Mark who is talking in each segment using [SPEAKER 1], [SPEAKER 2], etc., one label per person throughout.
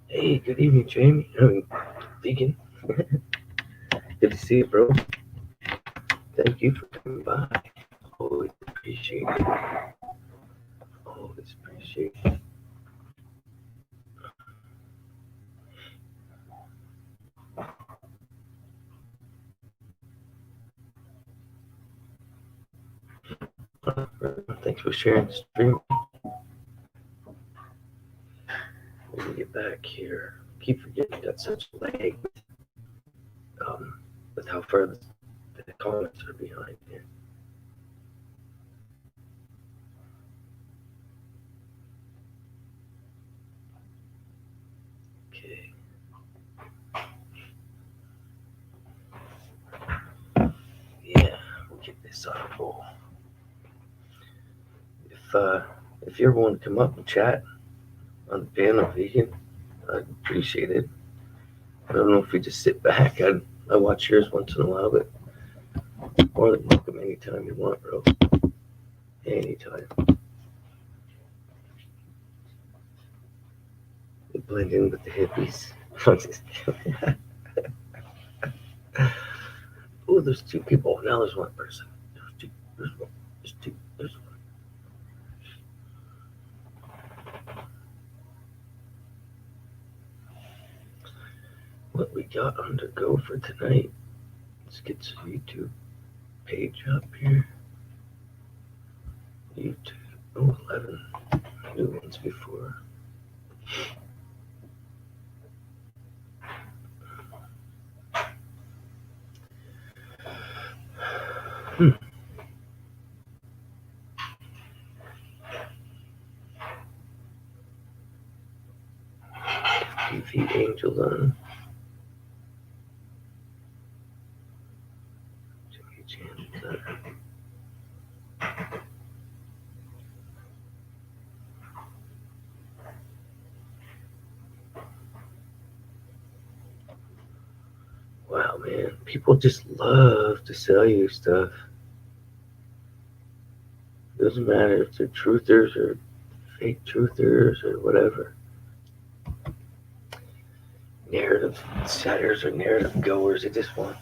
[SPEAKER 1] Hey, good evening, Jamie. Vegan. Good to see you, bro. Thank you for coming by. Always appreciate it. Always appreciate it. Thanks for sharing the stream. Let me get back here. Keep forgetting got such lag um, with how far the comments are behind here. Okay. Yeah, we'll get this on a roll. If you ever want to come up and chat on the panel, vegan, I'd appreciate it. I don't know if we just sit back. I watch yours once in a while, but more than welcome anytime you want, bro. Anytime. You blend in with the hippies. Oh, there's two people. Now there's one person. There's two. There's one. There's two. There's one. What we got on the go for tonight? Let's get some YouTube page up here. YouTube. Oh, 11 new ones before. Hmm. Defeat Angels on. Jimmy Jams on. Wow, man. People just love to sell you stuff. Doesn't matter if they're truthers or fake truthers or whatever. Narrative setters or narrative goers. They just want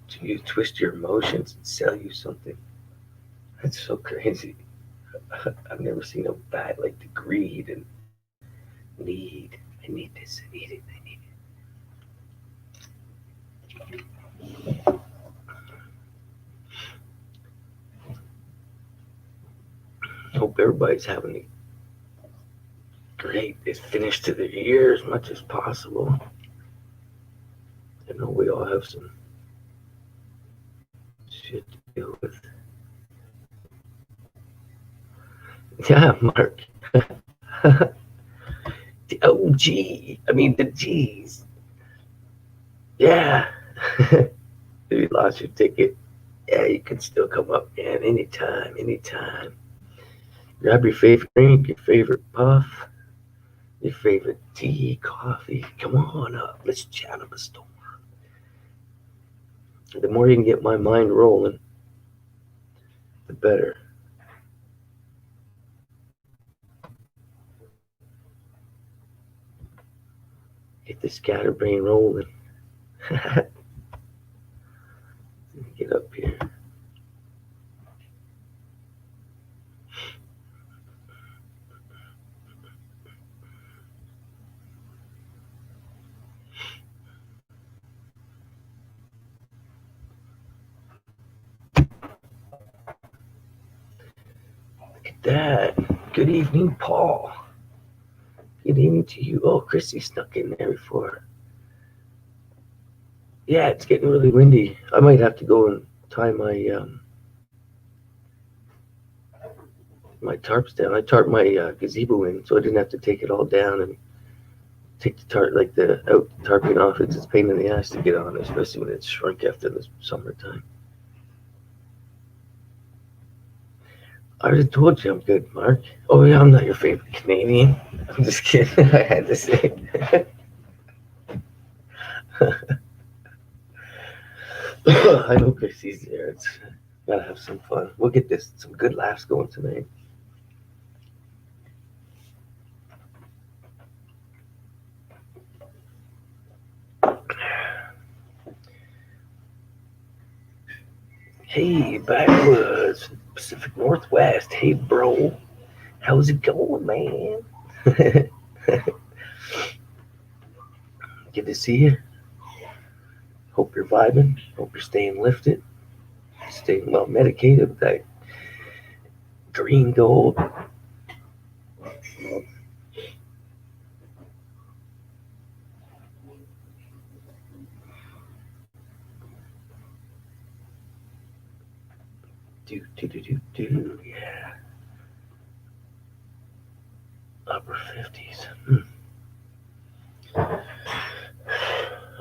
[SPEAKER 1] to twist your emotions and sell you something. That's so crazy. I've never seen a bad like the greed and need. I need this. I need it. I need it. Hope everybody's having a great finish to the year as much as possible. I know we all have some shit to deal with. Yeah, Mark. The OG. I mean the G's. Yeah. If you lost your ticket, yeah, you can still come up, man, anytime, anytime. Grab your favorite drink, your favorite puff, your favorite tea, coffee. Come on up. Let's chat up a storm. The more you can get my mind rolling, the better. Get the scatterbrain rolling. Get up here. Look at that. Good evening, Paul. Good evening to you. Oh, Chrissy snuck in there before. Yeah, it's getting really windy. I might have to go and tie my tarps down. I tarped my gazebo in, so I didn't have to take it all down and take the tarp like the out tarping off. It's a pain in the ass to get on, especially when it's shrunk after the summertime. I already told you I'm good, Mark. Oh yeah, I'm not your favorite Canadian. I'm just kidding. I had to say. I know Chrissy's there. It's gotta have some fun. We'll get this some good laughs going tonight. Hey, backwoods, Pacific Northwest. Hey, bro. How's it going, man? Good to see you. Hope you're vibing. Hope you're staying lifted. Staying well medicated with that green gold. Yeah. Upper 50s.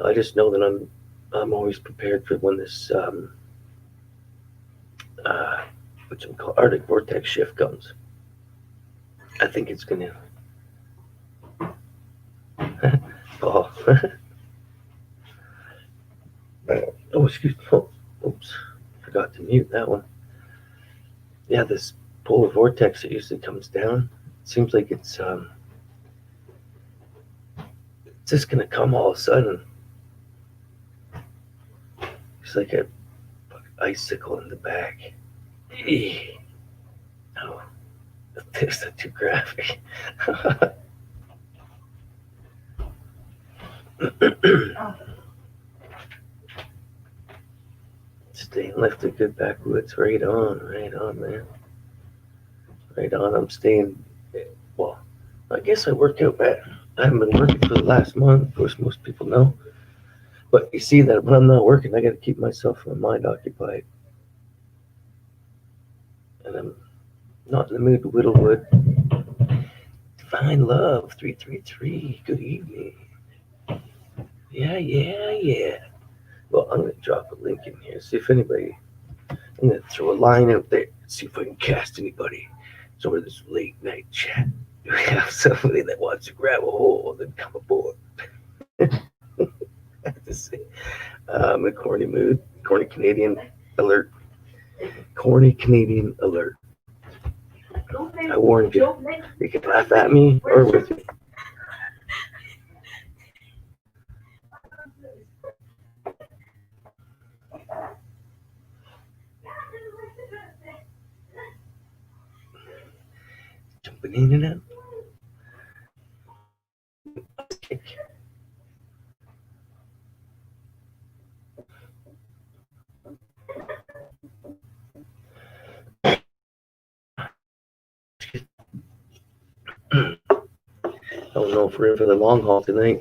[SPEAKER 1] I just know that I'm always prepared for when this what's it called, Arctic vortex shift comes. I think it's gonna. Oh, oh, excuse me. Oh, oops, forgot to mute that one. Yeah, this polar vortex that usually comes down. It seems like it's just gonna come all of a sudden. It's like a icicle in the back. Oh, that's not too graphic. Staying lifted, good backwoods. Right on, man. Right on. I'm staying. Well, I guess I work out better. I haven't been working for the last month. Of course, most people know. But you see that when I'm not working, I got to keep my mind occupied. And I'm not in the mood to whittlewood. Divine Love 333. Good evening. Yeah. Well, I'm going to drop a link in here. See if anybody. I'm going to throw a line out there. See if I can cast anybody. So over this late night chat. We have somebody that wants to grab a hold and come aboard. I have to say. I'm in a corny mood. Corny Canadian alert. Corny Canadian alert. I warned you. You can laugh at me or with me. Jumping in and out. I don't know if we're in for the long haul tonight.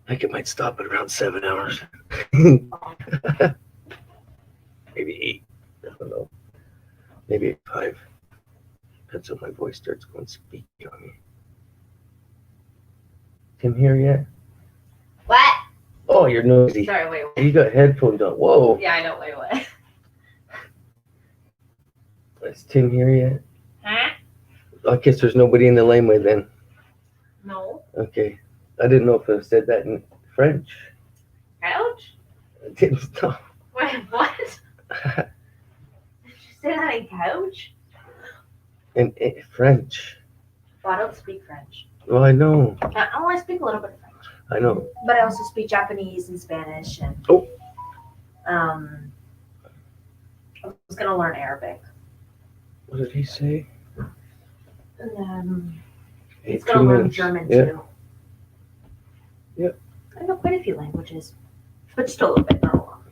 [SPEAKER 1] I think it might stop at around 7 hours. Maybe 8. I don't know. Maybe 5. Depends when my voice starts going squeaky on me. Tim here yet?
[SPEAKER 2] What?
[SPEAKER 1] Oh, you're noisy.
[SPEAKER 2] Sorry, wait.
[SPEAKER 1] You got headphones on. Whoa.
[SPEAKER 2] Yeah, I know. Wait, what?
[SPEAKER 1] Is Tim here yet?
[SPEAKER 2] Huh?
[SPEAKER 1] I guess there's nobody in the laneway then.
[SPEAKER 2] No.
[SPEAKER 1] Okay. I didn't know if I said that in French.
[SPEAKER 2] Couch?
[SPEAKER 1] I didn't know.
[SPEAKER 2] Wait, what? Did you say that in couch?
[SPEAKER 1] In French.
[SPEAKER 2] Well, I don't speak French.
[SPEAKER 1] Well, I know.
[SPEAKER 2] I speak a little bit of French.
[SPEAKER 1] I know.
[SPEAKER 2] But I also speak Japanese and Spanish and I was gonna learn Arabic.
[SPEAKER 1] What did he say?
[SPEAKER 2] And
[SPEAKER 1] Hey,
[SPEAKER 2] he's gonna
[SPEAKER 1] 2
[SPEAKER 2] learn
[SPEAKER 1] minutes.
[SPEAKER 2] German
[SPEAKER 1] Yeah.
[SPEAKER 2] too.
[SPEAKER 1] Yep.
[SPEAKER 2] I know quite a few languages. But just a little bit, not a lot.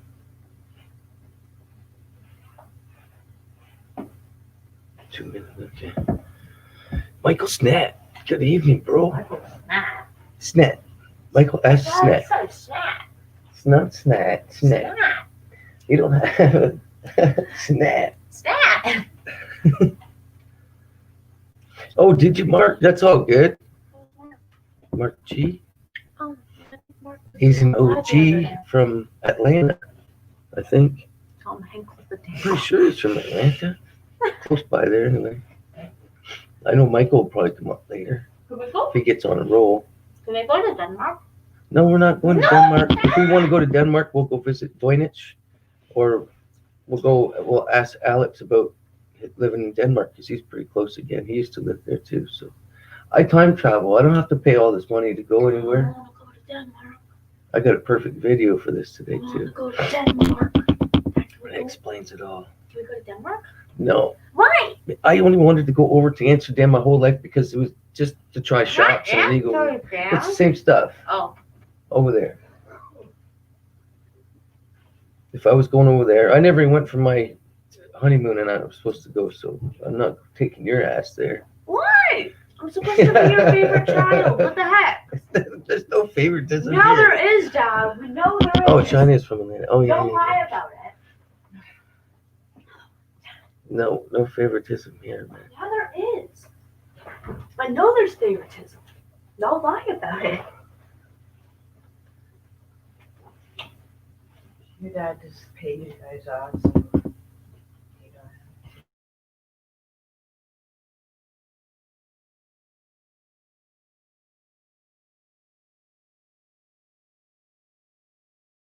[SPEAKER 1] Two minutes, okay. Michael Snat. Good evening, bro.
[SPEAKER 2] Snap.
[SPEAKER 1] Snat. Michael S. Snat.
[SPEAKER 2] So snap.
[SPEAKER 1] It's not Snat. Snat.
[SPEAKER 2] Snap.
[SPEAKER 1] You don't have a Snat.
[SPEAKER 2] Snap.
[SPEAKER 1] Oh, did you, Mark? That's all good. Mark G. He's an OG from Atlanta, I think.
[SPEAKER 2] Tom Hanks with the tail.
[SPEAKER 1] Pretty sure he's from Atlanta. Close by there, anyway. I know Michael will probably come up later
[SPEAKER 2] Can we go?
[SPEAKER 1] if he gets on a roll.
[SPEAKER 2] Can we go to Denmark?
[SPEAKER 1] No, we're not going to Denmark. If we want to go to Denmark, we'll go visit Voynich, or we'll ask Alex about living in Denmark because he's pretty close again. He used to live there too. So I time travel. I don't have to pay all this money to go anywhere.
[SPEAKER 2] I want to go to Denmark.
[SPEAKER 1] I got a perfect video for this today
[SPEAKER 2] I want to
[SPEAKER 1] too.
[SPEAKER 2] go to Denmark.
[SPEAKER 1] It explains it all.
[SPEAKER 2] Can we go to Denmark?
[SPEAKER 1] No,
[SPEAKER 2] Why?
[SPEAKER 1] I only wanted to go over to Amsterdam my whole life because it was just to try shops and legal. It's the same stuff
[SPEAKER 2] Oh.
[SPEAKER 1] over there. If I was going over there, I never went for my honeymoon, and I was supposed to go, so I'm not taking your ass there.
[SPEAKER 2] Why? I'm supposed to be your favorite child. What the heck?
[SPEAKER 1] There's no favoritism
[SPEAKER 2] No,
[SPEAKER 1] here.
[SPEAKER 2] there is, Dad. We know there is.
[SPEAKER 1] Oh, China is from Atlanta. Oh, yeah.
[SPEAKER 2] Don't
[SPEAKER 1] yeah,
[SPEAKER 2] lie
[SPEAKER 1] yeah.
[SPEAKER 2] about it.
[SPEAKER 1] No favoritism here, man.
[SPEAKER 2] Yeah, there is. I know there's favoritism. Don't lie about it.
[SPEAKER 3] Your dad just paid you guys off, so you don't have.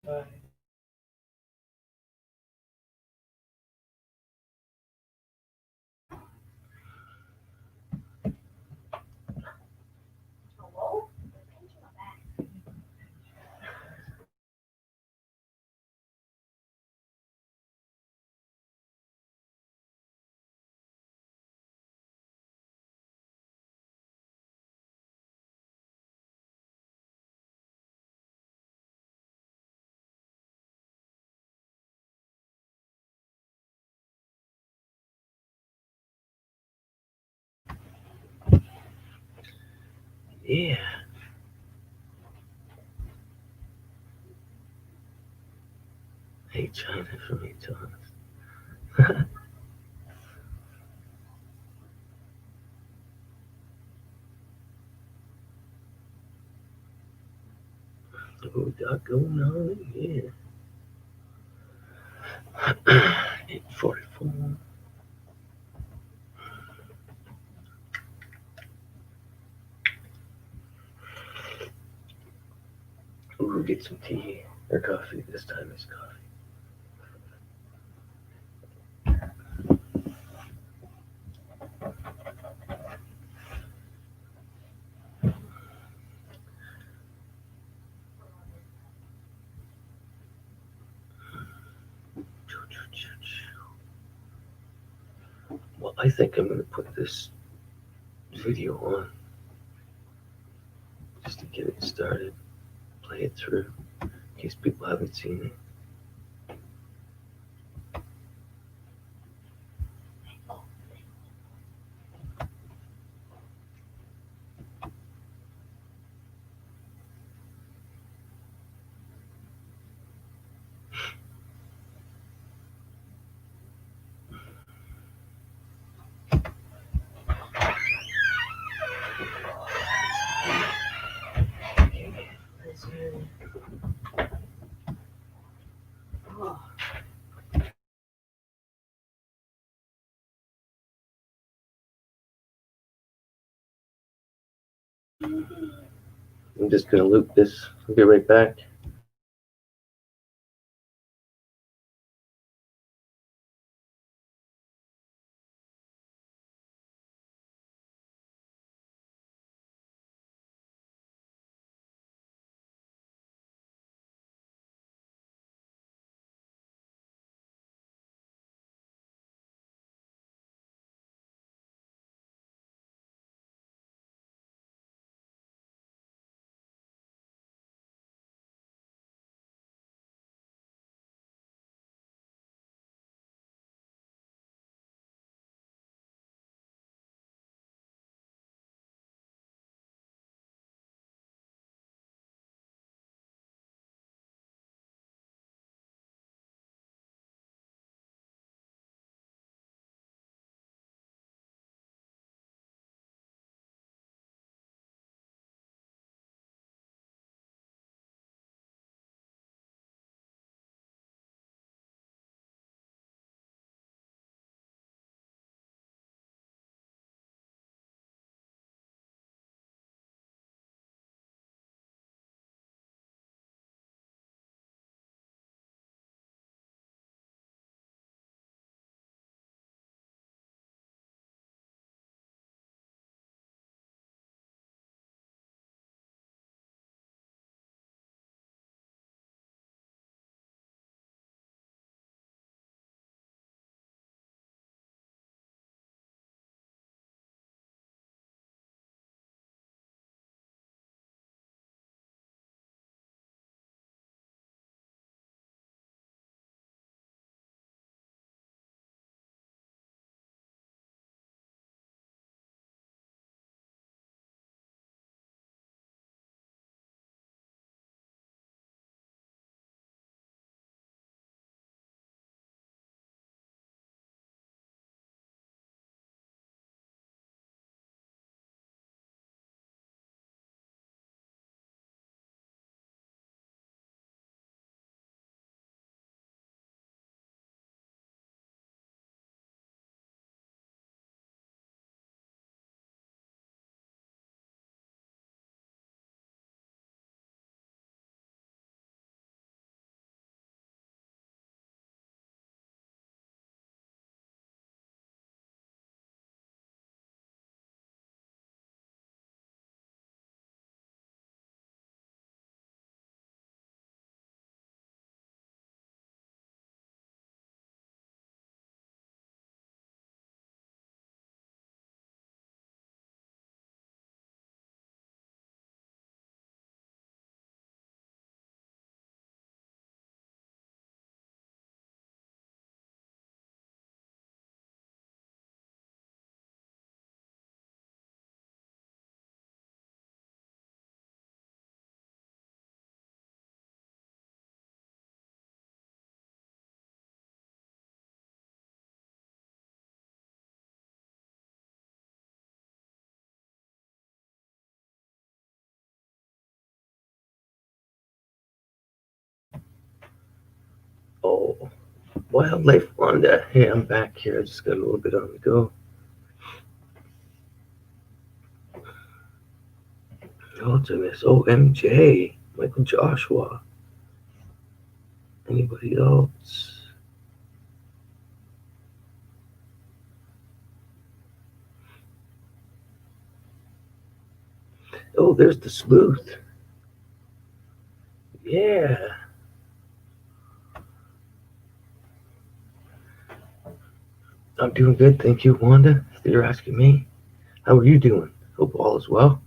[SPEAKER 3] But
[SPEAKER 2] Hello?
[SPEAKER 1] Yeah. Hey, China from me, Thomas. Oh, got going on here. 8:44. Ooh, get some tea or coffee. This time it's coffee. Well, I think I'm going to put this video on just to get it started, play it through in case people haven't seen it.
[SPEAKER 3] it's really. Oh,
[SPEAKER 1] I'm just going to loop this. I'll be right back. Oh, Wildlife Wanda. Hey, I'm back here. I just got a little bit on the go. Ultimus. Oh, MJ. Michael Joshua. Anybody else? Oh, there's the sleuth. Yeah. I'm doing good, thank you, Wanda. If you're asking me, how are you doing? Hope all is well.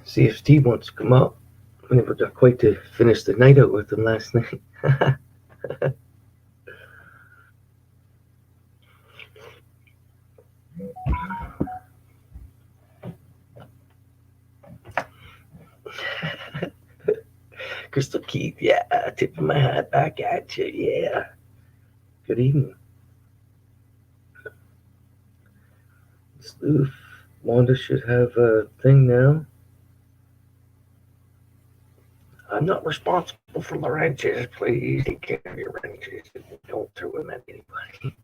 [SPEAKER 1] See if Steve wants to come up. I never got quite to finish the night out with him last night. Crystal Keith, yeah, tipping my hat back at you, yeah. Good evening. Sleuth, Wanda should have a thing now. I'm not responsible for the wrenches. Please take care of your wrenches. Don't throw them at anybody.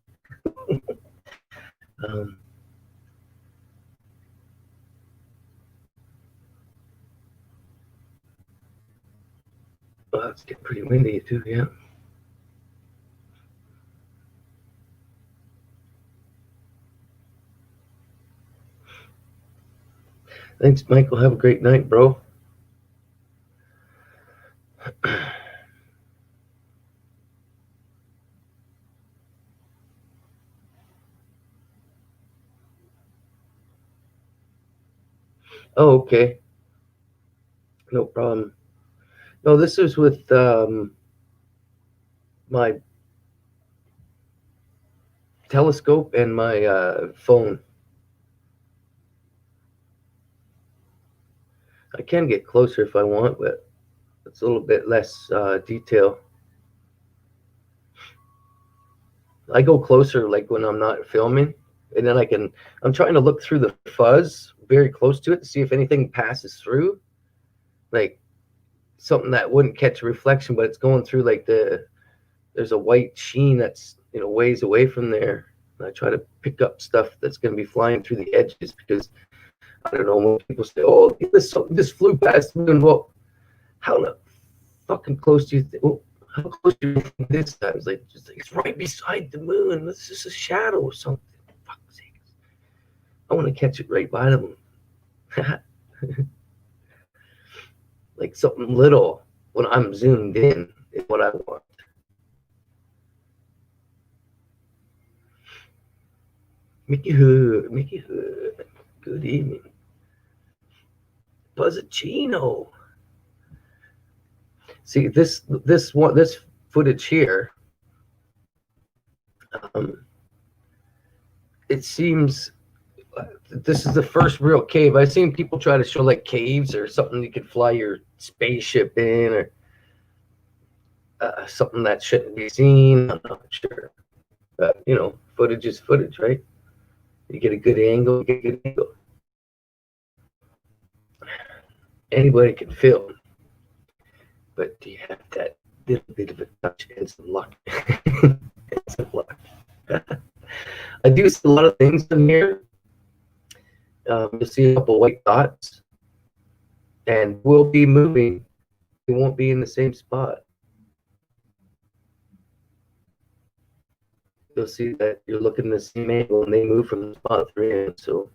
[SPEAKER 1] Well, it's getting pretty windy too, yeah. Thanks, Michael. Have a great night, bro. Oh, okay. No problem. No, this is with my telescope and my phone. I can get closer if I want, but it's a little bit less detail. I go closer like when I'm not filming, and then I'm trying to look through the fuzz very close to it to see if anything passes through, like something that wouldn't catch a reflection, but it's going through like there's a white sheen that's ways away from there. And I try to pick up stuff that's going to be flying through the edges because I don't know, when people say, "Oh, this flew past the moon," well, how fucking close do you think? Well, how close do you think this time? It's like, it's right beside the moon. It's just a shadow or something. Fuck's sake. I want to catch it right by the moon. Like something little when I'm zoomed in is what I want. Mickey Hood. Good evening. Buzzacino. See this footage here. It seems this is the first real cave. I've seen people try to show like caves or something you could fly your spaceship in, or something that shouldn't be seen. I'm not sure, but footage is footage, right? You get a good angle, you get a good angle. Anybody can film, but do you have that little bit of a touch and some luck? Some luck. I do see a lot of things in here. You'll see a couple white dots, and we'll be moving. We won't be in the same spot. You'll see that you're looking the same angle, and they move from the spot they're in. So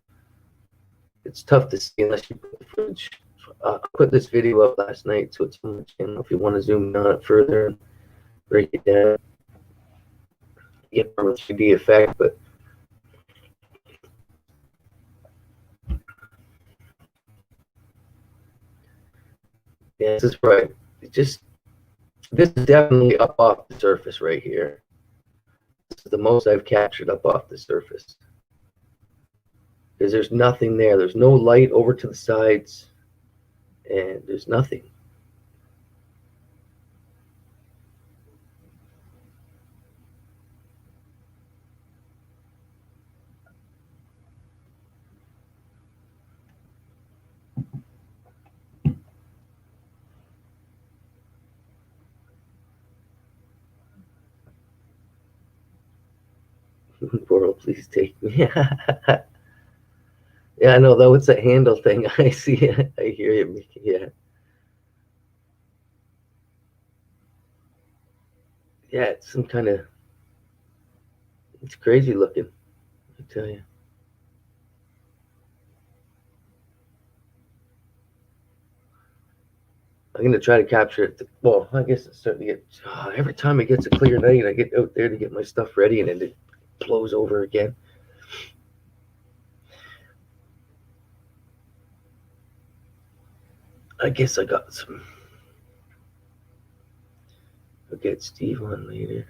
[SPEAKER 1] it's tough to see unless you put the footage. I put this video up last night, so it's on the channel if you want to zoom on it further and break it down. Get more 3D effect, but yeah, this is right. This is definitely up off the surface right here. This is the most I've captured up off the surface. Because there's nothing there. There's no light over to the sides, and there's nothing. World, please take me. Yeah, I know though. It's a handle thing. I see it. I hear you, Mickey. Yeah. Yeah, it's some kind of. It's crazy looking. I tell you. I'm gonna try to capture it. Well, I guess it's starting to get. Every time it gets a clear night, I get out there to get my stuff ready, and then it blows over again. I guess I got some. I'll get Steve on later.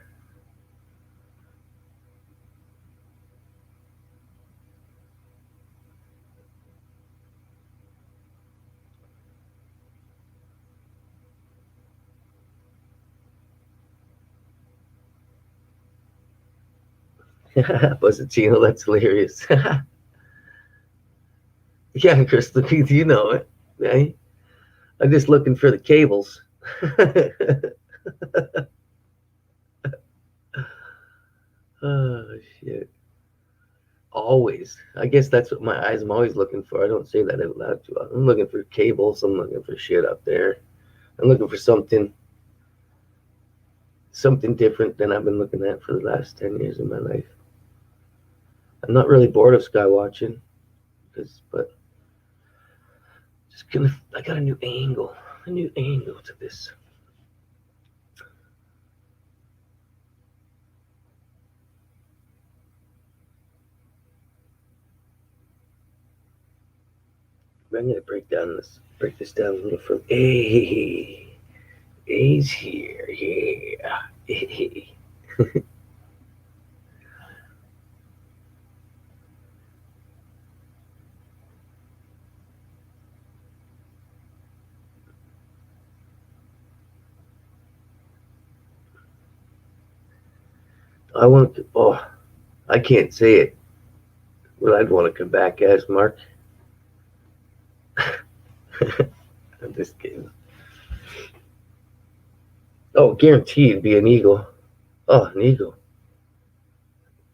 [SPEAKER 1] Buzzatino, that's hilarious. Yeah, Crystal, you know it. Right? I'm just looking for the cables. Oh, shit. Always. I guess that's what my eyes. I'm always looking for. I don't say that out loud too often. I'm looking for cables. I'm looking for shit up there. I'm looking for something different than I've been looking at for the last 10 years of my life. I'm not really bored of sky watching, but just gonna. I got a new angle to this. I'm gonna break this down a little from A. A's here, yeah. A. I want to. Oh, I can't say it. What I'd want to come back as, Mark. I'm just kidding. Oh, guaranteed be an eagle. Oh, an eagle.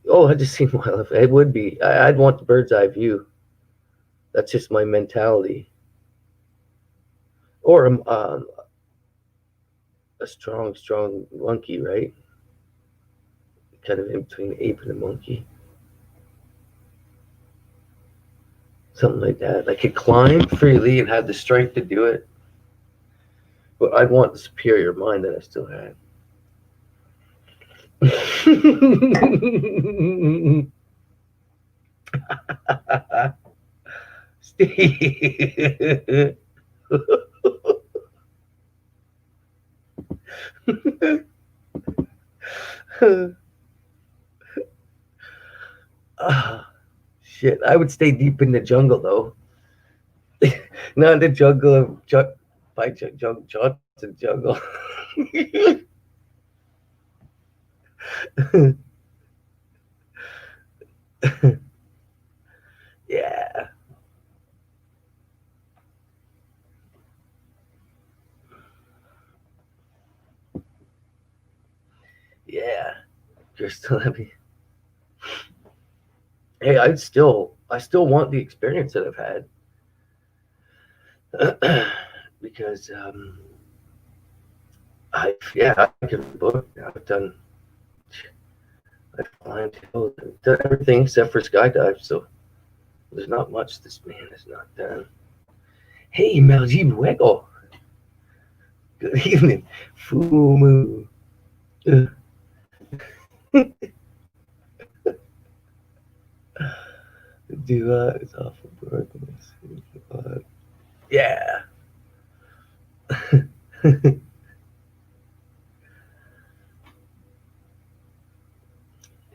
[SPEAKER 1] Oh, I just seen one. It would be. I'd want the bird's eye view. That's just my mentality. Or a strong monkey, right? Kind of in between an ape and a monkey. Something like that. I could climb freely and have the strength to do it. But I'd want the superior mind that I still had. Steve. Shit, I would stay deep in the jungle though. Not the jungle of Johnson jungle. Yeah. Yeah. Crystal, hey, I still want the experience that I've had. Because I can book. I've done everything except for skydive, so there's not much this man has not done. Hey, Melji Luego. Good evening. Fumu. Do it's awful brightness. Yeah.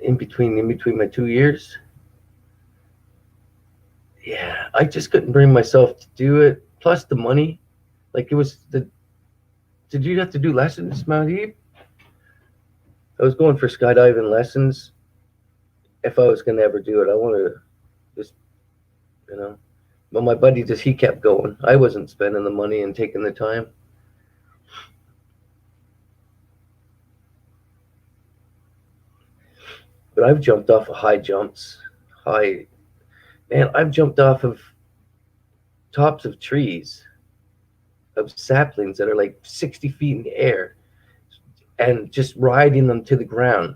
[SPEAKER 1] in between my 2 years. Yeah, I just couldn't bring myself to do it. Plus the money, like it was the. Did you have to do lessons, Mahib? I was going for skydiving lessons. If I was gonna ever do it, I wanted to just, you know. But my buddy he kept going. I wasn't spending the money and taking the time. But I've jumped off of high jumps. Man, I've jumped off of tops of trees, of saplings that are like 60 feet in the air, and just riding them to the ground.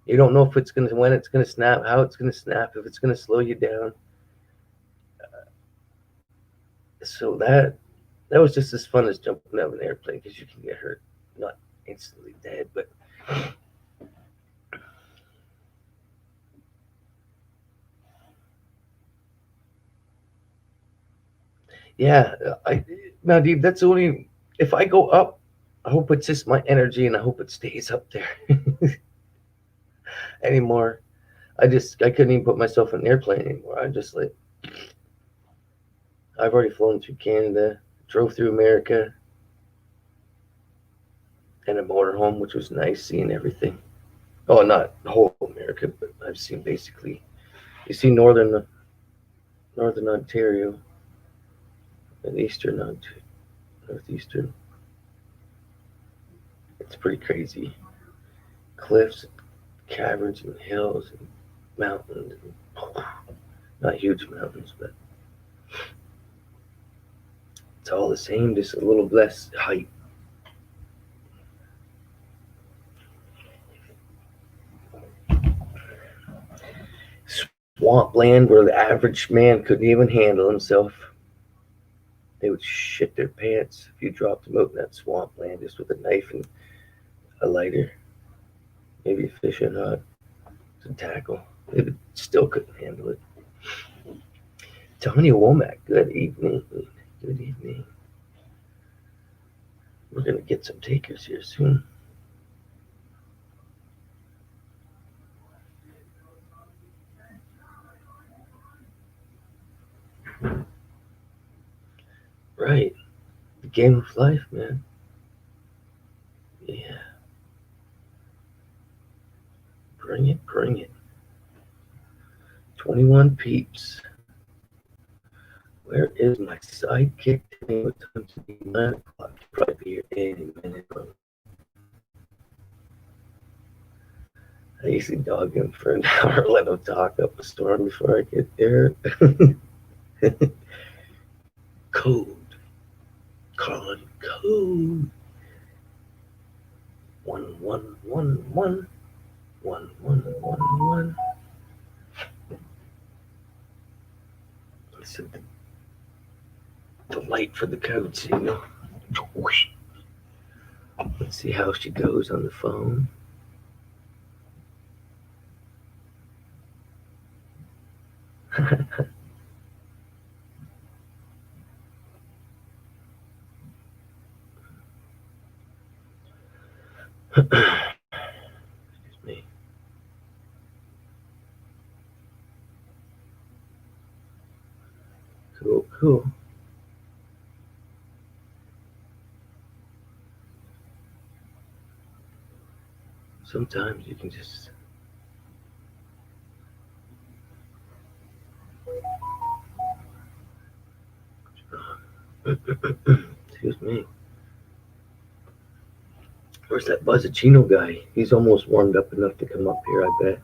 [SPEAKER 1] You don't know if it's gonna, when it's gonna snap, how it's gonna snap, if it's gonna slow you down. So that was just as fun as jumping out of an airplane, because you can get hurt, not instantly dead, but yeah, now, Dave, that's only if I go up. I hope it's just my energy, and I hope it stays up there anymore. I couldn't even put myself in an airplane anymore. I'm just like, I've already flown through Canada, drove through America, and a motorhome, which was nice seeing everything. Oh, not whole America, but I've seen basically. You see northern Ontario and northeastern. It's pretty crazy. Cliffs, caverns, and hills, and mountains. Not huge mountains, but it's all the same, just a little less height. Swampland where the average man couldn't even handle himself. They would shit their pants if you dropped them out in that swampland just with a knife and a lighter, maybe a fishing rod, some tackle. They still couldn't handle it. Tanya Womack, good evening. Good evening. We're going to get some takers here soon. Right. The game of life, man. Yeah. Bring it, bring it. 21 peeps. Where is my sidekick? Tell me what time to be 9 o'clock. Probably be here any minute, bro. I usually dog him for an hour, let him talk up a storm before I get there. Code. Con code. 1111. 1111. I said the light for the code signal. Let's see how she goes on the phone. Excuse me. Cool. Sometimes you can just excuse me. Where's that Buzzacino guy? He's almost warmed up enough to come up here, I bet.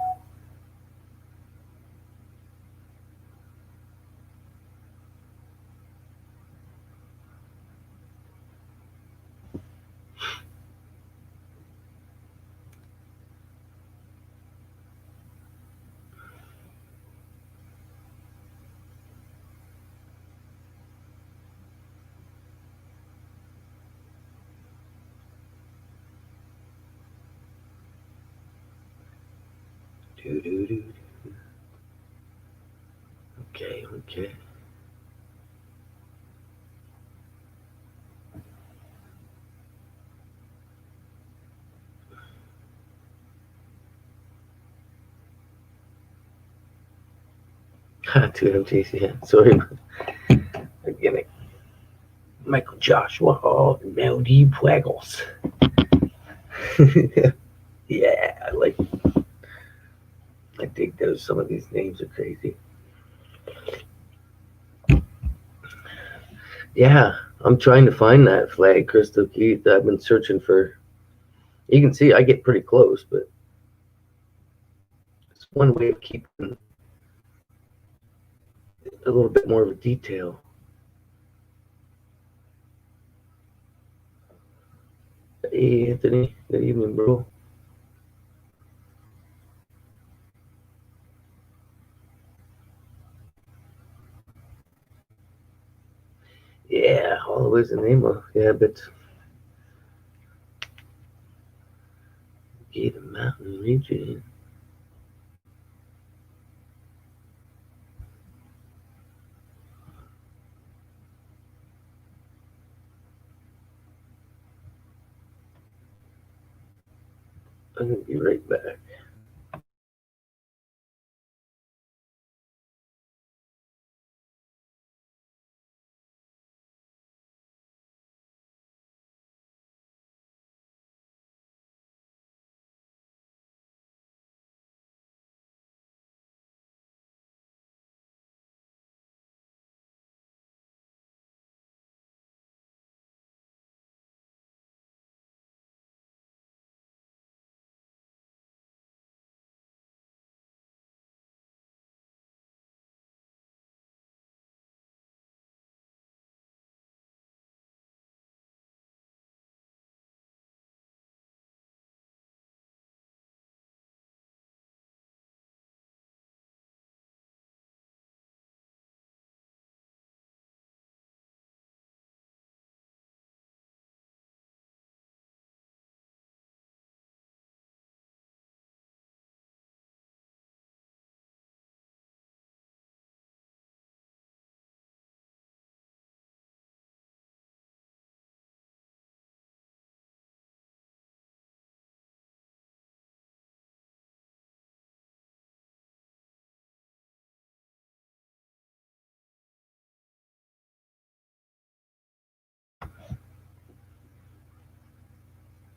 [SPEAKER 1] Okay. Two MTs, yeah. Sorry. Again, Michael Joshua Hall and Melody Puegos. Yeah, I think those, some of these names are crazy. Yeah, I'm trying to find that flag, Crystal Keith. I've been searching for. You can see I get pretty close, but one way of keeping a little bit more of a detail. Hey, Anthony. Good evening, bro. Yeah, always the name of, yeah, but the mountain region. I'm gonna be right back.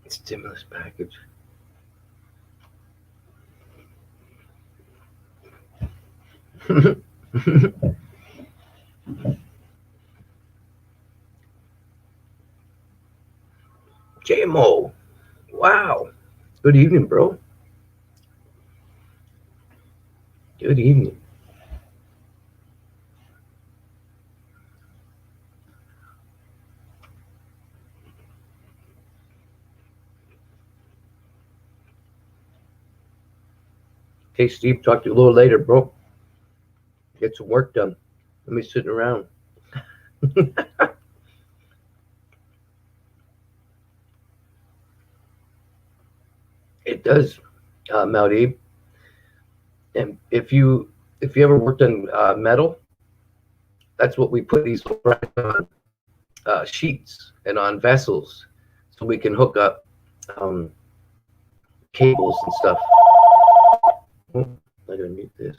[SPEAKER 1] Stimulus package. JMO. Wow. Good evening, bro. Good evening. Hey, Steve, talk to you a little later, bro. Get some work done. Let me sitting around. It does, Maudi. And if you ever worked on metal, that's what we put these on sheets and on vessels, so we can hook up cables and stuff. Oh, I gotta mute this.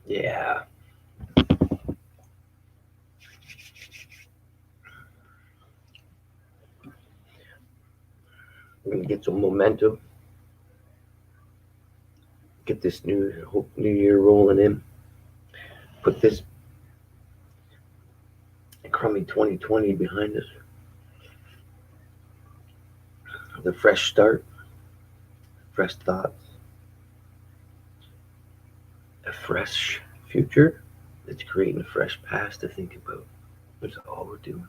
[SPEAKER 1] Yeah. We're gonna get some momentum. Get this new year rolling in. Put this crummy 2020 behind us. The fresh start, fresh thoughts, a fresh future that's creating a fresh past to think about. That's all we're doing.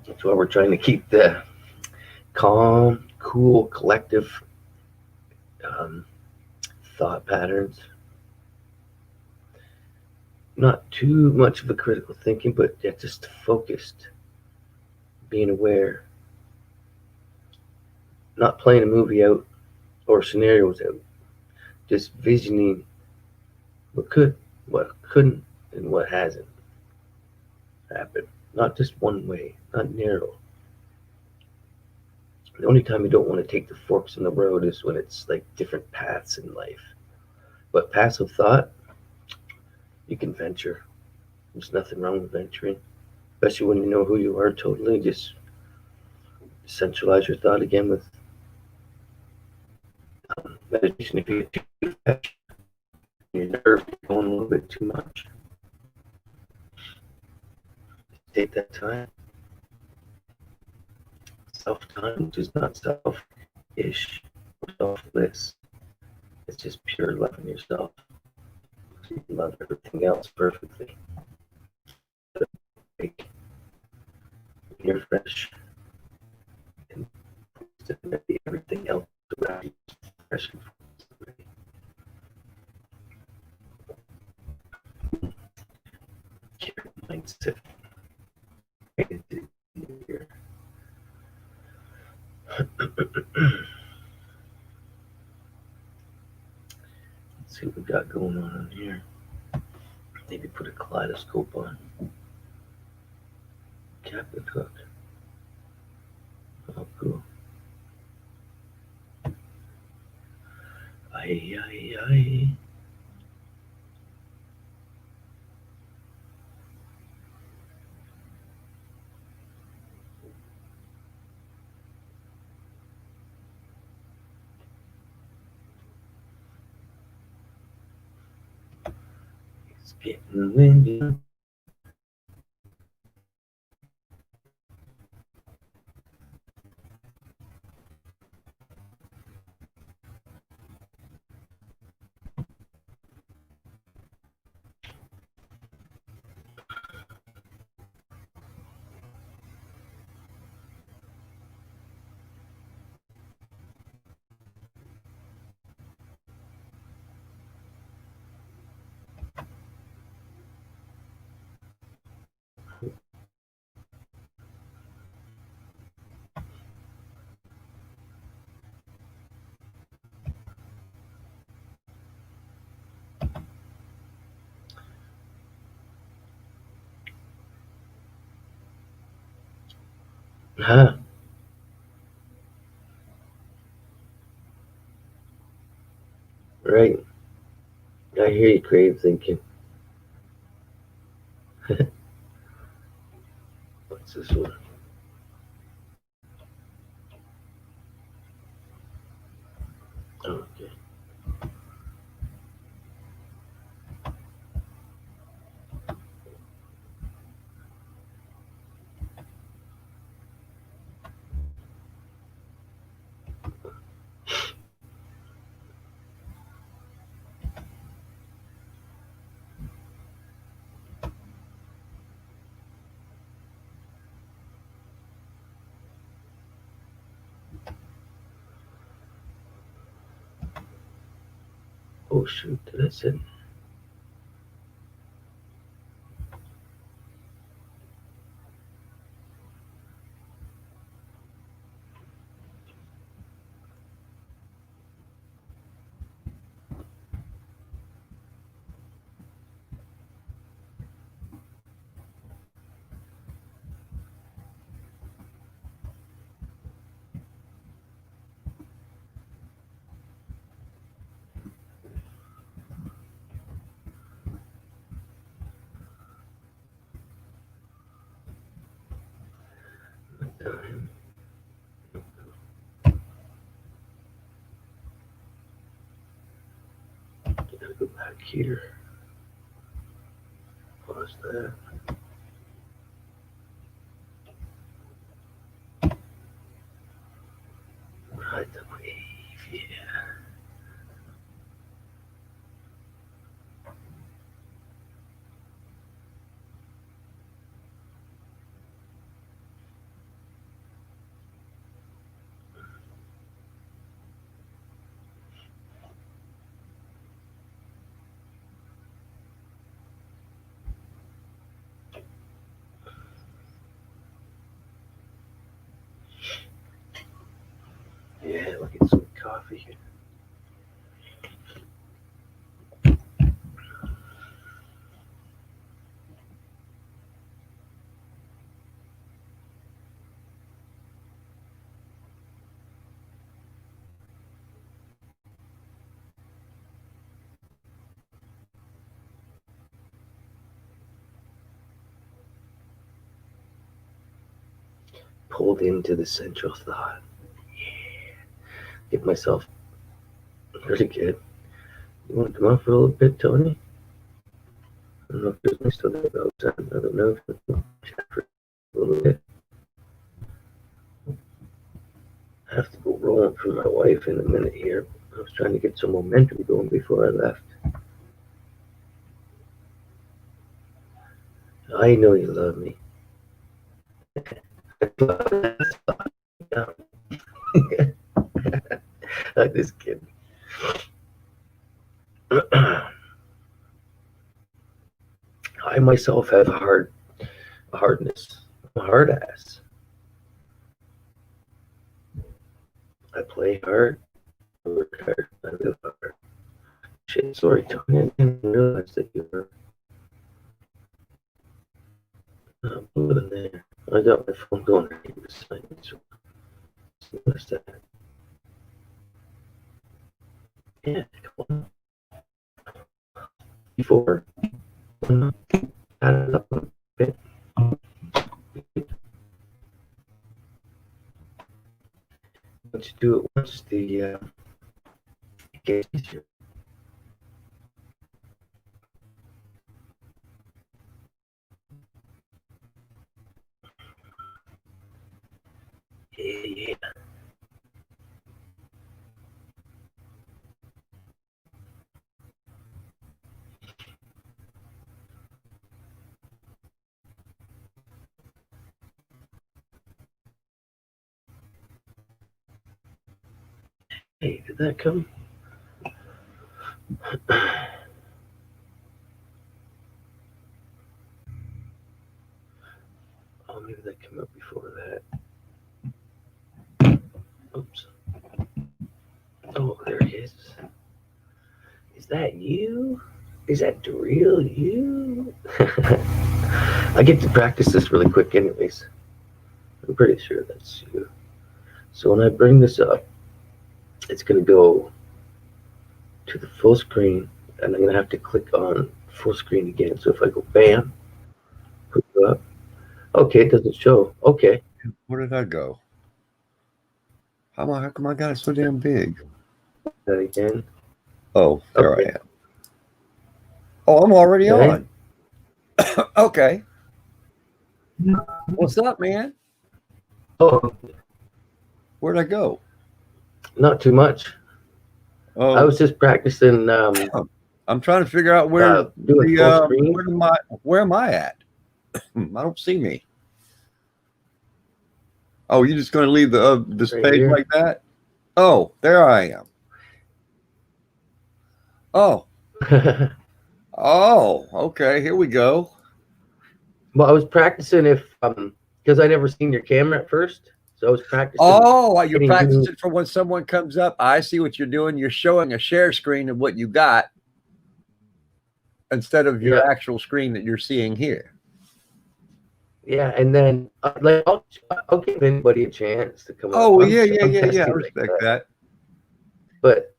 [SPEAKER 1] That's why we're trying to keep the calm, cool, collective thought patterns. Not too much of a critical thinking, but yeah, just focused, being aware, not playing a movie out or scenarios out, just visioning what could, what couldn't, and what hasn't happened. Not just one way, not narrow. The only time you don't want to take the forks in the road is when it's like different paths in life. But passive thought, you can venture. There's nothing wrong with venturing, especially when you know who you are totally. Just centralize your thought again with meditation. If you get too fast, your nerves are going a little bit too much, take that time. Self time, which is not self-ish or selfless. It's just pure loving yourself. You can love everything else perfectly. Like, you're fresh, and everything else around you is fresh and fresh. Your mindset. Let's see what we got going on here. Maybe put a kaleidoscope on. Captain Cook. Oh, cool. Aye, aye, aye. It's getting windy. Huh? Right. I hear you, creative thinking. What's this one? Oh, okay. Oh shoot, did I send? Gotta go back here. Pause that. Ride the wave, yeah. coffee. Pulled into the central thought. Yeah. Get myself pretty good. You want to come up for a little bit, Tony? I don't know if there's still there about time. I don't know if we'll chat for a little bit. I have to go rolling for my wife in a minute here. I was trying to get some momentum going before I left. I know you love me. I'm just kidding. I myself have a hardness. I'm a hard ass. I play hard. I work hard. I live hard. Shit, sorry, Tony. I didn't realize that you were over there. I got my phone going beside me, so what's that? Yeah, come on. Before, add it up a bit. Once you do it once, it gets easier. Yeah. Hey, did that come? Oh, maybe that came up before that. Oops. Oh, there he is. Is that you? Is that the real you? I get to practice this really quick anyways. I'm pretty sure that's you. So when I bring this up, it's going to go to the full screen, and I'm going to have to click on full screen again. So if I go bam, put it up. Okay, it doesn't show. Okay.
[SPEAKER 4] Where did I go? How come I got it so damn big?
[SPEAKER 1] That again.
[SPEAKER 4] Oh, there
[SPEAKER 1] Okay.
[SPEAKER 4] I am. Oh, I'm already
[SPEAKER 1] Okay.
[SPEAKER 4] on. Okay. What's up, man?
[SPEAKER 1] Oh,
[SPEAKER 4] Where'd I go?
[SPEAKER 1] not too much.
[SPEAKER 4] Oh,
[SPEAKER 1] I was just practicing
[SPEAKER 4] I'm trying to figure out where
[SPEAKER 1] doing full screen.
[SPEAKER 4] where am I at? I don't see me. Oh, you're just going to leave the this
[SPEAKER 1] Right
[SPEAKER 4] page
[SPEAKER 1] here.
[SPEAKER 4] like that? Oh, there I am. Oh, okay. Here we go.
[SPEAKER 1] Well, I was practicing because I never seen your camera at first, so I was practicing.
[SPEAKER 4] Oh, you're
[SPEAKER 1] getting
[SPEAKER 4] practicing for when someone comes up. I see what you're doing. You're showing a share screen of what you got instead of your actual screen that you're seeing here.
[SPEAKER 1] Yeah, and then like I'll give anybody a chance to come up.
[SPEAKER 4] Oh,
[SPEAKER 1] I'm
[SPEAKER 4] yeah. I
[SPEAKER 1] testing
[SPEAKER 4] respect that.
[SPEAKER 1] But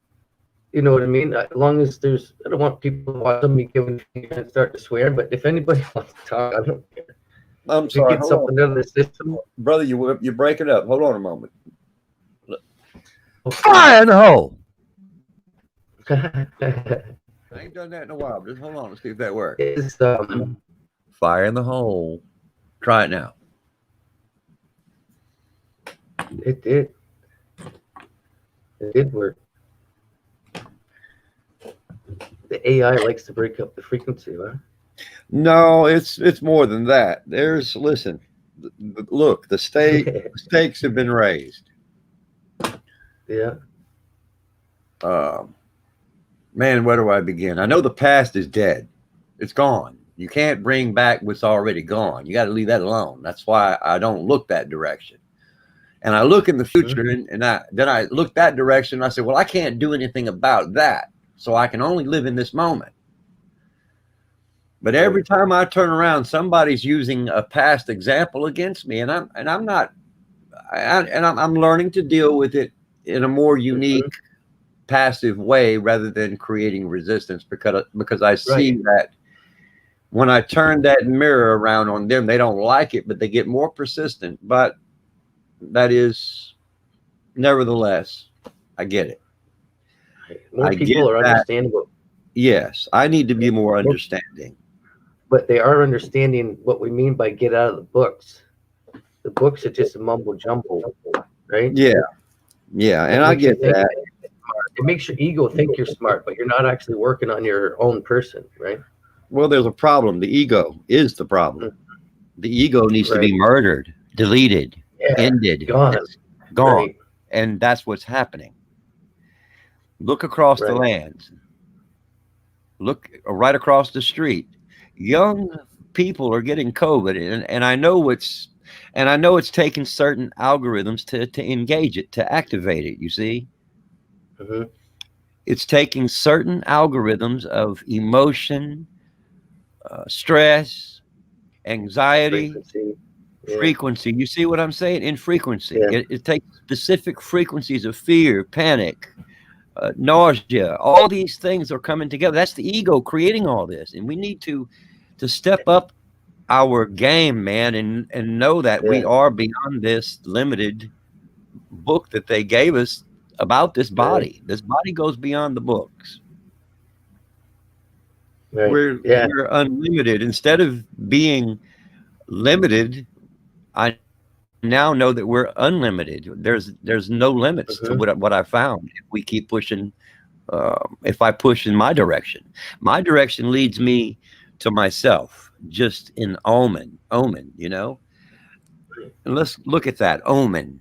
[SPEAKER 1] you know what I mean? As long as I don't want people watching me giving and start to swear, but if anybody wants to talk, I don't care.
[SPEAKER 4] I'm
[SPEAKER 1] If you
[SPEAKER 4] sorry.
[SPEAKER 1] get something out of the system.
[SPEAKER 4] Brother, you break it up. Hold on a moment. Fire in the hole. I ain't done that in a while. Just hold on. Let's see if that works.
[SPEAKER 1] It's,
[SPEAKER 4] Fire in the hole. Try it now.
[SPEAKER 1] It did. It did work. The AI likes to break up the frequency, huh?
[SPEAKER 4] No, it's more than that. Listen, look, the stakes have been raised.
[SPEAKER 1] Yeah.
[SPEAKER 4] Man, where do I begin? I know the past is dead. It's gone. You can't bring back what's already gone. You got to leave that alone. That's why I don't look that direction. And I look in the future, and I look that direction. And I said, well, I can't do anything about that, so I can only live in this moment. But every time I turn around, somebody's using a past example against me, and I'm learning to deal with it in a more unique, passive way rather than creating resistance, because I see that when I turn that mirror around on them, they don't like it, but they get more persistent. But that is, nevertheless, I get it.
[SPEAKER 1] More people are understanding.
[SPEAKER 4] Yes, I need to be more understanding.
[SPEAKER 1] But they are understanding what we mean by get out of the books. The books are just a mumbo jumbo, right?
[SPEAKER 4] Yeah, and I get that.
[SPEAKER 1] It makes your ego think you're smart, but you're not actually working on your own person, right?
[SPEAKER 4] Well, there's a problem. The ego is the problem. The ego needs to be murdered, deleted, ended, gone.
[SPEAKER 1] Right.
[SPEAKER 4] And that's what's happening. Look across the land. Look right across the street. Young people are getting COVID, and I know it's taking certain algorithms to engage it, to activate it. You see, it's taking certain algorithms of emotion, stress, anxiety, frequency. You see what I'm saying? In frequency, it takes specific frequencies of fear, panic, nausea. All these things are coming together. That's the ego creating all this, and we need to step up our game, man, and know that we are beyond this limited book that they gave us about this body. This body goes beyond the books. We're unlimited. Instead of being limited, I now know that we're unlimited. There's no limits to what I found. If we keep pushing, if I push in my direction leads me to myself, just in omen, you know. And let's look at that omen,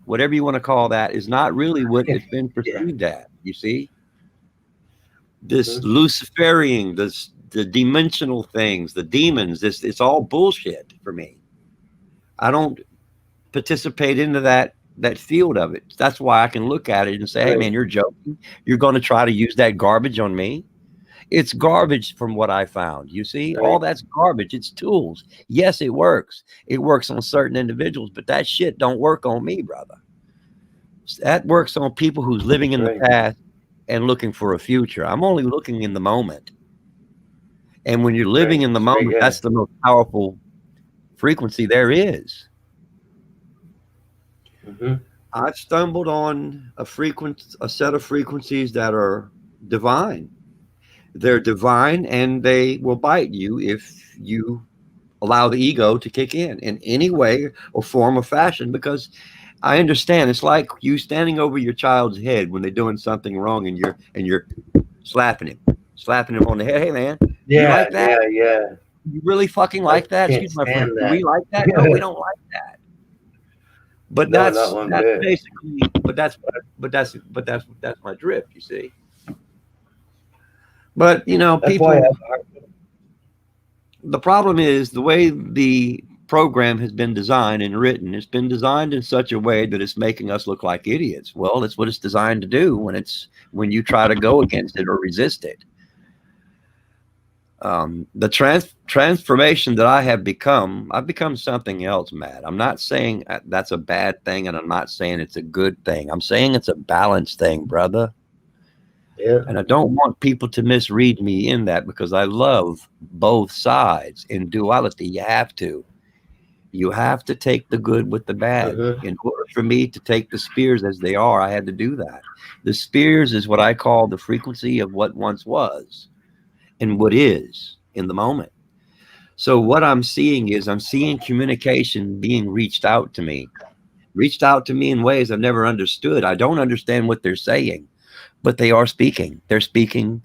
[SPEAKER 4] whatever you want to call that, is not really what it's been perceived at. You see, this Luciferian, the dimensional things, the demons, it's all bullshit for me. I don't participate into that field of it. That's why I can look at it and say, hey man, you're joking. You're going to try to use that garbage on me. It's garbage from what I found. You see, all that's garbage. It's tools. Yes, it works. It works on certain individuals, but that shit don't work on me, brother. That works on people who's living in the past and looking for a future. I'm only looking in the moment. And when you're living in the moment, that's the most powerful frequency there is. I've stumbled on a set of frequencies that are divine. They're divine, and they will bite you if you allow the ego to kick in any way or form or fashion, because I understand it's like you standing over your child's head when they're doing something wrong, and you're slapping him on the head. Hey man, you like that? You really fucking like that? Excuse my friend. Do we like that? No, we don't like that. But that's basically. But that's my drift. You see. But you know, people. The problem is the way the program has been designed and written. It's been designed in such a way that it's making us look like idiots. Well, that's what it's designed to do when you try to go against it or resist it. The transformation that I've become something else, Matt. I'm not saying that's a bad thing, and I'm not saying it's a good thing. I'm saying it's a balanced thing, brother. And I don't want people to misread me in that, because I love both sides. In duality, you have to take the good with the bad. In order for me to take the spears as they are, I had to do that. The spears is what I call the frequency of what once was and what is in the moment. So what I'm seeing communication being reached out to me in ways I've never understood. I don't understand what they're saying, but they are speaking. They're speaking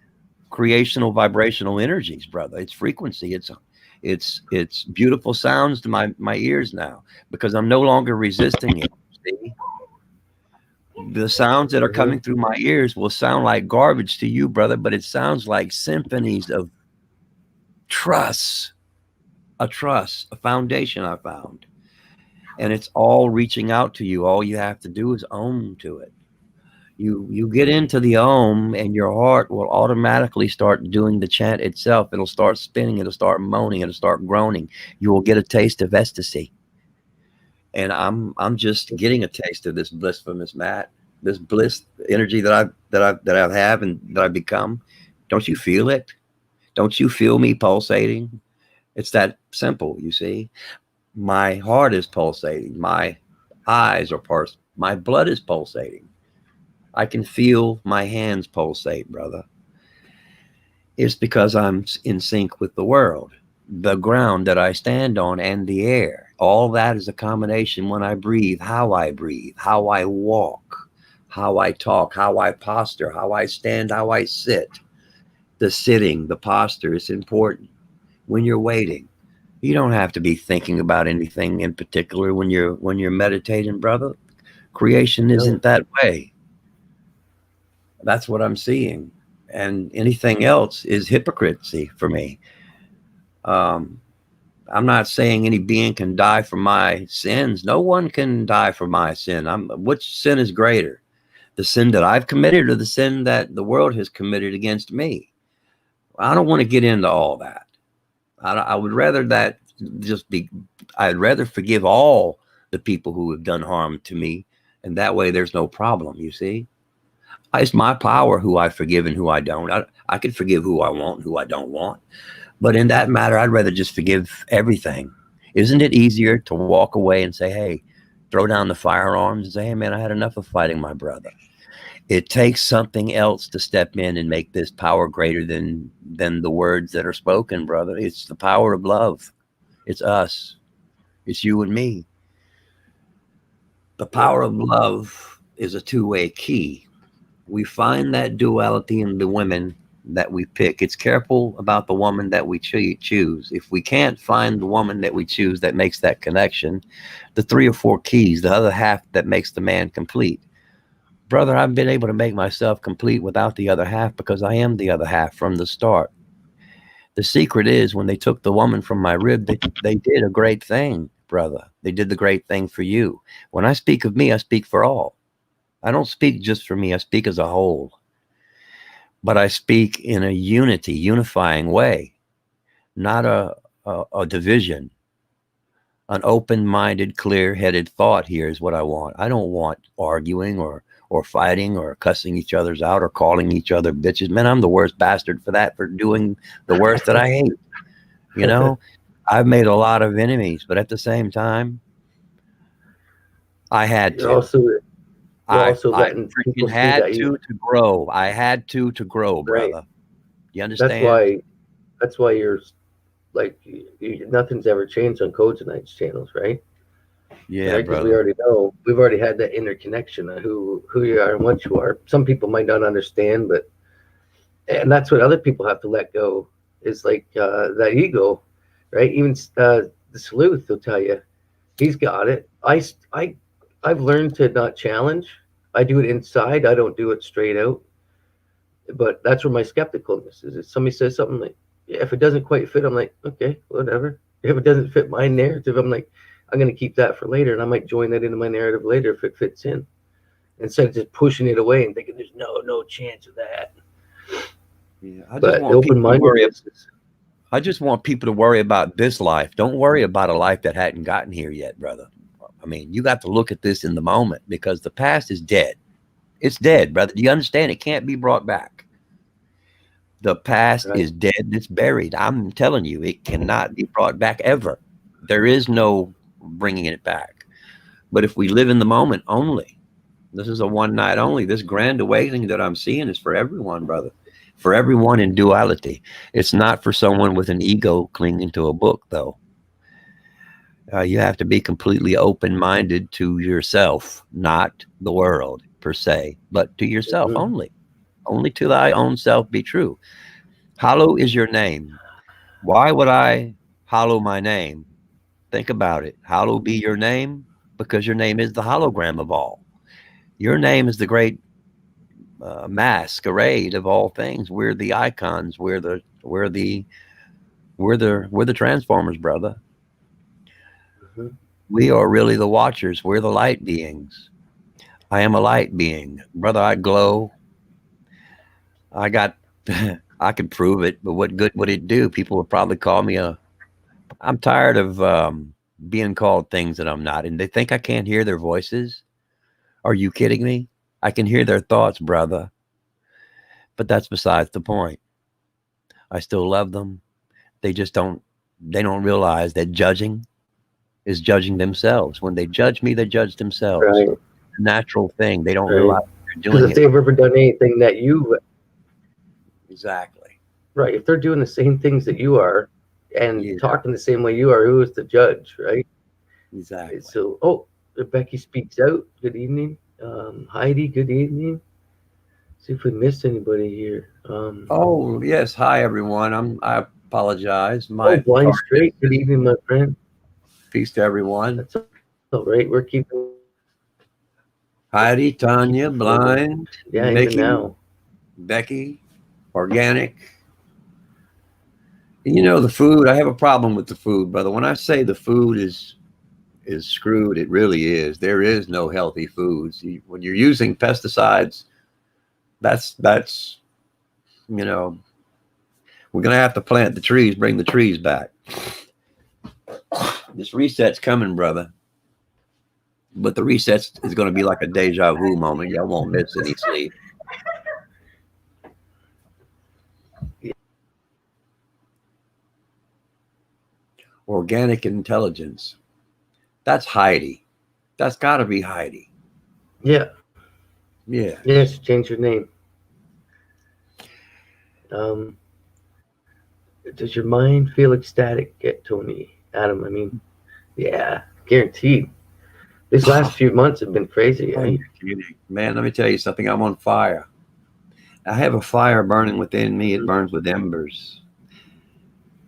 [SPEAKER 4] creational vibrational energies, brother. It's frequency. It's beautiful sounds to my ears now, because I'm no longer resisting it. See? The sounds that are coming through my ears will sound like garbage to you, brother, but it sounds like symphonies of a foundation I found. and it's all reaching out to you. All you have to do is own to it. You get into the Om, and your heart will automatically start doing the chant itself. It'll start spinning, it'll start moaning, it'll start groaning. You will get a taste of ecstasy. And I'm just getting a taste of this bliss from Miss Matt, this bliss energy that I have and that I've become. Don't you feel it? Don't you feel me pulsating? It's that simple, you see. My heart is pulsating, my eyes are pulsating, my blood is pulsating. I can feel my hands pulsate, brother. It's because I'm in sync with the world, the ground that I stand on, and the air. All that is a combination when I breathe, how I walk, how I talk, how I posture, how I stand, how I sit. The sitting, the posture is important. When you're waiting, you don't have to be thinking about anything in particular when you're meditating, brother. Creation isn't that way. That's what I'm seeing. And anything else is hypocrisy for me. I'm not saying any being can die for my sins. No one can die for my sin. Which sin is greater? The sin that I've committed or the sin that the world has committed against me? I don't want to get into all that. I would rather that I'd rather forgive all the people who have done harm to me. And that way there's no problem, you see? It's my power who I forgive and who I don't. I can forgive who I want and who I don't want. But in that matter, I'd rather just forgive everything. Isn't it easier to walk away and say, hey, throw down the firearms and say, hey, man, I had enough of fighting my brother. It takes something else to step in and make this power greater than the words that are spoken, brother. It's the power of love. It's us. It's you and me. The power of love is a two-way key. We find that duality in the women that we pick. It's careful about the woman that we choose. If we can't find the woman that we choose that makes that connection, the 3 or 4 keys, the other half that makes the man complete. Brother, I've been able to make myself complete without the other half because I am the other half from the start. The secret is when they took the woman from my rib, they did a great thing, brother. They did the great thing for you. When I speak of me, I speak for all. I don't speak just for me. I speak as a whole. But I speak in a unifying way, not a division. An open-minded, clear-headed thought here is what I want. I don't want arguing or fighting or cussing each other's out or calling each other bitches. Man, I'm the worst bastard for that, for doing the worst that I hate. You know, I've made a lot of enemies, but at the same time, I had to. I freaking had to grow. I had to grow, brother. Right. You understand?
[SPEAKER 1] That's why you're like, nothing's ever changed on Codes and Nights channels, right?
[SPEAKER 4] Yeah,
[SPEAKER 1] right? Because we already know, we've already had that interconnection of who you are and what you are. Some people might not understand, and that's what other people have to let go, is like that ego, right? Even the sleuth will tell you, he's got it. I've learned to not challenge. I do it inside. I don't do it straight out. But that's where my skepticalness is. If somebody says something like, yeah, if it doesn't quite fit, I'm like, okay, whatever. If it doesn't fit my narrative, I'm like, I'm going to keep that for later. And I might join that into my narrative later if it fits in. Instead of just pushing it away and thinking there's no chance of that.
[SPEAKER 4] Yeah, I just want people to worry about this life. Don't worry about a life that hadn't gotten here yet, brother. I mean, you got to look at this in the moment because the past is dead. It's dead, brother. Do you understand? It can't be brought back. The past is dead and it's buried. I'm telling you, it cannot be brought back ever. There is no bringing it back. But if we live in the moment only, this is a one night only. This grand awakening that I'm seeing is for everyone, brother. For everyone in duality. It's not for someone with an ego clinging to a book, though. You have to be completely open-minded to yourself, not the world per se, but to yourself only. Only to thy own self be true. Hollow is your name. Why would I hollow my name? Think about it. Hollow be your name because your name is the hologram of all. Your name is the great masquerade of all things. We're the icons. We're the transformers, brother. We are really the watchers. We're the light beings. I am a light being. Brother, I glow. I got, I could prove it, but what good would it do? People would probably call me I'm tired of being called things that I'm not. And they think I can't hear their voices. Are you kidding me? I can hear their thoughts, brother. But that's besides the point. I still love them. They don't realize that judging is judging themselves. When they judge me, they judge themselves.
[SPEAKER 1] Right.
[SPEAKER 4] It's a natural thing. They don't
[SPEAKER 1] Right.
[SPEAKER 4] realize they're
[SPEAKER 1] Because
[SPEAKER 4] doing
[SPEAKER 1] if
[SPEAKER 4] it.
[SPEAKER 1] they've ever done anything that you,
[SPEAKER 4] Exactly.
[SPEAKER 1] right, if they're doing the same things that you are and
[SPEAKER 4] Yeah.
[SPEAKER 1] talking the same way you are, who is the judge, right?
[SPEAKER 4] Exactly.
[SPEAKER 1] So, Becky speaks out. Good evening. Heidi, good evening. See if we missed anybody here.
[SPEAKER 4] Oh, yes. Hi, everyone. I apologize. My
[SPEAKER 1] Blind Straight. Good evening, my friend.
[SPEAKER 4] peace to everyone.
[SPEAKER 1] That's all right. We're keeping.
[SPEAKER 4] Heidi, Tanya,
[SPEAKER 1] Keep it
[SPEAKER 4] Blind,
[SPEAKER 1] Yeah,
[SPEAKER 4] Nikki,
[SPEAKER 1] even now.
[SPEAKER 4] Becky, Organic. You know, the food, I have a problem with the food, brother. When I say the food is screwed, it really is. There is no healthy foods. When you're using pesticides, that's you know, we're going to have to plant the trees, bring the trees back. This reset's coming, brother. But the reset is going to be like a deja vu moment. Y'all won't miss any sleep. Organic intelligence. That's Heidi. That's got to be Heidi.
[SPEAKER 1] Yeah.
[SPEAKER 4] Yeah.
[SPEAKER 1] Yes, change your name. Does your mind feel ecstatic yet, Tony? Adam, I mean, yeah, guaranteed. These last few months have been crazy.
[SPEAKER 4] Are
[SPEAKER 1] Right?
[SPEAKER 4] you kidding? Man, let me tell you something. I'm on fire. I have a fire burning within me. It burns with embers.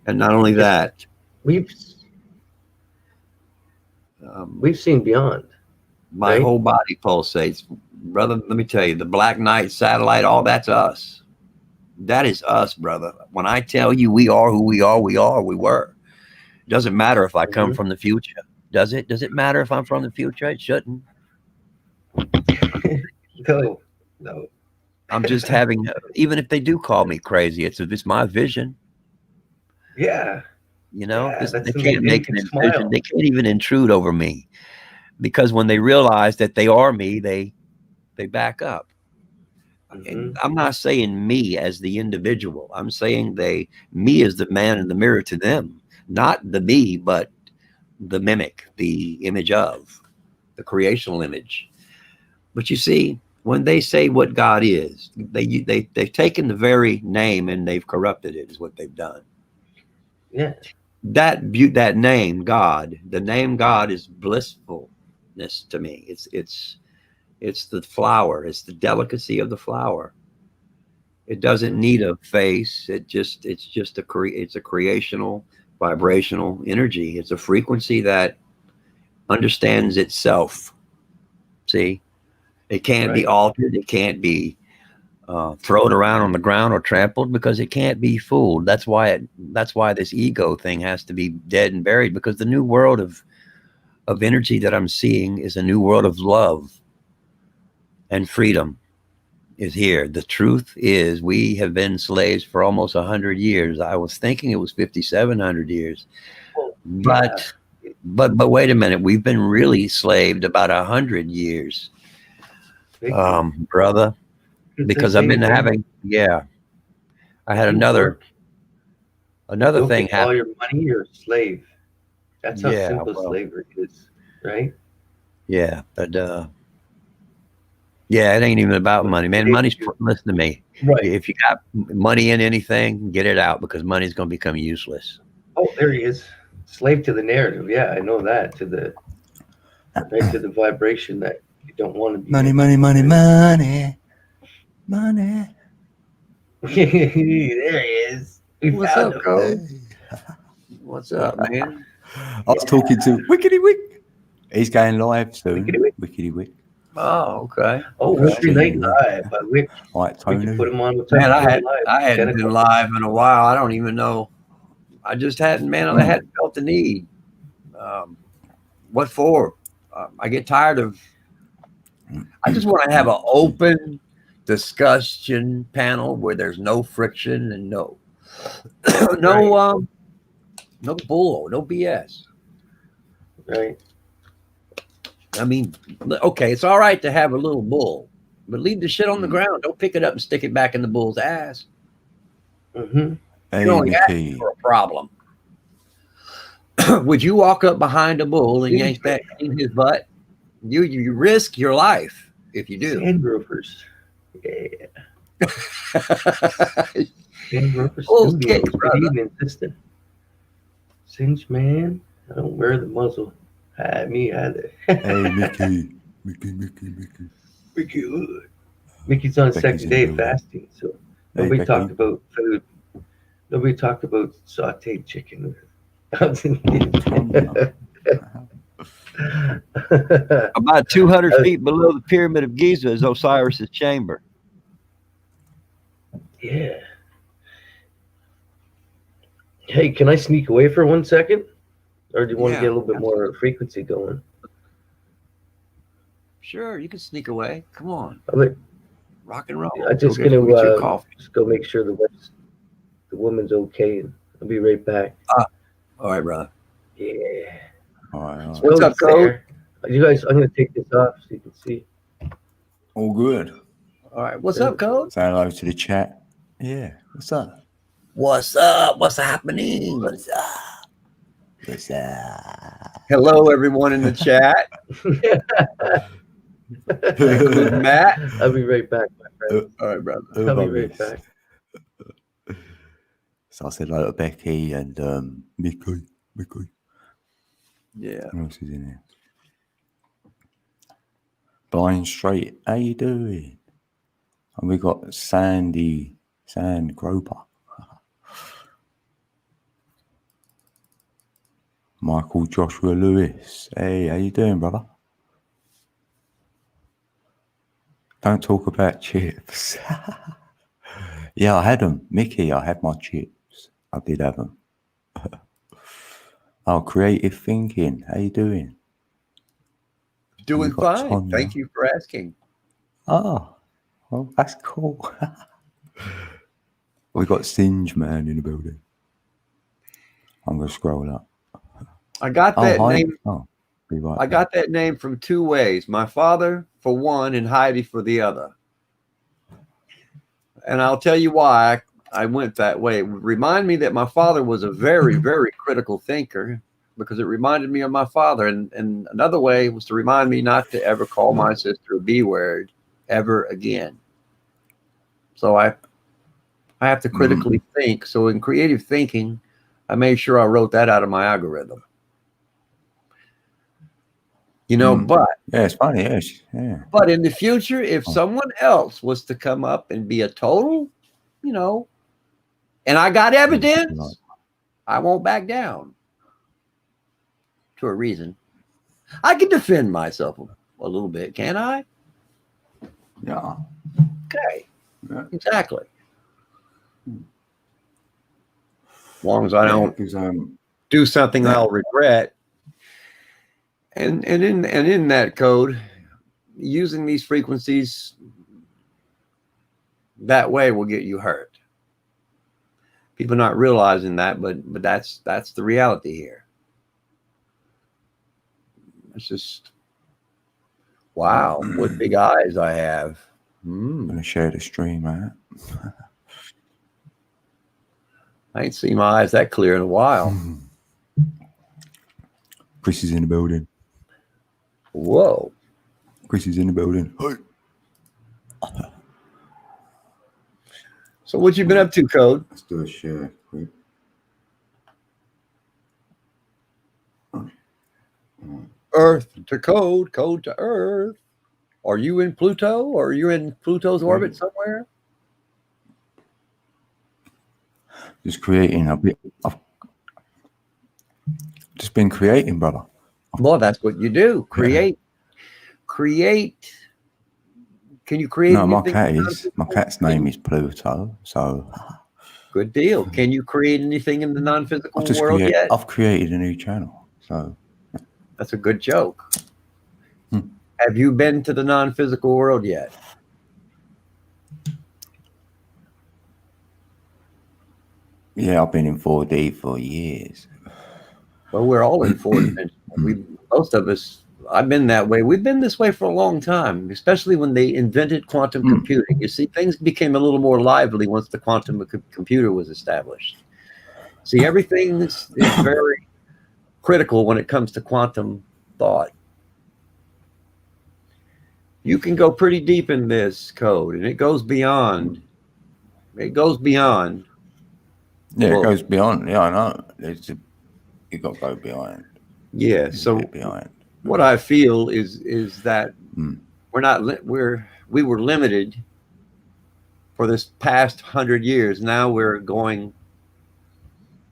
[SPEAKER 4] And not only that,
[SPEAKER 1] We've seen beyond.
[SPEAKER 4] my
[SPEAKER 1] Right.
[SPEAKER 4] whole body pulsates. Brother, let me tell you, the Black Knight satellite, all that's us. That is us, brother. When I tell you we are who we are, we were. Doesn't matter if I come from the future. Does it? Does it matter if I'm from the future? It shouldn't.
[SPEAKER 1] No.
[SPEAKER 4] I'm just having, even if they do call me crazy, it's my vision.
[SPEAKER 1] Yeah.
[SPEAKER 4] You know,
[SPEAKER 1] Yeah, that's
[SPEAKER 4] they
[SPEAKER 1] when
[SPEAKER 4] can't
[SPEAKER 1] they
[SPEAKER 4] make an
[SPEAKER 1] can
[SPEAKER 4] incision.
[SPEAKER 1] smile.
[SPEAKER 4] They can't even intrude over me, because when they realize that they are me, they back up. And I'm not saying me as the individual. I'm saying me as the man in the mirror to them, not the me, but the mimic, the image of, the creational image. But you see, when they say what God is, they've taken the very name and they've corrupted it. Is what they've done.
[SPEAKER 1] Yeah.
[SPEAKER 4] That name God, the name God is blissfulness to me. It's the flower. It's the delicacy of the flower. It doesn't need a face. It's just it's a creational, vibrational energy. It's a frequency that understands itself. See, it can't be altered. It can't be thrown around on the ground or trampled, because it can't be fooled. That's why this ego thing has to be dead and buried, because the new world of energy that I'm seeing is a new world of love and freedom is here. The truth is, we have been slaves for almost 100 years. I was thinking it was 5,700 years, but wait a minute. We've been really slaved about 100 years, brother, because I've been having, I had another thing happen.
[SPEAKER 1] All your money, you're a slave. That's how simple slavery is, right?
[SPEAKER 4] Yeah, but it ain't even about money, man. Money's, listen to me.
[SPEAKER 1] Right.
[SPEAKER 4] If you got money in anything, get it out, because money's going to become useless.
[SPEAKER 1] Oh, there he is. Slave to the narrative. Yeah, I know that. To the vibration that you don't want to be.
[SPEAKER 5] Money.
[SPEAKER 1] There he is.
[SPEAKER 4] What's up, bro? What's up, man?
[SPEAKER 5] I was talking to Wickety Wick. He's going live soon.
[SPEAKER 1] Wickety Wick.
[SPEAKER 4] Oh, okay.
[SPEAKER 1] Oh, Wintry Night Live by Wick.
[SPEAKER 5] All right,
[SPEAKER 1] We
[SPEAKER 5] Tony.
[SPEAKER 1] can put him on.
[SPEAKER 4] Man, I hadn't been live in a while. I don't even know. I just hadn't, man. I hadn't felt the need. What for? I get tired of. I just want to have an open discussion panel where there's no friction and no bull, no BS.
[SPEAKER 1] Right.
[SPEAKER 4] I mean, okay, it's all right to have a little bull, but leave the shit on the ground. Don't pick it up and stick it back in the bull's ass.
[SPEAKER 1] Mm-hmm.
[SPEAKER 5] Hey,
[SPEAKER 4] You only ask
[SPEAKER 5] Mickey.
[SPEAKER 4] for a problem. Would you walk up behind a bull and yank that in his butt? You risk your life if you do.
[SPEAKER 1] Sand rovers. Yeah. Sand Rover
[SPEAKER 4] Oh,
[SPEAKER 1] Studios.
[SPEAKER 4] okay,
[SPEAKER 1] Good
[SPEAKER 4] brother.
[SPEAKER 1] evening, sister. Singe man. I don't wear the muzzle. Me either.
[SPEAKER 5] Hey, Mickey. Mickey.
[SPEAKER 1] Mickey Hood. Mickey's on his
[SPEAKER 5] Becky's
[SPEAKER 1] second day
[SPEAKER 5] in
[SPEAKER 1] of
[SPEAKER 5] the building.
[SPEAKER 1] fasting, so
[SPEAKER 5] Hey,
[SPEAKER 1] nobody
[SPEAKER 5] Becky.
[SPEAKER 1] talked about food. Nobody talked about sauteed chicken.
[SPEAKER 4] About 200 feet below the Pyramid of Giza is Osiris's chamber.
[SPEAKER 1] Yeah. Hey, can I sneak away for 1 second? Or do you want
[SPEAKER 4] Yeah,
[SPEAKER 1] to get a little bit more frequency going?
[SPEAKER 4] Sure, you can sneak away. Come on,
[SPEAKER 1] I'm like,
[SPEAKER 4] rock and roll.
[SPEAKER 1] I'm just
[SPEAKER 4] Go get
[SPEAKER 1] gonna
[SPEAKER 4] your coffee.
[SPEAKER 1] just go make sure the woman's okay, and I'll be right back.
[SPEAKER 4] All right, brother.
[SPEAKER 1] Yeah.
[SPEAKER 5] All right.
[SPEAKER 4] What's up, Code?
[SPEAKER 1] You guys, I'm gonna take this off so you can see.
[SPEAKER 5] All good.
[SPEAKER 4] All right, what's up, Code?
[SPEAKER 5] Say hello to the chat. Yeah. What's up?
[SPEAKER 4] What's up? What's happening?
[SPEAKER 5] What's up? What's up?
[SPEAKER 4] Hello, everyone in the chat. Including Matt.
[SPEAKER 1] I'll be right back, my friend.
[SPEAKER 4] All right, brother.
[SPEAKER 1] I'll be right back.
[SPEAKER 5] So I said hello to Becky and Mickey.
[SPEAKER 4] Yeah.
[SPEAKER 5] Who else is in here? Blind Straight. How you doing? And we got Sand Groper. Michael Joshua Lewis. Hey, how you doing, brother? Don't talk about chips. Yeah, I had them. Mickey, I had my chips. I did have them. Oh, creative thinking. How you doing?
[SPEAKER 4] Doing
[SPEAKER 5] We got
[SPEAKER 4] fine.
[SPEAKER 5] Tonya.
[SPEAKER 4] Thank you for asking.
[SPEAKER 5] Oh, well, that's cool. We got Singe Man in the building. I'm gonna scroll up.
[SPEAKER 4] I got
[SPEAKER 5] Oh,
[SPEAKER 4] that
[SPEAKER 5] hi.
[SPEAKER 4] name.
[SPEAKER 5] Oh, be right.
[SPEAKER 4] I got that name from two ways. My father for one and Heidi for the other. And I'll tell you why I went that way. It would remind me that my father was a very, very critical thinker because it reminded me of my father. And another way was to remind me not to ever call my sister a B word ever again. So I have to critically think. So in creative thinking, I made sure I wrote that out of my algorithm. You know, but
[SPEAKER 5] Yeah, it's funny. Yeah.
[SPEAKER 4] But in the future, if someone else was to come up and be a total, you know, and I got evidence, I won't back down. To a reason. I can defend myself a little bit, can't I?
[SPEAKER 5] Yeah.
[SPEAKER 4] Okay.
[SPEAKER 5] Yeah.
[SPEAKER 4] Exactly. As long as I don't
[SPEAKER 5] Because
[SPEAKER 4] do something I'll regret. And in that code, using these frequencies that way will get you hurt. People not realizing that, but that's the reality here. It's just wow, what big eyes I have.
[SPEAKER 5] I'm gonna share the stream, man.
[SPEAKER 4] I ain't seen my eyes that clear in a while.
[SPEAKER 5] Chris is in the building.
[SPEAKER 4] Whoa.
[SPEAKER 5] Chris is in the building. Hey.
[SPEAKER 4] So what you been up to, Code?
[SPEAKER 5] Let's do a share quick.
[SPEAKER 4] Earth to code, code to Earth. Are you in Pluto or are you in Pluto's orbit somewhere?
[SPEAKER 5] Just creating a bit. I've just been creating, brother.
[SPEAKER 4] Well, that's what you do. Create. Can you create?
[SPEAKER 5] No, my
[SPEAKER 4] anything
[SPEAKER 5] cat
[SPEAKER 4] in the
[SPEAKER 5] is. My
[SPEAKER 4] non-physical?
[SPEAKER 5] cat's name is Pluto. So
[SPEAKER 4] Good deal. Can you create anything in the non-physical world yet?
[SPEAKER 5] I've created a new channel. So
[SPEAKER 4] That's a good joke.
[SPEAKER 5] Hmm.
[SPEAKER 4] Have you been to the non-physical world yet?
[SPEAKER 5] Yeah, I've been in 4D for years.
[SPEAKER 4] Well, we're all in four dimensions. Most of us, I've been that way. We've been this way for a long time, especially when they invented quantum computing. You see, things became a little more lively once the quantum computer was established. See, everything is very critical when it comes to quantum thought. You can go pretty deep in this code, and it goes beyond. It goes beyond.
[SPEAKER 5] Yeah,
[SPEAKER 4] Well,
[SPEAKER 5] it goes beyond. Yeah, I know. You got to go behind.
[SPEAKER 4] Yeah. So
[SPEAKER 5] behind.
[SPEAKER 4] what I feel is that
[SPEAKER 5] Mm.
[SPEAKER 4] we were limited for this past 100 years. Now we're going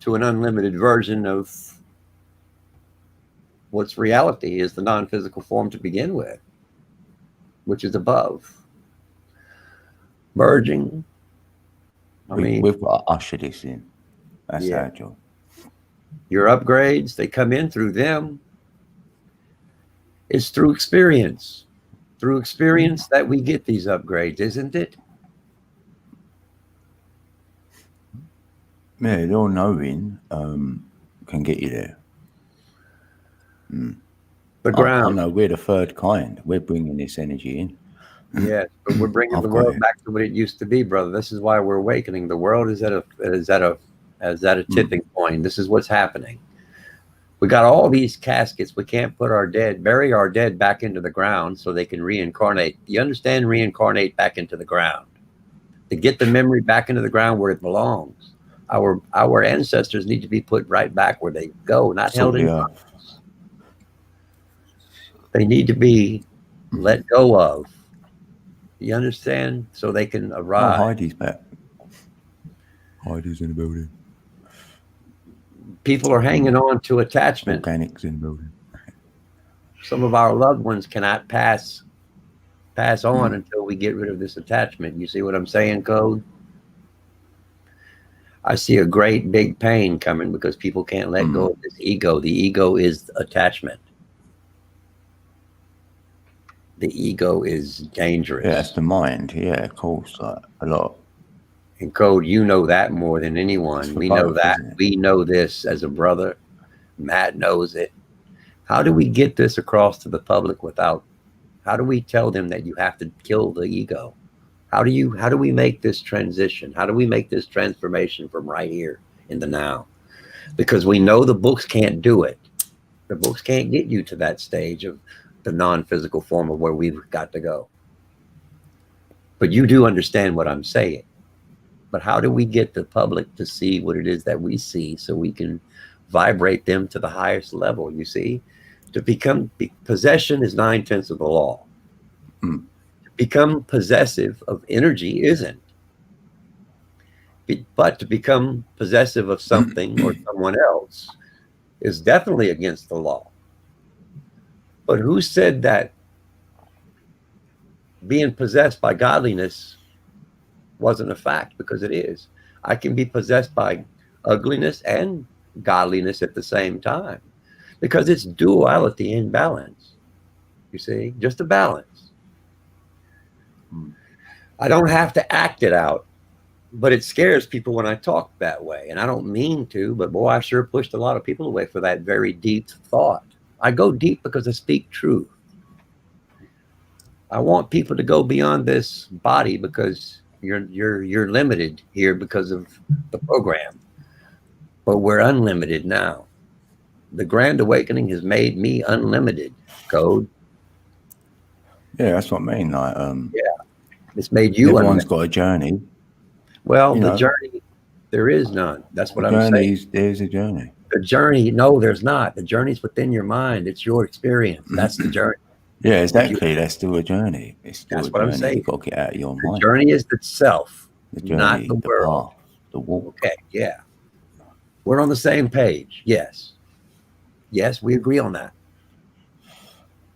[SPEAKER 4] to an unlimited version of what's reality is the non-physical form to begin with, which is above. Merging.
[SPEAKER 5] We've got to usher this in. That's
[SPEAKER 4] Yeah.
[SPEAKER 5] our job.
[SPEAKER 4] Your upgrades, they come in through them. It's through experience. Through experience that we get these upgrades, isn't it?
[SPEAKER 5] Yeah, your knowing can get you there.
[SPEAKER 4] The
[SPEAKER 5] I
[SPEAKER 4] ground.
[SPEAKER 5] know we're the third kind. We're bringing this energy in.
[SPEAKER 4] Yes, but we're bringing
[SPEAKER 5] I've
[SPEAKER 4] the
[SPEAKER 5] got
[SPEAKER 4] world
[SPEAKER 5] it.
[SPEAKER 4] back to what it used to be, brother. This is why we're awakening. The world is at a tipping point. This is what's happening. We got all these caskets. We can't bury our dead back into the ground so they can reincarnate. You understand? Reincarnate back into the ground. To get the memory back into the ground where it belongs. Our ancestors need to be put right back where they go, not held in. They need to be let go of. You understand? So they can arrive.
[SPEAKER 5] Oh, Heidi's back. Heidi's in the building.
[SPEAKER 4] People are hanging on to attachment.
[SPEAKER 5] Organics in the building.
[SPEAKER 4] Some of our loved ones cannot pass on until we get rid of this attachment. You see what I'm saying, Code? I see a great big pain coming because people can't let go of this ego. The ego is attachment. The ego is dangerous.
[SPEAKER 5] Yeah, that's the mind. Yeah, of course. Like, a lot.
[SPEAKER 4] And Code, you know that more than anyone. We know that.
[SPEAKER 5] Isn't it?
[SPEAKER 4] We know this as a brother. Matt knows it. How do we get this across to the public how do we tell them that you have to kill the ego? How do we make this transition? How do we make this transformation from right here in the now? Because we know the books can't do it. The books can't get you to that stage of the non-physical form of where we've got to go. But you do understand what I'm saying. But how do we get the public to see what it is that we see so we can vibrate them to the highest level? You see, possession is 9/10 of the law. To become possessive of energy isn't. But to become possessive of something or someone else is definitely against the law. But who said that being possessed by godliness wasn't a fact? Because it is. I can be possessed by ugliness and godliness at the same time because it's duality in balance. You see, just a balance. I don't have to act it out, but it scares people when I talk that way. And I don't mean to, but boy, I sure pushed a lot of people away for that very deep thought. I go deep because I speak truth. I want people to go beyond this body because you're limited here because of the program. But we're unlimited now. The Grand Awakening has made me unlimited, Code.
[SPEAKER 5] Yeah, that's what I mean. Like,
[SPEAKER 4] It's made you
[SPEAKER 5] everyone's
[SPEAKER 4] unlimited.
[SPEAKER 5] got a journey.
[SPEAKER 4] Well,
[SPEAKER 5] you
[SPEAKER 4] the
[SPEAKER 5] know.
[SPEAKER 4] journey, there is none. That's what I'm saying.
[SPEAKER 5] There's a journey.
[SPEAKER 4] The journey, no, there's not. The journey's within your mind. It's your experience. That's the journey.
[SPEAKER 5] Yeah, exactly. That's still a journey. It's still
[SPEAKER 4] That's
[SPEAKER 5] a
[SPEAKER 4] what I'm
[SPEAKER 5] journey.
[SPEAKER 4] saying.
[SPEAKER 5] You've got to get out of your
[SPEAKER 4] The
[SPEAKER 5] mind.
[SPEAKER 4] journey is itself,
[SPEAKER 5] The journey,
[SPEAKER 4] not the world.
[SPEAKER 5] path, the walk.
[SPEAKER 4] Okay, yeah. We're on the same page. Yes. Yes, we agree on that.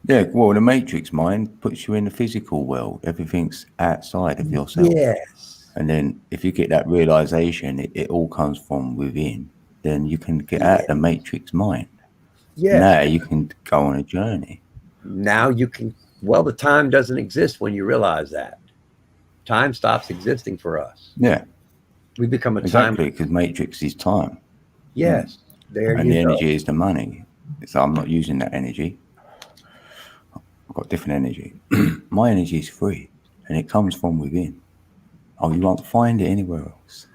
[SPEAKER 5] Yeah, well, the matrix mind puts you in the physical world. Everything's outside of yourself.
[SPEAKER 4] Yes.
[SPEAKER 5] And then if you get that realization, it all comes from within, then you can get out of the matrix mind.
[SPEAKER 4] Yeah.
[SPEAKER 5] Now you can go on a journey.
[SPEAKER 4] Now you can. Well, the time doesn't exist when you realize that. Time stops existing for us.
[SPEAKER 5] Yeah,
[SPEAKER 4] We become a
[SPEAKER 5] exactly.
[SPEAKER 4] time.
[SPEAKER 5] Because Matrix is time,
[SPEAKER 4] Yes. There
[SPEAKER 5] and the
[SPEAKER 4] you go.
[SPEAKER 5] energy is the money. So I'm not using that energy. I've got different energy. My energy is free, and it comes from within. Oh, you won't find it anywhere else.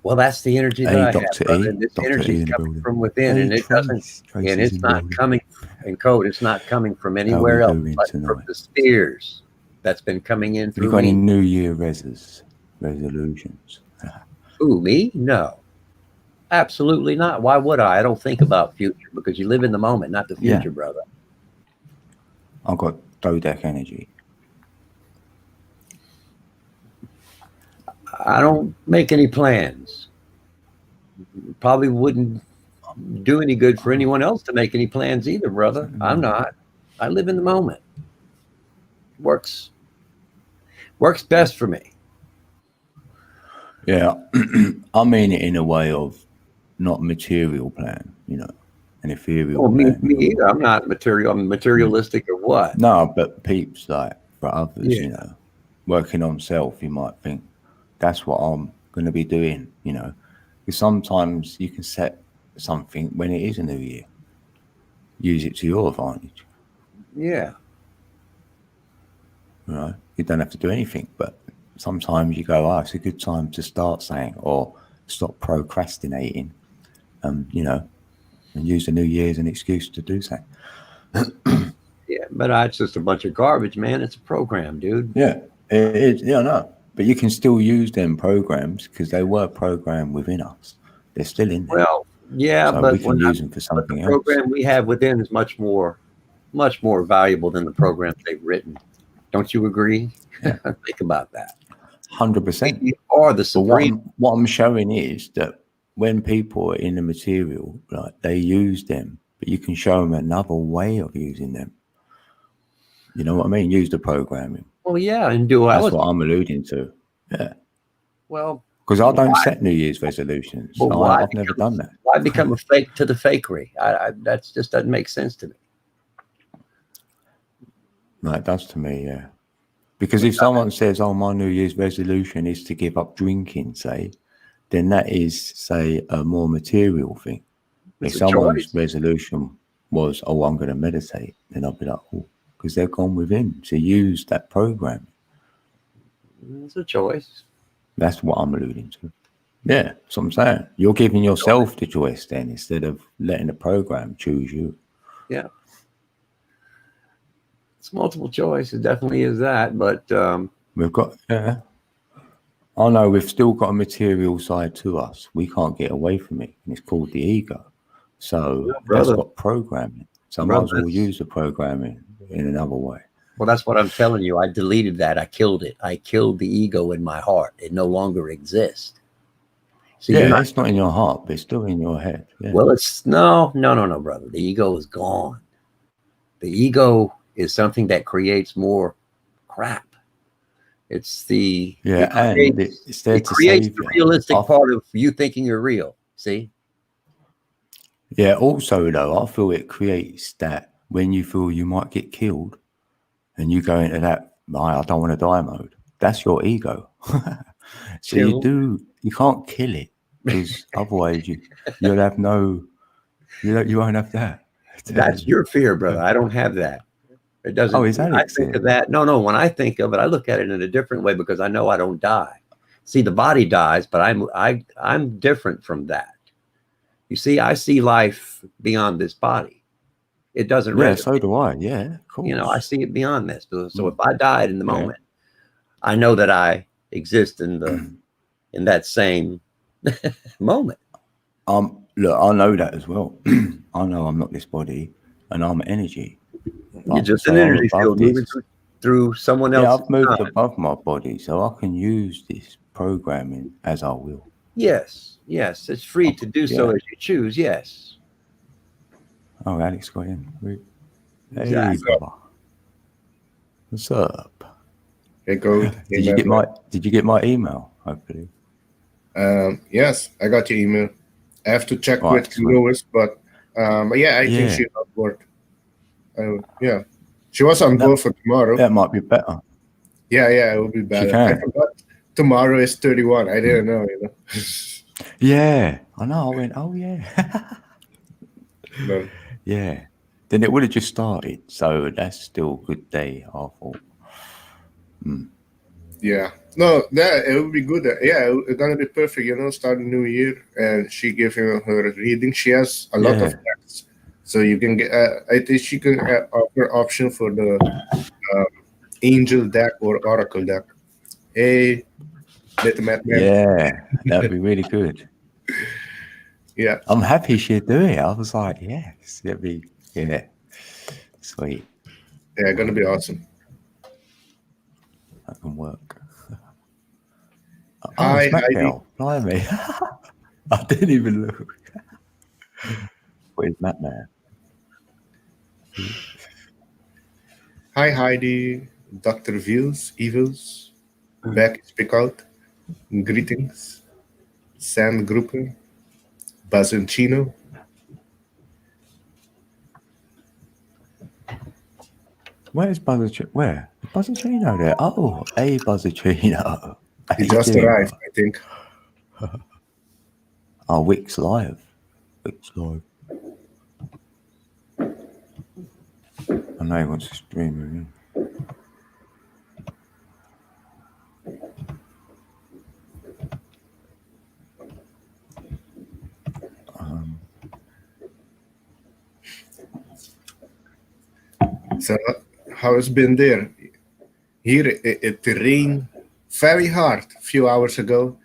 [SPEAKER 4] Well, that's the energy that
[SPEAKER 5] Hey,
[SPEAKER 4] I have,
[SPEAKER 5] Dr.
[SPEAKER 4] brother.
[SPEAKER 5] E.
[SPEAKER 4] And this
[SPEAKER 5] Dr.
[SPEAKER 4] energy
[SPEAKER 5] E
[SPEAKER 4] is
[SPEAKER 5] in the
[SPEAKER 4] coming
[SPEAKER 5] building.
[SPEAKER 4] from within,
[SPEAKER 5] Hey,
[SPEAKER 4] and it doesn't.
[SPEAKER 5] Trace
[SPEAKER 4] And
[SPEAKER 5] is
[SPEAKER 4] it's
[SPEAKER 5] in the
[SPEAKER 4] not
[SPEAKER 5] building.
[SPEAKER 4] coming in code. It's not coming from
[SPEAKER 5] How
[SPEAKER 4] anywhere
[SPEAKER 5] we
[SPEAKER 4] else,
[SPEAKER 5] doing
[SPEAKER 4] but from
[SPEAKER 5] tonight?
[SPEAKER 4] the spheres that's been coming in
[SPEAKER 5] Have you
[SPEAKER 4] through
[SPEAKER 5] got any
[SPEAKER 4] me.
[SPEAKER 5] New Year resolutions?
[SPEAKER 4] Ooh, me? No, absolutely not. Why would I? I don't think about future because you live in the moment, not the
[SPEAKER 5] Yeah.
[SPEAKER 4] future, brother.
[SPEAKER 5] I've got Dodak energy.
[SPEAKER 4] I don't make any plans. Probably wouldn't do any good for anyone else to make any plans either, brother. I'm not. I live in the moment. Works best for me.
[SPEAKER 5] Yeah, I mean it in a way of not material plan, an ethereal
[SPEAKER 4] Well, me
[SPEAKER 5] plan.
[SPEAKER 4] either. I'm not material. I'm materialistic or what?
[SPEAKER 5] No, but peeps, like for others,
[SPEAKER 4] Yeah.
[SPEAKER 5] working on self, you might think that's what I'm going to be doing, because sometimes you can set something when it is a new year, use it to your advantage.
[SPEAKER 4] Yeah.
[SPEAKER 5] You don't have to do anything, but sometimes you go, it's a good time to start saying, or stop procrastinating, and use the new year as an excuse to do so.
[SPEAKER 4] Yeah. But it's just a bunch of garbage, man. It's a program, dude.
[SPEAKER 5] Yeah, it is. Yeah, no, but you can still use them programs because they were programmed within us. They're still in there.
[SPEAKER 4] Well, yeah,
[SPEAKER 5] So
[SPEAKER 4] but
[SPEAKER 5] we can use them for
[SPEAKER 4] but
[SPEAKER 5] something
[SPEAKER 4] the
[SPEAKER 5] else.
[SPEAKER 4] program we have within is much more valuable than the programs they've written. Don't you agree?
[SPEAKER 5] Yeah.
[SPEAKER 4] Think about that.
[SPEAKER 5] 100%.
[SPEAKER 4] You are the
[SPEAKER 5] But
[SPEAKER 4] supreme.
[SPEAKER 5] what I'm showing is that when people are in the material, like they use them, but you can show them another way of using them. You know what I mean? Use the programming.
[SPEAKER 4] Well, yeah, in
[SPEAKER 5] That's
[SPEAKER 4] duality.
[SPEAKER 5] what I'm alluding to. Yeah.
[SPEAKER 4] Well,
[SPEAKER 5] Because I don't set New Year's resolutions.
[SPEAKER 4] well, why
[SPEAKER 5] I've never done that.
[SPEAKER 4] Why become a fake to the fakery? That just doesn't make sense to me.
[SPEAKER 5] No, it does to me, yeah. Because if someone says, my New Year's resolution is to give up drinking, say, then that is, say, a more material thing.
[SPEAKER 4] It's
[SPEAKER 5] If
[SPEAKER 4] a
[SPEAKER 5] someone's
[SPEAKER 4] choice.
[SPEAKER 5] resolution was, I'm going to meditate, then I'll be like, because they've gone within to use that program.
[SPEAKER 4] It's a choice.
[SPEAKER 5] That's what I'm alluding to. Yeah, that's what I'm saying. You're giving yourself the choice then instead of letting the program choose you.
[SPEAKER 4] Yeah. It's multiple choice. It definitely is that. But
[SPEAKER 5] We've got, I know we've still got a material side to us. We can't get away from it. And it's called the ego. So that's got programming. So I might as well use the programming in another way.
[SPEAKER 4] Well, that's what I'm telling you. I deleted that. I killed it. I killed the ego in my heart. It no longer exists.
[SPEAKER 5] So it's not in your heart, but it's still in your head. Yeah.
[SPEAKER 4] Well, it's no, brother. The ego is gone. The ego is something that creates more crap. It's the
[SPEAKER 5] it's there
[SPEAKER 4] it
[SPEAKER 5] to
[SPEAKER 4] creates
[SPEAKER 5] save
[SPEAKER 4] the
[SPEAKER 5] you.
[SPEAKER 4] realistic part of you thinking you're real. See?
[SPEAKER 5] Yeah. Also, though, I feel it creates that when you feel you might get killed, and you go into that I don't want to die mode. That's your ego. So you can't kill it because otherwise you'll have you won't have that.
[SPEAKER 4] That's your fear, brother. I don't have that. It doesn't.
[SPEAKER 5] Is that
[SPEAKER 4] I think of that. No. When I think of it, I look at it in a different way because I know I don't die. See, the body dies, but I'm different from that. You see, I see life beyond this body. It doesn't.
[SPEAKER 5] Yeah, so do I. Yeah, of course.
[SPEAKER 4] I see it beyond this. So if I died in the moment, I know that I exist in that same moment.
[SPEAKER 5] Look, I know that as well. I know I'm not this body, and I'm energy.
[SPEAKER 4] You're just an energy field moving through someone else.
[SPEAKER 5] Yeah, I've moved above my body, so I can use this programming as I will.
[SPEAKER 4] Yes, it's free to do so as you choose. Yes.
[SPEAKER 5] Oh, Alex got in. Hey,
[SPEAKER 4] Exactly.
[SPEAKER 5] brother. What's up?
[SPEAKER 6] Hey, go.
[SPEAKER 5] Did you get my email? Hopefully.
[SPEAKER 6] Yes, I got your email. I have to check
[SPEAKER 5] Right,
[SPEAKER 6] with Lewis, but But yeah, I think
[SPEAKER 5] Yeah.
[SPEAKER 6] she's on board. Yeah, she was on board for tomorrow.
[SPEAKER 5] That might be better.
[SPEAKER 6] Yeah, it will be better.
[SPEAKER 5] can.
[SPEAKER 6] I forgot tomorrow is 31. I didn't know,
[SPEAKER 5] Yeah, I know. I went, oh yeah,
[SPEAKER 6] But,
[SPEAKER 5] yeah. Then it would have just started, so that's still a good day. I thought.
[SPEAKER 6] yeah. No, that it would be good. Yeah, it's gonna be perfect. Start a new year, and she gave him her reading. She has a lot of
[SPEAKER 5] Yeah.
[SPEAKER 6] texts, so you can get. I think she can offer option for the angel deck or oracle deck. Hey, little Matt man.
[SPEAKER 5] Yeah, that'd be really good.
[SPEAKER 6] Yeah.
[SPEAKER 5] I'm happy she'd do it. I was like, yes, that'd be sweet.
[SPEAKER 6] Yeah, gonna be awesome.
[SPEAKER 5] That can work. Oh,
[SPEAKER 6] Hi,
[SPEAKER 5] it's Matt
[SPEAKER 6] Heidi.
[SPEAKER 5] Bell. Blimey. I didn't even look. Where's Matt man?
[SPEAKER 6] Hi, Heidi. Dr. Evils. Back speak out. Greetings. Sam Grupper. Bazoncino.
[SPEAKER 5] Where's Buzzachino? Where? Buzzachino there? Oh, a Buzzachino.
[SPEAKER 6] He just arrived, I think.
[SPEAKER 5] Oh, Wix Live. Wix Live. I know he wants to stream with me.
[SPEAKER 6] So, how it's been there? Here, it rained very hard a few hours ago.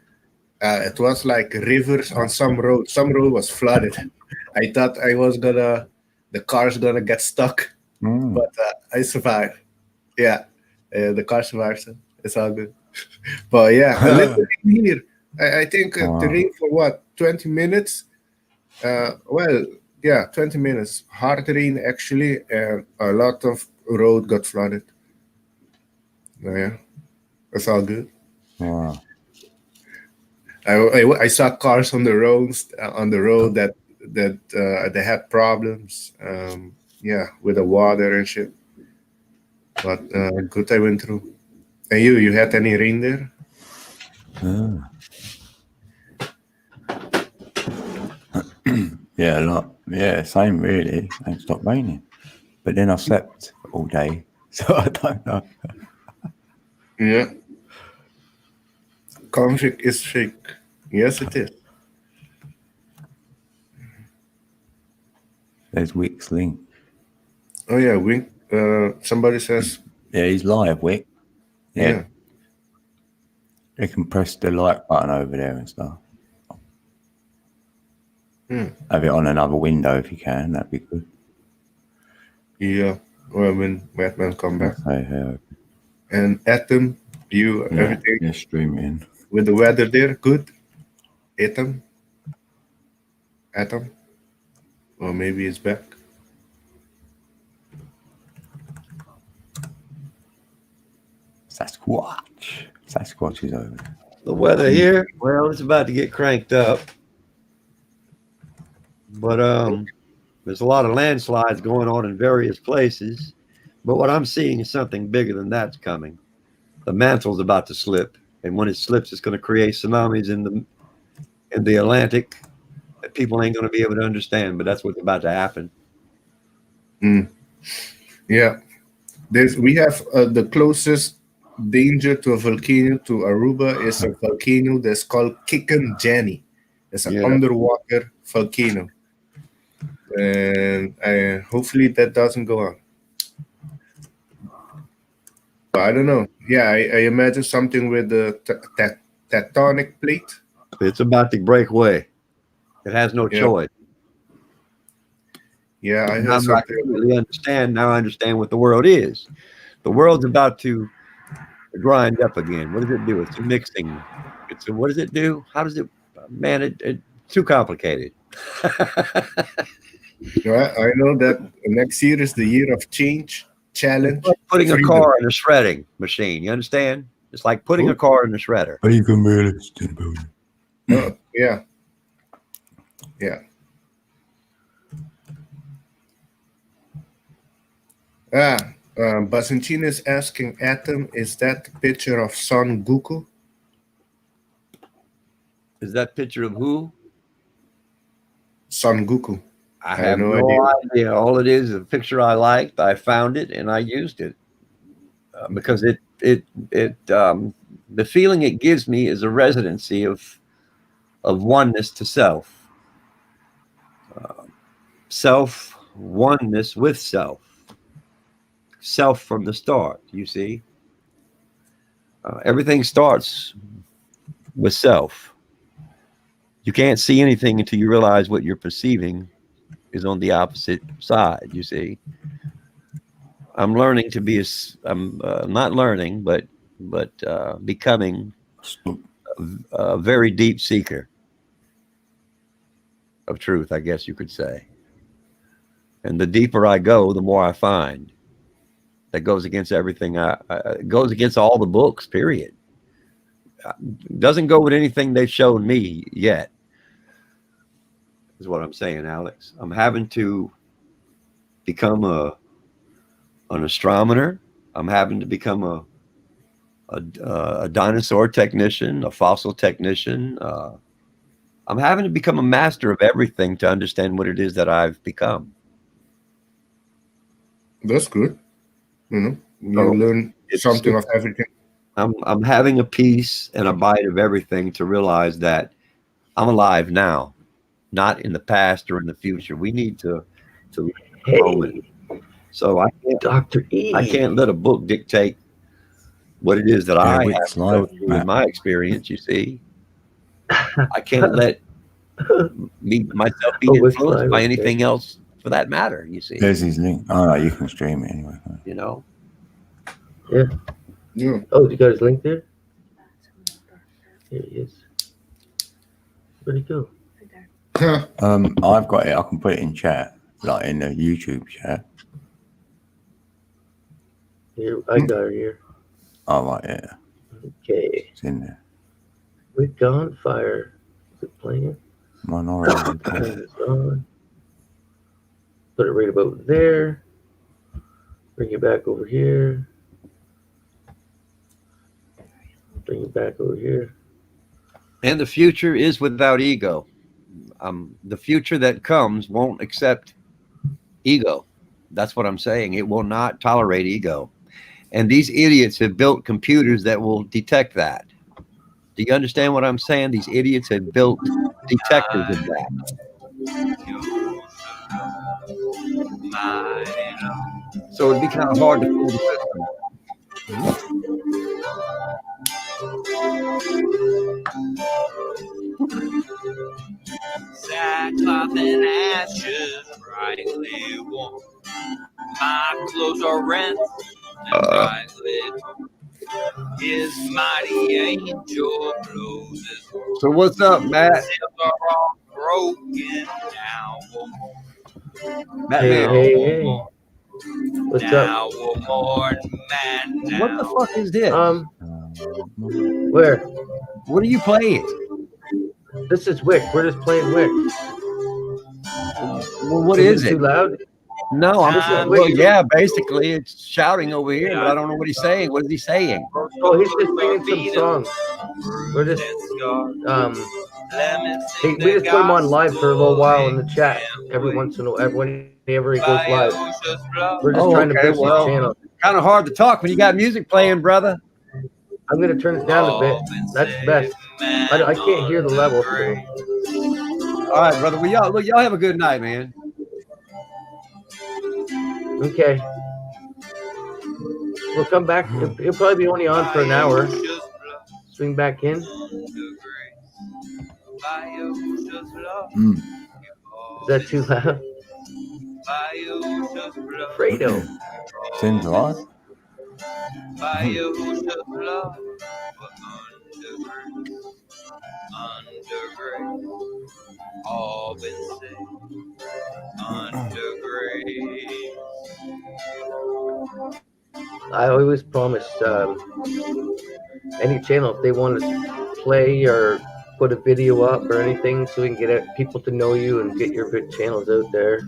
[SPEAKER 6] It was like rivers on some road. Some road was flooded. I thought the car's gonna get stuck, but I survived. Yeah, the car survived. So it's all good. But yeah, a little rain here. I think the rain for what 20 minutes. Well, yeah, 20 minutes. Hard rain actually, and a lot of road got flooded. Yeah, it's all good.
[SPEAKER 5] Wow.
[SPEAKER 6] I saw cars on the roads that they had problems. Yeah, with the water and shit. But good I went through. And you had any rain there?
[SPEAKER 5] Yeah, a lot. Yeah, same really. Ain't stopped raining. But then I slept all day, so I don't know.
[SPEAKER 6] Yeah. Conflict is fake. Yes, it is.
[SPEAKER 5] There's Wix link.
[SPEAKER 6] Oh yeah, Wink. Somebody says.
[SPEAKER 5] Yeah, he's live, Wick. Yeah.
[SPEAKER 6] Yeah.
[SPEAKER 5] You can press the like button over there and stuff. Have it on another window if you can. That'd be good.
[SPEAKER 6] Yeah. Well, when Batman come back.
[SPEAKER 5] So,
[SPEAKER 6] And Atom, everything
[SPEAKER 5] yeah, streaming.
[SPEAKER 6] with the weather there, good. Atom. Or maybe it's back.
[SPEAKER 5] Sasquatch is over.
[SPEAKER 4] The weather here, well, it's about to get cranked up. But there's a lot of landslides going on in various places. But what I'm seeing is something bigger than that's coming. The mantle's about to slip, and when it slips, it's going to create tsunamis in the Atlantic that people ain't going to be able to understand. But that's what's about to happen.
[SPEAKER 6] Yeah. We have the closest danger to a volcano to Aruba is a volcano that's called Kikanjani. It's an underwater volcano. And hopefully that doesn't go on. But I don't know. Yeah, I imagine something with the tectonic plate.
[SPEAKER 4] It's about to break away. It has no choice.
[SPEAKER 6] Yeah, I heard
[SPEAKER 4] I
[SPEAKER 6] something.
[SPEAKER 4] completely understand. Now I understand what the world is. The world's about to grind up again. What does it do? It's a mixing. What does it do? How does it? Man, it's too complicated.
[SPEAKER 6] Yeah, I know that next year is the year of change, challenge.
[SPEAKER 4] It's like putting
[SPEAKER 6] freedom.
[SPEAKER 4] a car in a shredding machine. You understand? It's like putting a car in a shredder.
[SPEAKER 5] Are you going to
[SPEAKER 6] Yeah. Yeah. Bazinchin is asking Atom, is that the picture of Son Goku?
[SPEAKER 4] Is that picture of who?
[SPEAKER 6] Son Goku.
[SPEAKER 4] I
[SPEAKER 6] have
[SPEAKER 4] have
[SPEAKER 6] no
[SPEAKER 4] no idea. All it is a picture I liked. I found it and I used it because the feeling it gives me is a residency of oneness to self, self oneness with self from the start. You see, everything starts with self. You can't see anything until you realize what you're perceiving is on the opposite side. You see, I'm learning to be I'm not learning, but becoming a very deep seeker of truth, I guess you could say. And the deeper I go, the more I find. That goes against everything. It goes against all the books, period. Doesn't go with anything they've shown me yet, is what I'm saying, Alex. I'm having to become an astronomer. I'm having to become a dinosaur technician, a fossil technician. I'm having to become a master of everything to understand what it is that I've become.
[SPEAKER 6] That's good. You learn something of everything.
[SPEAKER 4] I'm having a piece and a bite of everything to realize that I'm alive now, not in the past or in the future. We need to moment. So I can't,
[SPEAKER 1] Dr. E.
[SPEAKER 4] I can't let a book dictate what it is that I have to go through in my experience. You see, I can't let myself be influenced by anything else for that matter. You see,
[SPEAKER 5] there's his link. Oh no, you can stream it anyway.
[SPEAKER 4] You know.
[SPEAKER 1] Yeah.
[SPEAKER 6] Yeah.
[SPEAKER 1] Oh, you got his link there? Here he is. Where'd he go?
[SPEAKER 5] I've got it. I can put it in chat, like in the YouTube chat.
[SPEAKER 1] Here, I got it here.
[SPEAKER 5] Oh, right, yeah.
[SPEAKER 1] Okay.
[SPEAKER 5] It's in there.
[SPEAKER 1] Wick on fire. Is it playing?
[SPEAKER 5] Minority.
[SPEAKER 1] It's on. Put it right about there. Bring it back over here. Bring it back over here.
[SPEAKER 4] And the future is without ego. The future that comes won't accept ego. That's what I'm saying. It will not tolerate ego. And these idiots have built computers that will detect that. Do you understand what I'm saying? These idiots have built detectors of that. So it'd be kind of hard to fool the system.
[SPEAKER 7] Sackcloth and ashes, brightly warm. My clothes are rent and brightly his mighty angel blows his horn.
[SPEAKER 4] So what's up, Matt?
[SPEAKER 7] Sails are all broken now.
[SPEAKER 4] Matt,
[SPEAKER 1] Hey. What's
[SPEAKER 7] now
[SPEAKER 1] up?
[SPEAKER 7] we'll mourn man now.
[SPEAKER 4] What the fuck is this?
[SPEAKER 1] Where?
[SPEAKER 4] What are you playing?
[SPEAKER 1] This is Wick. We're just playing Wick.
[SPEAKER 4] Well, what is
[SPEAKER 1] Too
[SPEAKER 4] it?
[SPEAKER 1] loud?
[SPEAKER 4] No, I'm
[SPEAKER 7] This is
[SPEAKER 4] well,
[SPEAKER 1] Wick.
[SPEAKER 4] yeah, basically it's shouting over here, but I don't know what he's saying. What is he saying?
[SPEAKER 1] Oh, he's just singing some songs. We're just we just put him on live for a little while in the chat every once in a while. Whenever he goes live, we're just trying to boost his channel.
[SPEAKER 4] Kind of hard to talk when you got music playing, brother.
[SPEAKER 1] I'm gonna turn it down a bit. That's best. I can't hear the level. So.
[SPEAKER 4] All right, brother. Well, y'all have a good night, man.
[SPEAKER 1] Okay. We'll come back. He'll probably be only on for an hour. Swing back in. Is that too loud? Fredo.
[SPEAKER 5] Seems live.
[SPEAKER 7] All been saved under grace.
[SPEAKER 1] I always promise any channel if they want to play or put a video up or anything so we can get people to know you and get your channels out there.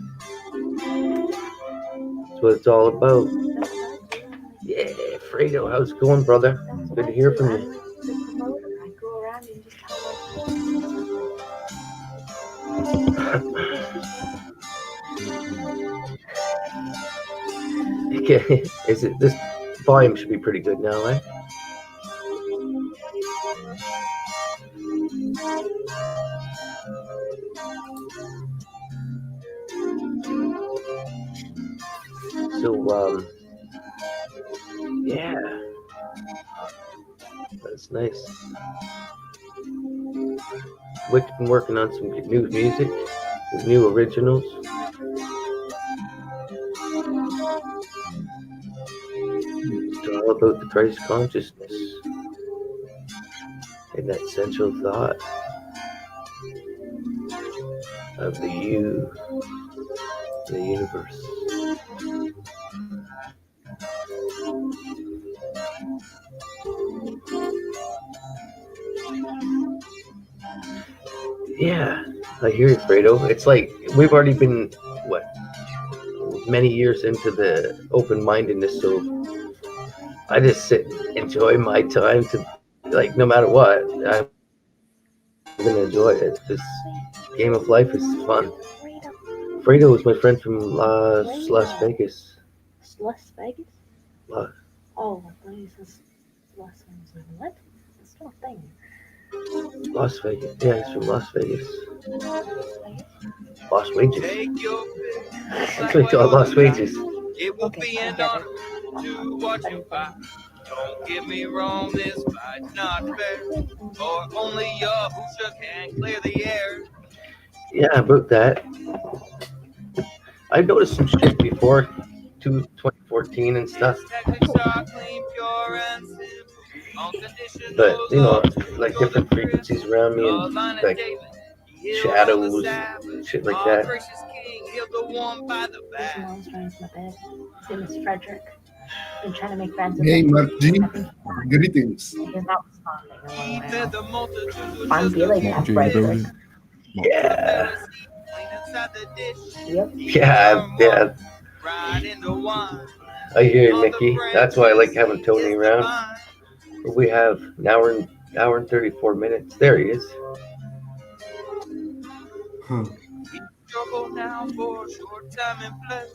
[SPEAKER 1] That's what it's all about.
[SPEAKER 2] That's
[SPEAKER 1] Yeah, Fredo, how's it going, brother?
[SPEAKER 2] what
[SPEAKER 1] Good to
[SPEAKER 2] I
[SPEAKER 1] hear
[SPEAKER 2] do.
[SPEAKER 1] from
[SPEAKER 2] I'm
[SPEAKER 1] you.
[SPEAKER 2] the promoter. I go around and just tell
[SPEAKER 1] Okay, is it this volume should be pretty good now, eh? So yeah, that's nice. Wick's been working on some new music, some new originals. It's all about the Christ consciousness and that central thought of the universe. Yeah, I hear you, Fredo. It's like we've already been, what, many years into the open-mindedness, so I just sit and enjoy my time to, like, no matter what, I'm going to enjoy it. This game of life is fun. Fredo was my friend from Las Vegas.
[SPEAKER 2] Las Vegas?
[SPEAKER 1] Las,
[SPEAKER 2] Oh, I thought you said Las Vegas. What? That's not a thing.
[SPEAKER 1] Las Vegas. Yeah, he's from Las Vegas.
[SPEAKER 2] Las Vegas?
[SPEAKER 1] Las Wages.
[SPEAKER 7] Take your pick.
[SPEAKER 1] That's what he called Las Wages.
[SPEAKER 7] It will
[SPEAKER 2] Okay,
[SPEAKER 7] be
[SPEAKER 2] I
[SPEAKER 7] an
[SPEAKER 2] get
[SPEAKER 7] honor to watch you fight. Don't get me wrong, this fight's not fair. For only Yahusha can clear the air.
[SPEAKER 1] Yeah, about that. I noticed some shit before 2014 and stuff,
[SPEAKER 7] His tactics are clean, pure, and simple. Unconditional
[SPEAKER 1] but you know,
[SPEAKER 7] love,
[SPEAKER 1] like
[SPEAKER 7] you're
[SPEAKER 1] different
[SPEAKER 7] the Chris,
[SPEAKER 1] frequencies around me
[SPEAKER 7] the
[SPEAKER 1] and
[SPEAKER 7] line of
[SPEAKER 1] like
[SPEAKER 7] David. Heal
[SPEAKER 1] shadows,
[SPEAKER 7] on the Sabbath.
[SPEAKER 1] shit like
[SPEAKER 7] Our
[SPEAKER 1] that.
[SPEAKER 7] gracious King, heal the one by the
[SPEAKER 2] There's
[SPEAKER 7] back.
[SPEAKER 2] mom's friends in the bed. His name is Frederick. Been trying to make friends with
[SPEAKER 6] Hey,
[SPEAKER 2] him.
[SPEAKER 6] Martin. Greetings.
[SPEAKER 2] He's not responding.
[SPEAKER 7] He
[SPEAKER 2] Oh,
[SPEAKER 7] fed
[SPEAKER 2] wow.
[SPEAKER 7] the multitude
[SPEAKER 2] I'm
[SPEAKER 7] with
[SPEAKER 2] feeling
[SPEAKER 7] just
[SPEAKER 2] that
[SPEAKER 5] Junior
[SPEAKER 2] Frederick.
[SPEAKER 5] building.
[SPEAKER 1] Yeah,
[SPEAKER 7] clean inside the dish.
[SPEAKER 2] Yep.
[SPEAKER 1] yeah.
[SPEAKER 7] Right in the wine.
[SPEAKER 1] I hear you, Mickey. That's why I like having Tony around. We have an hour and 34 minutes. There he is.
[SPEAKER 7] Trouble now for a short time in flesh.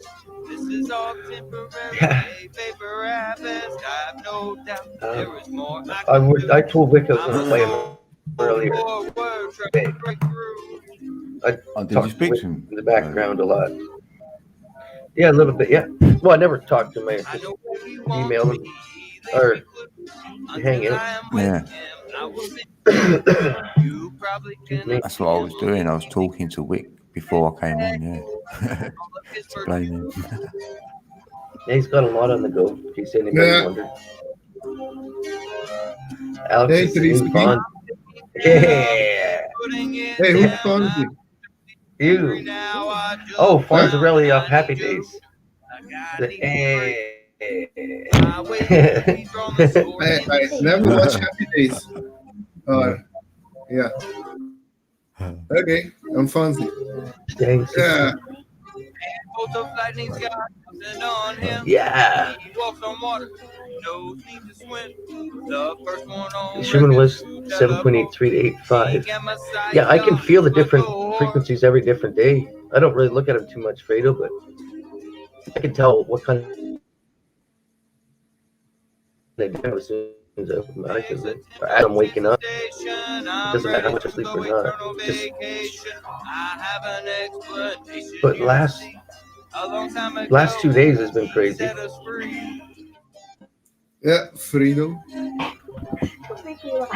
[SPEAKER 7] This is all temporary.
[SPEAKER 1] Yeah.
[SPEAKER 7] A paper harvest. I have no doubt there is more.
[SPEAKER 1] I told Wick I was going to play him earlier.
[SPEAKER 5] Oh, did you
[SPEAKER 1] Talked
[SPEAKER 5] speak
[SPEAKER 1] with
[SPEAKER 5] to him?
[SPEAKER 1] in the background a lot. Yeah, a little bit. Yeah. Well, I never talked to him. I just email him or hang out.
[SPEAKER 5] Yeah.
[SPEAKER 7] You probably can
[SPEAKER 5] That's what I was doing. I was talking to Wick before I came on, yeah. To blame him.
[SPEAKER 1] Yeah, he's got a lot on the go. In case anybody
[SPEAKER 6] Yeah.
[SPEAKER 1] wondered. Alex
[SPEAKER 6] Hey,
[SPEAKER 1] is the new
[SPEAKER 6] 360.
[SPEAKER 1] Bond. Yeah.
[SPEAKER 6] Hey, who's Fonzie?
[SPEAKER 1] You. Oh, Fonzarelli off Happy Days. Hey.
[SPEAKER 6] I never watch Happy Days. Yeah. Okay, I'm Fonzie.
[SPEAKER 1] Thanks.
[SPEAKER 6] Yeah.
[SPEAKER 7] Bolt of lightning's got something on him.
[SPEAKER 1] Yeah.
[SPEAKER 7] He walks on water, no need to swim. The first one on
[SPEAKER 1] Schumann was
[SPEAKER 7] record,
[SPEAKER 1] 7.83 to 8.5. Yeah, I can feel the different frequencies every different day. I don't really look at them too much, Fredo, but I can tell what kind of they do as soon as I open my eyes. Or as I'm waking up. It doesn't matter how much I sleep or not. Just, but last 2 days has been crazy.
[SPEAKER 6] Yeah, Fredo.
[SPEAKER 2] Don't make me laugh.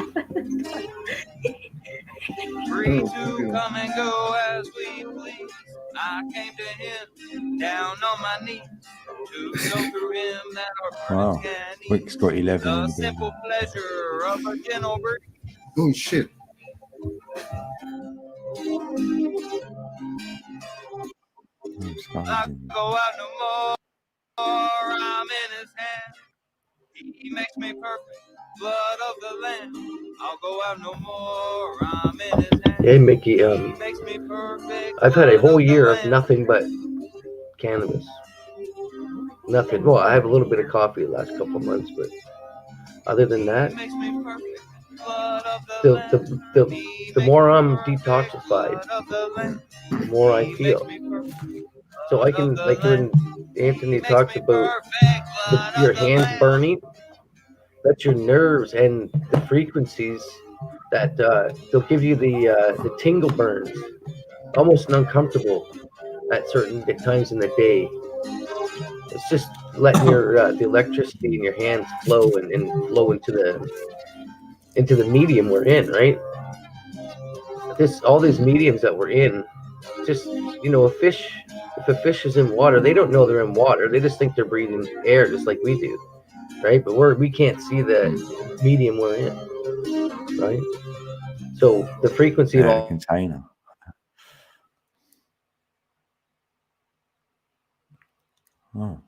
[SPEAKER 7] Free to come and go as we please. I came to him down on my knees to go through him that our
[SPEAKER 5] Wow.
[SPEAKER 7] friends can eat.
[SPEAKER 5] Wick's got 11 in
[SPEAKER 7] The
[SPEAKER 5] the
[SPEAKER 7] simple
[SPEAKER 5] building.
[SPEAKER 7] pleasure of a gentle breeze.
[SPEAKER 6] Oh shit.
[SPEAKER 5] Oh, Scully's
[SPEAKER 7] I
[SPEAKER 5] in there.
[SPEAKER 7] go out no more. I'm in his hand. He makes me perfect. Blood of the Lamb. I'll go out no more. I'm in his hand.
[SPEAKER 1] yeah, Mickey,
[SPEAKER 7] He makes me perfect.
[SPEAKER 1] I've had a
[SPEAKER 7] blood
[SPEAKER 1] whole
[SPEAKER 7] the
[SPEAKER 1] year of
[SPEAKER 7] Lamb.
[SPEAKER 1] nothing but cannabis. nothing. Well, I have a little bit of coffee the last couple of months, but other than that,
[SPEAKER 7] Makes me perfect. Blood of the land.
[SPEAKER 1] the more I'm detoxified, the more I feel. So I can, like when Anthony talks about your hands burning, that's your nerves and the frequencies that they'll give you the tingle burns, almost uncomfortable at certain times in the day. It's just letting your the electricity in your hands flow and flow into the medium we're in, right? All these mediums that we're in, just if a fish is in water, they don't know they're in water. They just think they're breathing air, just like we do, right? But we can't see the medium we're in, right? So the frequency of
[SPEAKER 5] The
[SPEAKER 1] all
[SPEAKER 5] container. Oh.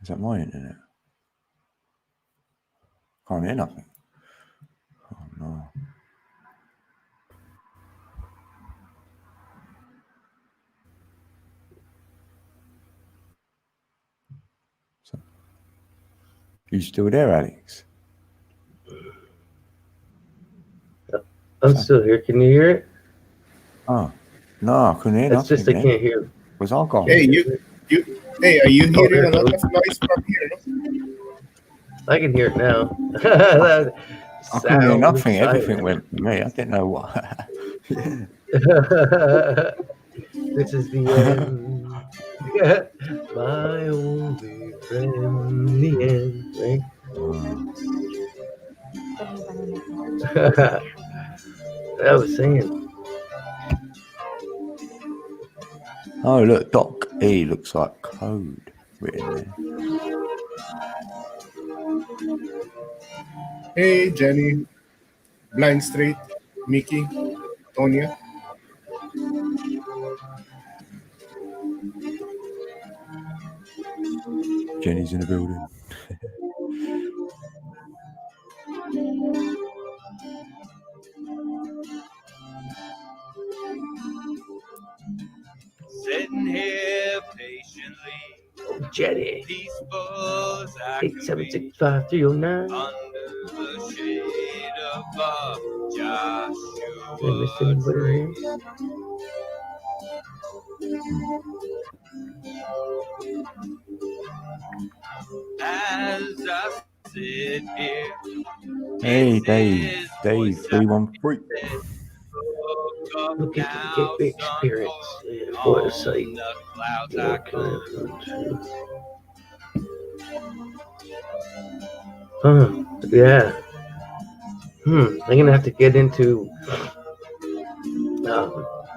[SPEAKER 5] Is that my internet? Can't hear nothing. Oh no. So, you still there, Alex?
[SPEAKER 1] I'm still here. Can you hear it?
[SPEAKER 5] Oh no, I couldn't hear
[SPEAKER 1] It's
[SPEAKER 5] nothing.
[SPEAKER 1] just I can't hear.
[SPEAKER 5] Was I gone?
[SPEAKER 6] Hey, hey, are you hearing
[SPEAKER 1] there
[SPEAKER 6] a
[SPEAKER 1] it
[SPEAKER 6] lot
[SPEAKER 1] goes.
[SPEAKER 6] of noise from here?
[SPEAKER 1] I can hear it now.
[SPEAKER 5] I couldn't hear
[SPEAKER 1] Sound
[SPEAKER 5] nothing.
[SPEAKER 1] silent.
[SPEAKER 5] Everything went for me. I didn't know what. Yeah.
[SPEAKER 1] This is the end. My only friend, the end, right? I was saying.
[SPEAKER 5] Oh, look, Doc E looks like code written there.
[SPEAKER 6] Hey, Jenny, Blind Straight, Mickey, Tonya.
[SPEAKER 5] Jenny's in the building.
[SPEAKER 7] Sitting here patiently,
[SPEAKER 1] Oh, Jenny.
[SPEAKER 7] peaceful as I can be,
[SPEAKER 1] 8765309.
[SPEAKER 7] under the shade of a
[SPEAKER 1] Did I miss
[SPEAKER 7] Joshua
[SPEAKER 1] anybody
[SPEAKER 7] tree.
[SPEAKER 1] here?
[SPEAKER 7] As I sit here,
[SPEAKER 5] Hey, Dave. Dave 313.
[SPEAKER 1] Look at the get experience for the site. Yeah. I'm gonna have to get into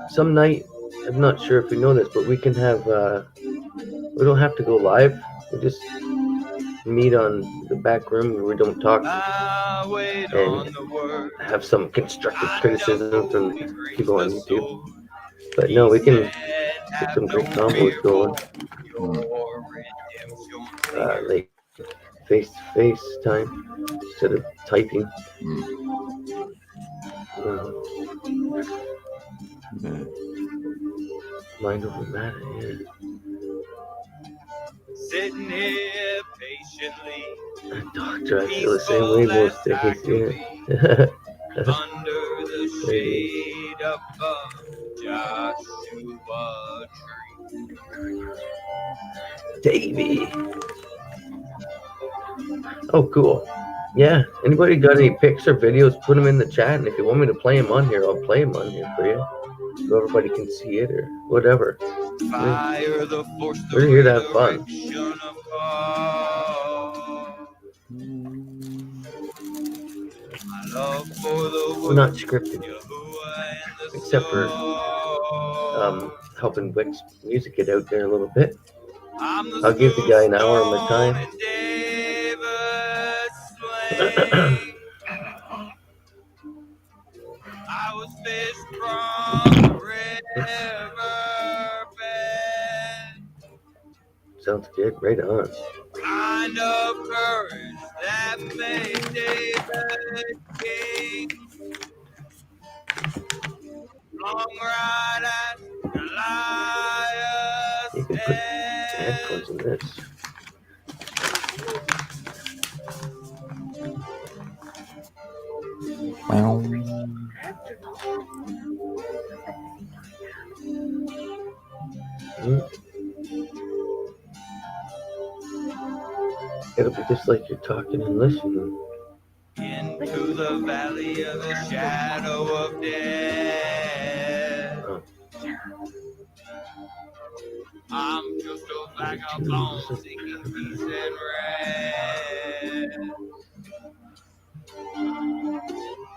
[SPEAKER 1] some night. I'm not sure if we know this, but we can have. We don't have to go live. We just meet on the back room where we don't talk and have some constructive criticism from people on YouTube. But no, we can get some great combos going. Like face-to-face time instead of typing.
[SPEAKER 5] Yeah.
[SPEAKER 1] Mind over matter, yeah.
[SPEAKER 7] Sitting here patiently,
[SPEAKER 1] Doctor, I feel the same way most days, yeah.
[SPEAKER 7] under the shade of a Joshua tree.
[SPEAKER 1] Davey. Oh, cool. Yeah. Anybody got any pics or videos? Put them in the chat, and if you want me to play them on here, I'll play them on here for you, so everybody can see it or whatever.
[SPEAKER 7] Fire the force,
[SPEAKER 1] We're here to have fun. We're not scripted, except for helping Wix music get out there a little bit. I'll give the guy an hour of my time.
[SPEAKER 7] I was fished from the riverbed.
[SPEAKER 1] Sounds good. Right on.
[SPEAKER 7] Kind of courage that made David king. Long ride at the light.
[SPEAKER 1] this.
[SPEAKER 5] Well,
[SPEAKER 1] It'll be just like you're talking and listening.
[SPEAKER 7] Into the valley of the shadow of death.
[SPEAKER 1] Oh.
[SPEAKER 7] I'm just a vagabond seeking peace and rest.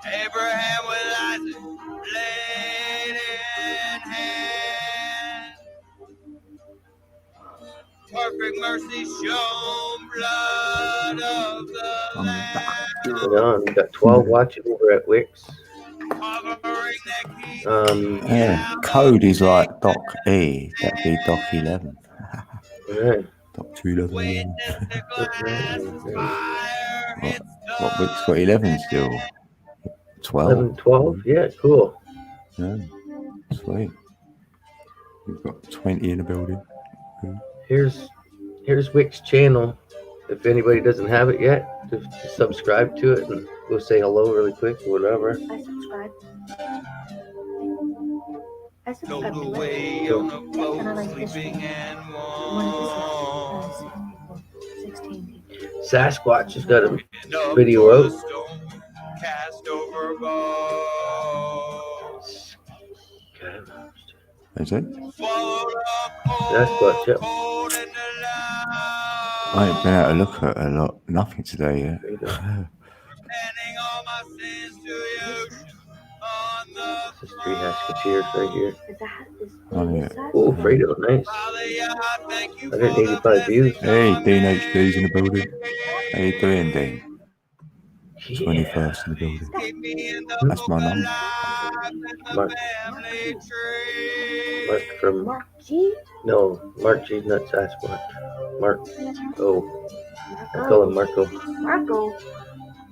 [SPEAKER 7] Abraham with Isaac laid in hand. Perfect mercy shown, blood of the Lamb.
[SPEAKER 1] Hold on, we got 12 watching over at Wix.
[SPEAKER 7] Covering the key.
[SPEAKER 5] yeah, code is like Doc E. That'd be Doc 11.
[SPEAKER 1] Alright.
[SPEAKER 5] Doc 211.
[SPEAKER 7] Witness the glass is fire.
[SPEAKER 5] What?
[SPEAKER 7] It's
[SPEAKER 5] What, Wick's got 11 still? 12?
[SPEAKER 1] 11, 12? Yeah, cool.
[SPEAKER 5] Yeah, sweet. We've got 20 in the building.
[SPEAKER 1] Here's Wix channel. If anybody doesn't have it yet, to subscribe to it and go say hello really quick or whatever.
[SPEAKER 2] I subscribe. I
[SPEAKER 7] stowed
[SPEAKER 2] subscribe to it.
[SPEAKER 7] away on the
[SPEAKER 2] And I
[SPEAKER 7] boat,
[SPEAKER 2] like this
[SPEAKER 7] sleeping
[SPEAKER 2] one.
[SPEAKER 7] and
[SPEAKER 2] One
[SPEAKER 7] warm.
[SPEAKER 2] of the 16 people.
[SPEAKER 1] Sasquatch has got a
[SPEAKER 7] And up
[SPEAKER 1] video
[SPEAKER 7] to
[SPEAKER 1] out.
[SPEAKER 7] the stone, cast overboard.
[SPEAKER 5] Is it?
[SPEAKER 7] Swallowed up
[SPEAKER 1] Sasquatch, yep.
[SPEAKER 7] cold and
[SPEAKER 5] I ain't been able to look at a lot. Nothing today yet.
[SPEAKER 1] There you go.
[SPEAKER 7] Handing all my sins to you on the
[SPEAKER 1] This is 3 Hasketiers right here.
[SPEAKER 2] Is that is
[SPEAKER 5] Oh, yeah.
[SPEAKER 1] Oh, Fredo, nice.
[SPEAKER 7] Father, yeah, thank you for
[SPEAKER 1] 185
[SPEAKER 7] the
[SPEAKER 1] views.
[SPEAKER 5] Hey, Dean HD's in the building. How you doing, Dean?
[SPEAKER 1] Yeah.
[SPEAKER 5] 21st in the building.
[SPEAKER 7] Keep me in the
[SPEAKER 5] That's my number.
[SPEAKER 7] alive in the
[SPEAKER 1] Mark.
[SPEAKER 7] family tree.
[SPEAKER 1] Mark from,
[SPEAKER 2] Mark G?
[SPEAKER 1] no, Mark G's not Sasquatch. Mark, oh, I
[SPEAKER 2] Marco.
[SPEAKER 1] call him Marco.
[SPEAKER 2] Marco.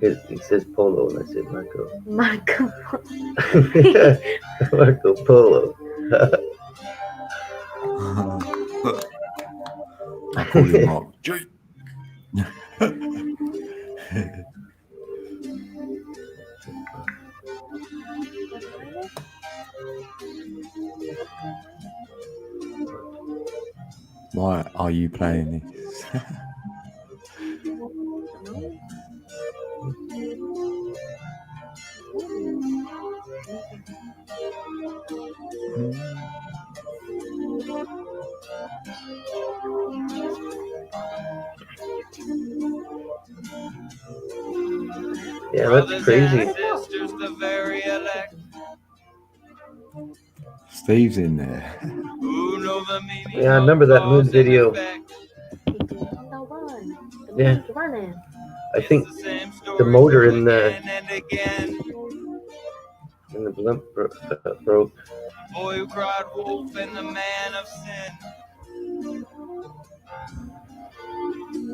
[SPEAKER 1] He says Polo and I said Marco.
[SPEAKER 2] Marco.
[SPEAKER 1] Marco Polo.
[SPEAKER 5] I call him Mark G. Why are you playing this?
[SPEAKER 1] Yeah,
[SPEAKER 7] Brothers
[SPEAKER 1] that's crazy.
[SPEAKER 7] and sisters, the very elect
[SPEAKER 5] Steve's in there.
[SPEAKER 7] who know the meaning
[SPEAKER 1] Yeah, I remember
[SPEAKER 7] of
[SPEAKER 1] that moon
[SPEAKER 7] cause and
[SPEAKER 1] video.
[SPEAKER 7] effect.
[SPEAKER 1] Yeah.
[SPEAKER 2] Running.
[SPEAKER 1] I think
[SPEAKER 7] It's the same story
[SPEAKER 1] the motor in the
[SPEAKER 7] again and again.
[SPEAKER 1] blimp broke.
[SPEAKER 7] Boy who cried wolf and the man of sin.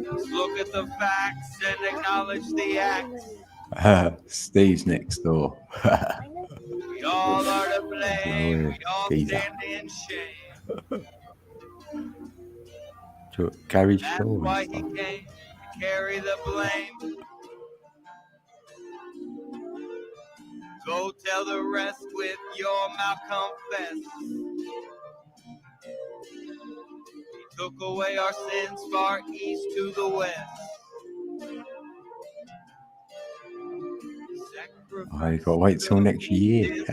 [SPEAKER 7] Let's look at the facts and acknowledge the acts.
[SPEAKER 5] Steve's next door.
[SPEAKER 7] We all are to blame. We all
[SPEAKER 5] Geezer.
[SPEAKER 7] stand in shame.
[SPEAKER 5] Garage
[SPEAKER 7] That's
[SPEAKER 5] door
[SPEAKER 7] why
[SPEAKER 5] and
[SPEAKER 7] he
[SPEAKER 5] stuff.
[SPEAKER 7] came to carry the blame. Go tell the rest with your mouth confess. He took away our sins far east to the west.
[SPEAKER 5] Oh, you got to wait till next year.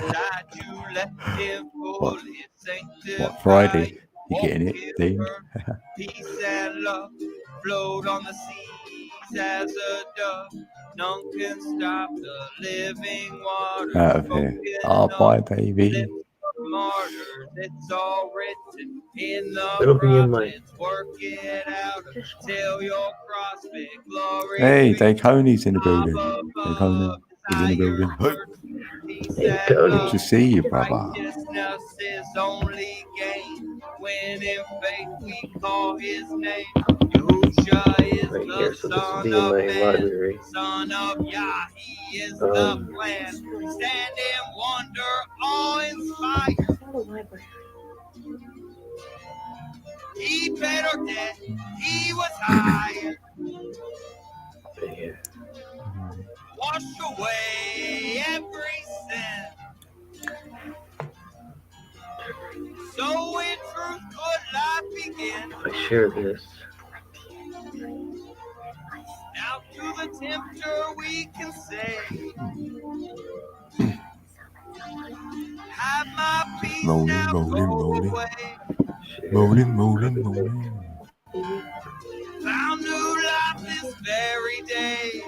[SPEAKER 5] What, Friday? You getting it, Dean?
[SPEAKER 7] Peace and love flowed on the seas as a dove. None can stop the living water.
[SPEAKER 5] Out of here. Oh, bye, baby.
[SPEAKER 7] Martyrs, it's all written in the
[SPEAKER 1] It'll be in my-
[SPEAKER 7] prophets. Work it out till your cross big glory.
[SPEAKER 5] Hey, Dayconi's in the building. Dayconi is in the building.
[SPEAKER 1] Hey, Cody.
[SPEAKER 5] Good to see you, brother.
[SPEAKER 7] Righteousness is only gain when in faith we call his name. Yahusha is
[SPEAKER 1] Right
[SPEAKER 7] the
[SPEAKER 1] here, so this will
[SPEAKER 7] son
[SPEAKER 1] be in
[SPEAKER 7] of
[SPEAKER 1] my
[SPEAKER 7] man,
[SPEAKER 1] library.
[SPEAKER 7] son of Yah. He is the
[SPEAKER 1] Um,
[SPEAKER 7] plan. Stand in wonder, awe inspired.
[SPEAKER 2] It's not a library.
[SPEAKER 7] He paid our debt. He was hired.
[SPEAKER 1] Yeah.
[SPEAKER 7] Wash away every sin. So in truth could life begin.
[SPEAKER 1] If I share this,
[SPEAKER 7] Now to the tempter we can say, have my peace
[SPEAKER 5] Rolling,
[SPEAKER 7] now,
[SPEAKER 5] rolling,
[SPEAKER 7] go
[SPEAKER 5] rolling.
[SPEAKER 7] away.
[SPEAKER 1] share.
[SPEAKER 5] Rolling, rolling, rolling.
[SPEAKER 7] Found new life this very day.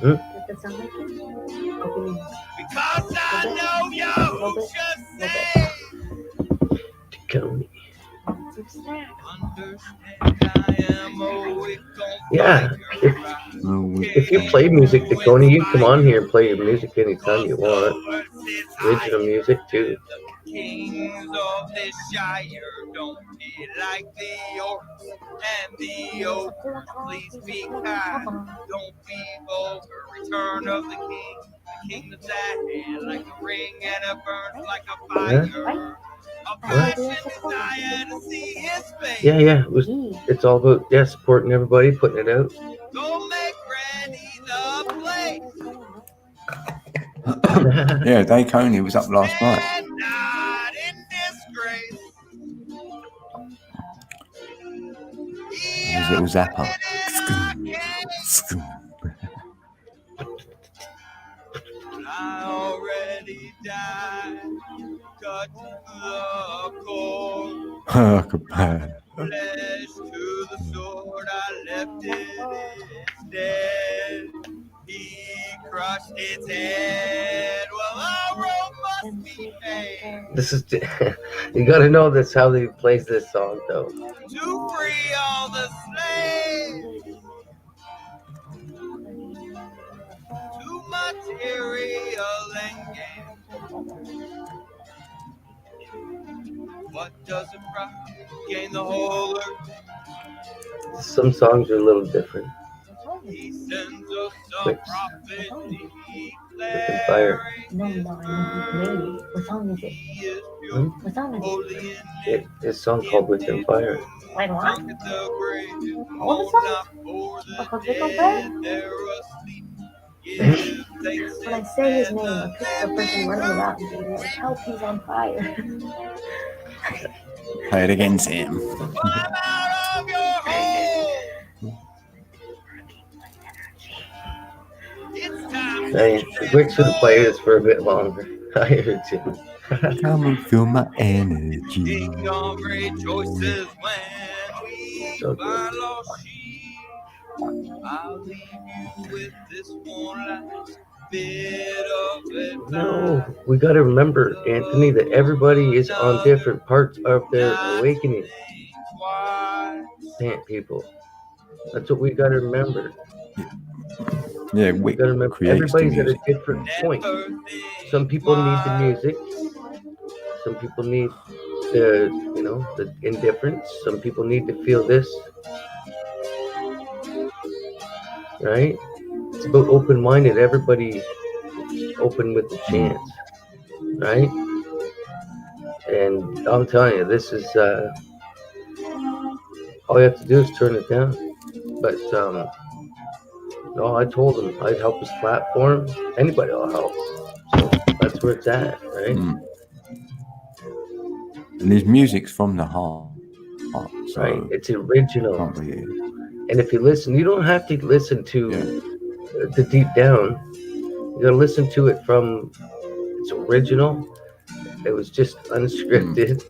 [SPEAKER 2] Does that sound like it? Open your
[SPEAKER 7] Because I know Yahusha say,
[SPEAKER 1] Tacony.
[SPEAKER 2] some snack.
[SPEAKER 7] understand I am a wick on
[SPEAKER 1] Yeah,
[SPEAKER 7] fire.
[SPEAKER 1] If you play music, Tacony, you come on here and play your music anytime you want. Original music too.
[SPEAKER 7] Kings of this shire don't be like the orcs and the ogres. Please be kind, don't be vulgar. Return of the king. The kingdom's at hand like a ring and it burns like a fire. A passion desire to see his face.
[SPEAKER 1] Yeah. It's all about supporting everybody, putting it out.
[SPEAKER 7] Go make ready the place.
[SPEAKER 5] Yeah, Dave Coney was up last night.
[SPEAKER 7] And not in disgrace.
[SPEAKER 5] His little zapper.
[SPEAKER 7] I already died. Cut the cord.
[SPEAKER 5] Goodbye.
[SPEAKER 7] Flesh to the sword. I left it instead. He crushed its head. Well, our road must be paid.
[SPEAKER 1] This is you got to know this how they plays this song though.
[SPEAKER 7] To free all the slaves. To material and gain. What does it profit? Gain the whole earth.
[SPEAKER 1] Some songs are a little different.
[SPEAKER 7] He sends us a
[SPEAKER 1] Wait.
[SPEAKER 7] prophet
[SPEAKER 1] Fire.
[SPEAKER 7] declaring
[SPEAKER 2] No, maybe. What song is it?
[SPEAKER 7] he is pure,
[SPEAKER 2] What song is it?
[SPEAKER 7] holy and
[SPEAKER 1] This song called Within Fire.
[SPEAKER 2] Wait, what?
[SPEAKER 7] Look at the grave.
[SPEAKER 2] What was that?
[SPEAKER 7] For the
[SPEAKER 2] Oh, Within
[SPEAKER 7] dead,
[SPEAKER 2] Fire?
[SPEAKER 7] they're asleep. Give thanks
[SPEAKER 2] When I
[SPEAKER 7] and
[SPEAKER 2] say his
[SPEAKER 7] stand
[SPEAKER 2] name, I picture the person running without me. Like, help, he's on fire.
[SPEAKER 5] Play it again, Sam.
[SPEAKER 7] Climb out of your hole. It's time
[SPEAKER 1] Hey, Rick should have played this for a bit longer. I heard you.
[SPEAKER 5] Come and feel my energy.
[SPEAKER 7] Kingdom rejoices when we
[SPEAKER 1] So good.
[SPEAKER 7] find lost sheep. I'll leave you with this one last bit of advice.
[SPEAKER 1] No, we got to remember, Anthony, that everybody is on different parts of their awakening. Plant people. That's what we got to remember.
[SPEAKER 5] Yeah,
[SPEAKER 1] We
[SPEAKER 5] we
[SPEAKER 1] got to remember
[SPEAKER 5] creates the
[SPEAKER 1] everybody's at a
[SPEAKER 5] music.
[SPEAKER 1] different point. Some people need the music. Some people need the indifference. Some people need to feel this. Right? It's about open-minded. Everybody open with the chance. Right? And I'm telling you, this is all you have to do is turn it down. But no, I told him I'd help his platform. Anybody will help. So that's where it's at, right?
[SPEAKER 5] Mm. And his music's from the heart. So
[SPEAKER 1] Right. It's original.
[SPEAKER 5] can't be,
[SPEAKER 1] And if you listen, you don't have to listen to the deep down. You gotta listen to it from it's original. It was just unscripted.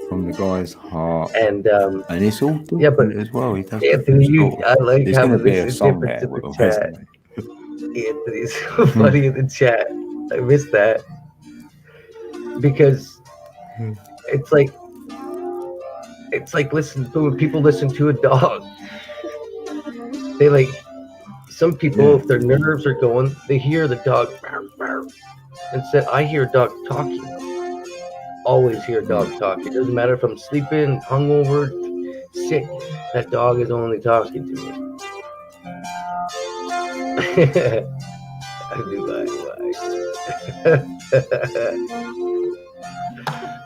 [SPEAKER 5] from the guy's heart.
[SPEAKER 1] And
[SPEAKER 5] And it's all different
[SPEAKER 1] Yeah, but
[SPEAKER 5] as well. He does
[SPEAKER 1] Anthony,
[SPEAKER 5] different
[SPEAKER 1] I like
[SPEAKER 5] There's
[SPEAKER 1] how
[SPEAKER 5] going to be a
[SPEAKER 1] this is
[SPEAKER 5] song
[SPEAKER 1] different
[SPEAKER 5] there
[SPEAKER 1] to the
[SPEAKER 5] will
[SPEAKER 1] chat.
[SPEAKER 5] resonate.
[SPEAKER 1] Anthony's so funny in the chat. I missed that because it's like when people listen to a dog. They like some people, if their nerves are going, they hear the dog bark, bark. Instead, I hear a dog talking. Always hear a dog talking. It doesn't matter if I'm sleeping, hungover, sick. That dog is only talking to me. I do like.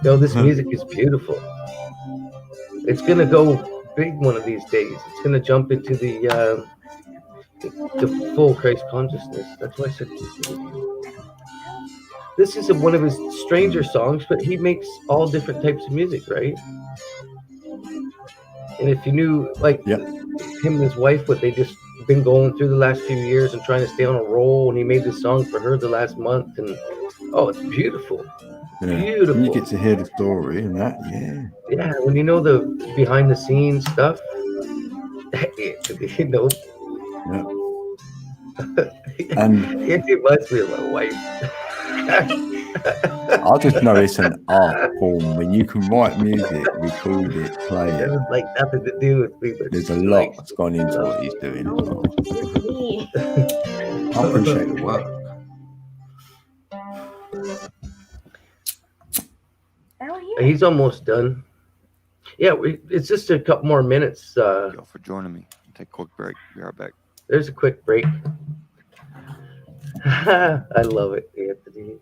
[SPEAKER 1] No, this music is beautiful. It's gonna go big one of these days. It's gonna jump into the full Christ consciousness. That's why I said this is one of his stranger songs, but he makes all different types of music, right? And if you knew, like,
[SPEAKER 5] Yep.
[SPEAKER 1] him and his wife, what they just been going through the last few years and trying to stay on a roll, and he made this song for her the last month, and oh, it's beautiful.
[SPEAKER 5] Yeah.
[SPEAKER 1] Beautiful.
[SPEAKER 5] And you get to hear the story and that, yeah.
[SPEAKER 1] Yeah, when you know the behind the scenes stuff, you know,
[SPEAKER 5] Yeah. And
[SPEAKER 1] it reminds me of my wife.
[SPEAKER 5] I just know it's an art form when you can write music, record it, play
[SPEAKER 1] It
[SPEAKER 5] it.
[SPEAKER 1] has like nothing to do with me, but
[SPEAKER 5] There's a
[SPEAKER 1] it's
[SPEAKER 5] lot
[SPEAKER 1] like,
[SPEAKER 5] that's gone into what he's doing as well.
[SPEAKER 2] Me.
[SPEAKER 5] I appreciate the work.
[SPEAKER 2] I don't hear it.
[SPEAKER 1] he's almost done. Yeah, it's just a couple more minutes.
[SPEAKER 4] Thank y'all for joining me. Take a quick break. Be right back.
[SPEAKER 1] There's a quick break. I love it, Anthony.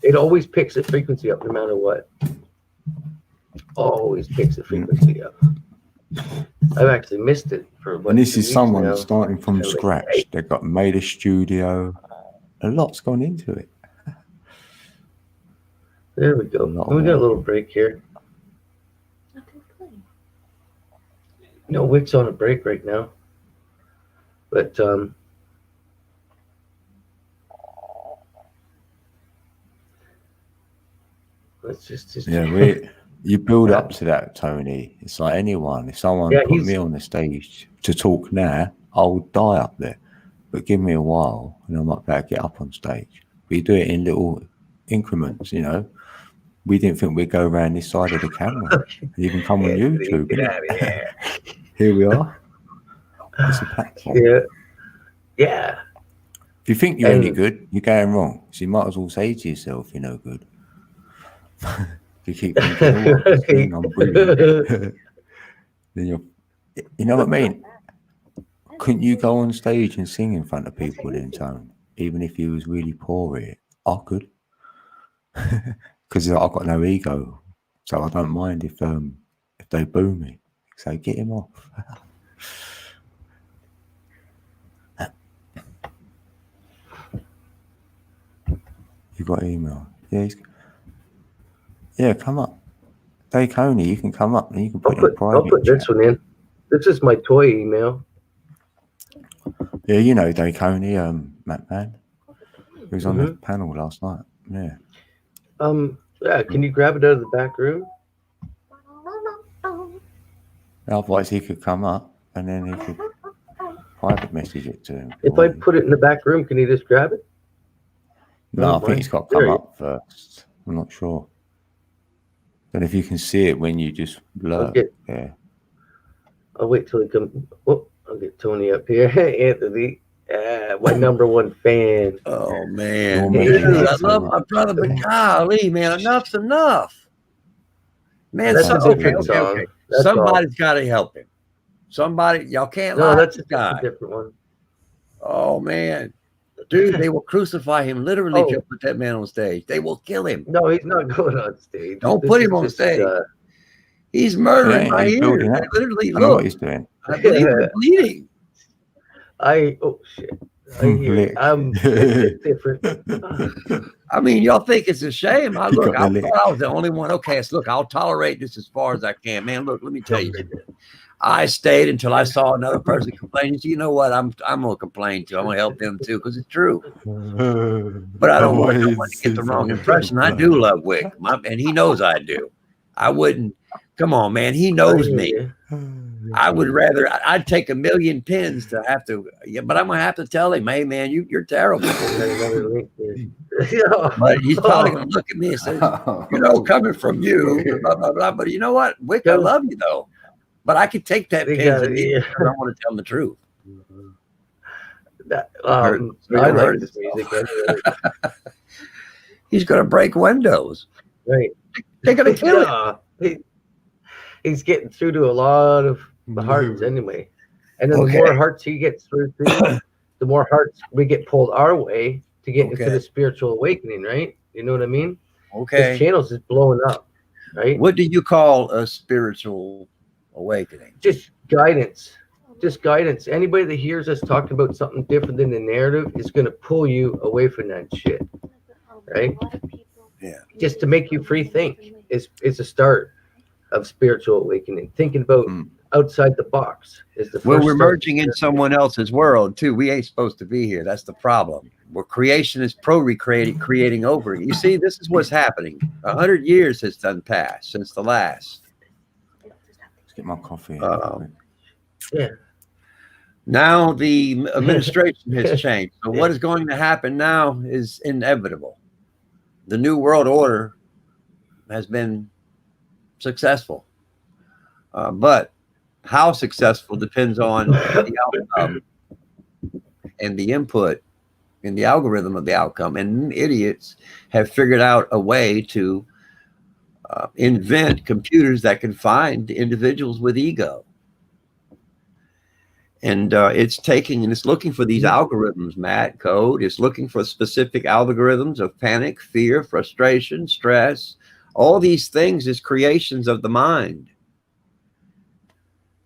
[SPEAKER 1] It always picks the frequency up no matter what. Always picks the frequency up. I've actually missed it for
[SPEAKER 5] And this is someone
[SPEAKER 1] now.
[SPEAKER 5] starting from
[SPEAKER 1] Kinda like,
[SPEAKER 5] scratch.
[SPEAKER 1] hey.
[SPEAKER 5] They've got made a studio. A lot's gone into it.
[SPEAKER 1] There we go.
[SPEAKER 5] Not
[SPEAKER 1] We got a
[SPEAKER 5] bad.
[SPEAKER 1] little break here.
[SPEAKER 2] Nothing's playing.
[SPEAKER 1] No, Wick's on a break right now. But let's just
[SPEAKER 5] Yeah, you build up to that, Tony. It's like anyone. If someone
[SPEAKER 1] Yeah,
[SPEAKER 5] put
[SPEAKER 1] he's-
[SPEAKER 5] me on the stage to talk now, I'll die up there. But give me a while and I might be able to get up on stage. We do it in little increments, you know. We didn't think we'd go around this side of the camera. You can come on
[SPEAKER 1] Anthony,
[SPEAKER 5] YouTube.
[SPEAKER 1] get
[SPEAKER 5] innit?
[SPEAKER 1] out of here.
[SPEAKER 5] Here we are. It's a platform.
[SPEAKER 1] Yeah. Yeah.
[SPEAKER 5] If you think you're any
[SPEAKER 1] And-
[SPEAKER 5] good, you're going wrong. So you might as well say to yourself, you're no good. You keep thinking, oh, I'm singing, I'm brilliant. Then you know what I mean? Couldn't you go on stage and sing in front of people then, Tone? Even if you was really poor at it? I could. Because I've got no ego. So I don't mind if they boo me. So get him off. You got email. Yeah, come up. Dave Coney, you can come up and you can
[SPEAKER 1] I'll
[SPEAKER 5] put in
[SPEAKER 1] put
[SPEAKER 5] private
[SPEAKER 1] this
[SPEAKER 5] chat.
[SPEAKER 1] one in. This is my toy email.
[SPEAKER 5] Yeah, you know Dave Coney, Matt Man. He was on the
[SPEAKER 1] Mhm.
[SPEAKER 5] panel last night. Yeah.
[SPEAKER 1] Yeah, can you grab it out of the back room?
[SPEAKER 5] Otherwise he could come up and then he could private message it to him.
[SPEAKER 1] If I put it in the back room, can you just grab it?
[SPEAKER 5] No, I
[SPEAKER 1] There
[SPEAKER 5] think he's got to come
[SPEAKER 1] you-
[SPEAKER 5] up first. I'm not sure. But if you can see it when you just blur,
[SPEAKER 1] Okay.
[SPEAKER 5] yeah.
[SPEAKER 1] I'll wait till he comes. Oh, I'll get Tony up here. Anthony, my number one fan.
[SPEAKER 4] Oh man,
[SPEAKER 5] Well,
[SPEAKER 1] maybe
[SPEAKER 4] dude, I
[SPEAKER 5] that's
[SPEAKER 4] love
[SPEAKER 5] all
[SPEAKER 4] my brother, but golly, man, enough's enough. Man,
[SPEAKER 1] That's
[SPEAKER 5] a
[SPEAKER 4] okay,
[SPEAKER 1] different
[SPEAKER 4] okay,
[SPEAKER 1] song.
[SPEAKER 4] okay.
[SPEAKER 1] That's
[SPEAKER 4] Somebody's got to help him. Somebody, y'all can't
[SPEAKER 1] No,
[SPEAKER 4] lie
[SPEAKER 1] that's
[SPEAKER 4] to
[SPEAKER 1] a
[SPEAKER 4] the guy.
[SPEAKER 1] different one.
[SPEAKER 4] Oh man, dude, they will crucify him literally if you
[SPEAKER 1] Oh.
[SPEAKER 4] put that man on stage. They will kill him.
[SPEAKER 1] No, he's not going on stage.
[SPEAKER 4] Don't
[SPEAKER 1] This
[SPEAKER 4] put
[SPEAKER 1] is
[SPEAKER 4] him on
[SPEAKER 1] just,
[SPEAKER 4] stage. He's murdering
[SPEAKER 5] Yeah,
[SPEAKER 4] my
[SPEAKER 5] he's
[SPEAKER 4] ears.
[SPEAKER 5] building
[SPEAKER 4] I
[SPEAKER 5] up.
[SPEAKER 4] literally
[SPEAKER 5] I know what
[SPEAKER 4] look.
[SPEAKER 5] he's doing.
[SPEAKER 4] I believe they're bleeding.
[SPEAKER 1] oh shit. I hear
[SPEAKER 5] Lick.
[SPEAKER 1] it's different.
[SPEAKER 4] I mean, y'all think it's a shame. I
[SPEAKER 5] He
[SPEAKER 4] look,
[SPEAKER 5] got
[SPEAKER 4] I
[SPEAKER 5] the lick.
[SPEAKER 4] thought I was the only one. Okay, so look, I'll tolerate this as far as I can. Man, look, let me tell you. I stayed until I saw another person complaining. So you know what? I'm gonna complain too. I'm gonna help them too because it's true. But I don't want anyone to get the wrong impression. I do love Wick, and he knows I do. I wouldn't. Come on, man. He knows me. I would rather. I'd take 1,000,000 pins to have to. Yeah, but I'm gonna have to tell him, hey, man, you're terrible.
[SPEAKER 1] Another link there.
[SPEAKER 4] But he's probably gonna look at me and say, you know, coming from you, blah blah blah. But you know what, Wick, I love you though. But I could take that
[SPEAKER 1] They
[SPEAKER 4] pins
[SPEAKER 1] gotta
[SPEAKER 4] and
[SPEAKER 1] be-
[SPEAKER 4] because I want to tell him the truth.
[SPEAKER 1] That,
[SPEAKER 4] So
[SPEAKER 1] I
[SPEAKER 4] you
[SPEAKER 1] like
[SPEAKER 4] heard
[SPEAKER 1] this
[SPEAKER 4] it.
[SPEAKER 1] music. Anyway.
[SPEAKER 4] He's gonna break windows.
[SPEAKER 1] Right.
[SPEAKER 4] They're gonna kill him.
[SPEAKER 1] Yeah, he's getting through to a lot of hearts anyway. And then
[SPEAKER 4] Okay.
[SPEAKER 1] the more hearts he gets through to, the more hearts we get pulled our way to get into
[SPEAKER 4] Okay.
[SPEAKER 1] the spiritual awakening, right? You know what I mean? His
[SPEAKER 4] Okay.
[SPEAKER 1] channels is blowing up. right?
[SPEAKER 4] What do you call a spiritual awakening?
[SPEAKER 1] Just guidance. Just guidance. Anybody that hears us talking about something different than the narrative is going to pull you away from that shit, right?
[SPEAKER 4] Yeah.
[SPEAKER 1] Just to make you free think is a start of spiritual awakening. Thinking about outside the box is the first
[SPEAKER 4] Well, we're
[SPEAKER 1] start.
[SPEAKER 4] merging in someone else's world too. We ain't supposed to be here. That's the problem. Where creation is creating over. You see, this is what's happening. 100 years has done passed since the last.
[SPEAKER 5] Let's get my coffee.
[SPEAKER 1] Yeah.
[SPEAKER 4] Now the administration has changed. So what is going to happen now is inevitable. The New World Order has been successful. But how successful depends on the outcome and the input and the algorithm of the outcome. And idiots have figured out a way to invent computers that can find individuals with ego. And it's taking and it's looking for these algorithms, Matt, code. It's looking for specific algorithms of panic, fear, frustration, stress. All these things is creations of the mind.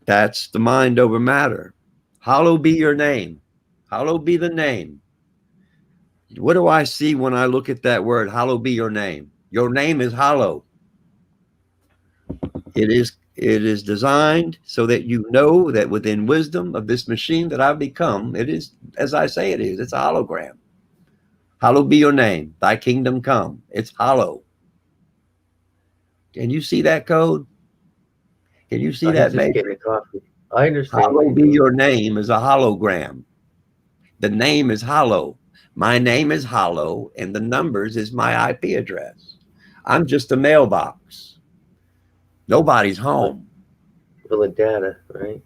[SPEAKER 4] That's the mind over matter. Hallowed be your name. Hallowed be the name. What do I see when I look at that word? Hallowed be your name. Your name is hollow. It is designed so that you know that within wisdom of this machine that I've become, it is, as I say it is, it's a hologram. Hallowed be your name. Thy kingdom come. It's hollow. Can you see that code? Can you see that,
[SPEAKER 1] Just
[SPEAKER 4] mate?
[SPEAKER 1] getting a coffee. I understand.
[SPEAKER 4] Hallowed be your name is a hologram. The name is hollow. My name is hollow, and the numbers is my IP address. I'm just a mailbox. Nobody's home.
[SPEAKER 1] Full of data, right?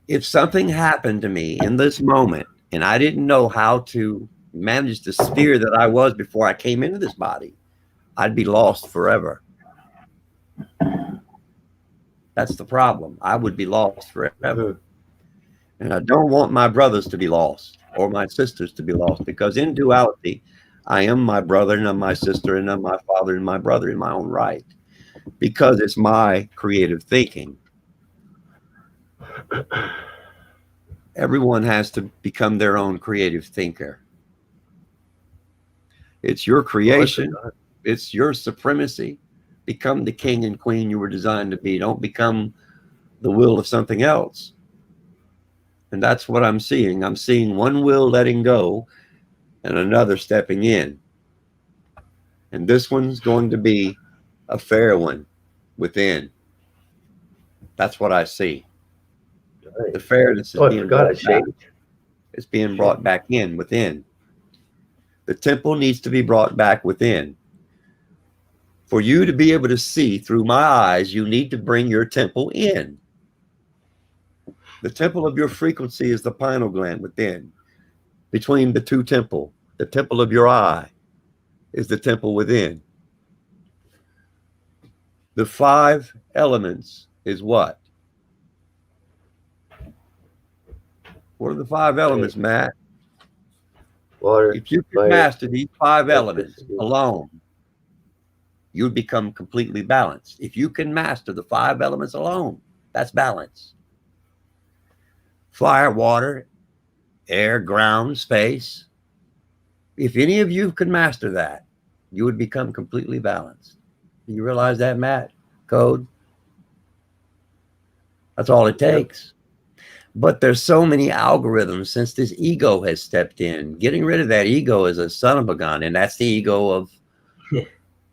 [SPEAKER 4] If something happened to me in this moment, and I didn't know how to manage the sphere that I was before I came into this body, I'd be lost forever. That's the problem. I would be lost forever. And I don't want my brothers to be lost or my sisters to be lost, because in duality, I am my brother and I'm my sister and I'm my father and my brother in my own right, because it's my creative thinking. Everyone has to become their own creative thinker. It's your creation. It's your supremacy. Become the king and queen you were designed to be. Don't become the will of something else. And that's what I'm seeing. I'm seeing one will letting go and another stepping in. And this one's going to be a fair one within. That's what I see.
[SPEAKER 1] Right.
[SPEAKER 4] The fairness is being brought back. It's being brought back in within. The temple needs to be brought back within. For you to be able to see through my eyes, you need to bring your temple in. The temple of your frequency is the pineal gland within. Between the two temple, the temple of your eye is the temple within. The 5 elements is what? What are the 5 elements, Matt?
[SPEAKER 1] Water.
[SPEAKER 4] If you can
[SPEAKER 1] fire,
[SPEAKER 4] master these 5 elements
[SPEAKER 1] electricity.
[SPEAKER 4] alone, you'd become completely balanced. If you can master the 5 elements alone, that's balance. Fire, water, air, ground, space. If any of you can master that, you would become completely balanced. Do you realize that, Matt? Code? That's all it takes. But there's so many algorithms since this ego has stepped in. Getting rid of that ego is a son of a gun, and that's the ego of,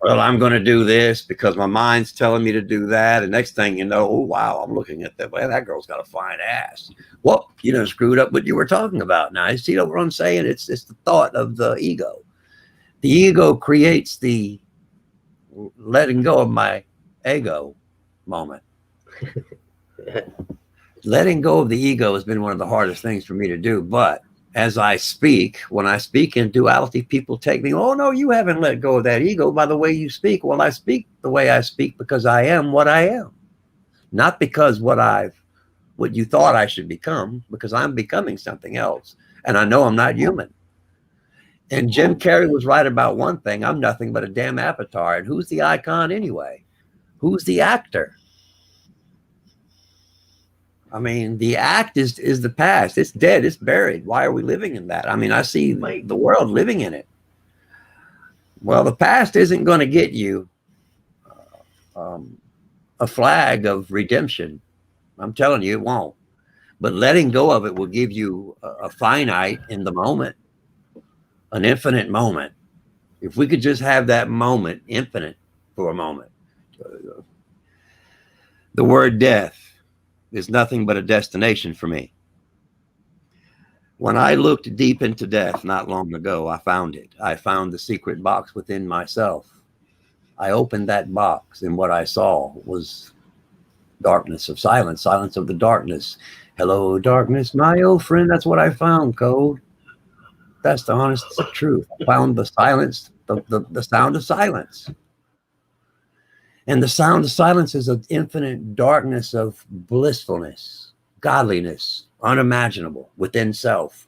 [SPEAKER 4] well, I'm going to do this because my mind's telling me to do that. And next thing you know, oh, wow, I'm looking at that. Well, that girl's got a fine ass. Well, you know, screwed up what you were talking about. Now, you see what I'm saying? It's the thought of the ego. The ego creates the letting go of my ego moment. Letting go of the ego has been one of the hardest things for me to do. But as I speak, when I speak in duality, people take me, oh, no, you haven't let go of that ego by the way you speak. Well, I speak the way I speak because I am what I am, not because what you thought I should become, because I'm becoming something else. And I know I'm not human. And Jim Carrey was right about one thing. I'm nothing but a damn avatar. And who's the icon anyway? Who's the actor? I mean, the act is the past. It's dead. It's buried. Why are we living in that? I mean, I see the world living in it. Well, the past isn't going to get you a flag of redemption. I'm telling you, it won't. But letting go of it will give you a finite in the moment, an infinite moment. If we could just have that moment infinite for a moment. The word death is nothing but a destination for me. When I looked deep into death not long ago, I found it. I found the secret box within myself. I opened that box, and what I saw was darkness of silence, silence of the darkness. Hello, darkness, my old friend. That's what I found, Code. That's the honest truth. I found the silence, the sound of silence. And the sound of silence is an infinite darkness of blissfulness, godliness, unimaginable within self.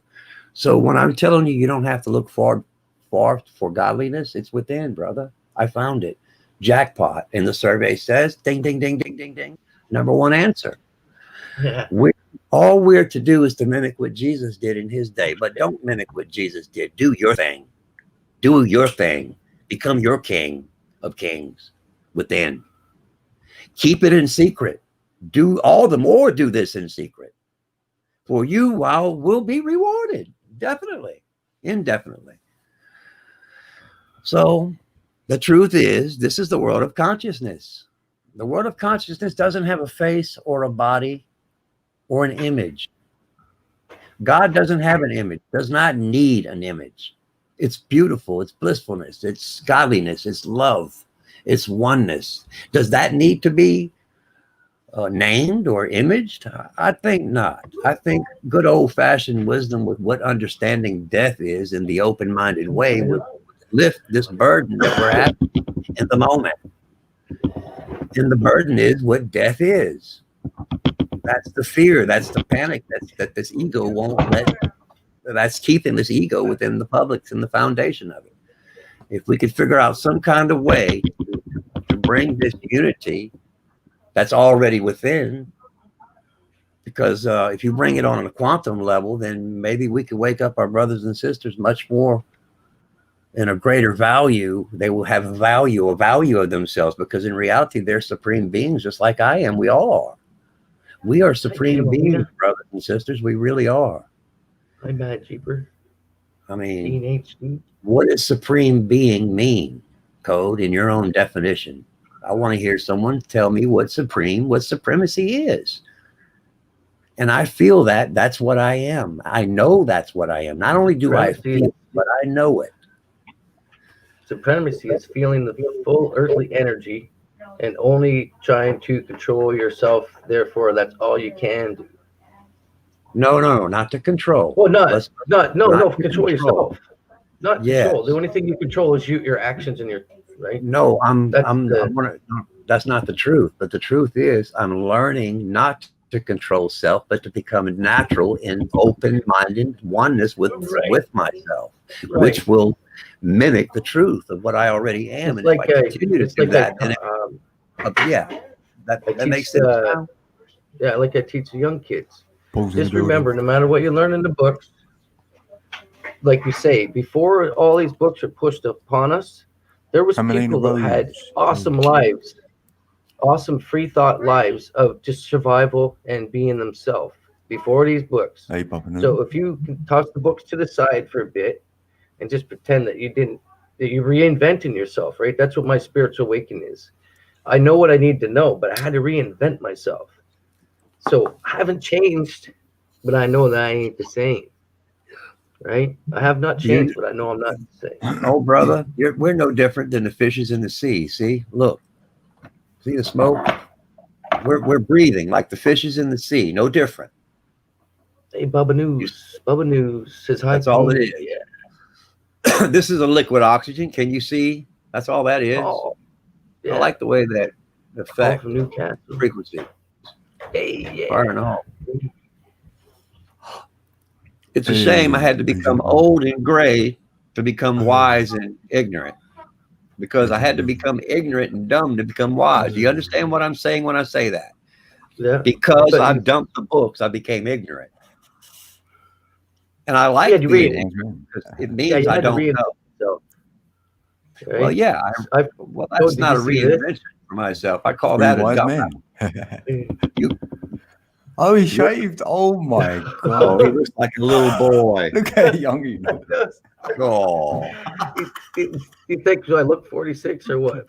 [SPEAKER 4] So when I'm telling you, you don't have to look far for godliness, it's within, brother. I found it. Jackpot. And the survey says, ding, ding, ding, ding, ding, ding. Number one answer.
[SPEAKER 1] Yeah.
[SPEAKER 4] All we're to do is to mimic what Jesus did in his day, but don't mimic what Jesus did. Do your thing. Do your thing. Become your king of kings within. Keep it in secret. Do all the more do this in secret. For you will be rewarded. Definitely. Indefinitely. So the truth is, this is the world of consciousness. The world of consciousness doesn't have a face or a body or an image. God doesn't have an image, does not need an image. It's beautiful, it's blissfulness, it's godliness, it's love, it's oneness. Does that need to be named or imaged? I think not. I think good old-fashioned wisdom with what understanding death is in the open-minded way would lift this burden that we're having in the moment. And the burden is what death is. That's the fear, that's the panic that this ego won't let, that's keeping this ego within the public and the foundation of it. If we could figure out some kind of way to bring this unity that's already within, because if you bring it on a quantum level, then maybe we could wake up our brothers and sisters much more in a greater value. They will have a value of themselves, because in reality, they're supreme beings, just like I am. We all are. We are supreme beings, brothers and sisters. We really are.
[SPEAKER 1] Hi, Matt Jeeper.
[SPEAKER 4] I mean,
[SPEAKER 1] HD.
[SPEAKER 4] what does supreme being mean, Code, in your own definition? I want to hear someone tell me what supremacy is. And I feel that's what I am. I know that's what I am. Not only do I feel it, but I know it.
[SPEAKER 1] Supremacy is feeling the full earthly energy and only trying to control yourself. Therefore, that's all you can do.
[SPEAKER 4] No, not to control.
[SPEAKER 1] Well, control
[SPEAKER 4] control.
[SPEAKER 1] yourself. Not
[SPEAKER 4] Yes.
[SPEAKER 1] control. The only thing you control is your actions and your right.
[SPEAKER 4] No,
[SPEAKER 1] That's
[SPEAKER 4] that's not the truth. But the truth is, I'm learning not to control self, but to become natural in open-minded oneness with myself,
[SPEAKER 1] Right.
[SPEAKER 4] which will mimic the truth of what I already am.
[SPEAKER 1] It's
[SPEAKER 4] And
[SPEAKER 1] like
[SPEAKER 4] if I continue to do that, then that
[SPEAKER 1] I
[SPEAKER 4] makes
[SPEAKER 1] teach,
[SPEAKER 4] sense now.
[SPEAKER 1] Yeah, like I teach the young kids.
[SPEAKER 5] Balls in
[SPEAKER 1] Just
[SPEAKER 5] the building.
[SPEAKER 1] remember, no matter what you learn in the books, like you say, before all these books are pushed upon us, there was
[SPEAKER 5] How many
[SPEAKER 1] people that
[SPEAKER 5] roads?
[SPEAKER 1] had awesome lives, awesome free thought lives of just survival and being themselves before these books.
[SPEAKER 5] Hey, Papa.
[SPEAKER 1] So if you can toss the books to the side for a bit and just pretend that you're reinventing yourself, right? That's what my spiritual awakening is. I know what I need to know, but I had to reinvent myself. So I haven't changed, but I know that I ain't the same, right? I have not changed, but I know I'm not the same.
[SPEAKER 4] Oh, brother, we're no different than the fishes in the sea. See, look, see the smoke? We're breathing like the fishes in the sea. No different.
[SPEAKER 1] Hey, Bubba News. Bubba News says hi.
[SPEAKER 4] That's all it
[SPEAKER 1] King.
[SPEAKER 4] is.
[SPEAKER 1] Yeah.
[SPEAKER 4] This is a liquid oxygen. Can you see? That's all that is.
[SPEAKER 1] Oh, yeah.
[SPEAKER 4] I like the way that
[SPEAKER 1] Call
[SPEAKER 4] affects
[SPEAKER 1] from Newcastle.
[SPEAKER 4] frequency.
[SPEAKER 1] Hey, yeah.
[SPEAKER 4] Fire and all. It's a
[SPEAKER 5] Hey,
[SPEAKER 4] shame I had to become
[SPEAKER 5] hey.
[SPEAKER 4] old and gray to become wise and ignorant. because I had to become ignorant and dumb to become wise. Do you understand what I'm saying when I say that?
[SPEAKER 1] Yeah.
[SPEAKER 4] Because
[SPEAKER 1] But
[SPEAKER 4] I
[SPEAKER 1] you-
[SPEAKER 4] dumped the books, I became ignorant. And I like
[SPEAKER 1] had to
[SPEAKER 4] being
[SPEAKER 1] read.
[SPEAKER 4] ignorant because it
[SPEAKER 1] Yeah,
[SPEAKER 4] means
[SPEAKER 1] you
[SPEAKER 4] I
[SPEAKER 1] had to
[SPEAKER 4] don't
[SPEAKER 1] read
[SPEAKER 4] know.
[SPEAKER 1] So, right?
[SPEAKER 4] Well, yeah.
[SPEAKER 1] I
[SPEAKER 4] Well,
[SPEAKER 1] Oh,
[SPEAKER 4] that's
[SPEAKER 1] did
[SPEAKER 4] not a
[SPEAKER 1] you see this?
[SPEAKER 4] reinvention for myself. I call
[SPEAKER 5] Three
[SPEAKER 4] that a
[SPEAKER 5] wise
[SPEAKER 4] dumb.
[SPEAKER 5] men. Oh, he shaved. Oh my
[SPEAKER 4] Oh, he
[SPEAKER 5] god.
[SPEAKER 4] looks like a little boy.
[SPEAKER 5] Look how young he looks.
[SPEAKER 4] Oh,
[SPEAKER 1] you think do I look 46 or what?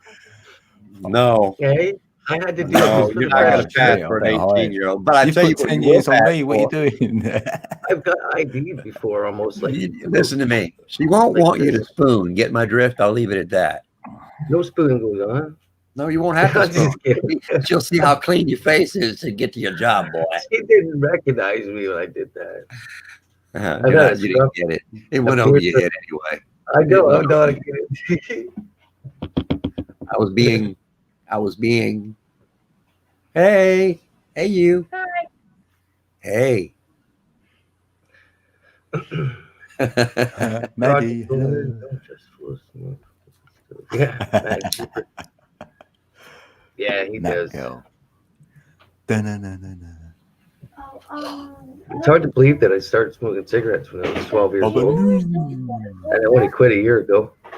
[SPEAKER 4] no.
[SPEAKER 1] Okay, I had to do
[SPEAKER 4] No,
[SPEAKER 1] this for
[SPEAKER 4] you're
[SPEAKER 1] the
[SPEAKER 4] not going
[SPEAKER 1] press.
[SPEAKER 4] to pass
[SPEAKER 5] Yeah,
[SPEAKER 4] for an
[SPEAKER 5] I bet high.
[SPEAKER 4] 18-year-old. But I
[SPEAKER 5] You've
[SPEAKER 4] tell you
[SPEAKER 5] got
[SPEAKER 4] what,
[SPEAKER 5] 10
[SPEAKER 4] you will
[SPEAKER 5] years on
[SPEAKER 4] pass
[SPEAKER 5] me. What
[SPEAKER 4] for.
[SPEAKER 5] are you doing?
[SPEAKER 1] I've got ID'd before, almost like
[SPEAKER 4] Listen to me. She won't
[SPEAKER 1] Like
[SPEAKER 4] want you to
[SPEAKER 1] this.
[SPEAKER 4] spoon. Get my drift? I'll leave it at that.
[SPEAKER 1] no spoon goes on.
[SPEAKER 4] No, you won't have to
[SPEAKER 1] I'm
[SPEAKER 4] spoon.
[SPEAKER 1] just kidding.
[SPEAKER 4] She'll see how clean your face is to get to your job, boy.
[SPEAKER 1] She didn't recognize me when I did that.
[SPEAKER 4] You
[SPEAKER 1] got
[SPEAKER 4] didn't
[SPEAKER 1] stuff.
[SPEAKER 4] get it. It went over your head anyway.
[SPEAKER 1] I know,
[SPEAKER 4] It
[SPEAKER 1] I'm not kidding.
[SPEAKER 4] I was being. Hey, you.
[SPEAKER 2] Hi.
[SPEAKER 4] Hey.
[SPEAKER 5] Maggie.
[SPEAKER 1] Yeah, yeah, he
[SPEAKER 5] That
[SPEAKER 1] does.
[SPEAKER 5] girl. Da-na-na-na-na.
[SPEAKER 2] Oh,
[SPEAKER 1] It's hard to believe that I started smoking cigarettes when I was 12 years old, and I only quit a year ago.
[SPEAKER 2] do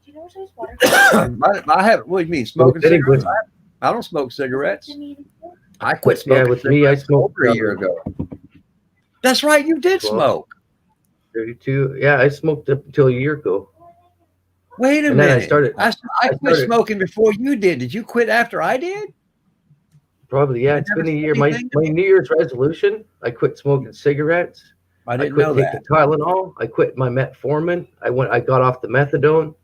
[SPEAKER 2] you know what size water?
[SPEAKER 4] I have. What do you mean smoking
[SPEAKER 1] With any
[SPEAKER 4] cigarettes? I don't smoke cigarettes. I quit
[SPEAKER 1] Yeah,
[SPEAKER 4] smoking.
[SPEAKER 1] with me, I smoked
[SPEAKER 4] over a year ago. That's right. You did
[SPEAKER 1] 12.
[SPEAKER 4] smoke.
[SPEAKER 1] 32. Yeah, I smoked up until a year ago.
[SPEAKER 4] Wait a
[SPEAKER 1] And then I
[SPEAKER 4] minute.
[SPEAKER 1] started-
[SPEAKER 4] I quit
[SPEAKER 1] started-
[SPEAKER 4] smoking before you did. Did you quit after I did?
[SPEAKER 1] Probably, yeah.
[SPEAKER 4] You
[SPEAKER 1] It's
[SPEAKER 4] never
[SPEAKER 1] been a
[SPEAKER 4] said
[SPEAKER 1] year. My
[SPEAKER 4] anything?
[SPEAKER 1] New Year's resolution, I quit smoking cigarettes.
[SPEAKER 4] I
[SPEAKER 1] I
[SPEAKER 4] didn't
[SPEAKER 1] quit
[SPEAKER 4] know
[SPEAKER 1] taking
[SPEAKER 4] that.
[SPEAKER 1] Tylenol. I quit my metformin. I got off the methadone.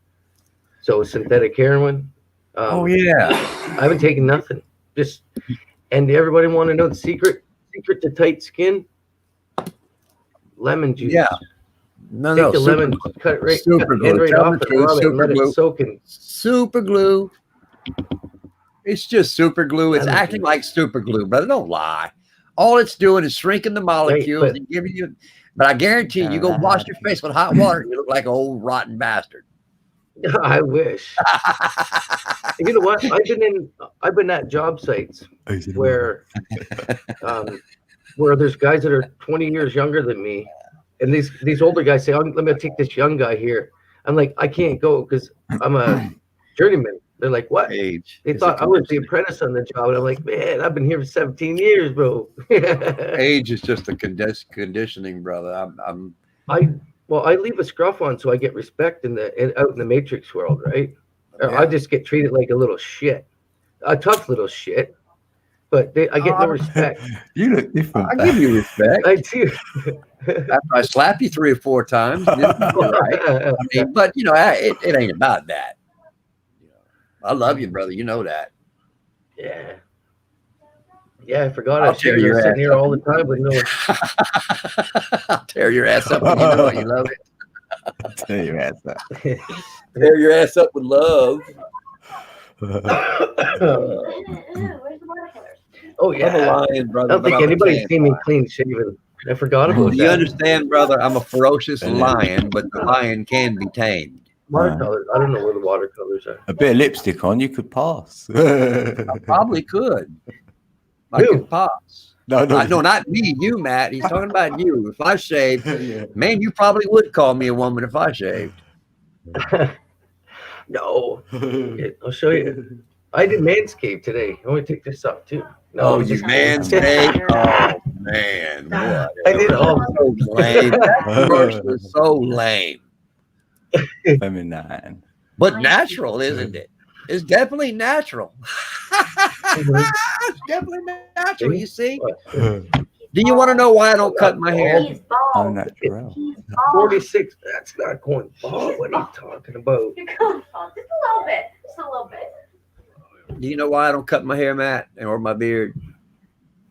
[SPEAKER 1] So synthetic heroin.
[SPEAKER 4] Oh yeah.
[SPEAKER 1] I haven't taken nothing. Just and everybody want to know the secret to tight skin? Lemon juice.
[SPEAKER 4] Yeah. No,
[SPEAKER 1] Take
[SPEAKER 4] no.
[SPEAKER 1] the
[SPEAKER 4] Super,
[SPEAKER 1] lemon, cut it right,
[SPEAKER 4] super
[SPEAKER 1] cut the end
[SPEAKER 4] glue.
[SPEAKER 1] right
[SPEAKER 4] Tell
[SPEAKER 1] off
[SPEAKER 4] the
[SPEAKER 1] and
[SPEAKER 4] truth,
[SPEAKER 1] rub it and let
[SPEAKER 4] super glue.
[SPEAKER 1] it soak in.
[SPEAKER 4] super glue. It's just super glue. It's
[SPEAKER 1] I don't
[SPEAKER 4] acting
[SPEAKER 1] think-
[SPEAKER 4] like super glue, brother. Don't lie. All it's doing is shrinking the molecules
[SPEAKER 1] but-
[SPEAKER 4] and giving you. But I guarantee you go wash your face with hot water, you look like an old rotten bastard.
[SPEAKER 1] I wish. You know what? I've been at job sites where there's guys that are 20 years younger than me, and these older guys say, "Let me take this young guy here." I'm like, I can't go because I'm a journeyman. They're like, "What?"
[SPEAKER 4] Age.
[SPEAKER 1] They
[SPEAKER 4] is
[SPEAKER 1] thought
[SPEAKER 4] a
[SPEAKER 1] I was the
[SPEAKER 4] conditioning.
[SPEAKER 1] apprentice on the job, and I'm like, "Man, I've been here for 17 years, bro."
[SPEAKER 4] Age is just a conditioning, brother. I'm
[SPEAKER 1] I leave a scruff on so I get respect out in the Matrix world, right? Or I
[SPEAKER 4] Yeah.
[SPEAKER 1] just get treated like a little shit, a tough little shit, but I get no respect.
[SPEAKER 5] You look different.
[SPEAKER 4] I give you respect.
[SPEAKER 1] I do.
[SPEAKER 4] After I slap you 3 or 4 times, you're right. I mean, but it ain't about that. I love you, brother. You know that.
[SPEAKER 1] Yeah. Yeah, I forgot.
[SPEAKER 4] I'll
[SPEAKER 1] I
[SPEAKER 4] tear
[SPEAKER 1] should
[SPEAKER 4] your
[SPEAKER 1] have sitting
[SPEAKER 4] ass
[SPEAKER 1] here
[SPEAKER 4] up.
[SPEAKER 1] all the time, but no.
[SPEAKER 4] I'll tear your ass up when you know it. You love it.
[SPEAKER 5] Tell your ass that.
[SPEAKER 4] Tear your ass up with love.
[SPEAKER 2] Where's the watercolors?
[SPEAKER 1] Oh
[SPEAKER 4] I'm a
[SPEAKER 1] yeah.
[SPEAKER 4] lion,
[SPEAKER 1] I
[SPEAKER 4] brother.
[SPEAKER 1] don't
[SPEAKER 4] but
[SPEAKER 1] think
[SPEAKER 4] I'm a
[SPEAKER 1] anybody's
[SPEAKER 4] tan
[SPEAKER 1] seen me
[SPEAKER 4] lion.
[SPEAKER 1] clean shaven. I forgot about
[SPEAKER 4] Do you
[SPEAKER 1] that.
[SPEAKER 4] understand, brother? I'm a ferocious
[SPEAKER 5] And then-
[SPEAKER 4] lion, but the lion can be tamed.
[SPEAKER 1] Watercolors. I don't know where the watercolors are.
[SPEAKER 5] A bit of lipstick on, you could pass.
[SPEAKER 4] I probably could. I
[SPEAKER 1] Who?
[SPEAKER 4] could pass.
[SPEAKER 5] No,
[SPEAKER 4] No, not me. You, Matt. He's talking about you. If I shaved,
[SPEAKER 5] Yeah.
[SPEAKER 4] man, you probably would call me a woman if I shaved.
[SPEAKER 1] No. Okay, I'll show you. I did manscape today. I want to take this up too. No,
[SPEAKER 4] Oh,
[SPEAKER 1] I'm
[SPEAKER 4] you
[SPEAKER 1] just-
[SPEAKER 4] manscaped? Oh, man. What?
[SPEAKER 1] I did all.
[SPEAKER 4] So lame. That commercial is so lame.
[SPEAKER 5] Feminine.
[SPEAKER 4] But natural, isn't it? It's definitely natural. It's definitely natural, you see? Do you want to know why I don't cut my hair?
[SPEAKER 2] He's
[SPEAKER 5] Oh,
[SPEAKER 2] bald.
[SPEAKER 5] natural.
[SPEAKER 2] He's bald.
[SPEAKER 1] 46. That's not going bald. What are you talking about?
[SPEAKER 2] You're going bald. Just a little bit. Just a little bit.
[SPEAKER 4] Do you know why I don't cut my hair, Matt, or my beard?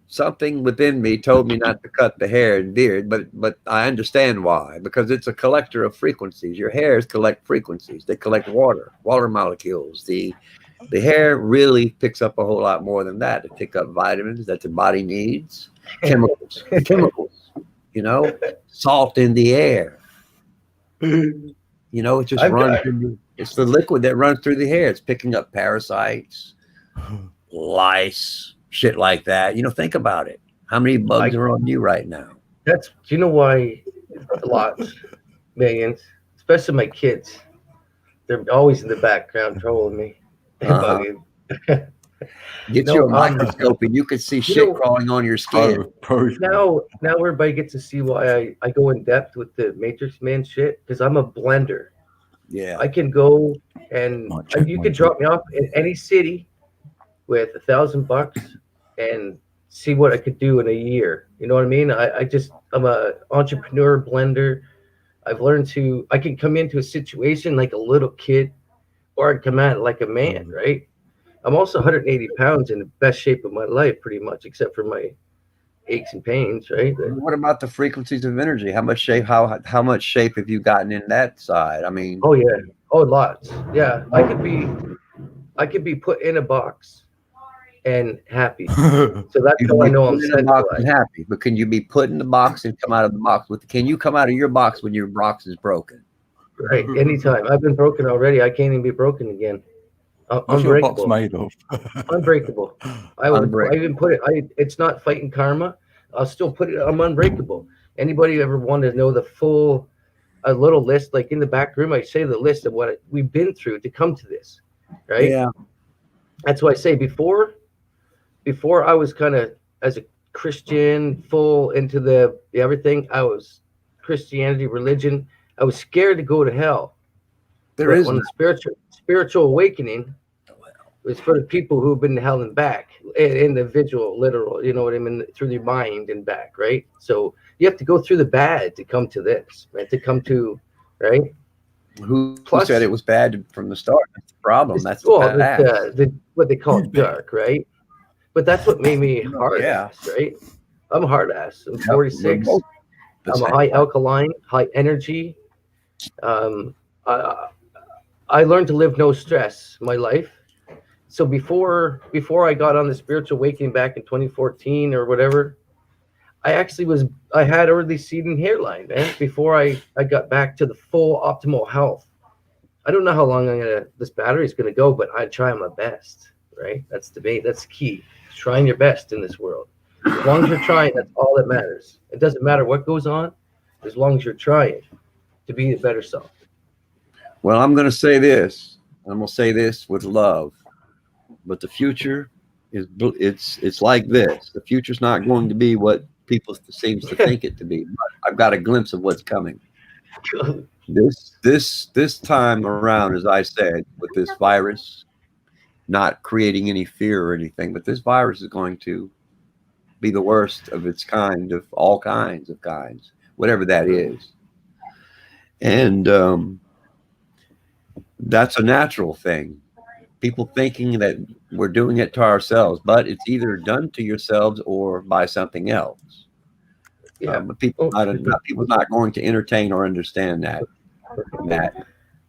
[SPEAKER 4] Something within me told me not to cut the hair and beard, but I understand why. Because it's a collector of frequencies. Your hairs collect frequencies. They collect water molecules. The hair really picks up a whole lot more than that. It picks up vitamins that the body needs, chemicals, salt in the air. It just
[SPEAKER 1] I've
[SPEAKER 4] runs
[SPEAKER 1] got-
[SPEAKER 4] in It's the liquid that runs through the hair. It's picking up parasites, lice, shit like that. You know, think about it. How many bugs are on you right now?
[SPEAKER 1] Do you know why? Lots, millions, especially my kids. They're always in the background trolling me.
[SPEAKER 4] Uh-huh.
[SPEAKER 1] Bugging.
[SPEAKER 4] Get
[SPEAKER 1] No,
[SPEAKER 4] you a microscope and you can see shit
[SPEAKER 1] know-
[SPEAKER 4] crawling on your skin.
[SPEAKER 1] Now everybody gets to see why I go in depth with the Matrix Man shit, because I'm a blender.
[SPEAKER 4] Yeah.
[SPEAKER 1] I can go and you could drop me off in any city with $1,000 and see what I could do in a year. You know what I mean? I'm a entrepreneur blender. I've learned I can come into a situation like a little kid, or I can come out like a man, right? I'm also 180 pounds in the best shape of my life, pretty much, except for my aches and pains, right?
[SPEAKER 4] What about the frequencies of energy? How much shape? How much shape have you gotten in that side? I mean,
[SPEAKER 1] oh yeah, lots. Yeah, I could be put in a box and happy. So that's
[SPEAKER 4] you
[SPEAKER 1] how
[SPEAKER 4] can
[SPEAKER 1] I
[SPEAKER 4] be
[SPEAKER 1] know I'm
[SPEAKER 4] put in the box and
[SPEAKER 1] centralized.
[SPEAKER 4] happy. But can you be put in the box and come out of the box? Can you come out of your box when your box is broken?
[SPEAKER 1] Right, anytime. I've been broken already. I can't even be broken again.
[SPEAKER 5] What's your box
[SPEAKER 1] Unbreakable.
[SPEAKER 5] made of?
[SPEAKER 1] Unbreakable. I even put it. It's not fighting karma. I'll still put it. I'm unbreakable. Anybody ever want to know the full, a little list? Like in the back room, I say the list of what we've been through to come to this, right?
[SPEAKER 4] Yeah.
[SPEAKER 1] That's why I say before I was kind of as a Christian, full into the everything. I was Christianity, religion. I was scared to go to hell.
[SPEAKER 4] There is
[SPEAKER 1] when the spiritual awakening was for the people who've been held and back, individual, literal, you know what I mean, through their mind and back, right? So you have to go through the bad to come to this, right? To come to, right?
[SPEAKER 4] Who
[SPEAKER 1] Plus-
[SPEAKER 4] said it was bad from the start? That's the problem. That's
[SPEAKER 1] what they call it dark, right? But that's what made me hard ass, right? I'm a hard ass. I'm 46. I'm a high alkaline, high energy. I learned to live no stress in my life. So before I got on the spiritual awakening back in 2014 or whatever, I had early receding hairline, man, before I got back to the full optimal health. I don't know how long this battery's gonna go, but I try my best, right? That's the key. Trying your best in this world. As long as you're trying, that's all that matters. It doesn't matter what goes on, as long as you're trying to be a better self.
[SPEAKER 4] Well, I'm going to say this. I'm going to say this with love. But the future it's like this. The future's not going to be what people seems to think it to be. But I've got a glimpse of what's coming. This time around, as I said, with this virus, not creating any fear or anything, but this virus is going to be the worst of its kind, of all kinds of kinds, whatever that is. And that's a natural thing. People thinking that we're doing it to ourselves, but it's either done to yourselves or by something else.
[SPEAKER 1] Yeah,
[SPEAKER 4] but people's not going to entertain or understand that.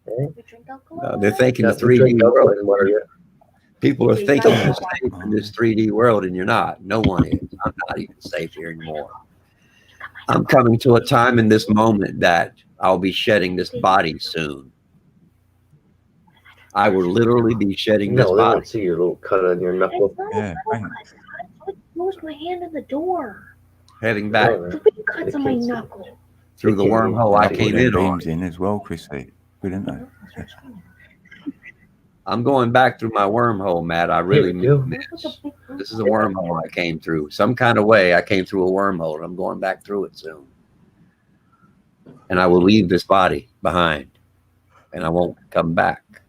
[SPEAKER 4] They're thinking the 3D world. People are thinking you're safe in this 3D world, and you're not. No one is. I'm not even safe here anymore. I'm coming to a time in this moment that I'll be shedding this body soon. I will literally be shedding this
[SPEAKER 1] No, they
[SPEAKER 4] body.
[SPEAKER 1] won't see your little cut on your knuckle.
[SPEAKER 5] Yeah, thanks.
[SPEAKER 2] I closed my hand on the door.
[SPEAKER 4] Heading back
[SPEAKER 1] Oh,
[SPEAKER 2] The big cuts on my knuckle.
[SPEAKER 4] through the wormhole I
[SPEAKER 5] They put
[SPEAKER 4] came
[SPEAKER 5] their
[SPEAKER 4] in on.
[SPEAKER 5] beams in as well, Chrissy. Good, isn't they?
[SPEAKER 4] I'm going back through my wormhole, Matt. I really
[SPEAKER 1] you
[SPEAKER 4] mean this. This is a wormhole I came through. Some kind of way I came through a wormhole, and I'm going back through it soon. And I will leave this body behind, and I won't come back.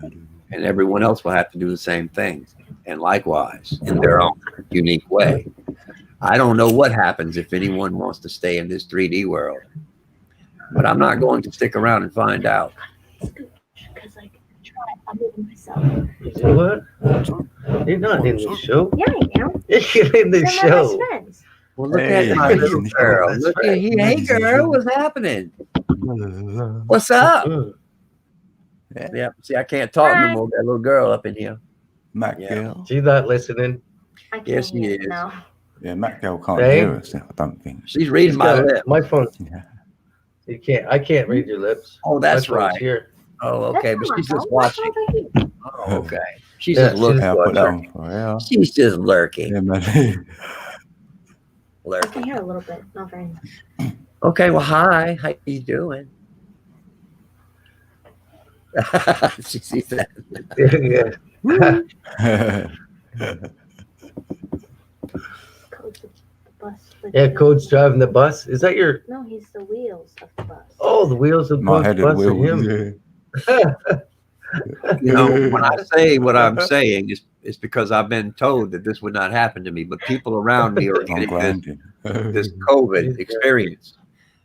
[SPEAKER 4] And everyone else will have to do the same thing, and likewise, in their own unique way. I don't know what happens if anyone wants to stay in this 3D world, but I'm not going to stick around and find out.
[SPEAKER 2] Because I can try. I'm moving myself.
[SPEAKER 1] You know what? You're not in the show.
[SPEAKER 2] Yeah, I am.
[SPEAKER 1] You're in the
[SPEAKER 2] They're my
[SPEAKER 1] show.
[SPEAKER 2] best friends.
[SPEAKER 4] Well, look
[SPEAKER 5] Hey,
[SPEAKER 4] at my
[SPEAKER 5] he's
[SPEAKER 4] little
[SPEAKER 5] in the
[SPEAKER 4] girl.
[SPEAKER 1] show.
[SPEAKER 4] Look
[SPEAKER 1] That's
[SPEAKER 4] at
[SPEAKER 1] right.
[SPEAKER 4] hey
[SPEAKER 5] He's in the
[SPEAKER 4] girl,
[SPEAKER 5] show.
[SPEAKER 4] what's happening? What's up?
[SPEAKER 1] Mm.
[SPEAKER 4] Yeah, see, I can't talk no more. Got a little girl up in here.
[SPEAKER 5] Matt
[SPEAKER 4] Yeah.
[SPEAKER 5] Gill.
[SPEAKER 1] She's not listening.
[SPEAKER 2] I can't
[SPEAKER 4] Yes, he
[SPEAKER 2] hear
[SPEAKER 4] is.
[SPEAKER 2] now.
[SPEAKER 5] Yeah, Matt Gill can't
[SPEAKER 1] Hey.
[SPEAKER 5] hear us, I don't think.
[SPEAKER 4] She's reading
[SPEAKER 1] She's
[SPEAKER 4] my
[SPEAKER 1] got
[SPEAKER 4] lips.
[SPEAKER 1] my phone.
[SPEAKER 5] Yeah.
[SPEAKER 1] I can't read your lips.
[SPEAKER 4] Oh, that's
[SPEAKER 1] My phone's
[SPEAKER 4] right.
[SPEAKER 1] Here.
[SPEAKER 4] Oh, okay, but
[SPEAKER 2] That's
[SPEAKER 4] she's
[SPEAKER 2] not
[SPEAKER 4] just
[SPEAKER 2] my phone.
[SPEAKER 4] watching.
[SPEAKER 2] That's my
[SPEAKER 4] Oh, okay. She's
[SPEAKER 1] Yeah,
[SPEAKER 4] just
[SPEAKER 1] she's
[SPEAKER 4] looking.
[SPEAKER 5] Yeah, I put that
[SPEAKER 1] watching.
[SPEAKER 5] on for yeah.
[SPEAKER 4] She's just lurking.
[SPEAKER 5] Yeah, man.
[SPEAKER 2] I can
[SPEAKER 4] Lurking.
[SPEAKER 2] hear a little bit, not very much.
[SPEAKER 4] Okay, well, hi. How you doing? She sees that.
[SPEAKER 1] Yeah.
[SPEAKER 2] Code's the bus.
[SPEAKER 1] Yeah, Code's driving the bus. Is that your?
[SPEAKER 2] No, he's the wheels of the bus.
[SPEAKER 1] Oh, the wheels of
[SPEAKER 5] My
[SPEAKER 1] Code's
[SPEAKER 5] headed
[SPEAKER 1] bus are
[SPEAKER 5] wheel.
[SPEAKER 1] him.
[SPEAKER 5] Yeah.
[SPEAKER 4] You know, when I say what I'm saying, it's because I've been told that this would not happen to me, but people around me are
[SPEAKER 5] I'm
[SPEAKER 4] getting
[SPEAKER 5] grinding.
[SPEAKER 4] this COVID experience.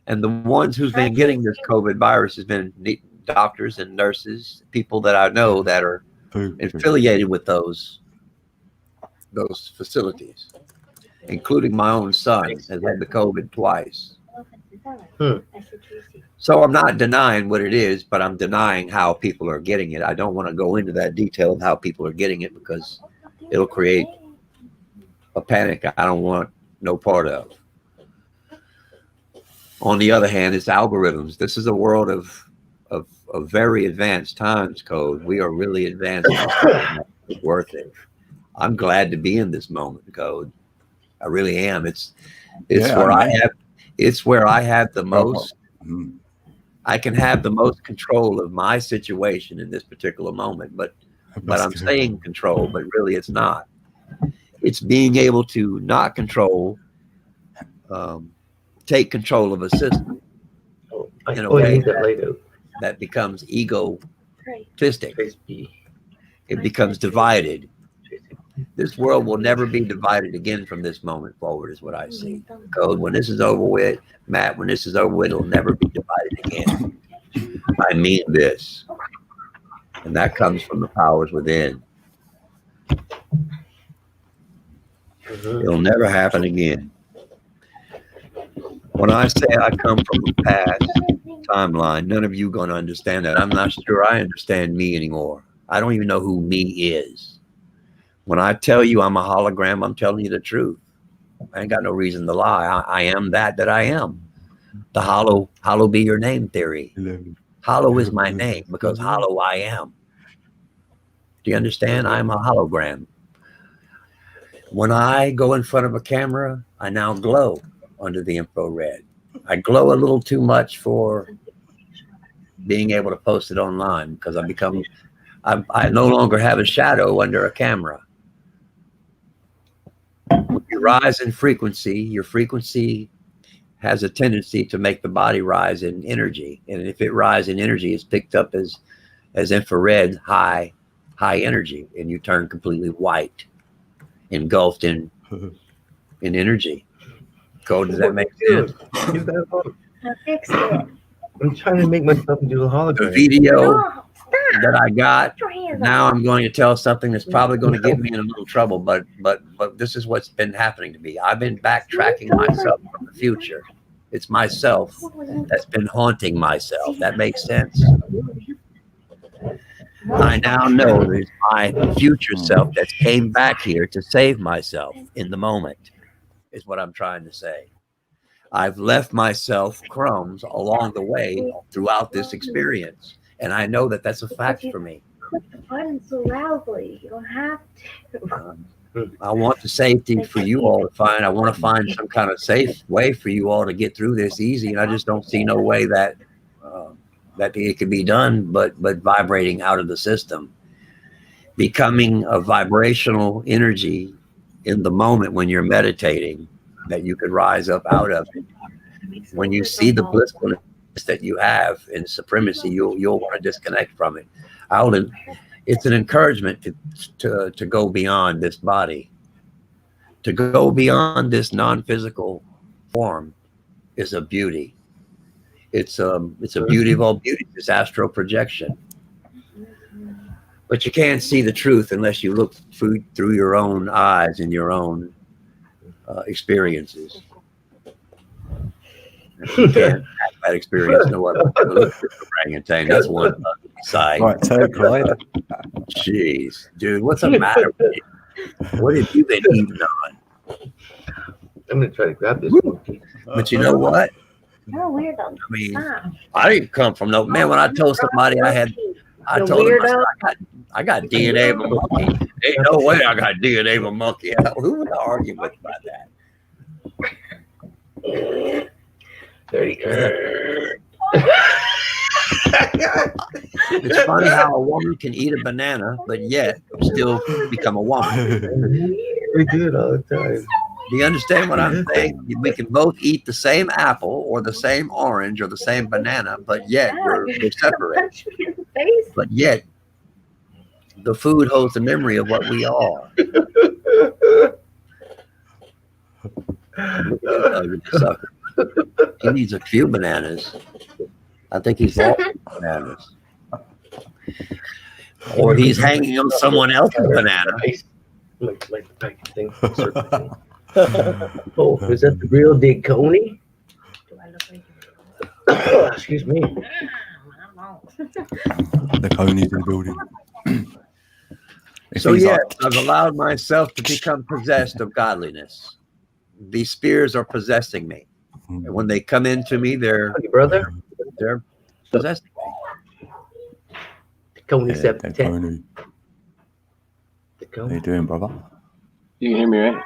[SPEAKER 4] And the ones who's been getting this COVID virus has been doctors and nurses, people that I know that are affiliated with those facilities, including my own son has had the COVID twice.
[SPEAKER 1] Hmm.
[SPEAKER 4] So I'm not denying what it is, but I'm denying how people are getting it. I don't want to go into that detail of how people are getting it because it'll create a panic I don't want no part of. On the other hand, it's algorithms. This is a world of very advanced times, Code. We are really advanced. It's worth it. I'm glad to be in this moment, Code. I really am. It's
[SPEAKER 5] Yeah,
[SPEAKER 4] where
[SPEAKER 5] I know.
[SPEAKER 4] it's where I have the most.
[SPEAKER 5] Mm.
[SPEAKER 4] I can have the most control of my situation in this particular moment, but I'm saying control, but really it's not. It's being able to not control, take control of a system
[SPEAKER 1] Oh,
[SPEAKER 4] In a
[SPEAKER 1] I
[SPEAKER 4] way
[SPEAKER 1] need that later.
[SPEAKER 4] that becomes egotistic.
[SPEAKER 1] Tracy.
[SPEAKER 4] It becomes divided. This world will never be divided again from this moment forward, is what I see. Code, when this is over with, Matt, when this is over with, it'll never be divided again. I mean this. And that comes from the powers within.
[SPEAKER 1] Mhm.
[SPEAKER 4] It'll never happen again. When I say I come from a past timeline, none of you going to understand that. I'm not sure I understand me anymore. I don't even know who me is. When I tell you I'm a hologram, I'm telling you the truth. I ain't got no reason to lie. I am that I am. The hollow be your name theory. Hollow is my name because hollow I am. Do you understand? I'm a hologram. When I go in front of a camera, I now glow under the infrared. I glow a little too much for being able to post it online because I no longer have a shadow under a camera. When you rise in frequency, your frequency has a tendency to make the body rise in energy. And if it rises in energy, it's picked up as infrared high energy, and you turn completely white, engulfed in energy. Code, does that make sense?
[SPEAKER 1] Leave that alone.
[SPEAKER 2] I fixed it.
[SPEAKER 1] I'm trying to make myself into a
[SPEAKER 4] The
[SPEAKER 1] hologram.
[SPEAKER 4] video
[SPEAKER 2] No, stop.
[SPEAKER 4] that I got,
[SPEAKER 2] Put your hands
[SPEAKER 4] now
[SPEAKER 2] up.
[SPEAKER 4] I'm going to tell something that's probably going to get me in a little trouble, but this is what's been happening to me. I've been backtracking myself from the future. It's myself that's been haunting myself. That makes sense. I now know there's my future self that came back here to save myself in the moment, is what I'm trying to say. I've left myself crumbs along the way throughout this experience. And I know that that's a fact for me.
[SPEAKER 2] Click the button so loudly. You don't have to.
[SPEAKER 4] I want the safety for you all to find. I want to find some kind of safe way for you all to get through this easy. And I just don't see no way that it could be done, but vibrating out of the system, becoming a vibrational energy in the moment when you're meditating, that you could rise up out of it. When you see the blissfulness that you have in supremacy, you'll want to disconnect from it. It's an encouragement to go beyond this body, to go beyond this non-physical form is a beauty. It's a beauty of all beauties. It's astral projection. But you can't see the truth unless you look through your own eyes and your own experiences. You can't have that experience no other orangutan. That's one side.
[SPEAKER 5] Right, take right.
[SPEAKER 4] Jeez, dude, what's the matter with you? What have you been eating on?
[SPEAKER 1] I'm gonna try to grab this one.
[SPEAKER 4] But you know what?
[SPEAKER 2] You're a weirdo.
[SPEAKER 4] I mean,
[SPEAKER 2] Stop.
[SPEAKER 4] I didn't come from no man. When I told somebody I had I
[SPEAKER 2] You
[SPEAKER 4] told him,
[SPEAKER 2] weirdo.
[SPEAKER 4] I got DNA of a monkey. Ain't no way I got DNA of a monkey. Who would I argue with about that?
[SPEAKER 1] 30.
[SPEAKER 4] It's funny how a woman can eat a banana, but yet still become a woman.
[SPEAKER 1] We do it all the time.
[SPEAKER 4] Do you understand what I'm saying? We can both eat the same apple or the same orange or the same banana, but yet we're separated.
[SPEAKER 2] Punch me in the face.
[SPEAKER 4] But yet the food holds the memory of what we are. Ugly sucker. He needs a few bananas. I think he's all bananas. Or he's hanging on someone else's banana.
[SPEAKER 1] Like the packet thing. Circle thing. Oh, is that the real Diconi?
[SPEAKER 2] Do I look like you?
[SPEAKER 1] Excuse me.
[SPEAKER 2] I don't know.
[SPEAKER 5] The conies in the building.
[SPEAKER 4] So yes, I've allowed myself to become possessed of godliness. These spirits are possessing me. And when they come into me, they're
[SPEAKER 1] Howdy, brother.
[SPEAKER 4] possessing me.
[SPEAKER 1] Diconi
[SPEAKER 5] Yeah,
[SPEAKER 1] 710.
[SPEAKER 5] Coney. How you
[SPEAKER 1] Diconi.
[SPEAKER 5] doing, brother?
[SPEAKER 8] You can hear me, right?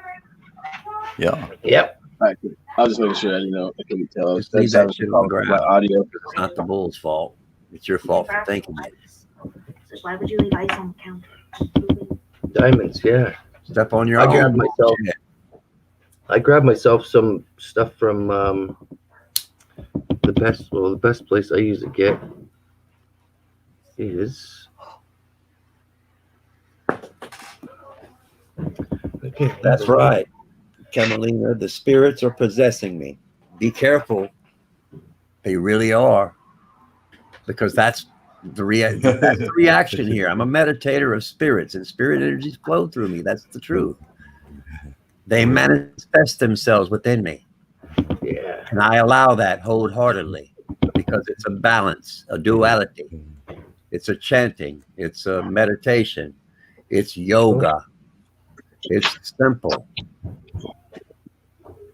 [SPEAKER 5] Yeah.
[SPEAKER 1] Yep.
[SPEAKER 8] All right, good. I was just making sure. I couldn't tell.
[SPEAKER 4] Just leave that shit on the
[SPEAKER 8] my
[SPEAKER 4] ground.
[SPEAKER 8] audio.
[SPEAKER 4] It's not the bull's fault. It's your fault for thinking it.
[SPEAKER 2] So why would you leave ice on the counter?
[SPEAKER 1] Diamonds, yeah.
[SPEAKER 4] Step on your
[SPEAKER 1] I
[SPEAKER 4] own.
[SPEAKER 1] grabbed myself.
[SPEAKER 4] shit.
[SPEAKER 1] I grabbed myself some stuff from the best place I usually get is okay.
[SPEAKER 4] That's right, Camelina. The spirits are possessing me. Be careful. They really are. Because that's the reaction here. I'm a meditator of spirits, and spirit energies flow through me. That's the truth. They manifest themselves within me.
[SPEAKER 1] Yeah.
[SPEAKER 4] And I allow that wholeheartedly because it's a balance, a duality. It's a chanting. It's a meditation. It's yoga. It's simple.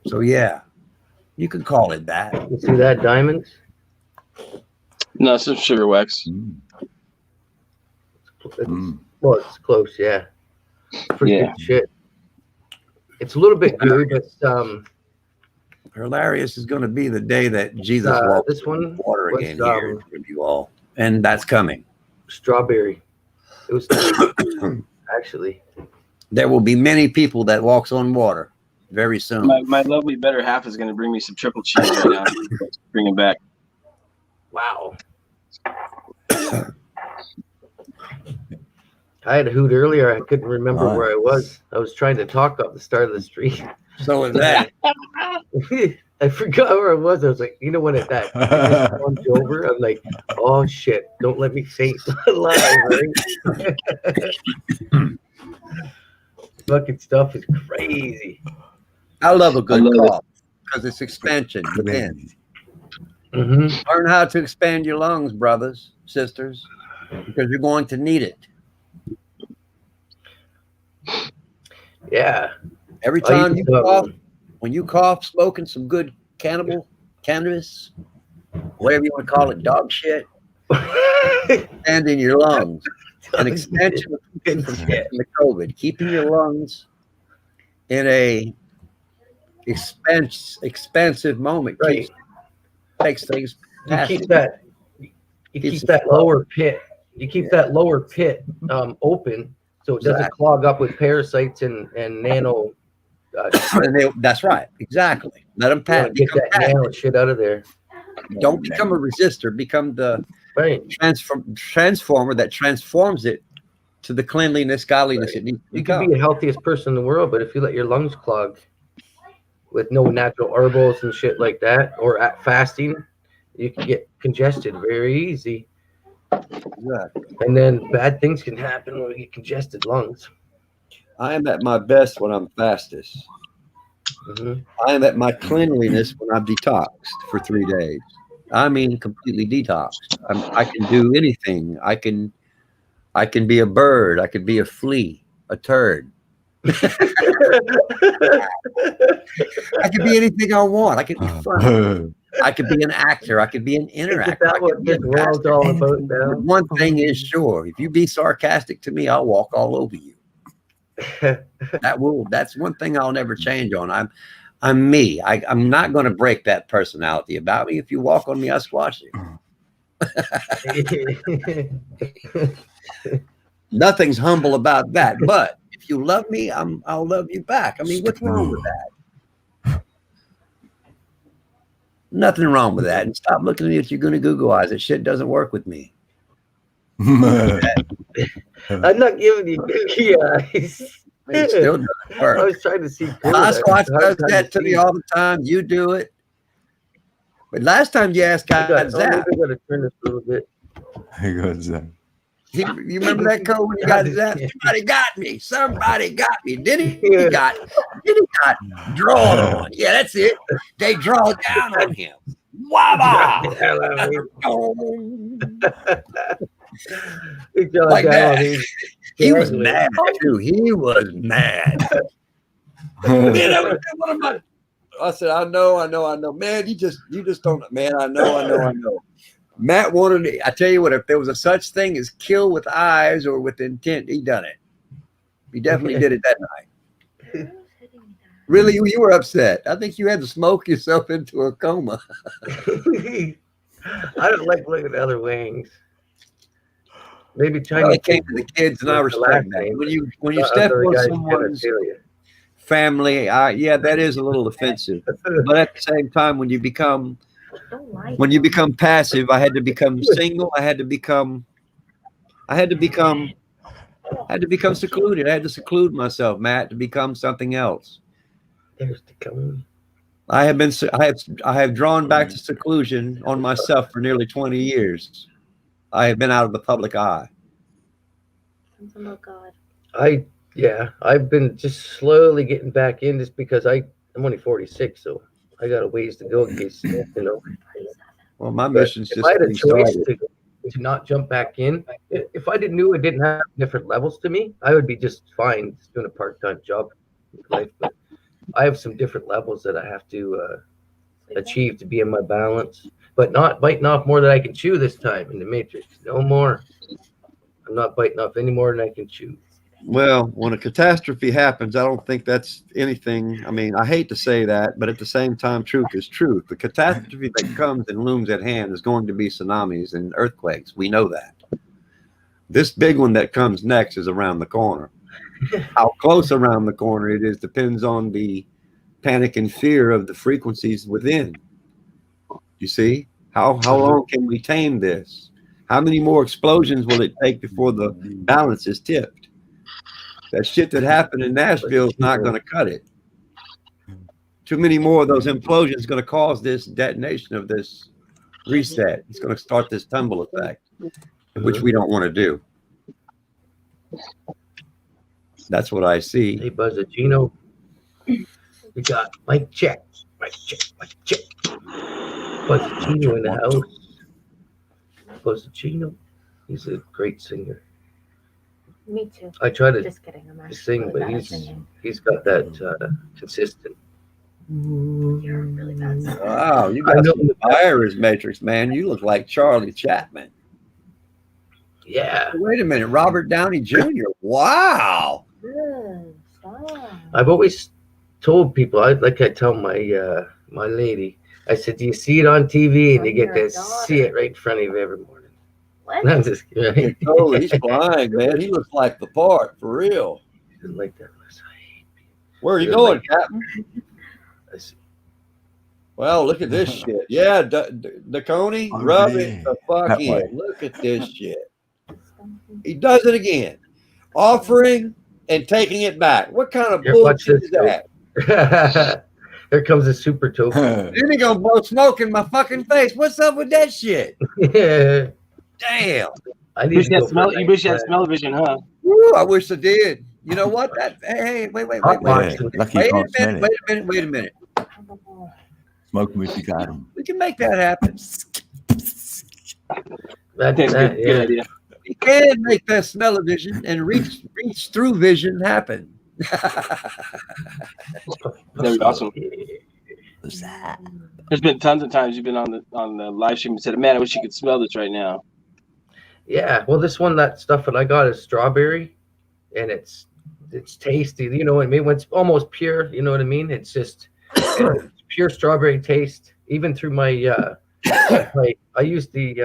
[SPEAKER 4] So yeah, you can call it that.
[SPEAKER 1] You see that, diamonds?
[SPEAKER 8] No, some sugar wax.
[SPEAKER 1] Well, it's close, yeah. Pretty
[SPEAKER 8] Yeah.
[SPEAKER 1] good shit. It's a little bit good, but
[SPEAKER 4] Hilarious is going to be the day that Jesus walks
[SPEAKER 1] this one
[SPEAKER 4] water
[SPEAKER 1] was,
[SPEAKER 4] again here with you all, and that's coming.
[SPEAKER 1] strawberry. It was actually.
[SPEAKER 4] There will be many people that walks on water very soon.
[SPEAKER 8] My lovely better half is going to bring me some triple cheese right now. Bring it back.
[SPEAKER 1] Wow. I had a hoot earlier. I couldn't remember where I was. I was trying to talk up the start of the street.
[SPEAKER 4] So is that.
[SPEAKER 1] I forgot where I was. I was like, you know, when it that comes over, I'm like, oh shit, don't let me faint live, right? Fucking stuff is crazy.
[SPEAKER 4] I love a good
[SPEAKER 8] I love
[SPEAKER 4] cough because it's expansion within.
[SPEAKER 1] Mm-hmm.
[SPEAKER 4] Learn how to expand your lungs, brothers, sisters, because you're going to need it.
[SPEAKER 1] Yeah.
[SPEAKER 4] Every
[SPEAKER 1] I
[SPEAKER 4] time
[SPEAKER 1] used
[SPEAKER 4] you
[SPEAKER 1] to,
[SPEAKER 4] cough, when you cough, smoking some good cannabis, whatever you want to call it, dog shit, and in your lungs. An expansion of the COVID, keeping your lungs in a expansive moment.
[SPEAKER 1] Right.
[SPEAKER 4] Takes things.
[SPEAKER 1] You
[SPEAKER 4] past
[SPEAKER 1] keep
[SPEAKER 4] it.
[SPEAKER 1] that. You
[SPEAKER 4] Keeps
[SPEAKER 1] keep
[SPEAKER 4] it
[SPEAKER 1] that
[SPEAKER 4] flow.
[SPEAKER 1] lower pit. You keep that lower pit open, so it doesn't
[SPEAKER 4] Exactly.
[SPEAKER 1] clog up with parasites and nano.
[SPEAKER 4] That's right. Exactly. Let them
[SPEAKER 1] Get
[SPEAKER 4] become
[SPEAKER 1] that
[SPEAKER 4] passive.
[SPEAKER 1] nano shit out of there.
[SPEAKER 4] Don't become a resistor. Become the
[SPEAKER 1] Right.
[SPEAKER 4] transformer that transforms it to the cleanliness, godliness it needs to
[SPEAKER 1] You can
[SPEAKER 4] become.
[SPEAKER 1] be the healthiest person in the world, but if you let your lungs clog with no natural herbals and shit like that, or at fasting, you can get congested very easy.
[SPEAKER 4] Exactly.
[SPEAKER 1] And then bad things can happen when we get congested lungs.
[SPEAKER 4] I am at my best when I'm fastest.
[SPEAKER 1] Mm-hmm.
[SPEAKER 4] I am at my cleanliness when I'm detoxed for 3 days. I mean, completely detoxed. I can do anything. I can be a bird. I could be a flea, a turd. I could be anything I want. I could be funny. I could be an actor. I could be an
[SPEAKER 1] Is
[SPEAKER 4] interactor.
[SPEAKER 1] that
[SPEAKER 4] I
[SPEAKER 1] what
[SPEAKER 4] could be a
[SPEAKER 1] this world's
[SPEAKER 4] pastor.
[SPEAKER 1] all about now?
[SPEAKER 4] But one thing is sure: if you be sarcastic to me, I'll walk all over you. That's one thing I'll never change on. I'm me. I'm not going to break that personality about me. If you walk on me, I squash you. Nothing's humble about that. But if you love me, I'll love you back. I mean, what's wrong with that? Nothing wrong with that. And stop looking at me if you're going to Google eyes. That shit doesn't work with me.
[SPEAKER 1] I'm not giving you googie eyes.
[SPEAKER 4] It still doesn't
[SPEAKER 1] I
[SPEAKER 4] work.
[SPEAKER 1] was trying to see.
[SPEAKER 4] Sasquatch does that to me all the time. You do it. But last time you asked
[SPEAKER 1] I
[SPEAKER 4] guys
[SPEAKER 1] maybe
[SPEAKER 4] that,
[SPEAKER 1] I gotta turn this a little bit.
[SPEAKER 5] He goes,
[SPEAKER 4] you remember that code when you got that? Somebody got me. Somebody got me. Did he got drawn on? Yeah, that's it. They draw down on him. Wabba! Like that. He was mad too. He was mad. Man, that was one of my. I said, I know. Man, you just don't. Man, I know. Matt wanted to, I tell you what, if there was a such thing as kill with eyes or with intent, he done it. He definitely did it that night. Really, you were upset. I think you had to smoke yourself into a coma.
[SPEAKER 1] I don't like looking at other wings. Maybe
[SPEAKER 4] Well,
[SPEAKER 1] Chinese
[SPEAKER 4] it came to the kids, and I respect that. When you step on someone's family, yeah, that is a little offensive. But at the same time, when you become passive, I had to become single. I had to become secluded. I had to seclude myself, Matt, to become something else.
[SPEAKER 1] There's the cone.
[SPEAKER 4] I have drawn back to seclusion on myself for nearly 20 years. I have been out of the public eye.
[SPEAKER 2] Oh God.
[SPEAKER 1] I've been just slowly getting back in just because I'm only 46, so I got a ways to go in case,
[SPEAKER 4] Well, my
[SPEAKER 1] But
[SPEAKER 4] mission's
[SPEAKER 1] if
[SPEAKER 4] just
[SPEAKER 1] I had a
[SPEAKER 4] getting
[SPEAKER 1] choice
[SPEAKER 4] started.
[SPEAKER 1] to not jump back in, if I knew it didn't have different levels to me, I would be just fine just doing a part-time job life. But I have some different levels that I have to achieve to be in my balance, but not biting off more than I can chew this time in the Matrix. No more. I'm not biting off any more than I can chew.
[SPEAKER 4] Well, when a catastrophe happens, I don't think that's anything. I mean, I hate to say that, but at the same time, truth is truth. The catastrophe that comes and looms at hand is going to be tsunamis and earthquakes. We know that. This big one that comes next is around the corner. How close around the corner it is depends on the panic and fear of the frequencies within. You see? How long can we tame this? How many more explosions will it take before the balance is tipped? That shit that happened in Nashville is not going to cut it. Too many more of those implosions is going to cause this detonation of this reset. It's going to start this tumble effect, which we don't want to do. That's what I see.
[SPEAKER 1] Hey, Buzzagino. We got Mike check. Buzzagino in the house. Buzzagino. He's a great singer.
[SPEAKER 2] Me too.
[SPEAKER 1] I try to
[SPEAKER 2] Just kidding. I'm actually
[SPEAKER 1] sing,
[SPEAKER 2] really
[SPEAKER 1] but
[SPEAKER 2] bad at singing.
[SPEAKER 1] he's got that consistent.
[SPEAKER 2] You're a really bad singer.
[SPEAKER 4] Wow, you
[SPEAKER 1] I
[SPEAKER 4] got
[SPEAKER 1] know.
[SPEAKER 4] some fires, Matrix, man. You look like Charlie Chaplin.
[SPEAKER 1] Yeah.
[SPEAKER 4] Wait a minute, Robert Downey Jr. Wow.
[SPEAKER 2] Good. Stop.
[SPEAKER 1] I've always told people, I tell my my lady, I said, do you see it on TV? And you get to see it right in front of you every morning.
[SPEAKER 2] What?
[SPEAKER 1] I'm just kidding.
[SPEAKER 4] Oh, he's flying, man. He looks like the part, for real.
[SPEAKER 1] He doesn't like that unless I hate people.
[SPEAKER 4] Where are you
[SPEAKER 1] You're
[SPEAKER 4] going,
[SPEAKER 1] like-
[SPEAKER 4] Captain?
[SPEAKER 1] I see.
[SPEAKER 4] Well, look at this shit. Yeah, DeConey,
[SPEAKER 5] Oh,
[SPEAKER 4] rub
[SPEAKER 5] yeah.
[SPEAKER 4] it the fuck
[SPEAKER 5] That
[SPEAKER 4] in.
[SPEAKER 5] way.
[SPEAKER 4] Look at this shit. He does it again. Offering and taking it back. What kind of
[SPEAKER 1] Here, watch
[SPEAKER 4] bullshit
[SPEAKER 1] this,
[SPEAKER 4] is that?
[SPEAKER 1] Here comes a super token.
[SPEAKER 4] Then he gonna blow smoke in my fucking face. What's up with that shit?
[SPEAKER 1] Yeah.
[SPEAKER 4] Damn.
[SPEAKER 1] I need
[SPEAKER 8] Wish
[SPEAKER 1] to
[SPEAKER 8] you
[SPEAKER 1] go
[SPEAKER 8] had smell.
[SPEAKER 1] for a
[SPEAKER 8] You wish you had
[SPEAKER 1] night
[SPEAKER 8] smell vision, huh?
[SPEAKER 4] Woo, I wish I did. You know what? Hey, wait.
[SPEAKER 1] Hot
[SPEAKER 5] Yeah,
[SPEAKER 1] box.
[SPEAKER 5] lucky you
[SPEAKER 4] Wait a
[SPEAKER 5] can't smell
[SPEAKER 4] minute,
[SPEAKER 5] it.
[SPEAKER 4] wait a minute.
[SPEAKER 5] Smoke them if you got them.
[SPEAKER 4] We can make that happen.
[SPEAKER 1] That,
[SPEAKER 8] That's good
[SPEAKER 1] yeah.
[SPEAKER 8] idea.
[SPEAKER 4] We can make that smell of vision and reach through vision happen.
[SPEAKER 8] That'd be awesome.
[SPEAKER 5] What's that?
[SPEAKER 8] There's been tons of times you've been on the live stream and said, "Man, I wish you could smell this right now."
[SPEAKER 1] Yeah, well, this one, that stuff that I got is strawberry, and it's tasty. You know what I mean? When it's almost pure, you know what I mean? It's just it's pure strawberry taste. Even through my I use the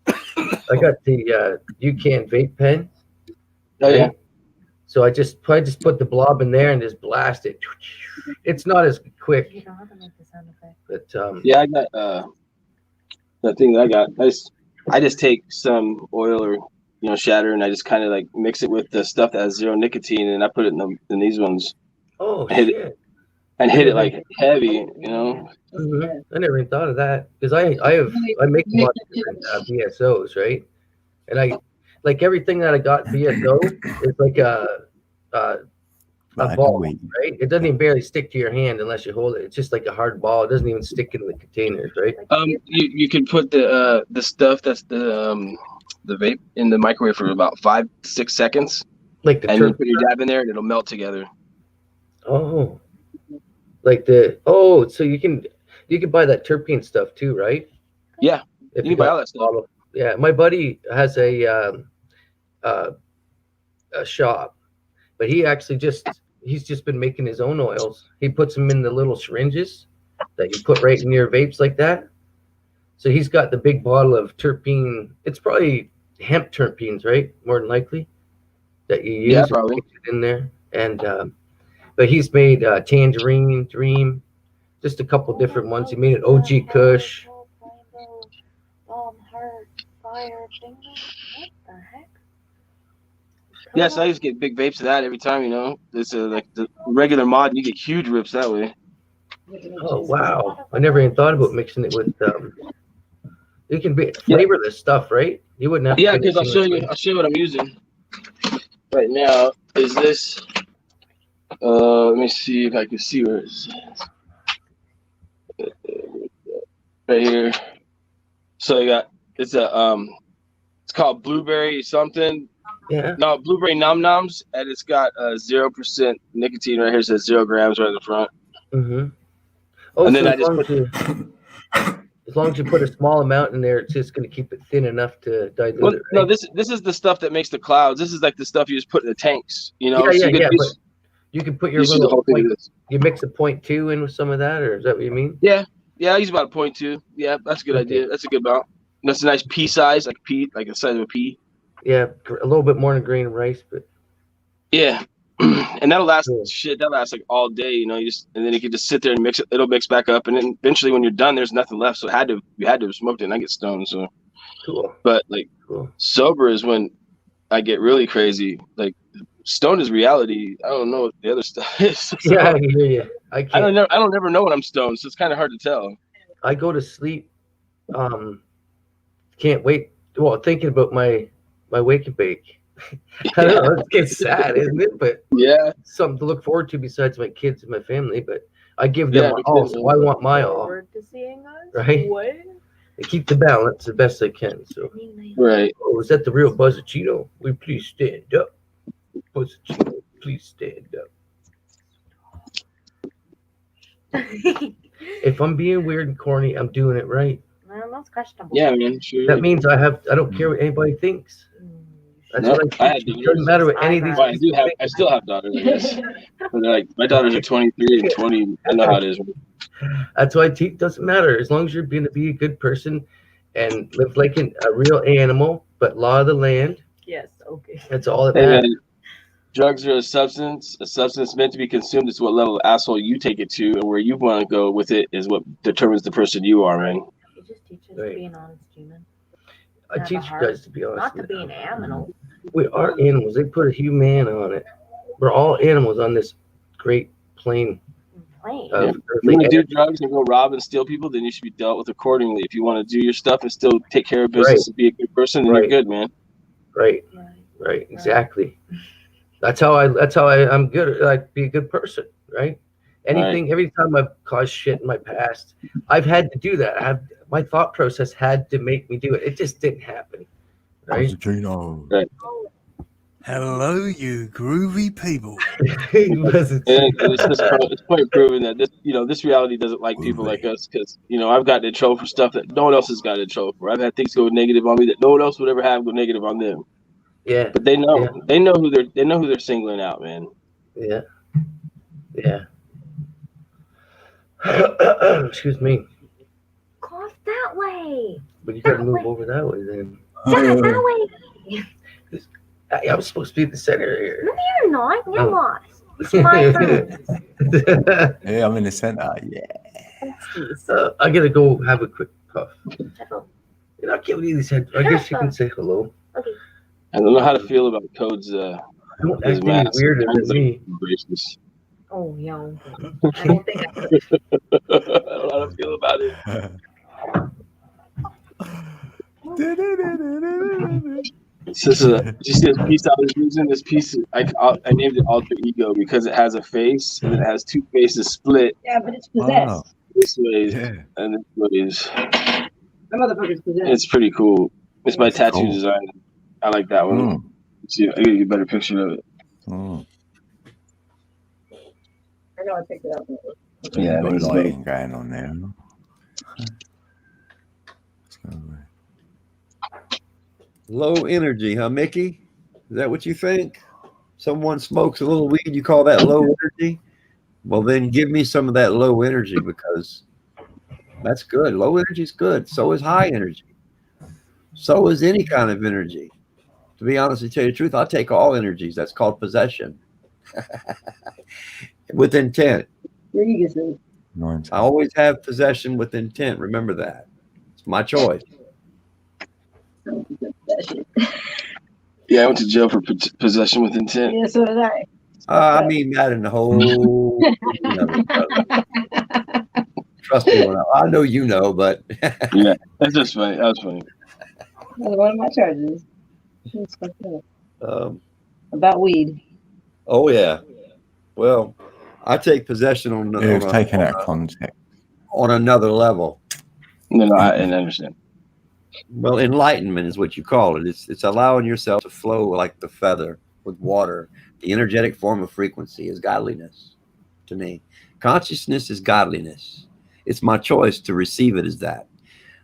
[SPEAKER 1] I got the UCAN vape pen.
[SPEAKER 8] Oh yeah.
[SPEAKER 1] So I just put the blob in there and just blast it. It's not as quick,
[SPEAKER 2] You don't have to make the sound effect.
[SPEAKER 1] but
[SPEAKER 8] Yeah, I got that thing that I got. I just take some oil or shatter, and I just kind of like mix it with the stuff that has zero nicotine, and I put it in these ones
[SPEAKER 1] oh
[SPEAKER 8] hit
[SPEAKER 1] shit.
[SPEAKER 8] hit it like heavy,
[SPEAKER 1] Mhm. I never even thought of that because I make a lot of different BSOs, right? And I like everything that I got BSO is like a
[SPEAKER 5] Right,
[SPEAKER 1] ball,
[SPEAKER 5] wait.
[SPEAKER 1] right? It doesn't even barely stick to your hand unless you hold it. It's just like a hard ball. It doesn't even stick in the containers, right?
[SPEAKER 8] You can put the stuff that's the vape in the microwave for about 5-6 seconds,
[SPEAKER 1] Like the
[SPEAKER 8] and you
[SPEAKER 1] turp.
[SPEAKER 8] put your dab in there, and it'll melt together.
[SPEAKER 1] Oh, like so you can buy that terpene stuff too, right?
[SPEAKER 8] Yeah,
[SPEAKER 1] If
[SPEAKER 8] you can buy
[SPEAKER 1] got
[SPEAKER 8] all that stuff.
[SPEAKER 1] bottle. Yeah, my buddy has a shop, but he's just been making his own oils. He puts them in the little syringes that you put right in your vapes like that. So he's got the big bottle of terpene. It's probably hemp terpenes, right? More than likely that you use.
[SPEAKER 8] Yeah,
[SPEAKER 1] and
[SPEAKER 8] probably.
[SPEAKER 1] mix it in there. And but he's made Tangerine, Dream, just a couple different ones. He made an OG Kush.
[SPEAKER 2] Heart, fire, finger. What the heck?
[SPEAKER 8] Yes, I used to get big vapes of that every time. It's like the regular mod. You get huge rips that way.
[SPEAKER 1] Oh wow! I never even thought about mixing it with. You can flavor this stuff, right? You wouldn't have.
[SPEAKER 8] Yeah,
[SPEAKER 1] to
[SPEAKER 8] because I'll show you what I'm using right now. Is this? Let me see if I can see where it's right here. So it's called blueberry something.
[SPEAKER 1] Yeah.
[SPEAKER 8] No, blueberry num nums, and it's got 0% nicotine right here. It says 0 grams right in the front.
[SPEAKER 1] Mm-hmm. Oh,
[SPEAKER 8] And
[SPEAKER 1] so
[SPEAKER 8] then I
[SPEAKER 1] as,
[SPEAKER 8] just
[SPEAKER 1] long as long as you put a small amount in there, it's just going to keep it thin enough to dilute
[SPEAKER 8] Well,
[SPEAKER 1] it.
[SPEAKER 8] no,
[SPEAKER 1] Right?
[SPEAKER 8] this is the stuff that makes the clouds. This is like the stuff you just put in the tanks.
[SPEAKER 1] Yeah,
[SPEAKER 8] So
[SPEAKER 1] yeah,
[SPEAKER 8] you could
[SPEAKER 1] yeah. But
[SPEAKER 8] use-
[SPEAKER 1] you can put your
[SPEAKER 8] you see the
[SPEAKER 1] little
[SPEAKER 8] whole thing of
[SPEAKER 1] point,
[SPEAKER 8] this.
[SPEAKER 1] you mix a 0.2 in with some of that, or is that what you mean?
[SPEAKER 8] Yeah, I use about 0.2. Yeah, that's a good idea. That's a good amount. That's a nice pea size, like the size of a pea.
[SPEAKER 1] Yeah, a little bit more than grain of rice, but
[SPEAKER 8] Yeah, and that'll last.
[SPEAKER 1] Cool.
[SPEAKER 8] That lasts like all day. And then you can just sit there and mix it. It'll mix back up, and then eventually, when you're done, there's nothing left. So you had to have smoked it, and I get stoned. So,
[SPEAKER 1] cool.
[SPEAKER 8] but like
[SPEAKER 1] Cool.
[SPEAKER 8] sober is when I get really crazy. Like stoned is reality. I don't know what the other stuff is. So
[SPEAKER 1] Yeah, I hear you. I can't.
[SPEAKER 8] I don't never know when I'm stoned, so it's kind of hard to tell.
[SPEAKER 1] I go to sleep. Can't wait. Well, thinking about my wake and bake. I don't know. It gets sad, isn't it? But
[SPEAKER 8] Yeah,
[SPEAKER 1] something to look forward to besides my kids and my family. But I give them
[SPEAKER 8] Yeah,
[SPEAKER 1] my
[SPEAKER 8] me
[SPEAKER 1] all,
[SPEAKER 8] too.
[SPEAKER 1] so I want my all.
[SPEAKER 2] Forward to seeing us?
[SPEAKER 1] Right.
[SPEAKER 2] What?
[SPEAKER 1] I keep the balance the best I can. So,
[SPEAKER 8] right.
[SPEAKER 1] oh, is that the real Buzzachino? Will you please stand up? Buzzachino, please stand up. If I'm being weird and corny, I'm doing it right.
[SPEAKER 2] Well, that's questionable.
[SPEAKER 8] Yeah, man. Sure.
[SPEAKER 1] That means I don't care what anybody thinks. That's
[SPEAKER 8] No,
[SPEAKER 1] what
[SPEAKER 8] I
[SPEAKER 1] I
[SPEAKER 8] had
[SPEAKER 1] teach. It
[SPEAKER 8] daughters.
[SPEAKER 1] doesn't matter what any of these
[SPEAKER 8] Well, I
[SPEAKER 1] people think.
[SPEAKER 8] I still have daughters, I guess. But like my daughters are 23 and 20. I know how it is.
[SPEAKER 1] That's why I teach. Doesn't matter as long as you're going to be a good person and live like a real animal, but law of the land.
[SPEAKER 2] Yes, okay.
[SPEAKER 1] That's all that
[SPEAKER 8] Hey,
[SPEAKER 1] matters.
[SPEAKER 8] man, drugs are a substance meant to be consumed. It's what level of asshole you take it to, and where you want to go with it is what determines the person you are, man.
[SPEAKER 2] You just teach us
[SPEAKER 1] Right.
[SPEAKER 2] to be an honest human.
[SPEAKER 1] I
[SPEAKER 2] have a
[SPEAKER 1] teach you
[SPEAKER 2] heart,
[SPEAKER 1] guys to be honest.
[SPEAKER 2] Not to be an animal.
[SPEAKER 1] We are animals. They put a human on it. We're all animals on this great plane
[SPEAKER 2] Plain.
[SPEAKER 1] of
[SPEAKER 8] You
[SPEAKER 1] earthly
[SPEAKER 8] want to do
[SPEAKER 1] energy.
[SPEAKER 8] drugs and go rob and steal people, then you should be dealt with accordingly. If you want to do your stuff and still take care of business
[SPEAKER 1] Right.
[SPEAKER 8] and be a good person, then
[SPEAKER 1] Right.
[SPEAKER 8] you're good, man.
[SPEAKER 1] Right,
[SPEAKER 2] Right.
[SPEAKER 1] right, exactly. That's how I'm good at, like, be a good person, right? Anything, every time I've caused shit in my past, I've had to do that. My thought process had to make me do it. It just didn't happen, right?
[SPEAKER 5] Buzzachino.
[SPEAKER 8] Right.
[SPEAKER 9] Hello, you groovy people.
[SPEAKER 1] He wasn't.
[SPEAKER 8] And it's quite proven that this reality doesn't like people like us because I've gotten in trouble for stuff that no one else has gotten in trouble for. I've had things go negative on me that no one else would ever have go negative on them.
[SPEAKER 1] Yeah.
[SPEAKER 8] But they know
[SPEAKER 1] Yeah.
[SPEAKER 8] they know who they're singling out, man.
[SPEAKER 1] Yeah. Yeah. Excuse me.
[SPEAKER 2] Cough that way.
[SPEAKER 1] But you gotta move over that way then.
[SPEAKER 2] That way.
[SPEAKER 1] I was supposed to be the center here.
[SPEAKER 2] No, you're not. You're
[SPEAKER 1] Oh.
[SPEAKER 2] lost. It's my room.
[SPEAKER 5] Yeah, I'm in the center. Yeah.
[SPEAKER 1] I gotta go have a quick puff. You're not giving me these head. I guess you can say hello.
[SPEAKER 2] Okay.
[SPEAKER 8] I don't know how to feel about Code's
[SPEAKER 1] Don't
[SPEAKER 8] his
[SPEAKER 1] act any
[SPEAKER 8] mask.
[SPEAKER 1] weirder than me.
[SPEAKER 8] Braces.
[SPEAKER 2] Oh, yo. I don't think I
[SPEAKER 8] I don't know how to feel about it. This is did you see this piece I was using? This piece I named it Alter Ego because it has a face and it has two faces split.
[SPEAKER 3] Yeah, but it's possessed.
[SPEAKER 5] Wow.
[SPEAKER 8] This way
[SPEAKER 5] Yeah.
[SPEAKER 8] and this way is.
[SPEAKER 3] That motherfucker's possessed.
[SPEAKER 8] It's pretty cool. It's my tattoo
[SPEAKER 5] Cool.
[SPEAKER 8] design. I like that one.
[SPEAKER 5] Mm.
[SPEAKER 8] See, I give you a better picture of it.
[SPEAKER 5] Mm.
[SPEAKER 3] I know I picked it up.
[SPEAKER 8] Yeah,
[SPEAKER 5] Bit
[SPEAKER 8] it was
[SPEAKER 5] lighting going on there. Let's go away.
[SPEAKER 4] Low energy, huh, Mickey? Is that what you think? Someone smokes a little weed, you call that low energy? Well, then give me some of that low energy because that's good. Low energy is good. So is high energy. So is any kind of energy. To be honest, to tell you the truth, I'll take all energies. That's called possession. With intent.
[SPEAKER 3] Your ego says.
[SPEAKER 4] I always have possession with intent. Remember that. It's my choice.
[SPEAKER 8] Yeah, I went to jail for possession with intent.
[SPEAKER 3] Yeah, so did I.
[SPEAKER 4] I mean that in the whole. Trust me, I know you know, but
[SPEAKER 8] Yeah, that's just funny. That was funny.
[SPEAKER 3] That's one of my charges. It's fucked up. About weed.
[SPEAKER 4] Oh yeah. Well, I take possession on,
[SPEAKER 5] It was taken out of context.
[SPEAKER 4] on another level.
[SPEAKER 8] No, I didn't understand.
[SPEAKER 4] Well, enlightenment is what you call it. It's allowing yourself to flow like the feather with water. The energetic form of frequency is godliness to me. Consciousness is godliness. It's my choice to receive it as that.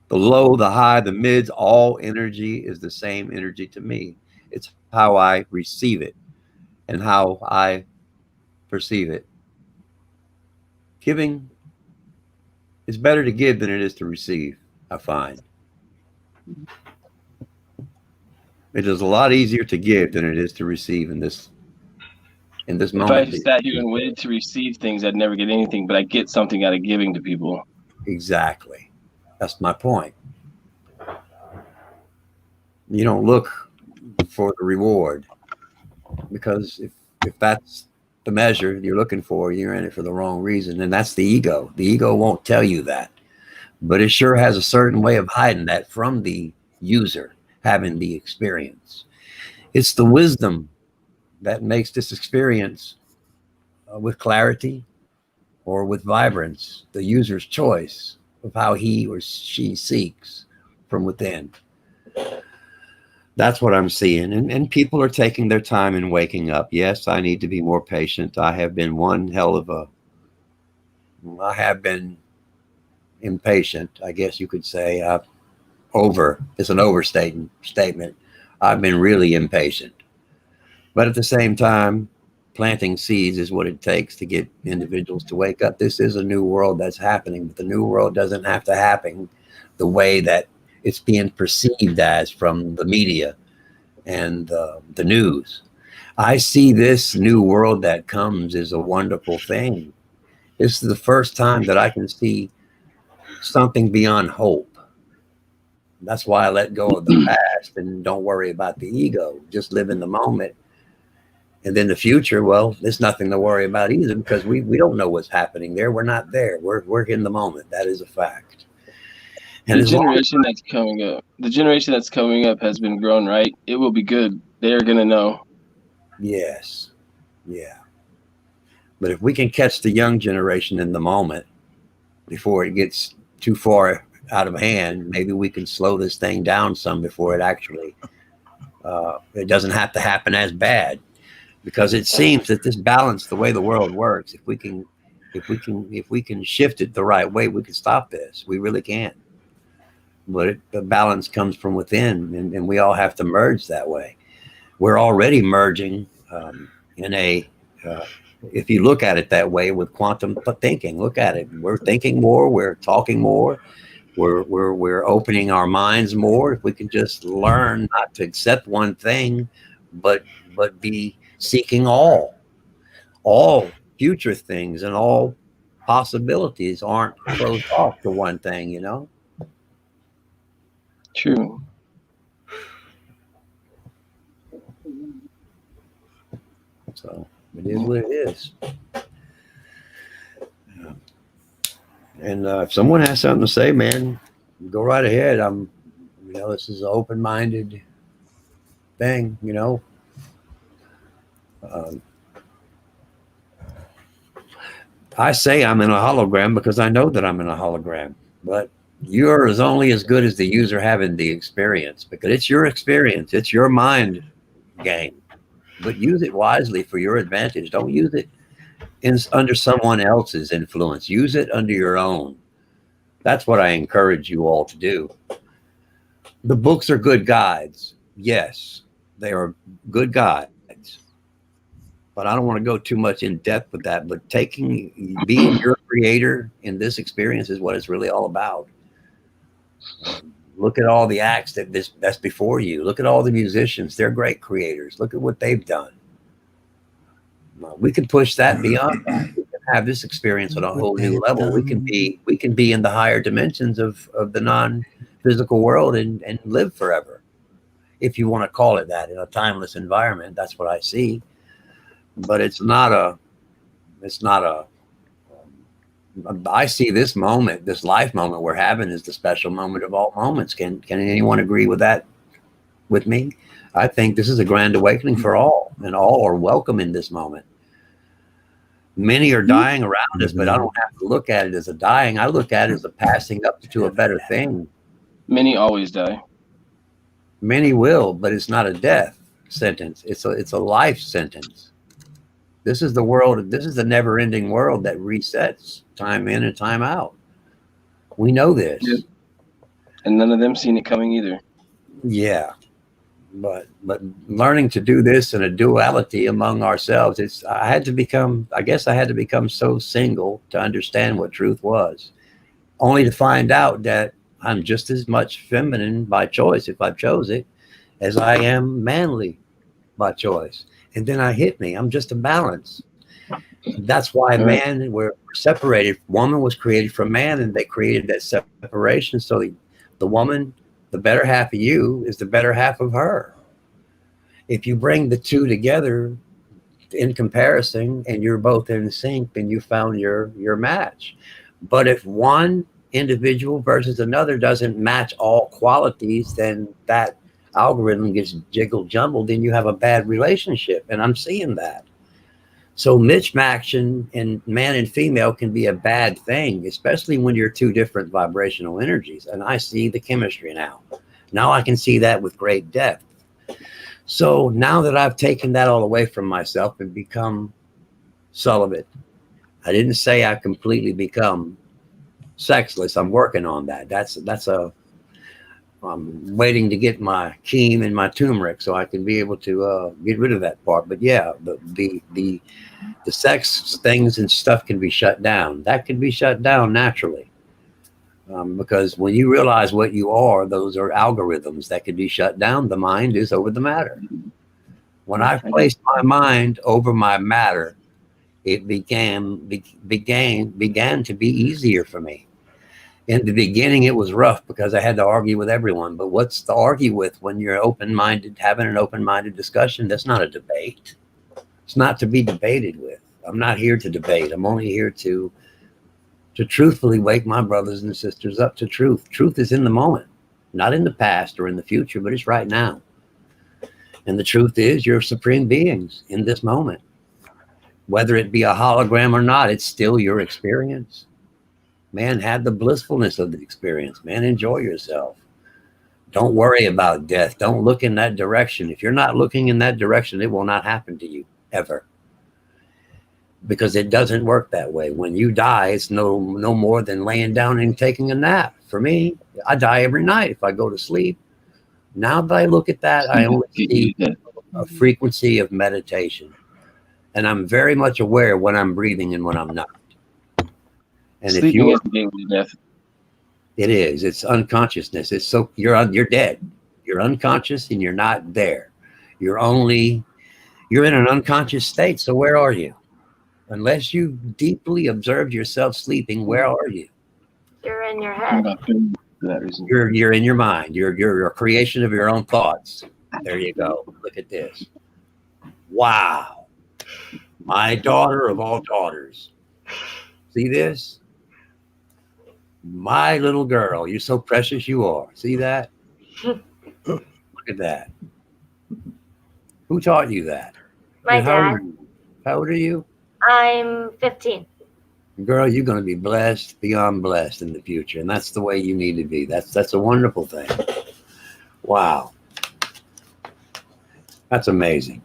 [SPEAKER 4] The low, the high, the mids, all energy is the same energy to me. It's how I receive it and how I perceive it. Giving, it's better to give than it is to receive, I find. It is a lot easier to give than it is to receive in this
[SPEAKER 8] If I
[SPEAKER 4] moment.
[SPEAKER 8] sat here and waited to receive things, I'd never get anything, but I get something out of giving to people.
[SPEAKER 4] Exactly. That's my point. You don't look for the reward because if that's the measure you're looking for, you're in it for the wrong reason. And that's the ego. The ego won't tell you that, but it sure has a certain way of hiding that from the user having the experience. It's the wisdom that makes this experience with clarity or with vibrance, the user's choice of how he or she seeks from within. That's what I'm seeing. And people are taking their time in waking up. Yes, I need to be more patient. I have been I have been impatient, I guess you could say. It's an overstatement. I've been really impatient. But at the same time, planting seeds is what it takes to get individuals to wake up. This is a new world that's happening, but the new world doesn't have to happen the way that it's being perceived as from the media and the news. I see this new world that comes as a wonderful thing. This is the first time that I can see something beyond hope. That's why I let go of the past and don't worry about the ego. Just live in the moment. And then the future, well, there's nothing to worry about either because we don't know what's happening there. We're not there. We're in the moment. That is a fact. And
[SPEAKER 8] The generation that's coming up has been grown right. It will be good. They're gonna know.
[SPEAKER 4] Yes. Yeah. But if we can catch the young generation in the moment before it gets too far out of hand, maybe we can slow this thing down some before it actually It doesn't have to happen as bad, because it seems that this balance, the way the world works, if we can shift it the right way, we can stop this. We really can. But the balance comes from within, and we all have to merge that way. We're already merging in a, if you look at it that way, with quantum thinking. Look at it. We're thinking more. We're talking more. We're opening our minds more. If we can just learn not to accept one thing, but be seeking all future things, and all possibilities aren't closed off to one thing, you know?
[SPEAKER 8] True.
[SPEAKER 4] So it is what it is. Yeah. And if someone has something to say, man, go right ahead. This is an open-minded thing, you know. I say I'm in a hologram because I know that I'm in a hologram, but you're only as good as the user having the experience, because it's your experience. It's your mind game, but use it wisely for your advantage. Don't use it under someone else's influence. Use it under your own. That's what I encourage you all to do. The books are good guides. Yes, they are good guides. But I don't want to go too much in depth with that. But being your creator in this experience is what it's really all about. Look at all the acts that's before you. Look at all the musicians. They're great creators. Look at what they've done. We can push that beyond that. We can have this experience on a whole new level. We can be in the higher dimensions of the non-physical world and live forever, if you want to call it that, in a timeless environment. That's what I see. But I see this moment, this life moment we're having, is the special moment of all moments. Can anyone agree with that with me? I think this is a grand awakening for all, and all are welcome in this moment. Many are dying around us, but I don't have to look at it as a dying. I look at it as a passing up to a better thing.
[SPEAKER 8] Many always die.
[SPEAKER 4] Many will, but it's not a death sentence. It's a life sentence. This is the world. This is the never-ending world that resets time in and time out. We know this.
[SPEAKER 8] Yeah. And none of them seen it coming either.
[SPEAKER 4] Yeah. But learning to do this in a duality among ourselves, I had to become so single to understand what truth was, only to find out that I'm just as much feminine by choice, if I chose it, as I am manly by choice. And then I'm just a balance. That's why man, we're separated. Woman was created from man, and they created that separation. So the woman, the better half of you, is the better half of her. If you bring the two together in comparison, and you're both in sync, then you found your match. But if one individual versus another doesn't match all qualities, then that algorithm gets jiggled jumbled, and you have a bad relationship. And I'm seeing that. So mismatching in man and female can be a bad thing, especially when you're two different vibrational energies. And I see the chemistry now. Now I can see that with great depth. So now that I've taken that all away from myself and become celibate, I didn't say I've completely become sexless. I'm working on that. I'm waiting to get my Keem and my turmeric so I can be able to get rid of that part. But yeah, the sex things and stuff can be shut down. That can be shut down naturally, because when you realize what you are, those are algorithms that can be shut down. The mind is over the matter. When I placed my mind over my matter, it began to be easier for me. In the beginning, it was rough because I had to argue with everyone. But what's to argue with when you're open-minded, having an open-minded discussion? That's not a debate. It's not to be debated with. I'm not here to debate. I'm only here to truthfully wake my brothers and sisters up to truth. Truth is in the moment, not in the past or in the future, but it's right now. And the truth is, you're supreme beings in this moment. Whether it be a hologram or not, it's still your experience. Man, have the blissfulness of the experience. Man, enjoy yourself. Don't worry about death. Don't look in that direction. If you're not looking in that direction, it will not happen to you ever. Because it doesn't work that way. When you die, it's no more than laying down and taking a nap. For me, I die every night if I go to sleep. Now that I look at that, I only see a frequency of meditation. And I'm very much aware when I'm breathing and when I'm not. And if
[SPEAKER 8] Sleeping
[SPEAKER 4] you
[SPEAKER 8] is the gateway to death.
[SPEAKER 4] it is. It's unconsciousness. It's so you're dead. You're unconscious and you're not there. You're in an unconscious state. So where are you? Unless you deeply observed yourself sleeping, where are you?
[SPEAKER 2] You're in your head.
[SPEAKER 8] For that reason.
[SPEAKER 4] You're in your mind. You're a creation of your own thoughts. There you go. Look at this. Wow. My daughter of all daughters. See this? My little girl. You're so precious you are. See that? Look at that. Who taught you that?
[SPEAKER 2] My
[SPEAKER 4] And how old
[SPEAKER 2] dad.
[SPEAKER 4] are you? How old are you?
[SPEAKER 2] I'm 15.
[SPEAKER 4] Girl, you're going to be blessed beyond blessed in the future. And that's the way you need to be. That's a wonderful thing. Wow. That's amazing.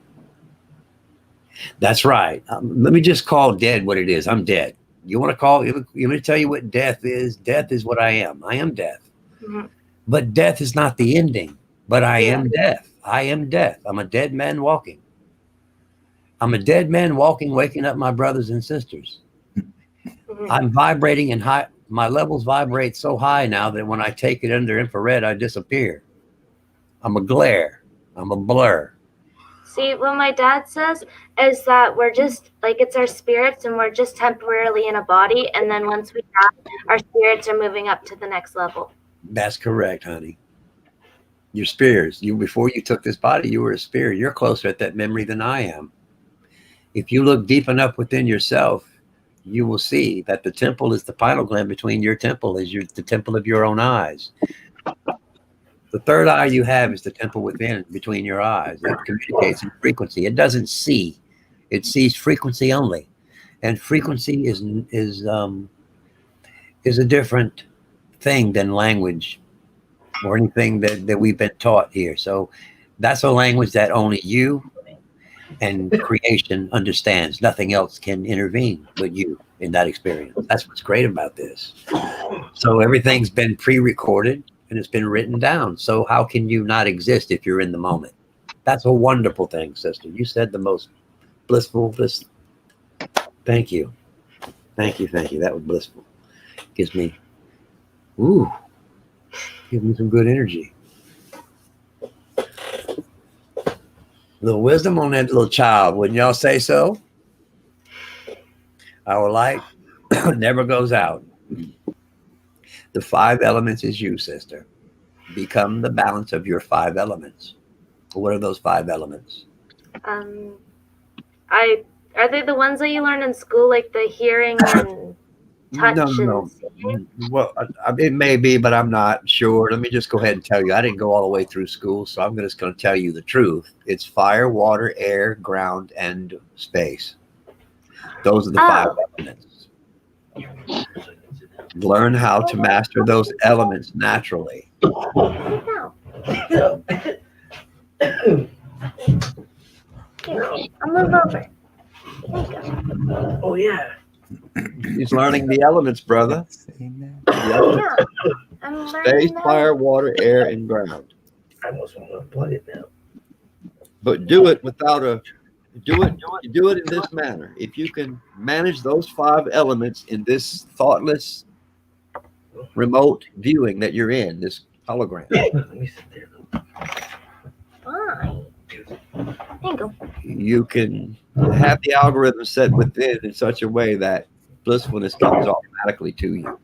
[SPEAKER 4] That's right. Let me just call dead what it is. I'm dead. You want to tell you what death is? Death is what I am. I am death.
[SPEAKER 2] Mhm.
[SPEAKER 4] But death is not the ending. But I am death. I am death. I'm a dead man walking. I'm a dead man walking, waking up my brothers and sisters.
[SPEAKER 2] Mhm.
[SPEAKER 4] I'm vibrating and high. My levels vibrate so high now that when I take it under infrared, I disappear. I'm a glare. I'm a blur.
[SPEAKER 2] See, what my dad says is that we're just like it's our spirits and we're just temporarily in a body. And then once we die, our spirits are moving up to the next level.
[SPEAKER 4] That's correct, honey. Your spirits. Before you took this body, you were a spirit. You're closer at that memory than I am. If you look deep enough within yourself, you will see that the temple is the pineal gland between your temple is the temple of your own eyes. The third eye you have is the temple within between your eyes. It communicates in frequency. It doesn't see. It sees frequency only. And frequency is a different thing than language or anything that we've been taught here. So that's a language that only you and creation understands. Nothing else can intervene but you in that experience. That's what's great about this. So everything's been pre-recorded and it's been written down. So how can you not exist if you're in the moment? That's a wonderful thing, sister. You said the most blissful. Thank you. Thank you. That was blissful. Gives me some good energy. Little wisdom on that little child, wouldn't y'all say so? Our light never goes out. The 5 elements is you, sister. Become the balance of your 5 elements. What are those 5 elements?
[SPEAKER 2] Are they the ones that you learn in school, like the hearing and touch
[SPEAKER 4] No.
[SPEAKER 2] and seeing?
[SPEAKER 4] Well, it may be, but I'm not sure. Let me just go ahead and tell you. I didn't go all the way through school, so I'm just going to tell you the truth. It's fire, water, air, ground, and space. Those are the 5 elements. Learn how to master those elements naturally.
[SPEAKER 2] No. I'll move over.
[SPEAKER 1] Oh yeah.
[SPEAKER 4] He's learning the elements, brother.
[SPEAKER 2] Yeah. I'm
[SPEAKER 4] Space,
[SPEAKER 2] learning that.
[SPEAKER 4] fire, water, air, and ground.
[SPEAKER 1] I almost want to unplug it now.
[SPEAKER 4] But do it do it in this manner. If you can manage those 5 elements in this thoughtless remote viewing that you're in, this hologram,
[SPEAKER 1] Let me sit there.
[SPEAKER 2] Fine. Thank you.
[SPEAKER 4] you can have the algorithm set within in such a way that blissfulness comes automatically to you.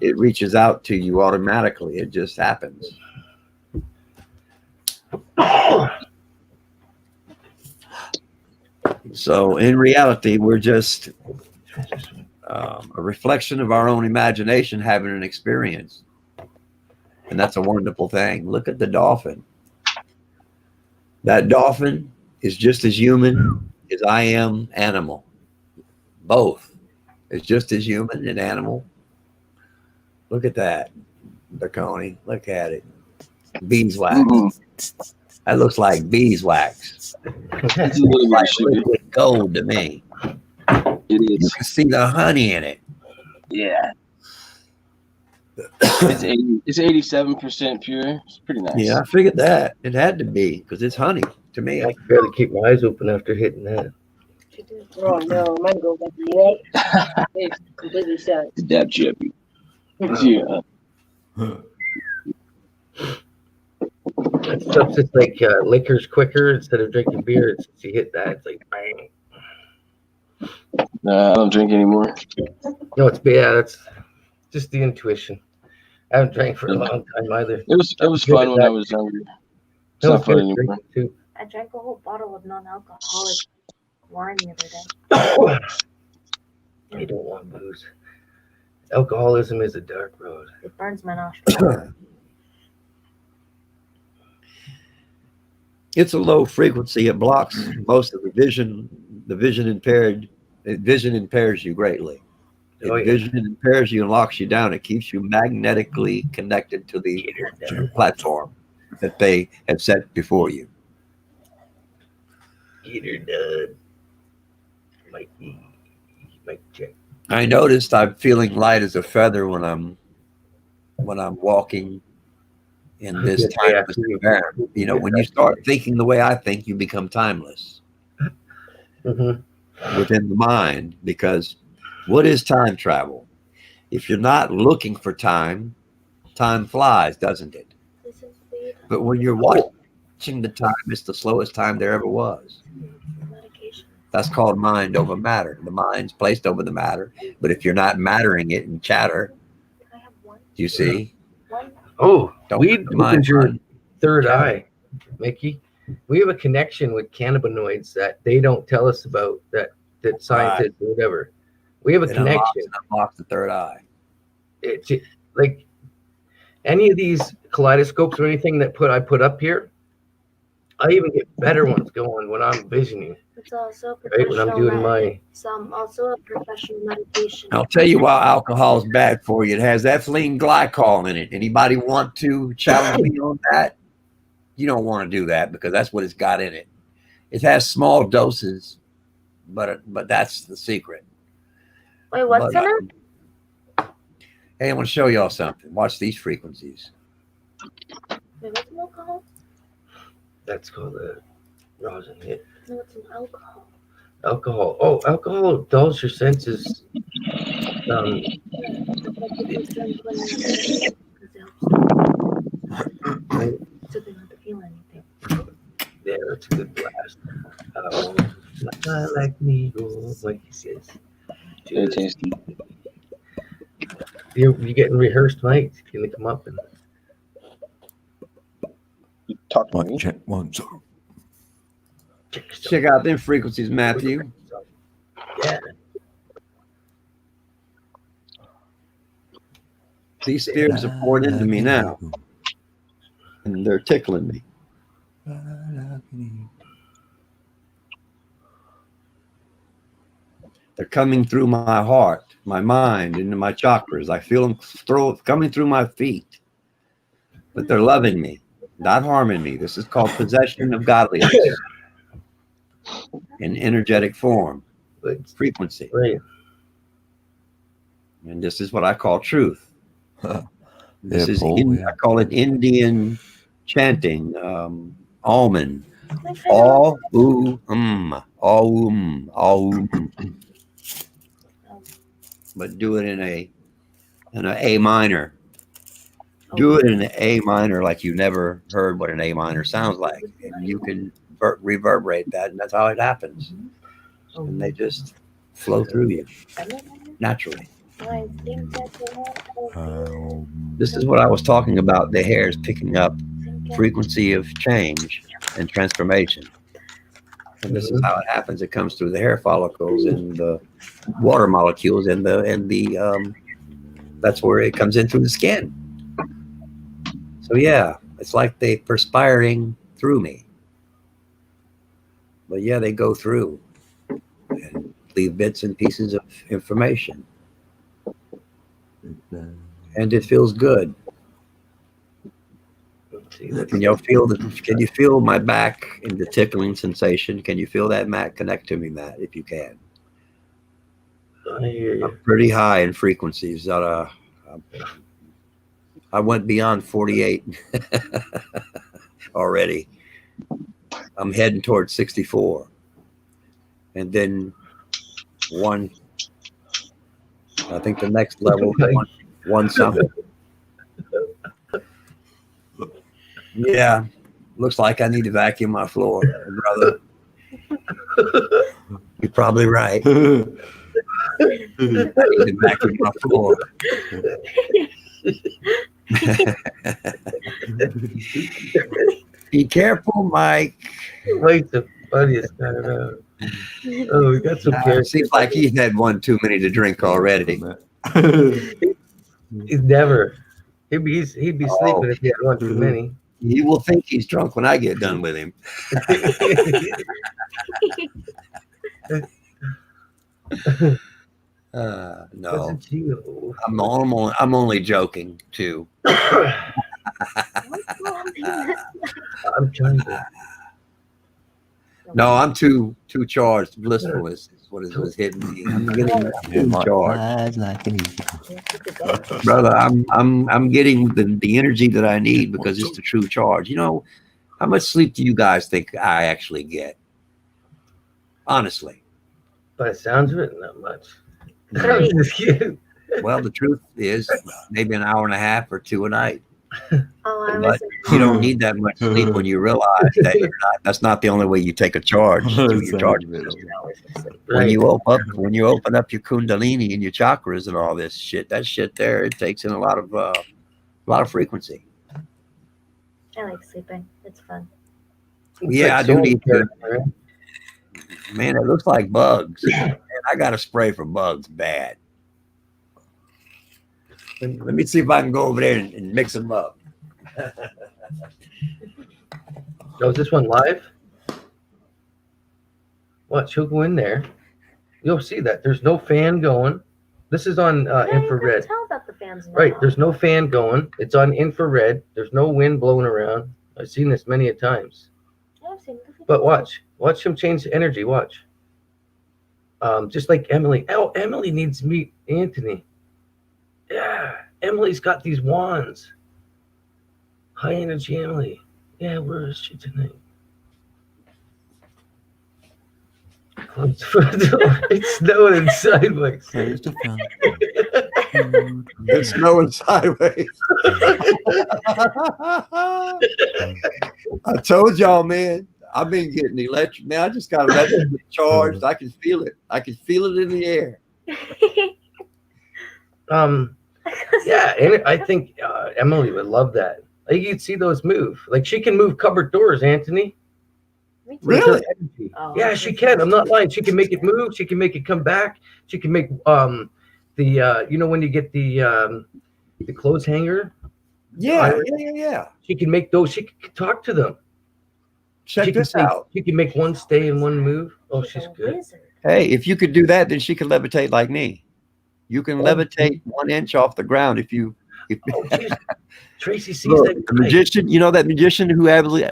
[SPEAKER 4] It reaches out to you automatically. It just happens. So in reality, we're just a reflection of our own imagination having an experience. And that's a wonderful thing. Look at the dolphin. That dolphin is just as human as I am animal. Both. It's just as human and animal. Look at that, Baconi. Look at it. Beeswax.
[SPEAKER 8] Mm-hmm.
[SPEAKER 4] That looks like beeswax.
[SPEAKER 8] It's a little bit
[SPEAKER 4] Like
[SPEAKER 8] of sugar.
[SPEAKER 4] liquid gold to me.
[SPEAKER 8] It
[SPEAKER 4] You
[SPEAKER 8] is.
[SPEAKER 4] can see the honey in it.
[SPEAKER 8] Yeah. It's 87% pure. It's pretty nice.
[SPEAKER 4] Yeah, I figured that. It had to be because it's honey to me.
[SPEAKER 1] I can barely keep my eyes open after hitting that.
[SPEAKER 3] Oh no, mine goes like that. It's completely shut.
[SPEAKER 8] It's dab chippy. Yeah.
[SPEAKER 1] That stuff's just like liquor's quicker instead of drinking beer. It's just you hit that, it's like bang.
[SPEAKER 8] Nah, I don't drink anymore.
[SPEAKER 1] No, it's yeah, that's just the intuition. I haven't drank for a long time either.
[SPEAKER 8] It was fun when I was younger. It's not fun anymore.
[SPEAKER 1] Too.
[SPEAKER 2] I drank a whole bottle of non-alcoholic wine the other day.
[SPEAKER 1] You don't want booze. Alcoholism is a dark road.
[SPEAKER 2] It burns my nostrils.
[SPEAKER 4] It's a low frequency. It blocks most of the vision. The vision impaired. Vision impairs you greatly. Vision impairs you and locks you down. It keeps you magnetically connected to the platform that they have set before you.
[SPEAKER 1] Get her done. Mikey. Mike check.
[SPEAKER 4] I noticed I'm feeling light as a feather when I'm walking in this timeless environment. You know, when you start thinking the way I think, you become timeless within the mind. Because what is time travel? If you're not looking for time, time flies, doesn't it? But when you're watching the time, it's the slowest time there ever was. That's called mind over matter. The mind's placed over the matter. But if you're not mattering it in chatter, you see?
[SPEAKER 1] Oh,
[SPEAKER 4] Don't
[SPEAKER 1] weed
[SPEAKER 4] let the mind
[SPEAKER 1] opens your
[SPEAKER 4] run.
[SPEAKER 1] third eye, Mickey. We have a connection with cannabinoids that they don't tell us about, that scientists or whatever. We have a
[SPEAKER 4] It
[SPEAKER 1] connection.
[SPEAKER 4] unlocks the third eye.
[SPEAKER 1] It's like any of these kaleidoscopes or anything that I put up here, I even get better ones going when I'm visioning.
[SPEAKER 2] It's also
[SPEAKER 1] Right, when I'm doing my
[SPEAKER 2] also a professional meditation.
[SPEAKER 4] I'll tell you why alcohol is bad for you. It has ethylene glycol in it. Anybody want to challenge me on that? You don't want to do that because that's what it's got in it. It has small doses, but that's the secret.
[SPEAKER 2] Wait, what's in it?
[SPEAKER 4] Hey, I want to show y'all something. Watch these frequencies.
[SPEAKER 2] Wait, what's an alcohol?
[SPEAKER 1] That's called a rosin hit.
[SPEAKER 2] No, it's an alcohol.
[SPEAKER 1] Alcohol. Oh, alcohol dulls your senses. Right?
[SPEAKER 2] So they don't have to feel anything.
[SPEAKER 1] Yeah, that's a good blast. I like Negro, like he says.
[SPEAKER 8] Very tasty.
[SPEAKER 1] You getting rehearsed, Mike? Can they come up and
[SPEAKER 8] Talk to
[SPEAKER 5] Mic
[SPEAKER 8] me.
[SPEAKER 5] check once.
[SPEAKER 4] Check out them frequencies, Matthew.
[SPEAKER 1] Yeah.
[SPEAKER 4] These spirits are pouring into me now, and they're tickling me. They're coming through my heart, my mind, into my chakras. I feel them coming through my feet. But they're loving me, not harming me. This is called possession of godliness in energetic form, frequency.
[SPEAKER 1] Right.
[SPEAKER 4] And this is what I call truth. This
[SPEAKER 5] Yeah,
[SPEAKER 4] is
[SPEAKER 5] Paul, yeah.
[SPEAKER 4] I call it Indian chanting, almond. All but do it in a minor. Do it in an A minor like you never heard what an A minor sounds like, and you can reverberate that, and that's how it happens. And they just flow through you naturally. This is what I was talking about. The hairs picking up frequency of change and transformation. And this is how it happens. It comes through the hair follicles and the water molecules and the that's where it comes in through the skin. So yeah, it's like they perspiring through me. But yeah, they go through and leave bits and pieces of information. And it feels good.
[SPEAKER 1] See, that's
[SPEAKER 4] Can you feel my back and the tickling sensation? Can you feel that, Matt? Connect to me, Matt, if you can.
[SPEAKER 1] I hear you.
[SPEAKER 4] I'm pretty high in frequencies. I went beyond 48 already. I'm heading towards 64. And then I think the next level, one something. Yeah, looks like I need to vacuum my floor, brother. You're probably right. I need to vacuum my floor. Be careful, Mike.
[SPEAKER 1] Mike's the funniest guy around. Oh, we got some characters.
[SPEAKER 4] Seems like he's had one too many to drink already.
[SPEAKER 1] He's never. He'd be sleeping if he had one too many.
[SPEAKER 4] He will think he's drunk when I get done with him. No, I'm only joking too.
[SPEAKER 1] I'm trying to.
[SPEAKER 4] No, I'm too charged. Blissful is what is hitting me. I'm getting too charged, brother. I'm getting the energy that I need because it's the true charge. You know, how much sleep do you guys think I actually get? Honestly,
[SPEAKER 1] By the sounds of it, not much.
[SPEAKER 4] well, the truth is maybe an hour and a half or two a night.
[SPEAKER 2] Oh,
[SPEAKER 4] But you don't need that much sleep when you realize that that's not the only way you take a charge. Through your charge. When you open up your kundalini and your chakras and all this shit, that shit there, it takes in a lot of frequency.
[SPEAKER 2] I like sleeping. It's fun.
[SPEAKER 4] Yeah, I do need to. Man, it looks like bugs. Man, I got to spray for bugs bad. Let me see if I can go over there and mix them up.
[SPEAKER 1] Oh, is this one live? Watch, he'll go in there. You'll see that. There's no fan going. This is on infrared.
[SPEAKER 2] Tell that the fans know.
[SPEAKER 1] Right, there's no fan going. It's on infrared. There's no wind blowing around. I've seen this many a times.
[SPEAKER 2] I've seen it.
[SPEAKER 1] But watch him change the energy. Watch. Just like Emily. Oh, Emily needs to meet Anthony. Yeah, Emily's got these wands. High energy Emily. Yeah, where is she tonight? Close the front door. It's snowing sideways.
[SPEAKER 4] It's snowing sideways. I told y'all, man. I've been getting electric. Man, I just got electric charged. I can feel it. I can feel it in the air.
[SPEAKER 1] Yeah, and I think Emily would love that. Like you'd see those move. Like she can move cupboard doors, Anthony.
[SPEAKER 4] Really?
[SPEAKER 2] Oh,
[SPEAKER 1] Yeah, she can. I'm not lying. She can make it move. She can make it come back. She can make the you know when you get the clothes hanger.
[SPEAKER 4] Yeah.
[SPEAKER 1] She can make those. She can talk to them.
[SPEAKER 4] Check this out.
[SPEAKER 1] She can make one stay and one move. Oh, she's good.
[SPEAKER 4] Hey, if you could do that, then she could levitate like me. You can levitate 1 inch off the ground if you.
[SPEAKER 1] Tracy sees
[SPEAKER 4] Look,
[SPEAKER 1] that
[SPEAKER 4] the magician. You know that magician who actually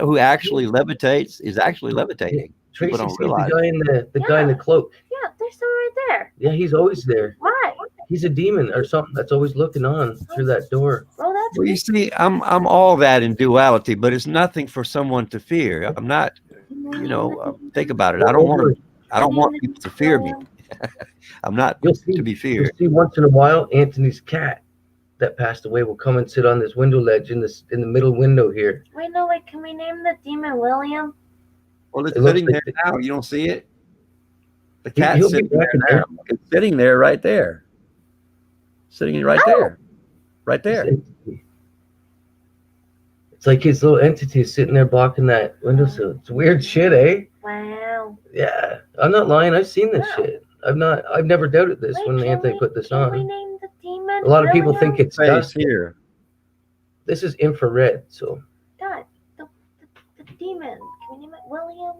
[SPEAKER 4] levitates is actually levitating.
[SPEAKER 1] Tracy
[SPEAKER 4] People
[SPEAKER 1] sees
[SPEAKER 4] don't realize.
[SPEAKER 1] the guy in the guy in the cloak.
[SPEAKER 2] Yeah, they're still right there.
[SPEAKER 1] Yeah, he's always there.
[SPEAKER 2] Why?
[SPEAKER 1] He's a demon or something that's always looking on through that door.
[SPEAKER 2] Well, that's
[SPEAKER 4] Well, you see, I'm all that in duality, but it's nothing for someone to fear. I'm not. You know, think about it. I don't want people to fear me. I'm not to be feared.
[SPEAKER 1] You'll see once in a while, Anthony's cat that passed away will come and sit on this window ledge in the middle window here.
[SPEAKER 2] Wait, no, wait. Can we name the demon William?
[SPEAKER 4] Well, it's
[SPEAKER 1] It looks
[SPEAKER 4] sitting
[SPEAKER 1] like
[SPEAKER 4] there now. You don't see it. The
[SPEAKER 1] He'll
[SPEAKER 4] cat's
[SPEAKER 1] be
[SPEAKER 4] sitting
[SPEAKER 1] back in
[SPEAKER 4] there now. It's sitting there, right there. Sitting right there, right there.
[SPEAKER 1] It's like his little entity is sitting there blocking that windowsill. It's weird shit, eh?
[SPEAKER 2] Wow.
[SPEAKER 1] Yeah, I'm not lying. I've seen this shit. I've never doubted this
[SPEAKER 2] Wait,
[SPEAKER 1] when
[SPEAKER 2] can
[SPEAKER 1] Anthony
[SPEAKER 2] we-
[SPEAKER 1] put this
[SPEAKER 2] Can we
[SPEAKER 1] on.
[SPEAKER 2] name the demon
[SPEAKER 1] A lot of people
[SPEAKER 2] William?
[SPEAKER 1] think it's
[SPEAKER 4] Face
[SPEAKER 1] dust.
[SPEAKER 4] here.
[SPEAKER 1] This is infrared, so
[SPEAKER 2] God, the demon. Can we name it William?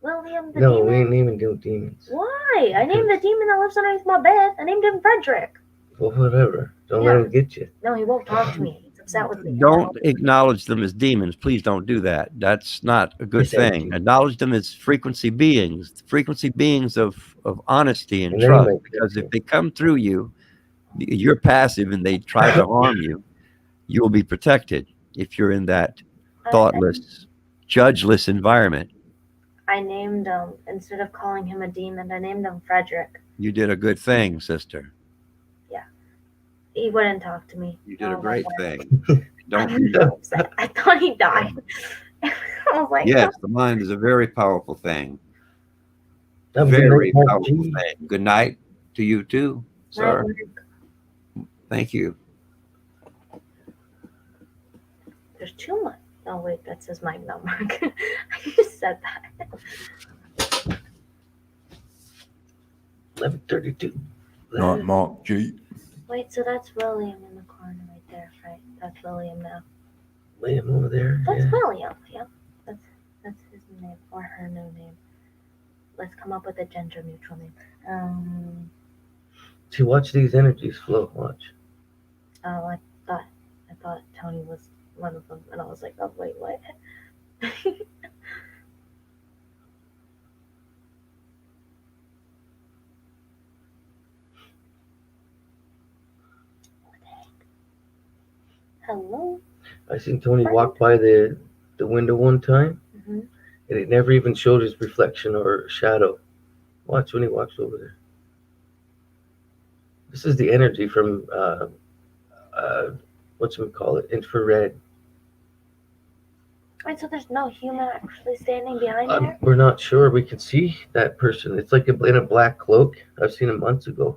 [SPEAKER 2] William the
[SPEAKER 1] no,
[SPEAKER 2] demon?
[SPEAKER 1] we ain't even doing demons.
[SPEAKER 2] Why? I named the demon that lives underneath my bed. I named him Frederick.
[SPEAKER 1] Well, whatever. Don't let him get you.
[SPEAKER 2] No, he won't talk to me. He's a upset with me.
[SPEAKER 4] Don't acknowledge them as demons. Please don't do that. That's not a good
[SPEAKER 1] Yes, I
[SPEAKER 4] thing.
[SPEAKER 1] do.
[SPEAKER 4] Acknowledge them as frequency beings of honesty and
[SPEAKER 1] And then
[SPEAKER 4] trust.
[SPEAKER 1] you might
[SPEAKER 4] Because
[SPEAKER 1] get
[SPEAKER 4] if they come through you, you're passive and they try to harm you, you will be protected if you're in that thoughtless, judgeless environment.
[SPEAKER 2] I named him, instead of calling him a demon, I named him Frederick.
[SPEAKER 4] You did a good thing, sister.
[SPEAKER 2] He wouldn't talk to me.
[SPEAKER 4] You did a
[SPEAKER 2] Oh,
[SPEAKER 4] great
[SPEAKER 2] my
[SPEAKER 4] thing.
[SPEAKER 2] God.
[SPEAKER 4] Don't
[SPEAKER 2] I'm so upset. I thought he died. I was like,
[SPEAKER 4] Yes, the mind is a very powerful thing.
[SPEAKER 1] Have a good
[SPEAKER 4] Very
[SPEAKER 1] night,
[SPEAKER 4] powerful
[SPEAKER 1] G.
[SPEAKER 4] thing. Good night to you too, sir. Thank you.
[SPEAKER 2] There's too much. Oh wait, that says my number. I just said that.
[SPEAKER 1] 11:32.
[SPEAKER 5] Night, Mark G.
[SPEAKER 2] Wait, so that's William in the corner right there, right? That's William now.
[SPEAKER 1] William over there.
[SPEAKER 2] That's
[SPEAKER 1] Yeah.
[SPEAKER 2] William. Yep. That's his name or her new name. Let's come up with a gender neutral name.
[SPEAKER 1] See, watch these energies flow. Watch.
[SPEAKER 2] Oh, I thought Tony was one of them, and I was like, oh wait, what? Hello.
[SPEAKER 1] I seen Tony walk by the window one time,
[SPEAKER 2] Mm-hmm.
[SPEAKER 1] and it never even showed his reflection or shadow. Watch when he walks over there. This is the energy from whatchamacallit, infrared.
[SPEAKER 2] Wait, so there's no human actually standing behind there?
[SPEAKER 1] We're not sure. We can see that person. It's like in a black cloak. I've seen him months ago.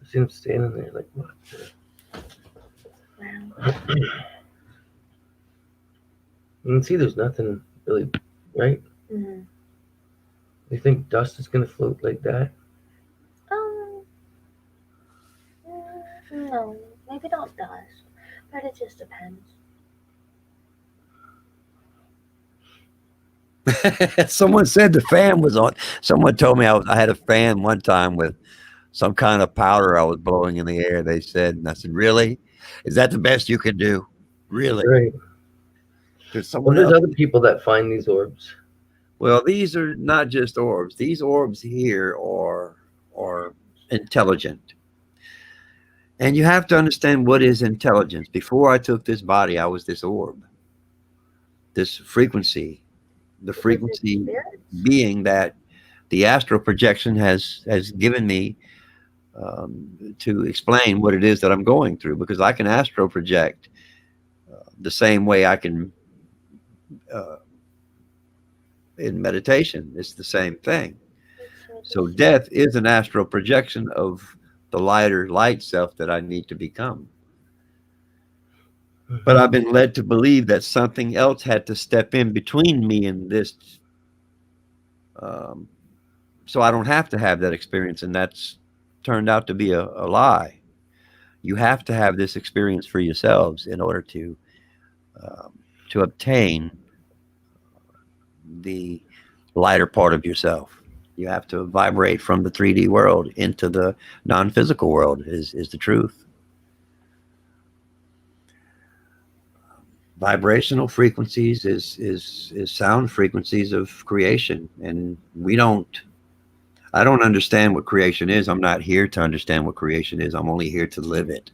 [SPEAKER 1] I've seen him standing there like, what?
[SPEAKER 2] Wow.
[SPEAKER 1] You can see there's nothing really, right?
[SPEAKER 2] Mm-hmm.
[SPEAKER 1] You think dust is going to float like that?
[SPEAKER 2] No, maybe not dust, but it just depends.
[SPEAKER 4] Someone said the fan was on. Someone told me I had a fan one time with some kind of powder I was blowing in the air. They said, and I said, really? Is that the best you can do? Really?
[SPEAKER 1] Right.
[SPEAKER 4] There's
[SPEAKER 1] Well,
[SPEAKER 4] someone
[SPEAKER 1] there's
[SPEAKER 4] else.
[SPEAKER 1] other people that find these orbs.
[SPEAKER 4] Well, these are not just orbs. These orbs here are intelligent. And you have to understand what is intelligence. Before I took this body, I was this orb, this frequency, the frequency being that the astral projection has given me to explain what it is that I'm going through, because I can astral project the same way I can in meditation. It's the same thing. So death is an astral projection of the lighter light self that I need to become. But I've been led to believe that something else had to step in between me and this. So I don't have to have that experience. And that's turned out to be a lie. You have to have this experience for yourselves in order to obtain the lighter part of yourself. You have to vibrate from the 3D world into the non-physical world is the truth. Vibrational frequencies is sound frequencies of creation. And I don't understand what creation is. I'm not here to understand what creation is. I'm only here to live it.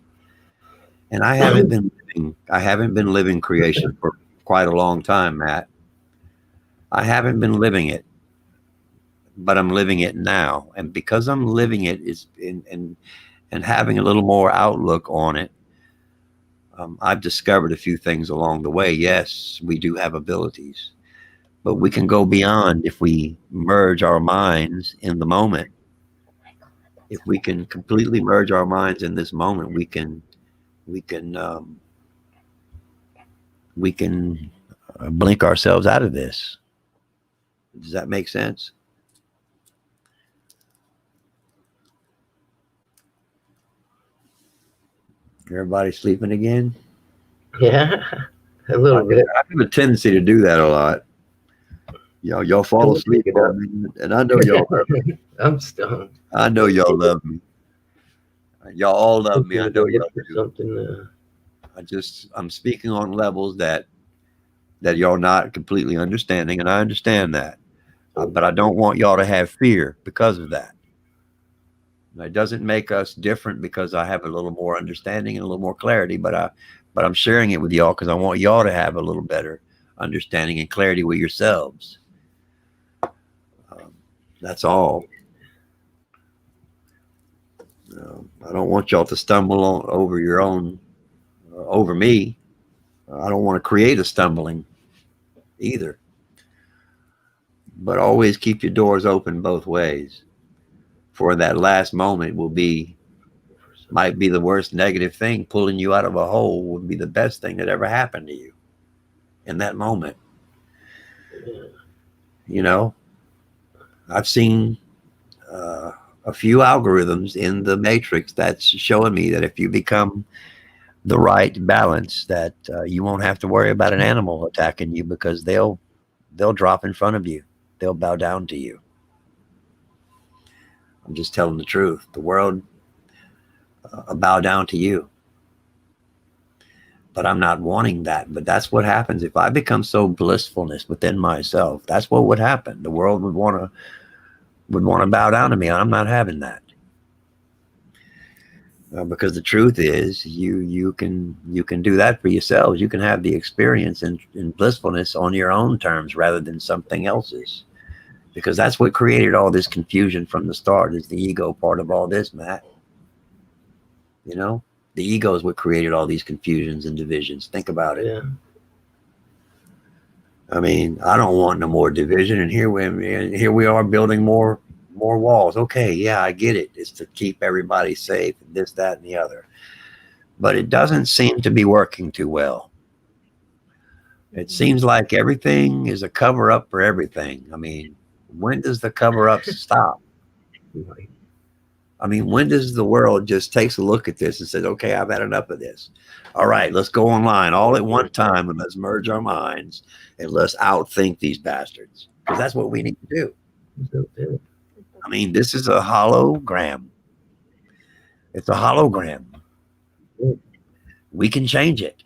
[SPEAKER 4] And I haven't been living creation for quite a long time, Matt. I haven't been living it, but I'm living it now. And because I'm living it and having a little more outlook on it, I've discovered a few things along the way. Yes, we do have abilities, but we can go beyond if we merge our minds in the moment. If we can completely merge our minds in this moment, we can blink ourselves out of this. Does that make sense? Everybody sleeping again?
[SPEAKER 1] Yeah, a little bit.
[SPEAKER 4] I have a tendency to do that a lot. Y'all fall asleep on me, and I know y'all love me.
[SPEAKER 1] I'm stoned.
[SPEAKER 4] I know y'all love me. Y'all all love me. I know y'all do.
[SPEAKER 1] Something.
[SPEAKER 4] I'm speaking on levels that y'all not completely understanding, and I understand that. But I don't want y'all to have fear because of that. It doesn't make us different because I have a little more understanding and a little more clarity, but I'm sharing it with y'all because I want y'all to have a little better understanding and clarity with yourselves. That's all. I don't want y'all to stumble over me. I don't want to create a stumbling either. But always keep your doors open both ways. For that last moment might be the worst negative thing. Pulling you out of a hole would be the best thing that ever happened to you in that moment. You know, I've seen a few algorithms in the matrix that's showing me that if you become the right balance, that you won't have to worry about an animal attacking you because they'll drop in front of you. They'll bow down to you. I'm just telling the truth. The world bow down to you. But I'm not wanting that. But that's what happens if I become so blissfulness within myself. That's what would happen. The world would want to bow down to me. I'm not having that. Because the truth is, you can do that for yourselves. You can have the experience in blissfulness on your own terms rather than something else's. Because that's what created all this confusion from the start, is the ego part of all this, Matt. You know, the ego is what created all these confusions and divisions. Think about it.
[SPEAKER 1] Yeah.
[SPEAKER 4] I mean, I don't want no more division, and here we are building more walls. Okay, yeah, I get it. It's to keep everybody safe, and this, that, and the other. But it doesn't seem to be working too well. It seems like everything is a cover-up for everything. I mean, when does the cover-up stop? I mean, when does the world just takes a look at this and says, okay, I've had enough of this. All right, let's go online all at one time and let's merge our minds and let's outthink these bastards. Because that's what we need to do. I mean, this is a hologram. It's a hologram. We can change it.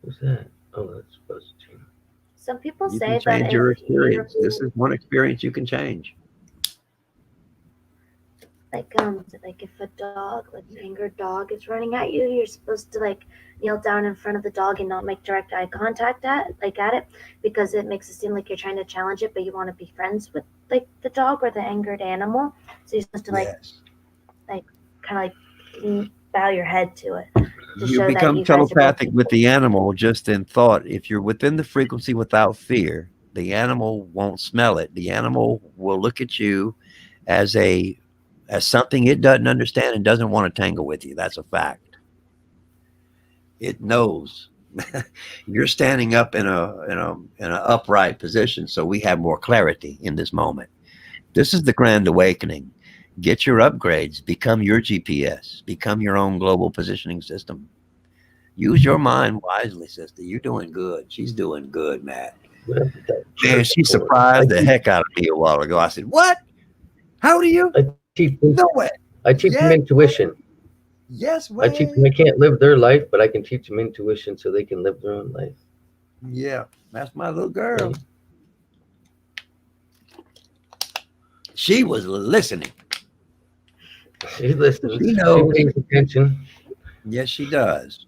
[SPEAKER 1] What's that? Oh, that's supposed to change.
[SPEAKER 2] Some people
[SPEAKER 4] You
[SPEAKER 2] say
[SPEAKER 4] can
[SPEAKER 2] that
[SPEAKER 4] change your
[SPEAKER 2] if
[SPEAKER 4] experience. This is one experience you can change.
[SPEAKER 2] like if a dog, like an angered dog is running at you, you're supposed to like kneel down in front of the dog and not make direct eye contact at it, because it makes it seem like you're trying to challenge it, but you want to be friends with like the dog or the angered animal. So you're supposed to kind of bow your head to it.
[SPEAKER 4] You become telepathic with the animal just in thought. If you're within the frequency without fear, the animal won't smell it. The animal will look at you as something it doesn't understand and doesn't want to tangle with you. That's a fact. It knows. You're standing up in an upright position, so we have more clarity in this moment. This is the grand awakening. Get your upgrades. Become your GPS. Become your own global positioning system. Use your mind wisely, sister. You're doing good. She's doing good, Matt. Man, she surprised the heck out of me a while ago. I said, "What? How do you?" No way.
[SPEAKER 1] I teach them intuition.
[SPEAKER 4] Yes,
[SPEAKER 1] I teach them they can't live their life, but I can teach them intuition so they can live their own life.
[SPEAKER 4] Yeah, that's my little girl. She was listening.
[SPEAKER 1] She listens.
[SPEAKER 4] She knows.
[SPEAKER 1] She pays attention.
[SPEAKER 4] Yes, she does.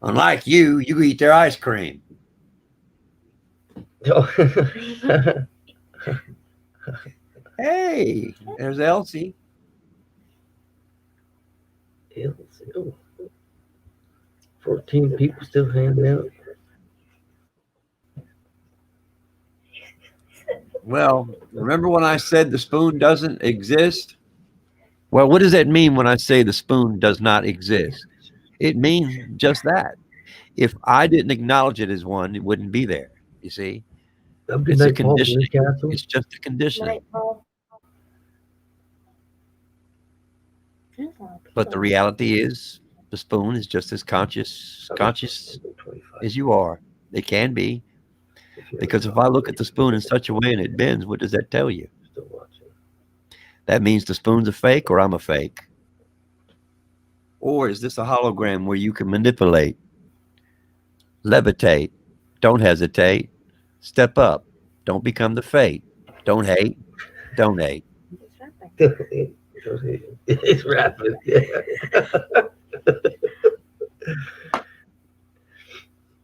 [SPEAKER 4] Unlike you eat their ice cream. Hey, there's Elsie.
[SPEAKER 1] Elsie. Oh. 14 people still hanging out.
[SPEAKER 4] Well, remember when I said the spoon doesn't exist? Well, what does that mean when I say the spoon does not exist? It means just that. If I didn't acknowledge it as one, it wouldn't be there. You see? It's a conditioning. It's just a conditioning. But the reality is, the spoon is just as conscious as you are. It can be. Because if I look at the spoon in such a way and it bends, what does that tell you? That means the spoon's a fake or I'm a fake. Or is this a hologram where you can manipulate, levitate, don't hesitate, step up, don't become the fate, don't hate, donate.
[SPEAKER 1] It's rapping. Yeah.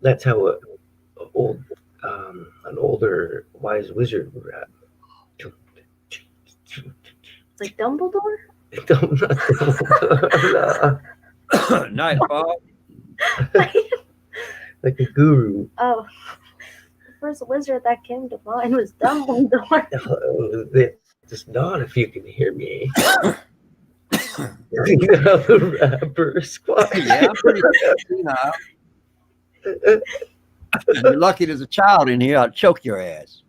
[SPEAKER 1] That's how an older wise wizard would rap.
[SPEAKER 2] Like Dumbledore?
[SPEAKER 4] Nightfall.
[SPEAKER 1] Like a guru.
[SPEAKER 2] Oh, the first wizard that came to mind was Dumbledore.
[SPEAKER 1] Just not if you can hear me. The rapper squad.
[SPEAKER 4] Yeah, I'm pretty senile. You're lucky there's a child in here. I'll choke your ass.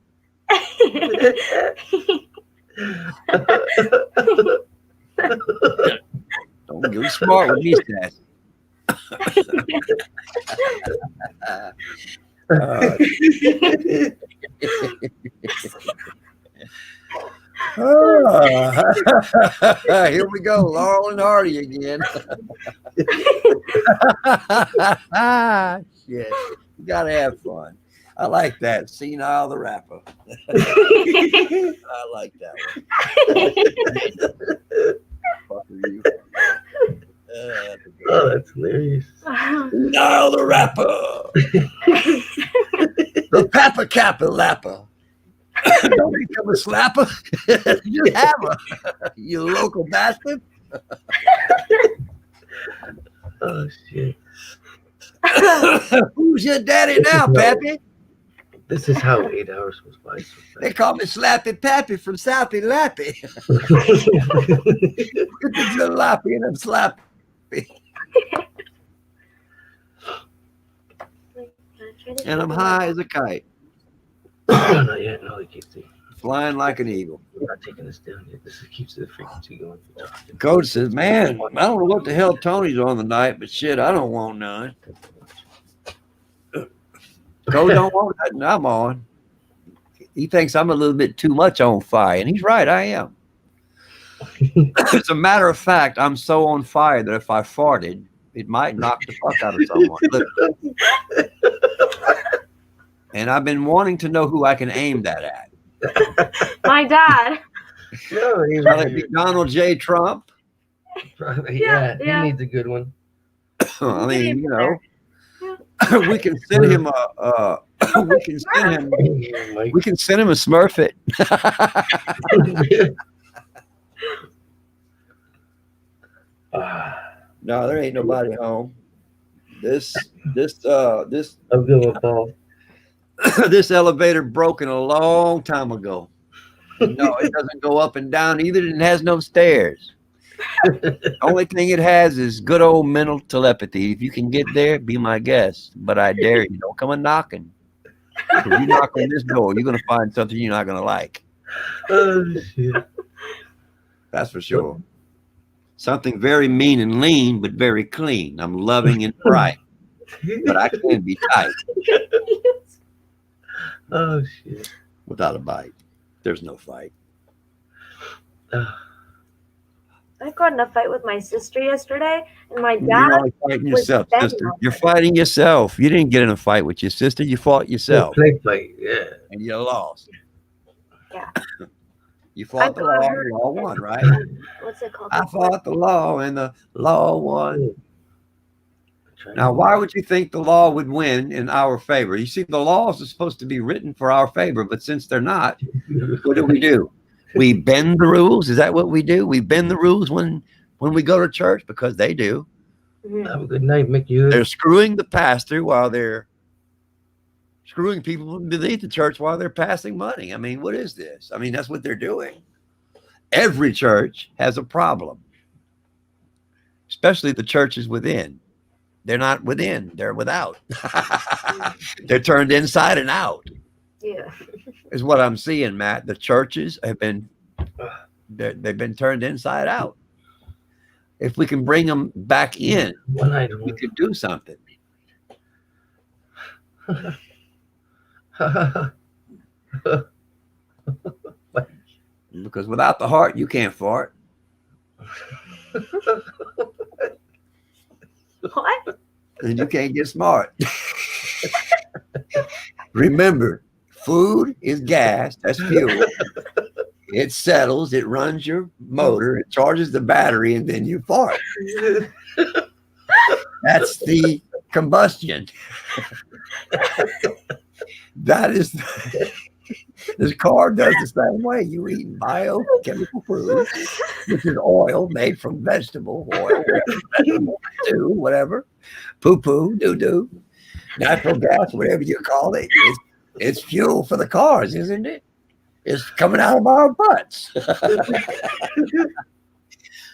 [SPEAKER 4] Don't get smart with me, Sassy. Here we go, Laurel and Hardy again. Shit, you gotta have fun. I like that. Senile the rapper. I like that one. Fuck you.
[SPEAKER 1] Oh, that's hilarious.
[SPEAKER 4] Senile the rapper. The Papa Kappa Lapper. Don't become a slapper. You have her, you local bastard.
[SPEAKER 1] Oh shit.
[SPEAKER 4] Who's your daddy now, Pappy?
[SPEAKER 1] This is how 8 hours was by.
[SPEAKER 4] They call me Slappy Pappy from Southie Lappy. Get the jalopy and I'm slappy. And I'm high as a kite.
[SPEAKER 1] Not yet. No, they keep
[SPEAKER 4] flying like an eagle.
[SPEAKER 1] We're not taking this down yet. This keeps the frequency going.
[SPEAKER 4] Coach says, man, I don't know what the hell Tony's on tonight, but shit, I don't want none. Coach don't want nothing. I'm on. He thinks I'm a little bit too much on fire, and he's right, I am. As a matter of fact, I'm so on fire that if I farted, it might knock the fuck out of someone. Literally. And I've been wanting to know who I can aim that at.
[SPEAKER 2] My dad.
[SPEAKER 1] No, he's
[SPEAKER 4] like Donald J. Trump.
[SPEAKER 1] Yeah, he needs a good one.
[SPEAKER 4] I mean, you know, we can send him we can send him a Smurfit. No, there ain't nobody home. This
[SPEAKER 1] I'm going Paul.
[SPEAKER 4] This elevator broken a long time ago. No, it doesn't go up and down either, and it has no stairs. Only thing it has is good old mental telepathy. If you can get there, be my guest. But I dare you, don't come a knocking. If you knock on this door, you're gonna find something you're not gonna like.
[SPEAKER 1] Oh shit.
[SPEAKER 4] That's for sure. Something very mean and lean, but very clean. I'm loving and bright, but I can be tight.
[SPEAKER 1] Oh shit.
[SPEAKER 4] Without a bite. There's no fight.
[SPEAKER 2] I got in a fight with my sister yesterday, and my
[SPEAKER 4] You're
[SPEAKER 2] dad
[SPEAKER 4] only fighting yourself,
[SPEAKER 2] was
[SPEAKER 4] sister. You're fighting yourself. You didn't get in a fight with your sister. You fought yourself.
[SPEAKER 1] Play fight, yeah.
[SPEAKER 4] And you lost.
[SPEAKER 2] Yeah.
[SPEAKER 4] You fought the law, and the law won, right?
[SPEAKER 2] What's it called?
[SPEAKER 4] I fought the law, and the law won. Now, why would you think the law would win in our favor? You see, the laws are supposed to be written for our favor, but since they're not, what do? We bend the rules. Is that what we do? We bend the rules when we go to church because they do.
[SPEAKER 1] Have a good night, Mickey.
[SPEAKER 4] They're screwing the pastor while they're screwing people beneath the church while they're passing money. I mean, what is this? I mean, that's what they're doing. Every church has a problem, especially the churches within. They're not within, they're without. They're turned inside and out.
[SPEAKER 2] Yeah.
[SPEAKER 4] Is what I'm seeing, Matt. The churches have been they've been turned inside out. If we can bring them back in, we could do something. Because without the heart, you can't fart.
[SPEAKER 2] What?
[SPEAKER 4] Then you can't get smart. Remember, food is gas. That's fuel. It settles. It runs your motor. It charges the battery, and then you fart. That's the combustion. That is. This car does the same way. You eat biochemical food, which is oil made from vegetable oil, whatever, poo-poo, doo-doo, natural gas, whatever you call it. It's fuel for the cars, isn't it? It's coming out of our butts.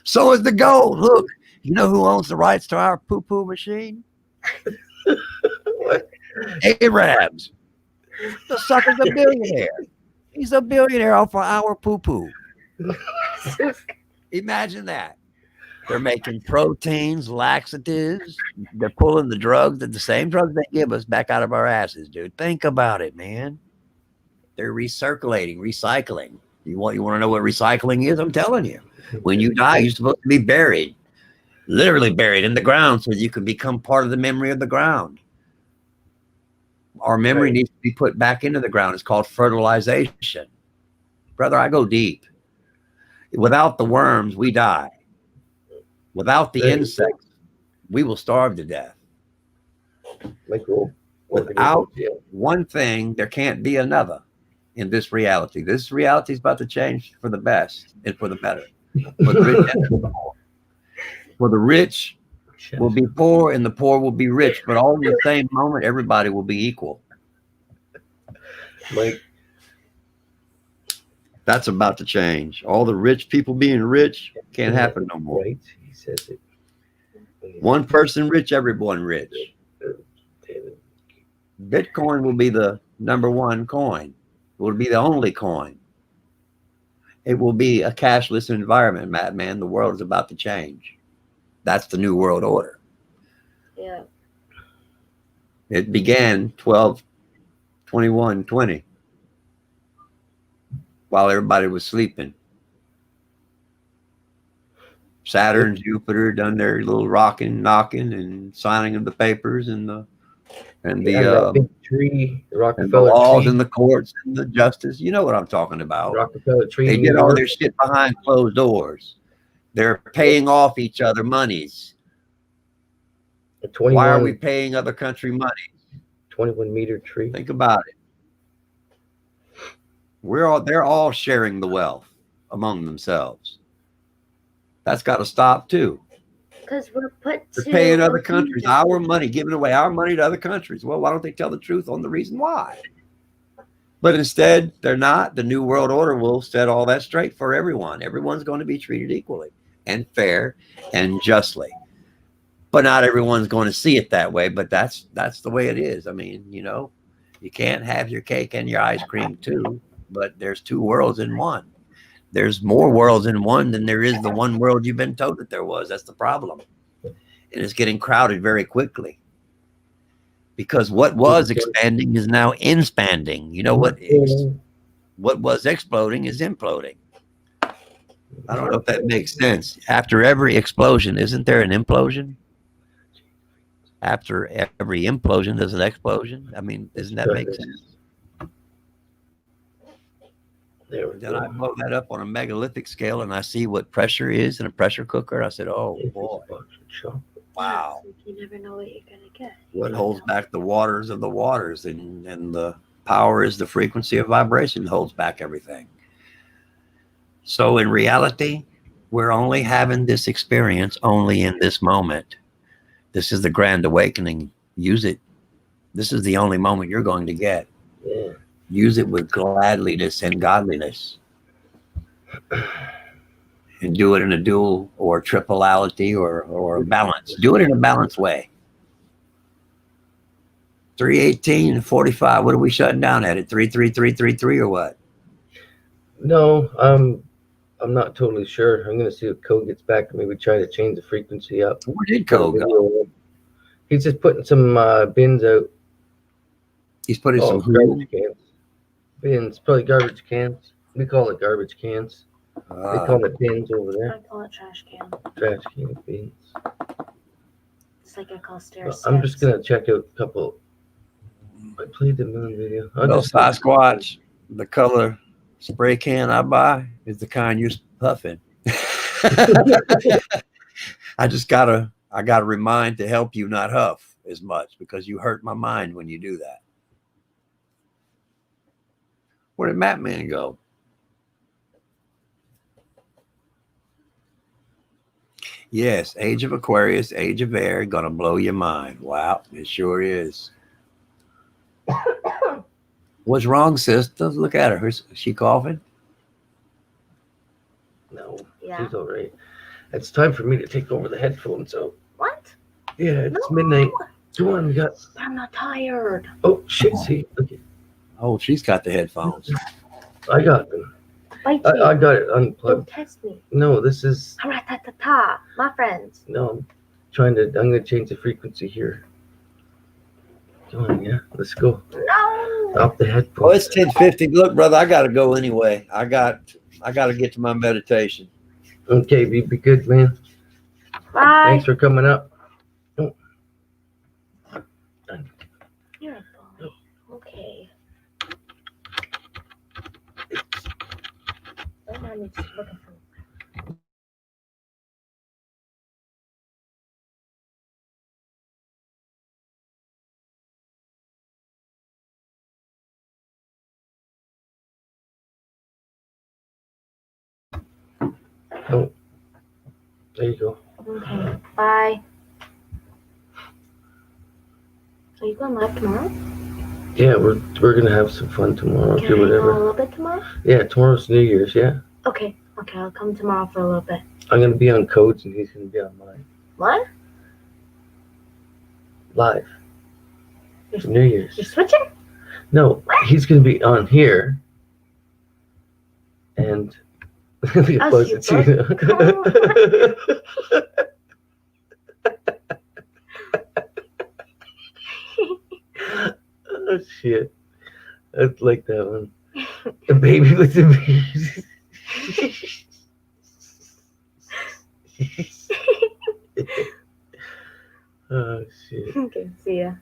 [SPEAKER 4] So is the gold. Look, you know who owns the rights to our poo-poo machine?
[SPEAKER 1] What?
[SPEAKER 4] Arabs. The sucker's a billionaire. He's a billionaire off of our poo-poo. Imagine that. They're making proteins, laxatives. They're pulling the drugs, the same drugs they give us, back out of our asses, dude. Think about it, man. They're recycling. You want to know what recycling is? I'm telling you. When you die, you're supposed to be buried, literally buried in the ground, so you can become part of the memory of the ground. Our memory needs to be put back into the ground. It's called fertilization. Brother, I go deep. Without the worms, we die. Without the insects, we will starve to death. Without one thing, there can't be another in this reality. This reality is about to change for the best and for the better. For the rich and the poor. For the rich will be poor and the poor will be rich, but all in the same moment, everybody will be equal.
[SPEAKER 1] Like,
[SPEAKER 4] that's about to change. All the rich people being rich can't happen no more.
[SPEAKER 1] Right? He says it.
[SPEAKER 4] One person rich, everyone rich. Bitcoin will be the #1 coin. It will be the only coin. It will be a cashless environment, madman. The world is about to change. That's the new world order.
[SPEAKER 2] Yeah.
[SPEAKER 4] It began 12/21/20 while everybody was sleeping. Saturn, Jupiter done their little rocking, knocking, and signing of the papers and the
[SPEAKER 1] big tree, the
[SPEAKER 4] and the
[SPEAKER 1] Rockefeller
[SPEAKER 4] laws
[SPEAKER 1] tree.
[SPEAKER 4] and the courts and the justice. You know what I'm talking about.
[SPEAKER 1] Rockefeller tree.
[SPEAKER 4] They
[SPEAKER 1] in
[SPEAKER 4] did
[SPEAKER 1] New
[SPEAKER 4] all
[SPEAKER 1] York.
[SPEAKER 4] their shit behind closed doors. They're paying off each other monies. Why are we paying other country money?
[SPEAKER 1] 21-meter tree.
[SPEAKER 4] Think about it. They're all sharing the wealth among themselves. That's got to stop too.
[SPEAKER 2] Because we're
[SPEAKER 4] They're paying other countries our money, giving away our money to other countries. Well, why don't they tell the truth on the reason why? But instead, they're not. The New World Order will set all that straight for everyone. Everyone's going to be treated equally and fair and justly. But not everyone's going to see it that way. But that's the way it is. I mean, you know, you can't have your cake and your ice cream too. But there's two worlds in one. There's more worlds in one than there is the one world you've been told that there was. That's the problem. And it's getting crowded very quickly. Because what was expanding is now inspanding. You know what was exploding is imploding. I don't know if that makes sense. After every explosion, isn't there an implosion? After every implosion, there's an explosion. I mean, doesn't that make sense? Then I blow that up on a megalithic scale and I see what pressure is in a pressure cooker. I said, oh boy. Wow.
[SPEAKER 2] You never know what you're going to get.
[SPEAKER 4] What holds back the waters of the waters, and the power is the frequency of vibration that holds back everything. So in reality, we're only having this experience only in this moment. This is the grand awakening. Use it. This is the only moment you're going to get.
[SPEAKER 1] Yeah.
[SPEAKER 4] Use it with gladliness and godliness. And do it in a dual or tripleality or a balance. Do it in a balanced way. 318 and 45. What are we shutting down at? 33333 or what?
[SPEAKER 1] No, I'm not totally sure. I'm gonna see if Code gets back. Maybe try to change the frequency up.
[SPEAKER 4] Where did Code go?
[SPEAKER 1] He's just putting some bins out.
[SPEAKER 4] He's putting some
[SPEAKER 1] garbage cans. Bins, probably garbage cans. We call it garbage cans. They call it bins over there.
[SPEAKER 2] I call it trash can.
[SPEAKER 1] Trash can bins.
[SPEAKER 2] psychic call stair
[SPEAKER 1] Well, I'm just
[SPEAKER 2] steps.
[SPEAKER 1] gonna check out a couple. I played the moon video. I'll
[SPEAKER 4] Well,
[SPEAKER 1] just-
[SPEAKER 4] Sasquatch, the color spray can I buy is the kind you're puffing. I gotta remind to help you not huff as much because you hurt my mind when you do that. Where did Matt Man go? Yes, Age of Aquarius, Age of Air, gonna blow your mind. Wow, it sure is. What's wrong, sister? Look at her. Is she coughing?
[SPEAKER 1] No,
[SPEAKER 2] Yeah.
[SPEAKER 1] she's all right. It's time for me to take over the headphones. So
[SPEAKER 2] What?
[SPEAKER 1] yeah, it's
[SPEAKER 2] No.
[SPEAKER 1] midnight. Come on, we got.
[SPEAKER 2] But I'm not tired.
[SPEAKER 1] Oh shit! See, okay,
[SPEAKER 4] Oh, she's got the headphones.
[SPEAKER 1] I got them.
[SPEAKER 2] Bite
[SPEAKER 1] I
[SPEAKER 2] me.
[SPEAKER 1] got it
[SPEAKER 2] Don't
[SPEAKER 1] unplugged.
[SPEAKER 2] test me.
[SPEAKER 1] No, this is
[SPEAKER 2] Ta-ta-ta-ta. My friends.
[SPEAKER 1] no. I'm gonna change the frequency here. Come on, yeah, let's go.
[SPEAKER 2] No.
[SPEAKER 1] Off the
[SPEAKER 4] Oh,
[SPEAKER 1] headphones.
[SPEAKER 4] it's 10:50. Look, brother, I gotta go anyway. I gotta get to my meditation.
[SPEAKER 1] Okay, be good, man.
[SPEAKER 2] Bye.
[SPEAKER 1] Thanks for coming up. Oh.
[SPEAKER 2] You're a bully. Okay. Don't mind me just looking for.
[SPEAKER 1] Oh, there you go.
[SPEAKER 2] Okay. Bye. Are you going live tomorrow?
[SPEAKER 1] Yeah, we're gonna have some fun tomorrow.
[SPEAKER 2] Can
[SPEAKER 1] Do
[SPEAKER 2] I hang out a
[SPEAKER 1] whatever.
[SPEAKER 2] little bit tomorrow?
[SPEAKER 1] Yeah, tomorrow's New Year's. Yeah,
[SPEAKER 2] Okay. Okay, I'll come tomorrow for a little bit.
[SPEAKER 1] I'm gonna be on Codes and he's gonna be on mine
[SPEAKER 2] What?
[SPEAKER 1] live
[SPEAKER 2] You're,
[SPEAKER 1] for New Year's.
[SPEAKER 2] you're switching?
[SPEAKER 1] No, he's gonna be on here, and look at
[SPEAKER 2] Oh,
[SPEAKER 1] Buzz
[SPEAKER 2] you
[SPEAKER 1] and Tina. Oh shit, I like that one. A baby with the baby. Oh shit.
[SPEAKER 2] Okay, see ya.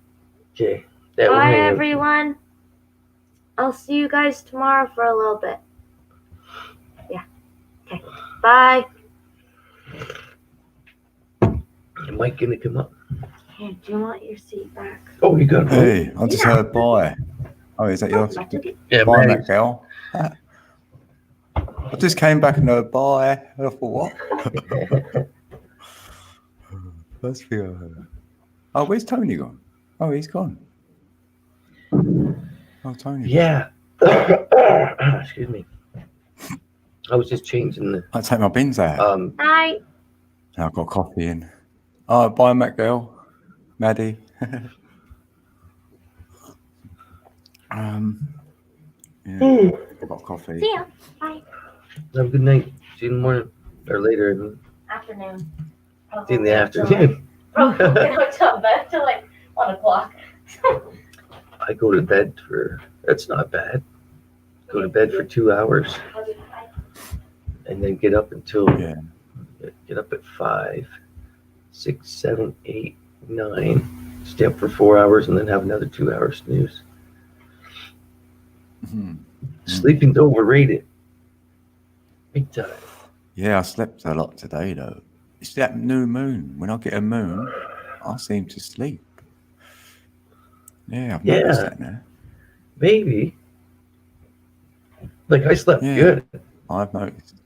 [SPEAKER 1] Okay. That will
[SPEAKER 2] Bye,
[SPEAKER 1] hang out.
[SPEAKER 2] everyone. I'll see you guys tomorrow for a little bit. Yeah. Okay. Bye.
[SPEAKER 1] Am I gonna come up?
[SPEAKER 2] Here, do you want your seat back?
[SPEAKER 1] Oh, you got it.
[SPEAKER 5] Hey, I just heard bye. Oh, is that your
[SPEAKER 2] I took it.
[SPEAKER 1] Yeah,
[SPEAKER 5] bye,
[SPEAKER 1] Maddie.
[SPEAKER 5] that girl? I just came back and heard bye. And I thought, what? Let's feel. Oh, where's Tony gone? Oh, he's gone. Oh, Tony.
[SPEAKER 1] Yeah. Excuse me. I was just changing the
[SPEAKER 5] I'll take my bins out.
[SPEAKER 2] Bye.
[SPEAKER 5] Now I've got coffee in. Oh, bye, Matt girl. Maddie. Yeah, I've got coffee.
[SPEAKER 2] See ya. Bye.
[SPEAKER 1] Have a good night. See you in the morning or later. I mean,
[SPEAKER 2] Afternoon.
[SPEAKER 1] see you in the afternoon.
[SPEAKER 2] Probably won't get to bed till like 1 o'clock.
[SPEAKER 1] I go to bed for. That's not bad. Go to bed for 2 hours and then get up until.
[SPEAKER 5] Yeah.
[SPEAKER 1] Get up at 5, 6, 7, 8, 9. Stay up for 4 hours and then have another 2 hours snooze.
[SPEAKER 5] Mhm.
[SPEAKER 1] Sleeping's overrated. Big time.
[SPEAKER 5] Yeah, I slept a lot today though. It's that new moon. When I get a moon, I seem to sleep. Yeah, I've noticed
[SPEAKER 1] Yeah.
[SPEAKER 5] that now.
[SPEAKER 1] Maybe. Like I slept
[SPEAKER 5] Yeah.
[SPEAKER 1] good.
[SPEAKER 5] I've noticed.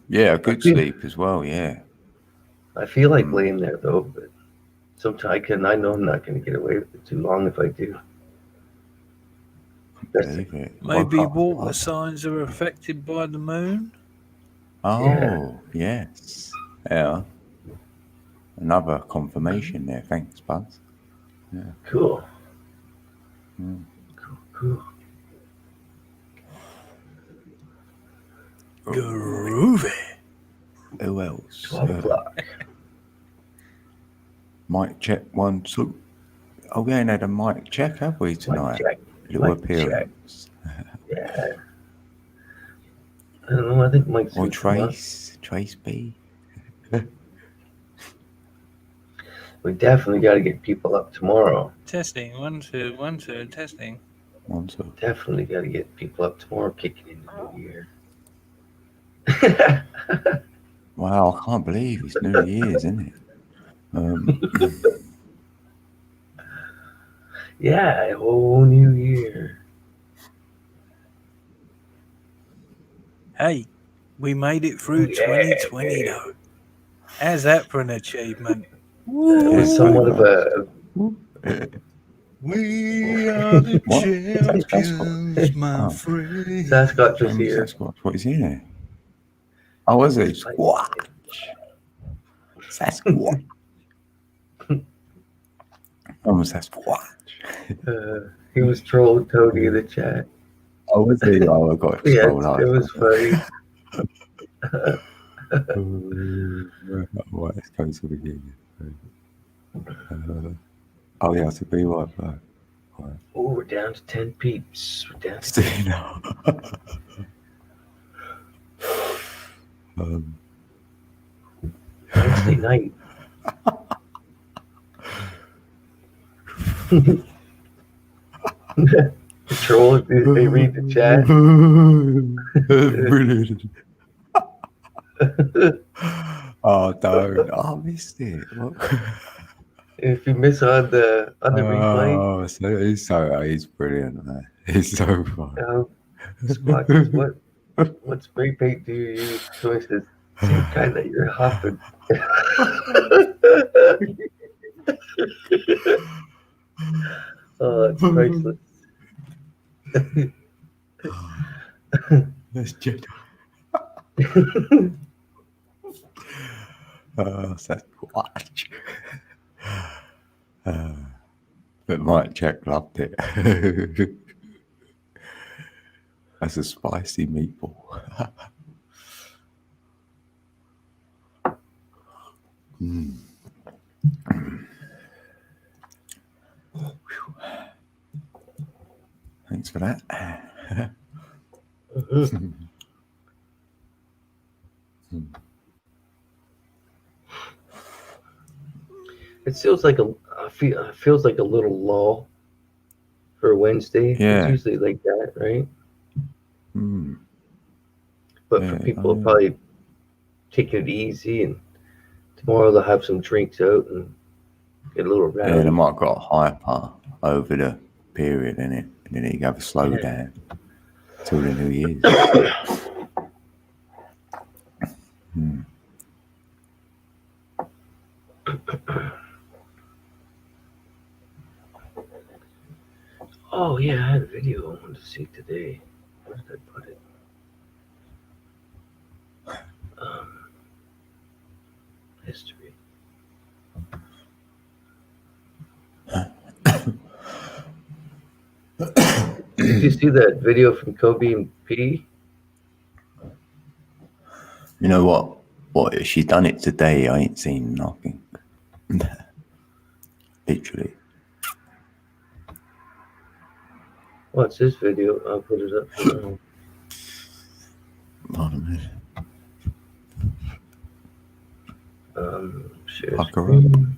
[SPEAKER 5] Yeah, good
[SPEAKER 1] feel-
[SPEAKER 5] sleep as well. Yeah.
[SPEAKER 1] I feel like laying there though, but sometimes I know I'm not going to get away with it too long if I do. That's
[SPEAKER 5] Believe it.
[SPEAKER 9] Maybe
[SPEAKER 5] Woke up-
[SPEAKER 9] water signs are affected by the moon.
[SPEAKER 5] Oh,
[SPEAKER 1] Yeah.
[SPEAKER 5] yes. Yeah. Another confirmation there. Thanks, Buzz.
[SPEAKER 1] cool.
[SPEAKER 5] Mm.
[SPEAKER 1] Cool.
[SPEAKER 9] Groovy.
[SPEAKER 5] Who else?
[SPEAKER 1] 12 o'clock.
[SPEAKER 5] Mic check 1, 2. Oh, we ain't had a mic check, have we, tonight?
[SPEAKER 1] Mic check.
[SPEAKER 5] Little
[SPEAKER 1] Mic check.
[SPEAKER 5] appearance.
[SPEAKER 1] Yeah. I don't know. I think Mike's
[SPEAKER 5] Or
[SPEAKER 1] gonna come up.
[SPEAKER 5] Trace B.
[SPEAKER 1] We definitely got to get people up tomorrow.
[SPEAKER 9] Testing. 1, 2, 1, 2, testing.
[SPEAKER 5] One, two.
[SPEAKER 1] Definitely got to get people up tomorrow, kicking in the new year.
[SPEAKER 5] Wow, I can't believe it's New Year's, isn't it?
[SPEAKER 1] Yeah, a whole new year.
[SPEAKER 9] Hey, we made it through
[SPEAKER 1] Yeah,
[SPEAKER 9] 2020
[SPEAKER 1] man.
[SPEAKER 9] though. How's that for an achievement?
[SPEAKER 1] It was somewhat of a.
[SPEAKER 9] We are the
[SPEAKER 5] What?
[SPEAKER 9] champions, my
[SPEAKER 5] Oh.
[SPEAKER 9] friend.
[SPEAKER 1] Sasquatch was here.
[SPEAKER 5] Sasquatch, what is he there? Oh, was it?
[SPEAKER 1] Like,
[SPEAKER 5] Squatch. Sasquatch. Almost Sasquatch.
[SPEAKER 1] He was trolling Tony in the chat.
[SPEAKER 5] Oh, was he? Oh, I got
[SPEAKER 1] Yeah,
[SPEAKER 5] scrolled out.
[SPEAKER 1] it was funny.
[SPEAKER 5] Right, let's go to the beginning. Oh, yeah, it's a be right back.
[SPEAKER 1] Oh, we're down to 10 peeps. We're down to
[SPEAKER 5] See now.
[SPEAKER 1] Wednesday night. The trolls, they read the chat.
[SPEAKER 5] Brilliant. Oh, don't. I missed it.
[SPEAKER 1] If you miss on the replay,
[SPEAKER 5] Oh, so he's brilliant, man. He's so fun.
[SPEAKER 1] Squatches, what spray paint do you use? So he says, same kind that you're huffing. Oh, it's priceless.
[SPEAKER 5] That's Jedi. Sasquatch. But Mike Jack loved it. That's a spicy meatball. Mm. Thanks for that.
[SPEAKER 1] It feels like feels like a little lull for Wednesday.
[SPEAKER 5] Yeah.
[SPEAKER 1] It's usually like that, right?
[SPEAKER 5] Mm.
[SPEAKER 1] But
[SPEAKER 5] Yeah,
[SPEAKER 1] for people, probably taking it easy, and tomorrow they'll have some drinks out and get a little rowdy.
[SPEAKER 5] Yeah, they might have got hyper over the period, innit? And then you have a slow down till the New Year's. Mm.
[SPEAKER 1] Oh yeah, I had a video I wanted to see today. Where did I put it? History. Did you see that video from Kobe and P?
[SPEAKER 5] You know what? What if she done it today? I ain't seen nothing. Literally.
[SPEAKER 1] What's this video? I'll put it up now.
[SPEAKER 5] Pardon me.
[SPEAKER 1] Share
[SPEAKER 5] Fuck her
[SPEAKER 1] screen.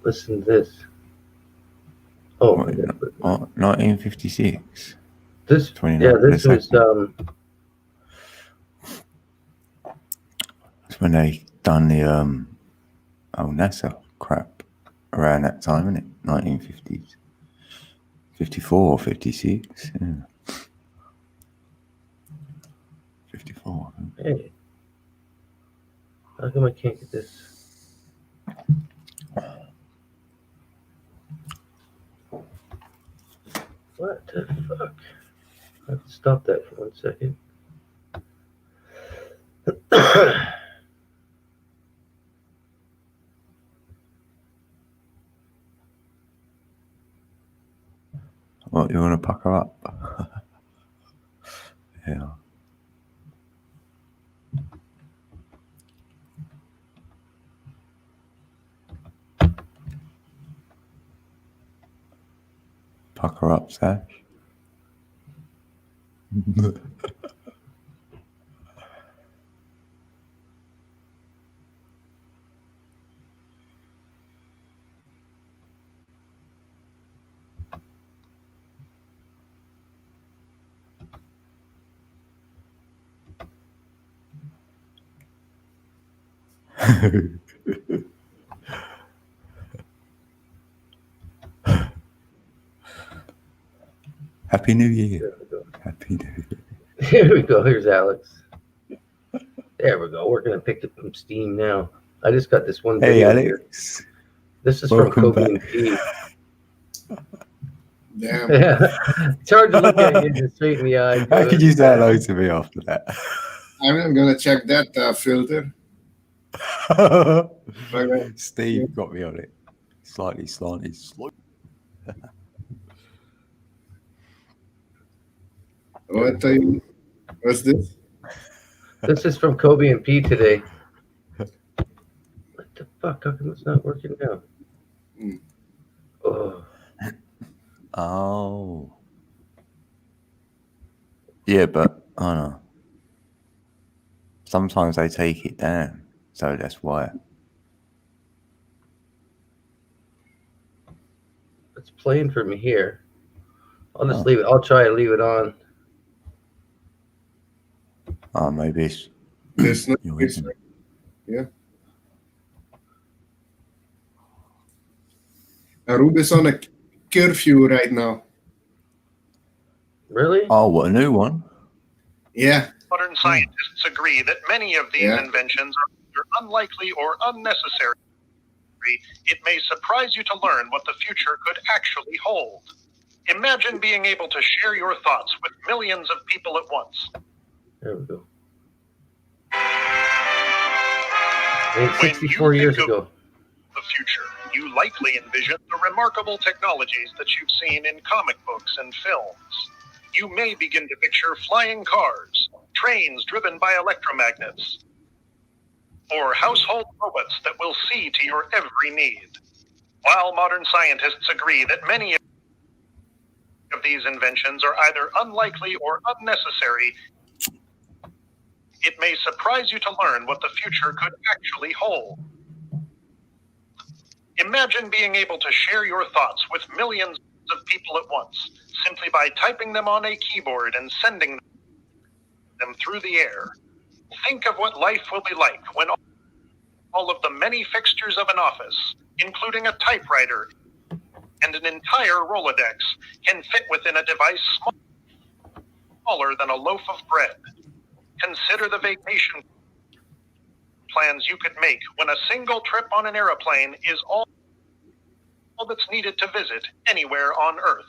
[SPEAKER 1] Listen to this. Oh,
[SPEAKER 5] What, 1956.
[SPEAKER 1] this
[SPEAKER 5] 29
[SPEAKER 1] this was
[SPEAKER 5] That's when they done the NASA crap around that time, isn't it? 1950s. 54 or 56. Yeah. 54.
[SPEAKER 1] hey. How come I can't get this? What the fuck? I have to stop that for 1 second.
[SPEAKER 5] What, you want to pucker up? Yeah. Pucker up, Sash. Happy New Year.
[SPEAKER 1] There we go.
[SPEAKER 5] Happy New Year.
[SPEAKER 1] Here we go. Here's Alex. There we go. We're gonna pick up some steam now. I just got this one
[SPEAKER 5] Hey,
[SPEAKER 1] video here.
[SPEAKER 5] Alex.
[SPEAKER 1] This is
[SPEAKER 5] Welcome
[SPEAKER 1] from Kobe
[SPEAKER 5] back.
[SPEAKER 1] and P.
[SPEAKER 6] Damn.
[SPEAKER 1] Yeah, it's hard to look at you just straight in the eye.
[SPEAKER 5] How could you say hello to me after that?
[SPEAKER 6] I'm gonna check that filter. Bye-bye.
[SPEAKER 5] Steve got me on it. Slightly slanted.
[SPEAKER 6] What's this?
[SPEAKER 1] This is from Kobe and P today. What the fuck? How come it's not working now?
[SPEAKER 6] Hmm.
[SPEAKER 1] Oh,
[SPEAKER 5] Oh. Yeah, but I don't know. Sometimes they take it down, so that's why.
[SPEAKER 1] it's playing for me here. I'll just
[SPEAKER 5] Oh.
[SPEAKER 1] leave it. I'll try and leave it on.
[SPEAKER 5] Oh, maybe it's
[SPEAKER 6] There's no.
[SPEAKER 5] your
[SPEAKER 6] It's,
[SPEAKER 5] internet.
[SPEAKER 6] yeah. Aruba is on a curfew right now.
[SPEAKER 1] Really?
[SPEAKER 5] Oh, what, a new one?
[SPEAKER 6] Yeah.
[SPEAKER 10] Modern scientists agree that many of these
[SPEAKER 6] Yeah.
[SPEAKER 10] inventions are either unlikely or unnecessary. It may surprise you to learn what the future could actually hold. Imagine being able to share your thoughts with millions of people at once.
[SPEAKER 1] There we go. And
[SPEAKER 10] When
[SPEAKER 1] 64
[SPEAKER 10] you
[SPEAKER 1] years
[SPEAKER 10] think of
[SPEAKER 1] ago.
[SPEAKER 10] the future, you likely envision the remarkable technologies that you've seen in comic books and films. You may begin to picture flying cars, trains driven by electromagnets, or household robots that will see to your every need. While modern scientists agree that many of these inventions are either unlikely or unnecessary, it may surprise you to learn what the future could actually hold. Imagine being able to share your thoughts with millions of people at once, simply by typing them on a keyboard and sending them through the air. Think of what life will be like when all of the many fixtures of an office, including a typewriter and an entire Rolodex, can fit within a device smaller than a loaf of bread. Consider the vacation plans you could make when a single trip on an airplane is all that's needed to visit anywhere on Earth.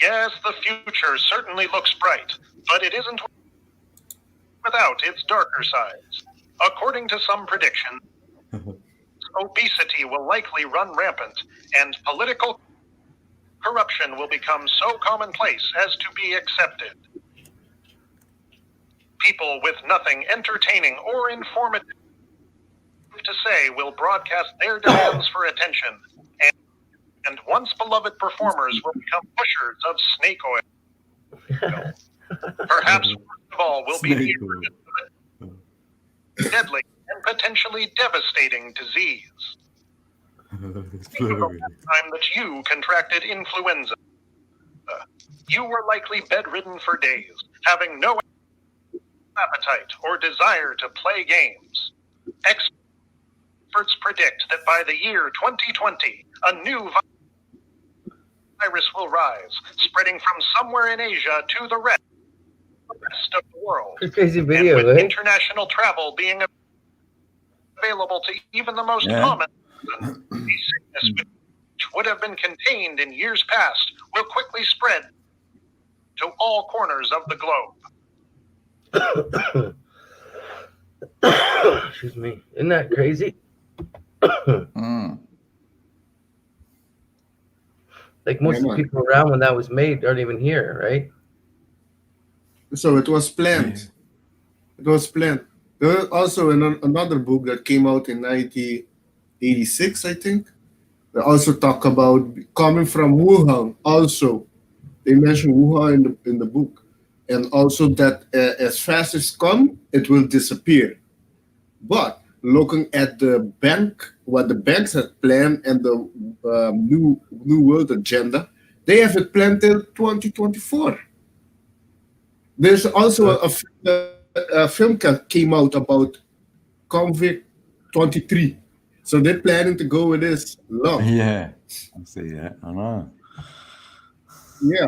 [SPEAKER 10] Yes, the future certainly looks bright, but it isn't without its darker sides. According to some predictions, obesity will likely run rampant, and political corruption will become so commonplace as to be accepted. People with nothing entertaining or informative to say will broadcast their demands for attention, and once beloved performers will become pushers of snake oil. Perhaps worst of all will be the emergence of a deadly and potentially devastating disease. Think of the last time that you contracted influenza. You were likely bedridden for days, having no appetite or desire to play games. Experts predict that by the year 2020, a new virus will rise, spreading from somewhere in Asia to the rest of the world.
[SPEAKER 1] It's a crazy video,
[SPEAKER 10] and with
[SPEAKER 1] eh?
[SPEAKER 10] international travel being available to even the most common sickness, which would have been contained in years past, will quickly spread to all corners of the globe.
[SPEAKER 1] Excuse me. Isn't that crazy? Like most of the people around when that was made aren't even here, right?
[SPEAKER 6] So it was planned. It was planned. There was also another book that came out in 1986, I think. They also talk about coming from Wuhan. Also, they mention Wuhan in the book, and also that as fast as come, it will disappear. But looking at the bank, what the banks had planned, and the new world agenda, they have it planned till 2024. There's also a film came out about Convict 23. So they're planning to go with this long.
[SPEAKER 5] Yeah, I see that. I know.
[SPEAKER 6] Yeah.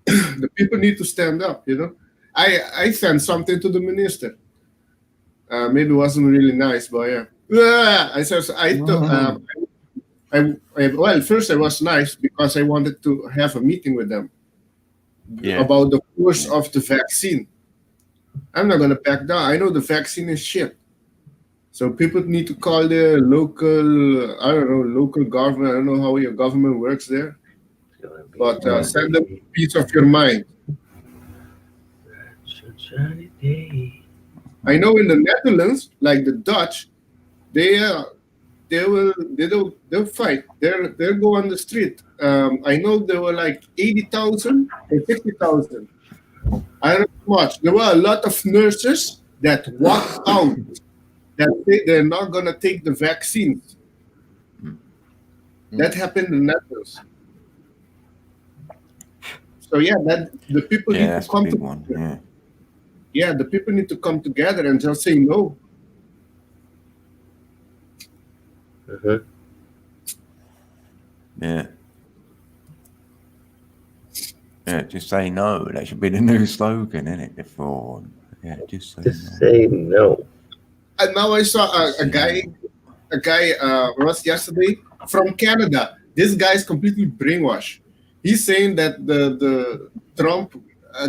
[SPEAKER 6] The people need to stand up, you know. I sent something to the minister. Maybe it wasn't really nice, but yeah. Well, first I was nice because I wanted to have a meeting with them about the course of the vaccine. I'm not going to back down. I know the vaccine is shit. So people need to call their local government. I don't know how your government works there. But send them a piece of your mind. I know in the Netherlands, like the Dutch, they'll fight. They'll go on the street. I know there were like 80,000 or 60,000. I don't know much. There were a lot of nurses that walked out that they're not gonna take the vaccines. That happened in the Netherlands. So that the people need to come together. Yeah, the people need to come together and just say no.
[SPEAKER 5] Yeah. Yeah, just say no. That should be the new slogan, isn't it? Before, just
[SPEAKER 1] say no.
[SPEAKER 6] And now I saw a guy was yesterday from Canada. This guy is completely brainwashed. He's saying that the Trump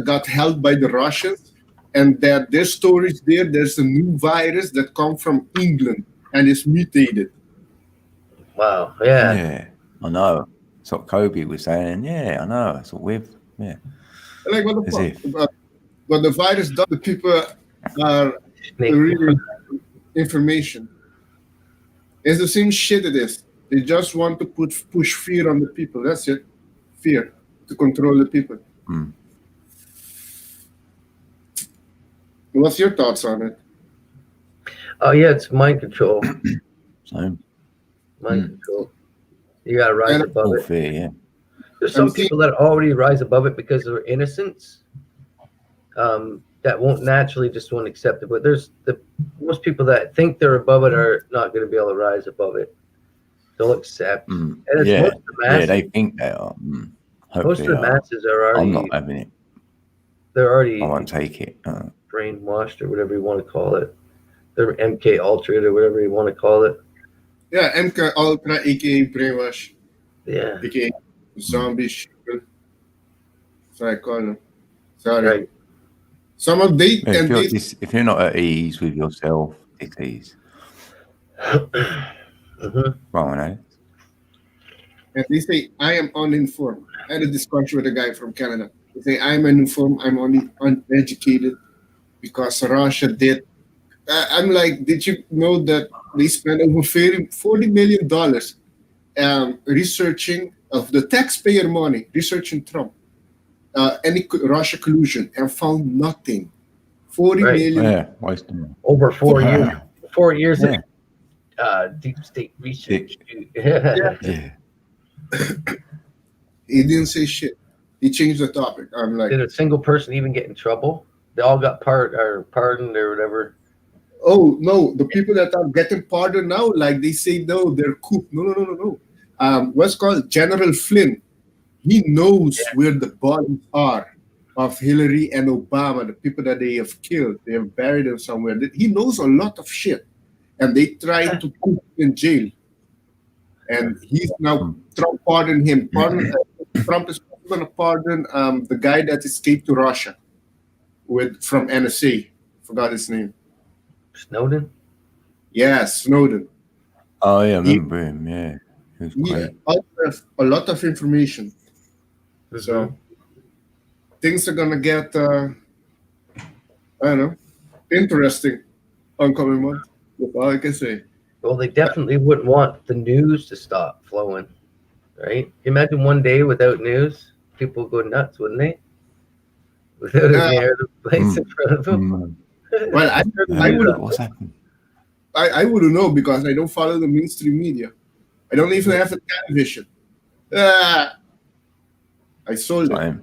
[SPEAKER 6] got held by the Russians, and that there's storage there's a new virus that comes from England and is mutated.
[SPEAKER 1] Wow. Yeah.
[SPEAKER 5] Yeah, I know. That's what Kobe was saying. Yeah, I know. That's what we've. Yeah.
[SPEAKER 6] Like what the fuck? But the virus does. The people are reading information. It's the same shit it is. They just want to push fear on the people. That's it. Fear to control the people. What's your thoughts on it?
[SPEAKER 1] Oh yeah, it's mind control.
[SPEAKER 5] Same.
[SPEAKER 1] Mind control. You gotta rise above it.
[SPEAKER 5] Fear, yeah.
[SPEAKER 1] There's some people that already rise above it because of their innocence. That won't naturally just won't accept it. But there's most people that think they're above it are not going to be able to rise above it. They'll accept. And it's most of the masses,
[SPEAKER 5] they think they are.
[SPEAKER 1] Most of the masses are already.
[SPEAKER 5] I'm not having it.
[SPEAKER 1] They're already.
[SPEAKER 5] I won't take it.
[SPEAKER 1] Brainwashed or whatever you want to call it. They're MK Ultra or whatever you want to call it.
[SPEAKER 6] Yeah, MK Ultra, aka brainwash.
[SPEAKER 1] Yeah.
[SPEAKER 6] Aka zombie shit. So I call them. Sorry.
[SPEAKER 1] Right.
[SPEAKER 6] Some of they
[SPEAKER 5] if you're not at ease with yourself, it's ease. Wrong, eh?
[SPEAKER 6] And they say, I am uninformed. I had a discussion with a guy from Canada. They say, I'm uninformed, I'm only uneducated because Russia did. I'm like, did you know that they spent over $40 million researching of the taxpayer money, researching Trump, any Russia collusion, and found nothing. 40 million.
[SPEAKER 5] Yeah,
[SPEAKER 1] over 4 years. 4 years of deep state research.
[SPEAKER 6] Yeah. He didn't say shit. He changed the topic. I'm like,
[SPEAKER 1] did a single person even get in trouble? They all got pardoned or whatever.
[SPEAKER 6] Oh no, the people that are getting pardoned now, like they say, no, they're coup. No. What's called General Flynn. He knows where the bodies are of Hillary and Obama, the people that they have killed. They have buried them somewhere. He knows a lot of shit, and they tried to put him in jail. And he's now Trump pardoned him. Trump is going to pardon the guy that escaped to Russia from NSA. Forgot his name.
[SPEAKER 1] Snowden?
[SPEAKER 6] Yeah, Snowden.
[SPEAKER 5] Oh, yeah, I remember him, yeah.
[SPEAKER 6] He has a lot of information. So things are going to get I don't know. Interesting. Oncoming month. That's all I can say.
[SPEAKER 1] Well, they definitely wouldn't want the news to stop flowing, right? Imagine one day without news, people would go nuts, wouldn't they? Without a narrative place in front of them.
[SPEAKER 6] Well, I would.
[SPEAKER 5] What's happened?
[SPEAKER 6] I wouldn't know because I don't follow the mainstream media. I don't even have a television. I sold it.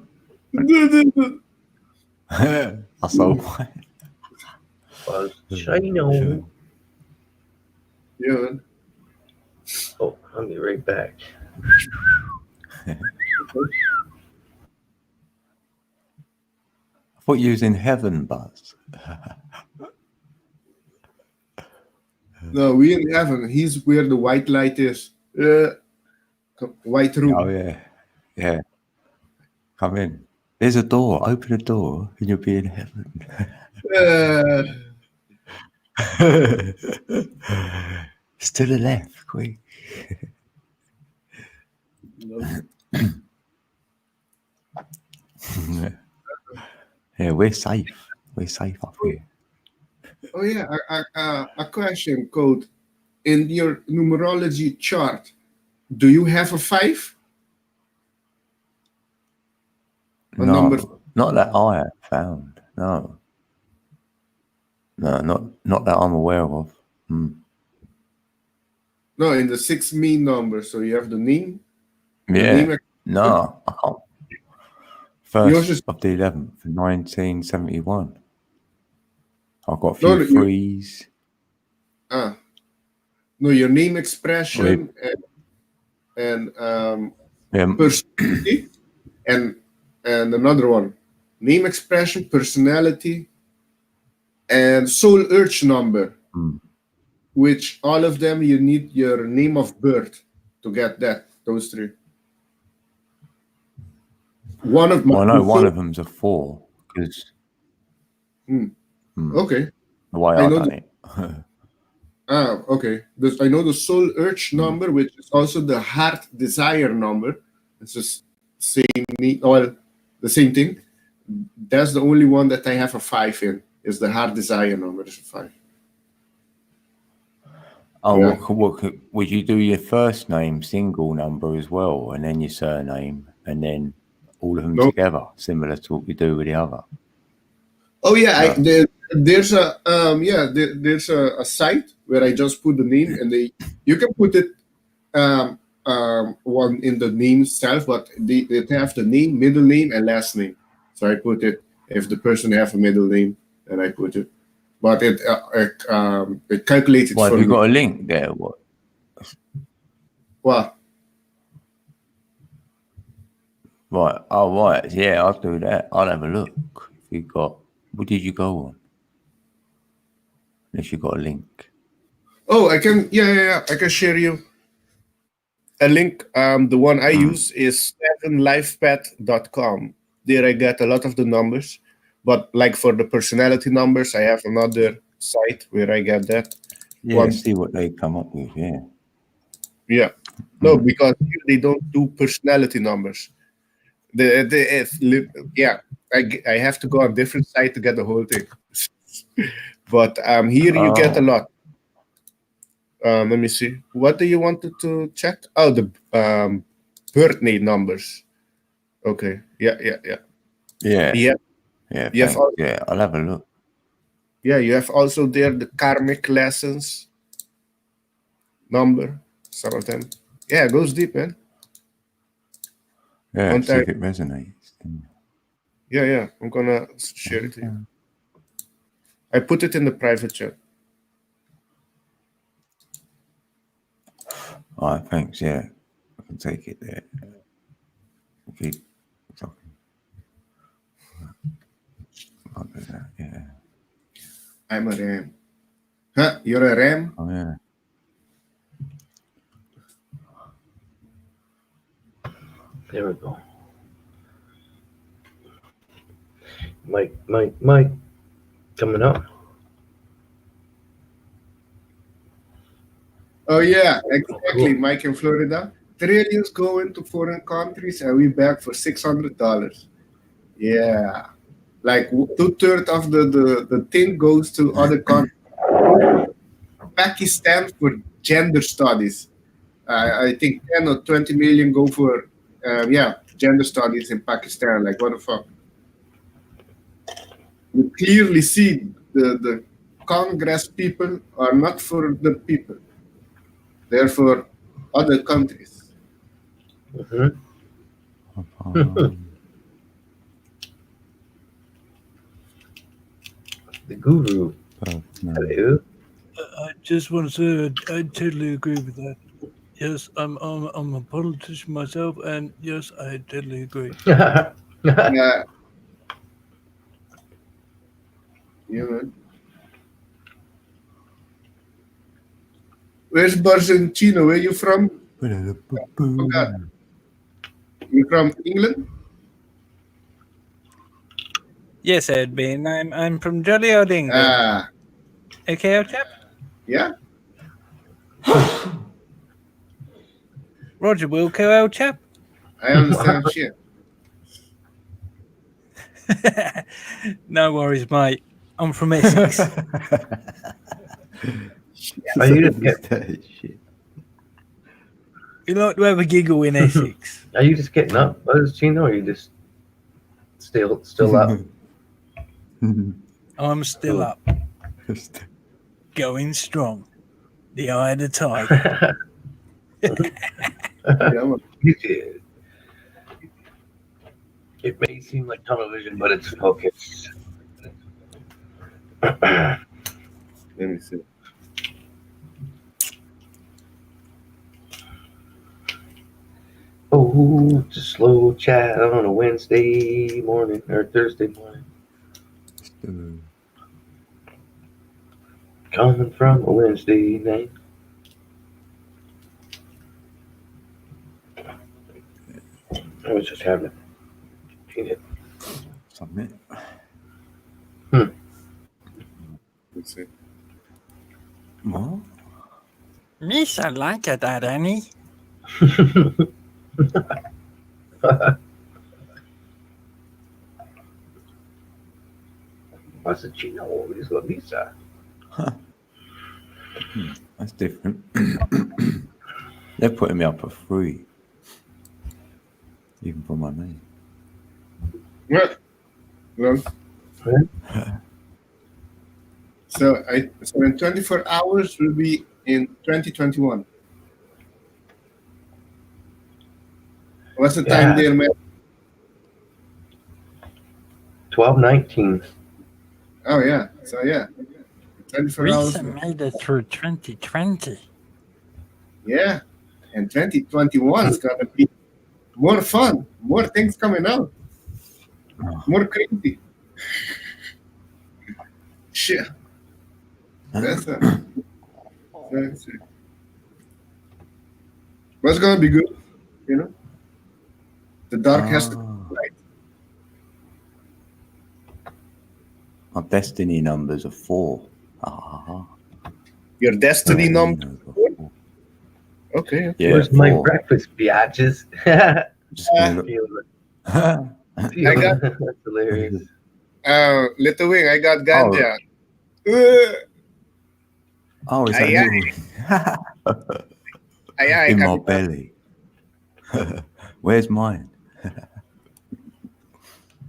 [SPEAKER 5] I sold mine.
[SPEAKER 1] Was China.
[SPEAKER 6] Yeah, man.
[SPEAKER 1] Oh, I'll be right back.
[SPEAKER 5] I thought you was in heaven, Buzz.
[SPEAKER 6] No, we in heaven. He's where the white light is. White room.
[SPEAKER 5] Oh yeah, yeah. Come in. There's a door. Open the door, and you'll be in heaven. It's to the left, quick. Yeah, we're safe. We're safe up here.
[SPEAKER 6] Oh yeah, a question, Code. In your numerology chart, do you have a 5? A
[SPEAKER 5] No,
[SPEAKER 6] number?
[SPEAKER 5] not that I have found. No, not that I'm aware of.
[SPEAKER 6] No, in the 6 mean number. So you have the name.
[SPEAKER 5] Yeah.
[SPEAKER 6] Name
[SPEAKER 5] No, I can't.
[SPEAKER 6] Yours
[SPEAKER 5] First
[SPEAKER 6] is-
[SPEAKER 5] of the 11th, 1971. I've got a
[SPEAKER 6] No,
[SPEAKER 5] few
[SPEAKER 6] you-
[SPEAKER 5] threes.
[SPEAKER 6] No, your name expression and
[SPEAKER 5] Yeah,
[SPEAKER 6] personality and another one. Name expression, personality, and soul urge number. Which all of them you need your name of birth to get that. Those 3. One of my
[SPEAKER 5] well, I know one of them's a 4 because
[SPEAKER 6] Okay.
[SPEAKER 5] the way
[SPEAKER 6] I
[SPEAKER 5] I
[SPEAKER 6] know
[SPEAKER 5] done it.
[SPEAKER 6] Okay. I know the soul urge number, which is also the heart desire number. It's just same need, well, the same thing. That's the only one that I have a 5 in. Is the heart desire number is a 5.
[SPEAKER 5] Oh,
[SPEAKER 6] Yeah.
[SPEAKER 5] would you do your first name single number as well, and then your surname, and then all of them
[SPEAKER 6] No.
[SPEAKER 5] together, similar to what we do with the other?
[SPEAKER 6] Oh yeah,
[SPEAKER 5] No.
[SPEAKER 6] there's a there's a site where I just put the name and you can put it one in the name itself, but they have the name, middle name, and last name. So I put it if the person have a middle name, and I put it, but it calculates it
[SPEAKER 5] Well,
[SPEAKER 6] for
[SPEAKER 5] have you
[SPEAKER 6] me.
[SPEAKER 5] got a link there? What?
[SPEAKER 6] What?
[SPEAKER 5] Right. Oh, right. Yeah, I'll do that. I'll have a look. If you got, what did you go on? Unless you got a link.
[SPEAKER 6] Oh, I can. Yeah. I can share you a link. The one I use is 7lifepath.com. There I get a lot of the numbers, but like for the personality numbers, I have another site where I get that.
[SPEAKER 5] Yeah, see what they come up with. Yeah.
[SPEAKER 6] Yeah. No, because they don't do personality numbers. I have to go on different site to get the whole thing. But here you get a lot. Let me see. What do you want to check? Oh, the birthday numbers. Okay. Yeah.
[SPEAKER 5] Yeah.
[SPEAKER 6] You have
[SPEAKER 5] I'll have a look.
[SPEAKER 6] Yeah, you have also there the karmic lessons number. Some of them. Yeah, it goes deep, man.
[SPEAKER 5] Yeah,
[SPEAKER 6] One
[SPEAKER 5] see if
[SPEAKER 6] time-
[SPEAKER 5] it resonates.
[SPEAKER 6] Yeah. I'm gonna share it to you. I put it in the private chat.
[SPEAKER 5] All right, thanks. Yeah, I can take it there. Keep talking. I'll do that. Yeah.
[SPEAKER 6] I'm a ram. Huh? You're a ram?
[SPEAKER 5] Oh yeah.
[SPEAKER 1] There we go. Mike, coming up.
[SPEAKER 6] Oh yeah, exactly. Mike in Florida. Trillions going to foreign countries and we back for $600. Yeah. Like 2/3 of the thing goes to other countries. Pakistan for gender studies. I think 10 or 20 million go for gender studies in Pakistan. Like, what the fuck? You clearly see the Congress people are not for the people. They're for other countries.
[SPEAKER 1] The guru. Hello.
[SPEAKER 9] I just want to say I totally agree with that. Yes, I'm a politician myself, and yes, I totally agree.
[SPEAKER 6] Yeah. Yeah, man. Where's Barcentino? Where you from? Forgot. You from England?
[SPEAKER 9] Yes, Edwin. I'm from jolly old England. Okay, old chap.
[SPEAKER 6] Yeah.
[SPEAKER 9] Roger Wilco, old chap.
[SPEAKER 6] I understand shit.
[SPEAKER 9] No worries, mate. I'm from Essex.
[SPEAKER 1] Are you just
[SPEAKER 9] You like to have a giggle in Essex.
[SPEAKER 1] Are you just getting up, Chino, or are you just still up?
[SPEAKER 9] I'm still up. Going strong. The eye of the tiger.
[SPEAKER 1] You did. It may seem like tunnel vision, but it's focused.
[SPEAKER 6] Let me see.
[SPEAKER 1] Oh, just slow chat on a Wednesday morning or Thursday morning. Coming from a Wednesday night. I was just having it.
[SPEAKER 5] Submit.
[SPEAKER 6] Let's see.
[SPEAKER 5] What?
[SPEAKER 9] Miss, I like it, Annie.
[SPEAKER 1] What's the Chino always love Lisa?
[SPEAKER 5] That's different. They're putting me up for free. Even for my name.
[SPEAKER 6] What? Well, so in 24 hours we'll be in 2021. What's the time there, man?
[SPEAKER 1] 12:19.
[SPEAKER 6] Oh yeah. So yeah. 24 hours.
[SPEAKER 9] Lisa made it through 2020.
[SPEAKER 6] Yeah. And 2021 is gonna be more fun, more things coming out. More crazy. Shit. That's it. But it's gonna be good, you know. The dark has to be light.
[SPEAKER 5] My destiny numbers are 4.
[SPEAKER 6] Your destiny number. Okay.
[SPEAKER 5] Yeah,
[SPEAKER 1] Where's my
[SPEAKER 5] 4.
[SPEAKER 1] breakfast, biatches?
[SPEAKER 5] Just gonna
[SPEAKER 6] I got
[SPEAKER 1] That's hilarious.
[SPEAKER 6] Little Wing, I got ganja.
[SPEAKER 5] Oh, is that
[SPEAKER 6] Aye,
[SPEAKER 5] in my belly? Where's mine?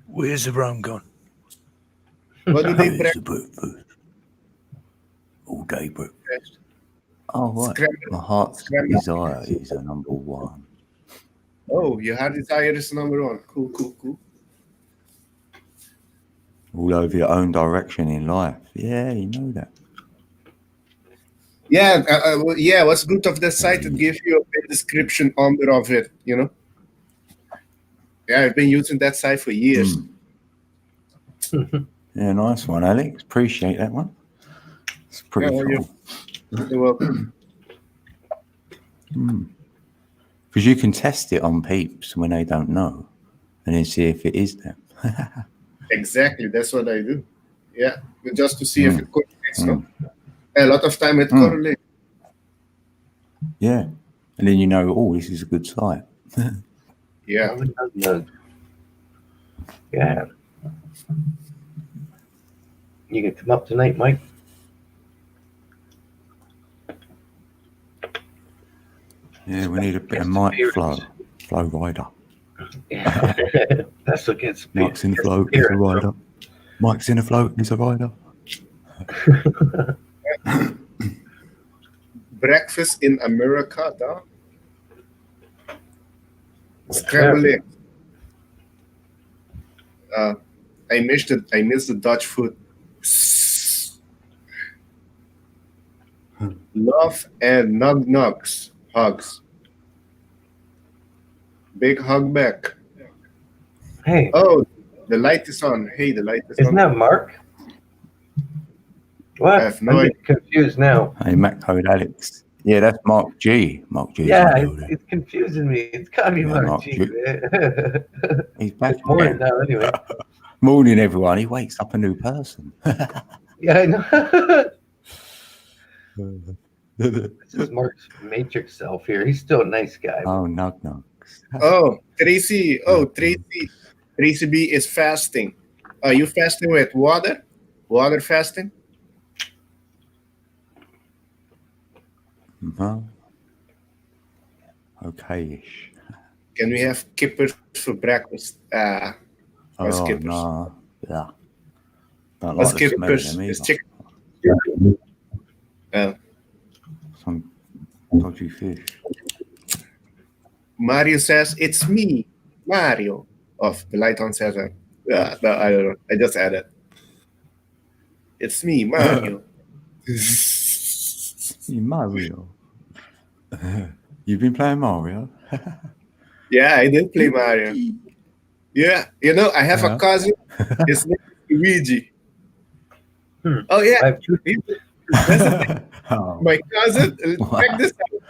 [SPEAKER 9] Where's the rum gone?
[SPEAKER 6] What do they
[SPEAKER 5] Where's the breakfast? All day breakfast. Oh, what?
[SPEAKER 6] Scrambled.
[SPEAKER 5] My heart's
[SPEAKER 6] Scrambled.
[SPEAKER 5] desire is a number 1.
[SPEAKER 6] Oh, your heart desire is number 1. Cool.
[SPEAKER 5] All over your own direction in life. Yeah, you know that.
[SPEAKER 6] Yeah, yeah. What's good of the site? It gives you a bit description under of it. You know. Yeah, I've been using that site for years.
[SPEAKER 5] Yeah, nice one, Alex. Appreciate that one. It's pretty cool.
[SPEAKER 6] You're welcome.
[SPEAKER 5] Because you can test it on peeps when they don't know, and then see if it is them.
[SPEAKER 6] Exactly, that's what I do. Yeah, just to see if it correlates. No? A lot of time it correlates.
[SPEAKER 5] Yeah, and then you know, oh, this is a good site.
[SPEAKER 6] Yeah.
[SPEAKER 1] Yeah. You can come up tonight, Mike?
[SPEAKER 5] Yeah, we need a bit of Mike flow rider.
[SPEAKER 1] Yeah. That's what gets
[SPEAKER 5] Mike's in the float, he's a rider. Mike's in the float, he's a rider.
[SPEAKER 6] Breakfast in America, dog. Scrambled eggs. I miss the Dutch food. Love and nugs. Hugs. Big hug back.
[SPEAKER 1] Hey.
[SPEAKER 6] Oh, the light is on. Hey, the light is on.
[SPEAKER 1] Isn't that Mark? What?
[SPEAKER 6] I have no
[SPEAKER 1] I'm
[SPEAKER 6] idea.
[SPEAKER 1] confused now.
[SPEAKER 5] Hey, Mac Code Alex. Yeah, that's Mark G. Mark G.
[SPEAKER 1] Yeah, it's confusing me. It's gotta be
[SPEAKER 5] Yeah,
[SPEAKER 1] Mark
[SPEAKER 5] Mark
[SPEAKER 1] G.
[SPEAKER 5] G.
[SPEAKER 1] Man.
[SPEAKER 5] He's back
[SPEAKER 1] It's morning
[SPEAKER 5] again.
[SPEAKER 1] now, anyway.
[SPEAKER 5] Morning, everyone. He wakes up a new person.
[SPEAKER 1] Yeah, I know. This is Mark's Matrix self here. He's still a nice guy.
[SPEAKER 5] Oh, nugs.
[SPEAKER 6] Oh, Tracy. Oh, Tracy. Tracy B is fasting. Are you fasting with water? Water fasting?
[SPEAKER 5] Okay-ish.
[SPEAKER 6] Can we have kippers for breakfast? What's
[SPEAKER 5] Oh,
[SPEAKER 6] kippers?
[SPEAKER 5] no. Yeah. Don't
[SPEAKER 6] What's
[SPEAKER 5] like the smell of
[SPEAKER 6] kippers?
[SPEAKER 5] them
[SPEAKER 6] It's
[SPEAKER 5] either.
[SPEAKER 6] chicken.
[SPEAKER 5] Some dodgy fish.
[SPEAKER 6] Mario says, it's me, Mario. Of the light on says, no, I don't know. I just added. It's me, Mario.
[SPEAKER 5] Hey, Mario. You've been playing Mario?
[SPEAKER 6] Yeah, I did play Mario. Yeah, you know, I have a cousin. His name is Luigi. Oh, yeah. My cousin, check this out.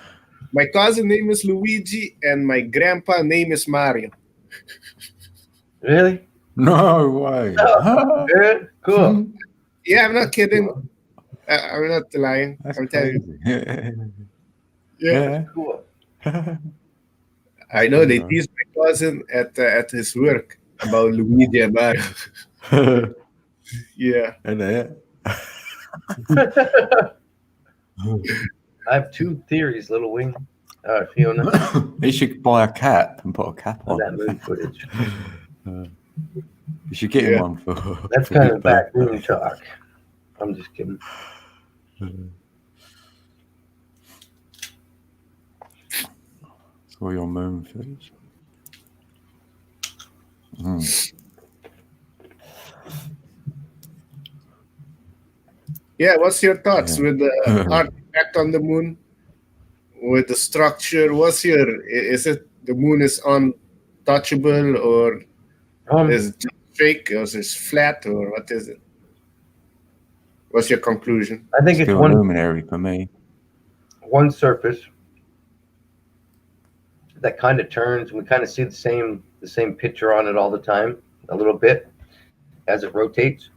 [SPEAKER 6] My cousin name is Luigi, and my grandpa name is Mario.
[SPEAKER 1] Really?
[SPEAKER 5] No way.
[SPEAKER 1] Oh, good. Cool.
[SPEAKER 6] Yeah, I'm not kidding. I'm not lying. I'm telling you. Yeah.
[SPEAKER 1] Cool.
[SPEAKER 6] I know they teased my cousin at his work about Luigi and Mario. Yeah.
[SPEAKER 5] And
[SPEAKER 1] I have two theories, Little Wing. Fiona.
[SPEAKER 5] You should buy a cap and put a cap on.
[SPEAKER 1] That movie footage.
[SPEAKER 5] You should get him one for.
[SPEAKER 1] That's
[SPEAKER 5] for
[SPEAKER 1] kind
[SPEAKER 5] his
[SPEAKER 1] of backroom talk. I'm just kidding.
[SPEAKER 5] For your moon footage.
[SPEAKER 6] Yeah, what's your thoughts with the artifact on the moon? With the structure, is it the moon is untouchable, or is it just fake, or is it flat, or what is it? What's your conclusion?
[SPEAKER 1] I think it's
[SPEAKER 5] Still
[SPEAKER 1] one
[SPEAKER 5] luminary for me.
[SPEAKER 1] One surface that kind of turns, and we kind of see the same picture on it all the time, a little bit as it rotates.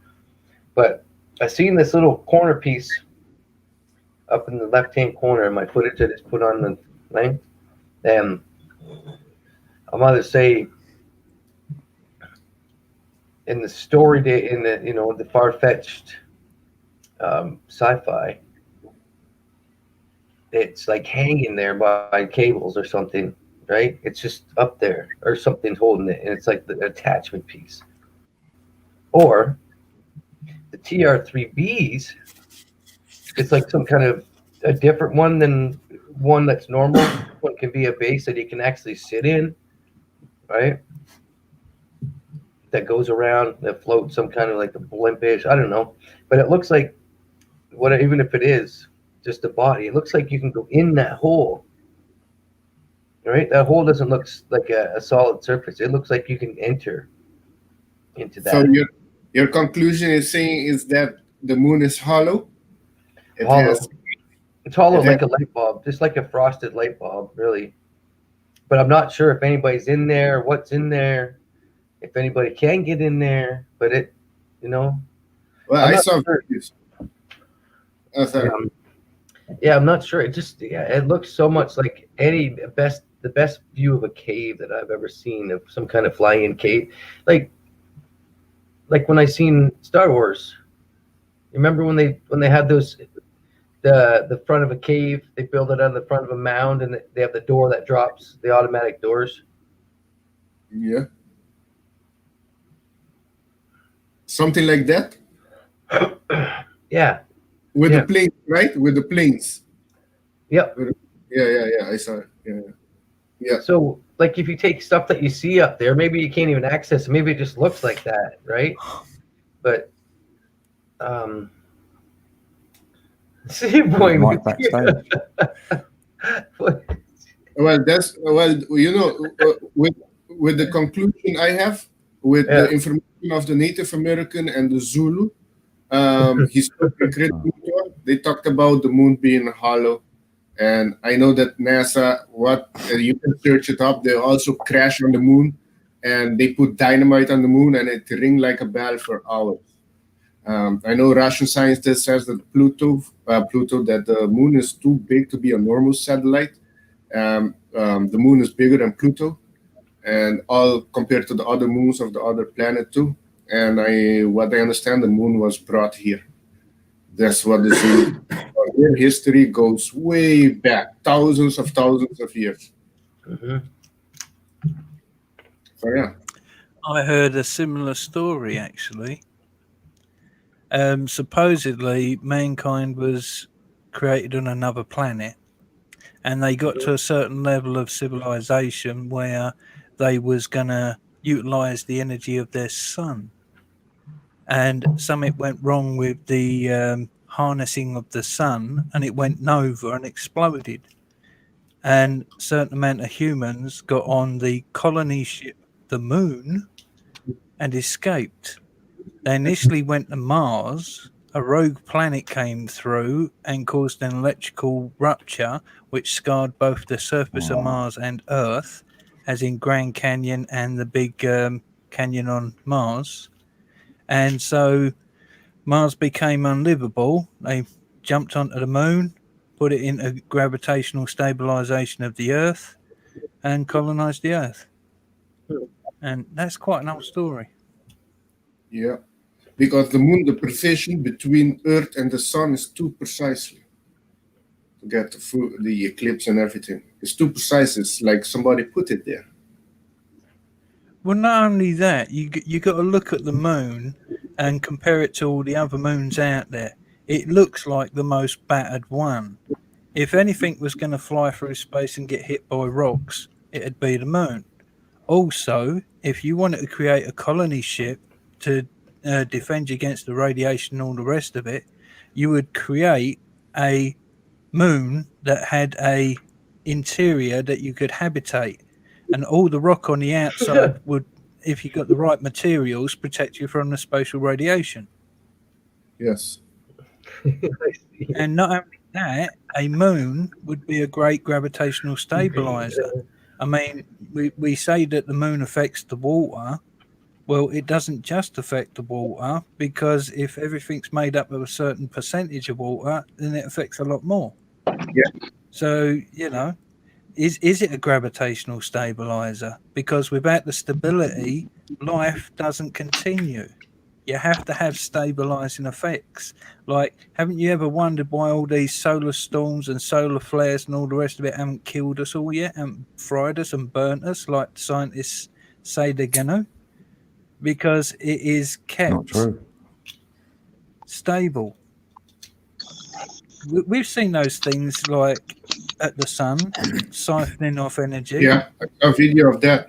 [SPEAKER 1] But I seen this little corner piece up in the left-hand corner in my footage that is put on the thing, and I'll either say in the story, in the the far-fetched sci-fi, it's like hanging there by cables or something, right? It's just up there, or something's holding it, and it's like the attachment piece. Or the TR3Bs, it's like some kind of a different one than one that's normal. One can be a base that you can actually sit in, right? That goes around, that floats, some kind of like a blimpish, I don't know. But it looks like, even if it is just a body, it looks like you can go in that hole, right? That hole doesn't look like a solid surface. It looks like you can enter into that.
[SPEAKER 6] So your conclusion is that the moon is hollow?
[SPEAKER 1] It's hollow like a light bulb, just like a frosted light bulb, really. But I'm not sure if anybody's in there, what's in there, if anybody can get in there. But
[SPEAKER 6] Well, I saw videos.
[SPEAKER 1] Yeah, I'm not sure. It looks so much like the best view of a cave that I've ever seen, of some kind of flying cave. Like, like when I seen Star Wars. Remember when they had those the front of a cave, they build it on the front of a mound, and they have the door that drops, the automatic doors.
[SPEAKER 6] Yeah. Something like that.
[SPEAKER 1] Yeah.
[SPEAKER 6] With
[SPEAKER 1] Yeah.
[SPEAKER 6] the planes, right? With the planes.
[SPEAKER 1] Yep.
[SPEAKER 6] Yeah. I saw it. Yeah.
[SPEAKER 1] So, like, if you take stuff that you see up there, maybe you can't even access it. Maybe it just looks like that, right? But, see, boy,
[SPEAKER 5] Right backstage.
[SPEAKER 6] Well, with the conclusion I have with
[SPEAKER 1] Yeah.
[SPEAKER 6] the information of the Native American and the Zulu, he spoke incredibly well. They talked about the moon being hollow, and I know that NASA, you can search it up. They also crashed on the moon, and they put dynamite on the moon, and it ring like a bell for hours. I know Russian scientist says that Pluto, that the moon is too big to be a normal satellite. The moon is bigger than Pluto, and all compared to the other moons of the other planet too. And what I understand, the moon was brought here. That's what the Zulu. Their history goes way back, thousands of years.
[SPEAKER 1] Mm-hmm.
[SPEAKER 6] So yeah.
[SPEAKER 9] I heard a similar story actually. Supposedly, mankind was created on another planet, and they got to a certain level of civilization where they was gonna utilize the energy of their sun, and something went wrong with the harnessing of the sun, and it went nova and exploded, and a certain amount of humans got on the colony ship, the Moon, and escaped. They initially went to Mars. A rogue planet came through and caused an electrical rupture, which scarred both the surface of Mars and Earth, as in Grand Canyon and the big canyon on Mars. And so Mars became unlivable. They jumped onto the Moon, put it into gravitational stabilization of the Earth, and colonized the Earth. And that's quite an old story.
[SPEAKER 6] Yeah. Because the moon, the precision between Earth and the sun is too precisely to get the eclipse and everything. It's too precise. It's like somebody put it there.
[SPEAKER 9] Well, not only that, you got to look at the moon and compare it to all the other moons out there. It looks like the most battered one. If anything was going to fly through space and get hit by rocks, it'd be the moon. Also, if you wanted to create a colony ship to defend you against the radiation and all the rest of it, you would create a moon that had a interior that you could habitate, and all the rock on the outside would, if you got the right materials, protect you from the spatial radiation.
[SPEAKER 6] Yes.
[SPEAKER 9] And not only that, a moon would be a great gravitational stabilizer. I mean, we say that the moon affects the water. Well, it doesn't just affect the water, because if everything's made up of a certain percentage of water, then it affects a lot more.
[SPEAKER 6] Yeah.
[SPEAKER 9] So, you know, is it a gravitational stabilizer? Because without the stability, life doesn't continue. You have to have stabilizing effects. Like, haven't you ever wondered why all these solar storms and solar flares and all the rest of it haven't killed us all yet, haven't fried us and burnt us like scientists say they're gonna? Because it is kept stable. We've seen those things like at the sun, siphoning off energy.
[SPEAKER 6] Yeah, I saw a video of that.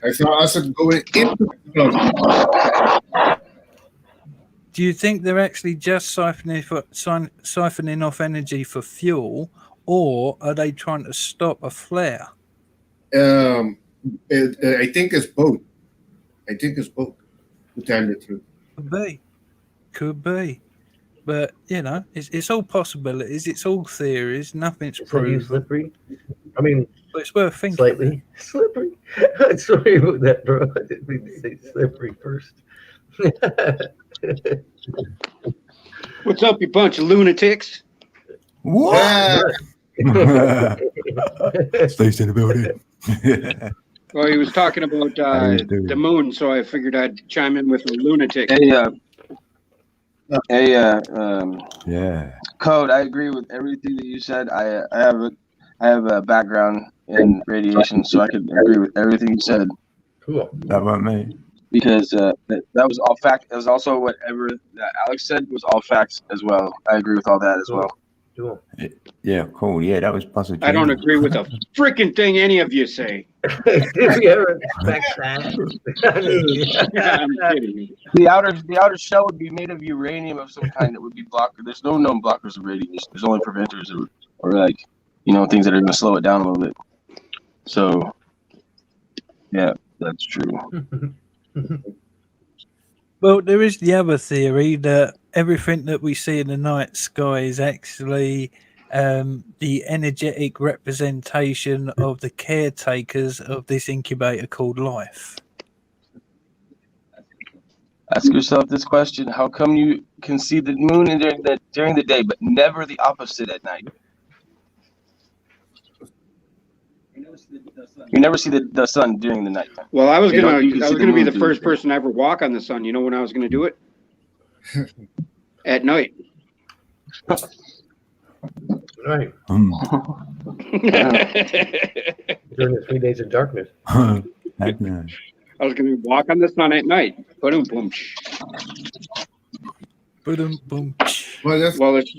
[SPEAKER 6] I saw us going into the sun.
[SPEAKER 9] Do you think they're actually just siphoning off energy for fuel, or are they trying to stop a flare?
[SPEAKER 6] I think it's both. To tell the truth.
[SPEAKER 9] Could be. But, you know, it's all possibilities. It's all theories. Nothing's
[SPEAKER 1] Are you
[SPEAKER 9] proven.
[SPEAKER 1] slippery? I mean,
[SPEAKER 9] But it's worth thinking.
[SPEAKER 1] slightly slippery. Sorry about that, bro. I didn't mean to say slippery first.
[SPEAKER 11] What's up, you bunch of lunatics?
[SPEAKER 5] What? Stays in the building.
[SPEAKER 11] Well, he was talking about the moon, so I figured I'd chime in with a lunatic.
[SPEAKER 5] Yeah.
[SPEAKER 8] Code. I agree with everything that you said. I have a background in radiation, so I could agree with everything you said.
[SPEAKER 1] Cool.
[SPEAKER 5] That wasn't me.
[SPEAKER 8] Because that was all fact. It was also whatever that Alex said was all facts as well. I agree with all that as well.
[SPEAKER 1] Cool.
[SPEAKER 5] Yeah, cool. Yeah, that was positive.
[SPEAKER 11] I don't agree with a freaking thing any of you say.
[SPEAKER 1] Did we ever expect that?
[SPEAKER 11] I'm kidding.
[SPEAKER 8] The outer shell would be made of uranium of some kind that would be blocker. There's no known blockers of radiation. There's only preventers or like things that are going to slow it down a little bit. So yeah, that's true.
[SPEAKER 9] Well, there is the other theory that everything that we see in the night sky is actually the energetic representation of the caretakers of this incubator called life.
[SPEAKER 8] Ask yourself this question: how come you can see the moon during the day, but never the opposite at night? You never see the sun during the night.
[SPEAKER 11] Well, I was gonna be the first person to ever walk on the sun. You know when I was gonna do it? At night.
[SPEAKER 1] Right. During the 3 days of darkness.
[SPEAKER 11] I was gonna walk on the sun at night. Boom, boom.
[SPEAKER 9] Boom, boom.
[SPEAKER 11] Well, it's.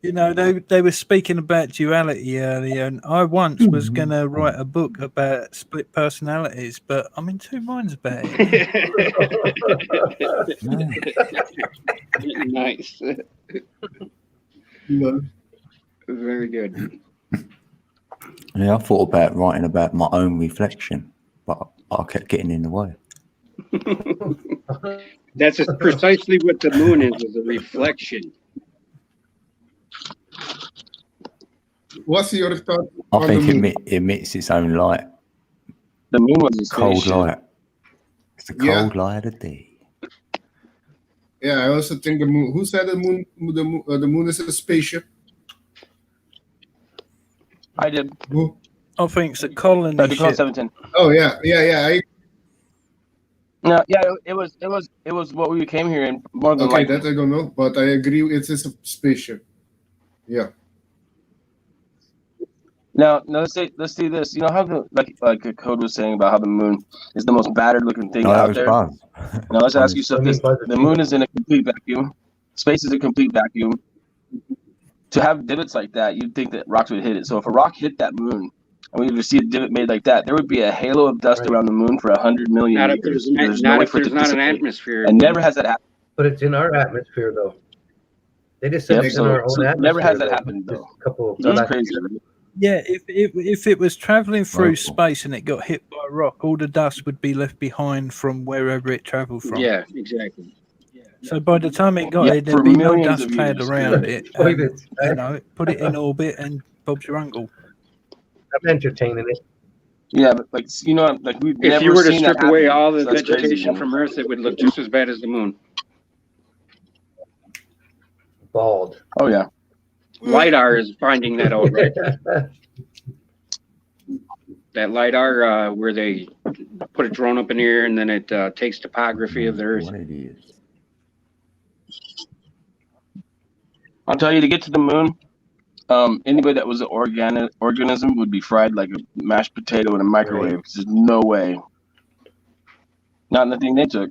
[SPEAKER 9] They were speaking about duality earlier, and I once was going to write a book about split personalities, but I'm in two minds about it.
[SPEAKER 11] Nice. Very good.
[SPEAKER 5] Yeah, I thought about writing about my own reflection, but I kept getting in the way.
[SPEAKER 11] That's precisely what the moon is a reflection.
[SPEAKER 6] What's your thought?
[SPEAKER 5] I think it emits its own light.
[SPEAKER 8] The moon was a
[SPEAKER 5] cold
[SPEAKER 8] spaceship.
[SPEAKER 5] light. It's the cold light of the day.
[SPEAKER 6] Yeah, I also think the moon. Who said the moon? The moon is a spaceship.
[SPEAKER 8] I did.
[SPEAKER 6] Who?
[SPEAKER 9] I think it's a colony ship.
[SPEAKER 8] 710.
[SPEAKER 6] Oh yeah.
[SPEAKER 8] No, yeah, it was what we came here in more than
[SPEAKER 6] Okay,
[SPEAKER 8] likely.
[SPEAKER 6] that I don't know, but I agree. It's a spaceship. Yeah.
[SPEAKER 8] Now let's see this. You know how like a Code was saying about how the moon is the most battered looking thing
[SPEAKER 5] No, that
[SPEAKER 8] out
[SPEAKER 5] was
[SPEAKER 8] there.
[SPEAKER 5] Buzz.
[SPEAKER 8] Now let's ask you something. The moon is in a complete vacuum. Space is a complete vacuum. To have divots like that, you'd think that rocks would hit it. So if a rock hit that moon, and we would see a divot made like that, there would be a halo of dust around the moon for 100 million
[SPEAKER 11] Not if
[SPEAKER 8] years.
[SPEAKER 11] there's
[SPEAKER 8] no way
[SPEAKER 11] not
[SPEAKER 8] for it to
[SPEAKER 11] an
[SPEAKER 8] dissipate.
[SPEAKER 11] atmosphere.
[SPEAKER 8] And never has that happened.
[SPEAKER 1] But it's in our atmosphere, though. They just said
[SPEAKER 8] Yep,
[SPEAKER 1] it's in our own
[SPEAKER 8] so
[SPEAKER 1] atmosphere.
[SPEAKER 8] never has that
[SPEAKER 1] though.
[SPEAKER 8] happened,
[SPEAKER 1] Just
[SPEAKER 8] though.
[SPEAKER 1] a couple of
[SPEAKER 8] That's crazy. Right?
[SPEAKER 9] Yeah, if it was traveling through
[SPEAKER 5] Wow.
[SPEAKER 9] space and it got hit by a rock, all the dust would be left behind from wherever it traveled from.
[SPEAKER 11] Yeah, exactly.
[SPEAKER 9] So by the time it got
[SPEAKER 8] Yeah,
[SPEAKER 9] there,
[SPEAKER 8] for
[SPEAKER 9] there'd be no
[SPEAKER 8] millions
[SPEAKER 9] dust
[SPEAKER 8] of
[SPEAKER 9] cloud
[SPEAKER 8] years.
[SPEAKER 9] around it.
[SPEAKER 1] Wait, it's-
[SPEAKER 9] Put it in orbit and Bob's your uncle.
[SPEAKER 1] I'm entertaining it.
[SPEAKER 8] Yeah, but like we've
[SPEAKER 11] If
[SPEAKER 8] never
[SPEAKER 11] you were to
[SPEAKER 8] seen that
[SPEAKER 11] strip away
[SPEAKER 8] happen.
[SPEAKER 11] all the
[SPEAKER 8] So that's crazy,
[SPEAKER 11] vegetation
[SPEAKER 8] man.
[SPEAKER 11] from Earth, it would look just as bad as the moon.
[SPEAKER 1] Bald.
[SPEAKER 8] Oh yeah.
[SPEAKER 11] LiDAR is finding that out, right? That LiDAR, where they put a drone up in the air and then it takes topography of the Earth.
[SPEAKER 5] What it is.
[SPEAKER 8] I'll tell you, to get to the moon, anybody that was an organism would be fried like a mashed potato in a microwave. 'Cause there's no way. Not in the thing they took.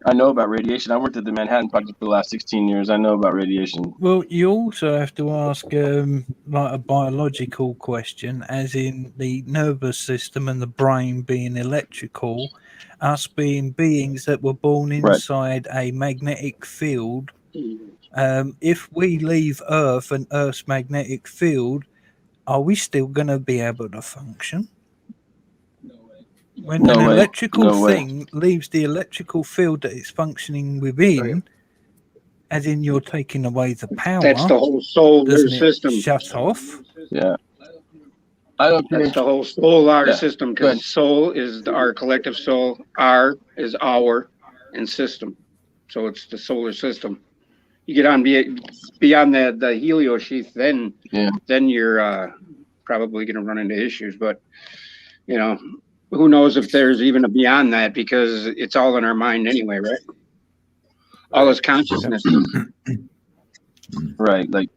[SPEAKER 8] I know about radiation. I worked at the Manhattan Project for the last 16 years. I know about radiation.
[SPEAKER 9] Well, you also have to ask like a biological question, as in the nervous system and the brain being electrical, us being beings that were born inside a magnetic field. If we leave Earth and Earth's magnetic field, are we still going to be able to function? When an electrical thing leaves the electrical field that it's functioning within, as in you're taking away the power,
[SPEAKER 11] That's the whole solar
[SPEAKER 9] doesn't it
[SPEAKER 11] system.
[SPEAKER 9] shut off?
[SPEAKER 8] Yeah. I don't
[SPEAKER 11] That's
[SPEAKER 8] think
[SPEAKER 11] the whole solar
[SPEAKER 8] Yeah.
[SPEAKER 11] system,
[SPEAKER 8] Go ahead.
[SPEAKER 11] because soul is our collective soul, R is our, and system. So it's the solar system. You get on beyond the helio sheath, then you're probably going to run into issues. But you know, who knows if there's even a beyond that, because it's all in our mind anyway, right? All is consciousness.
[SPEAKER 8] Right, like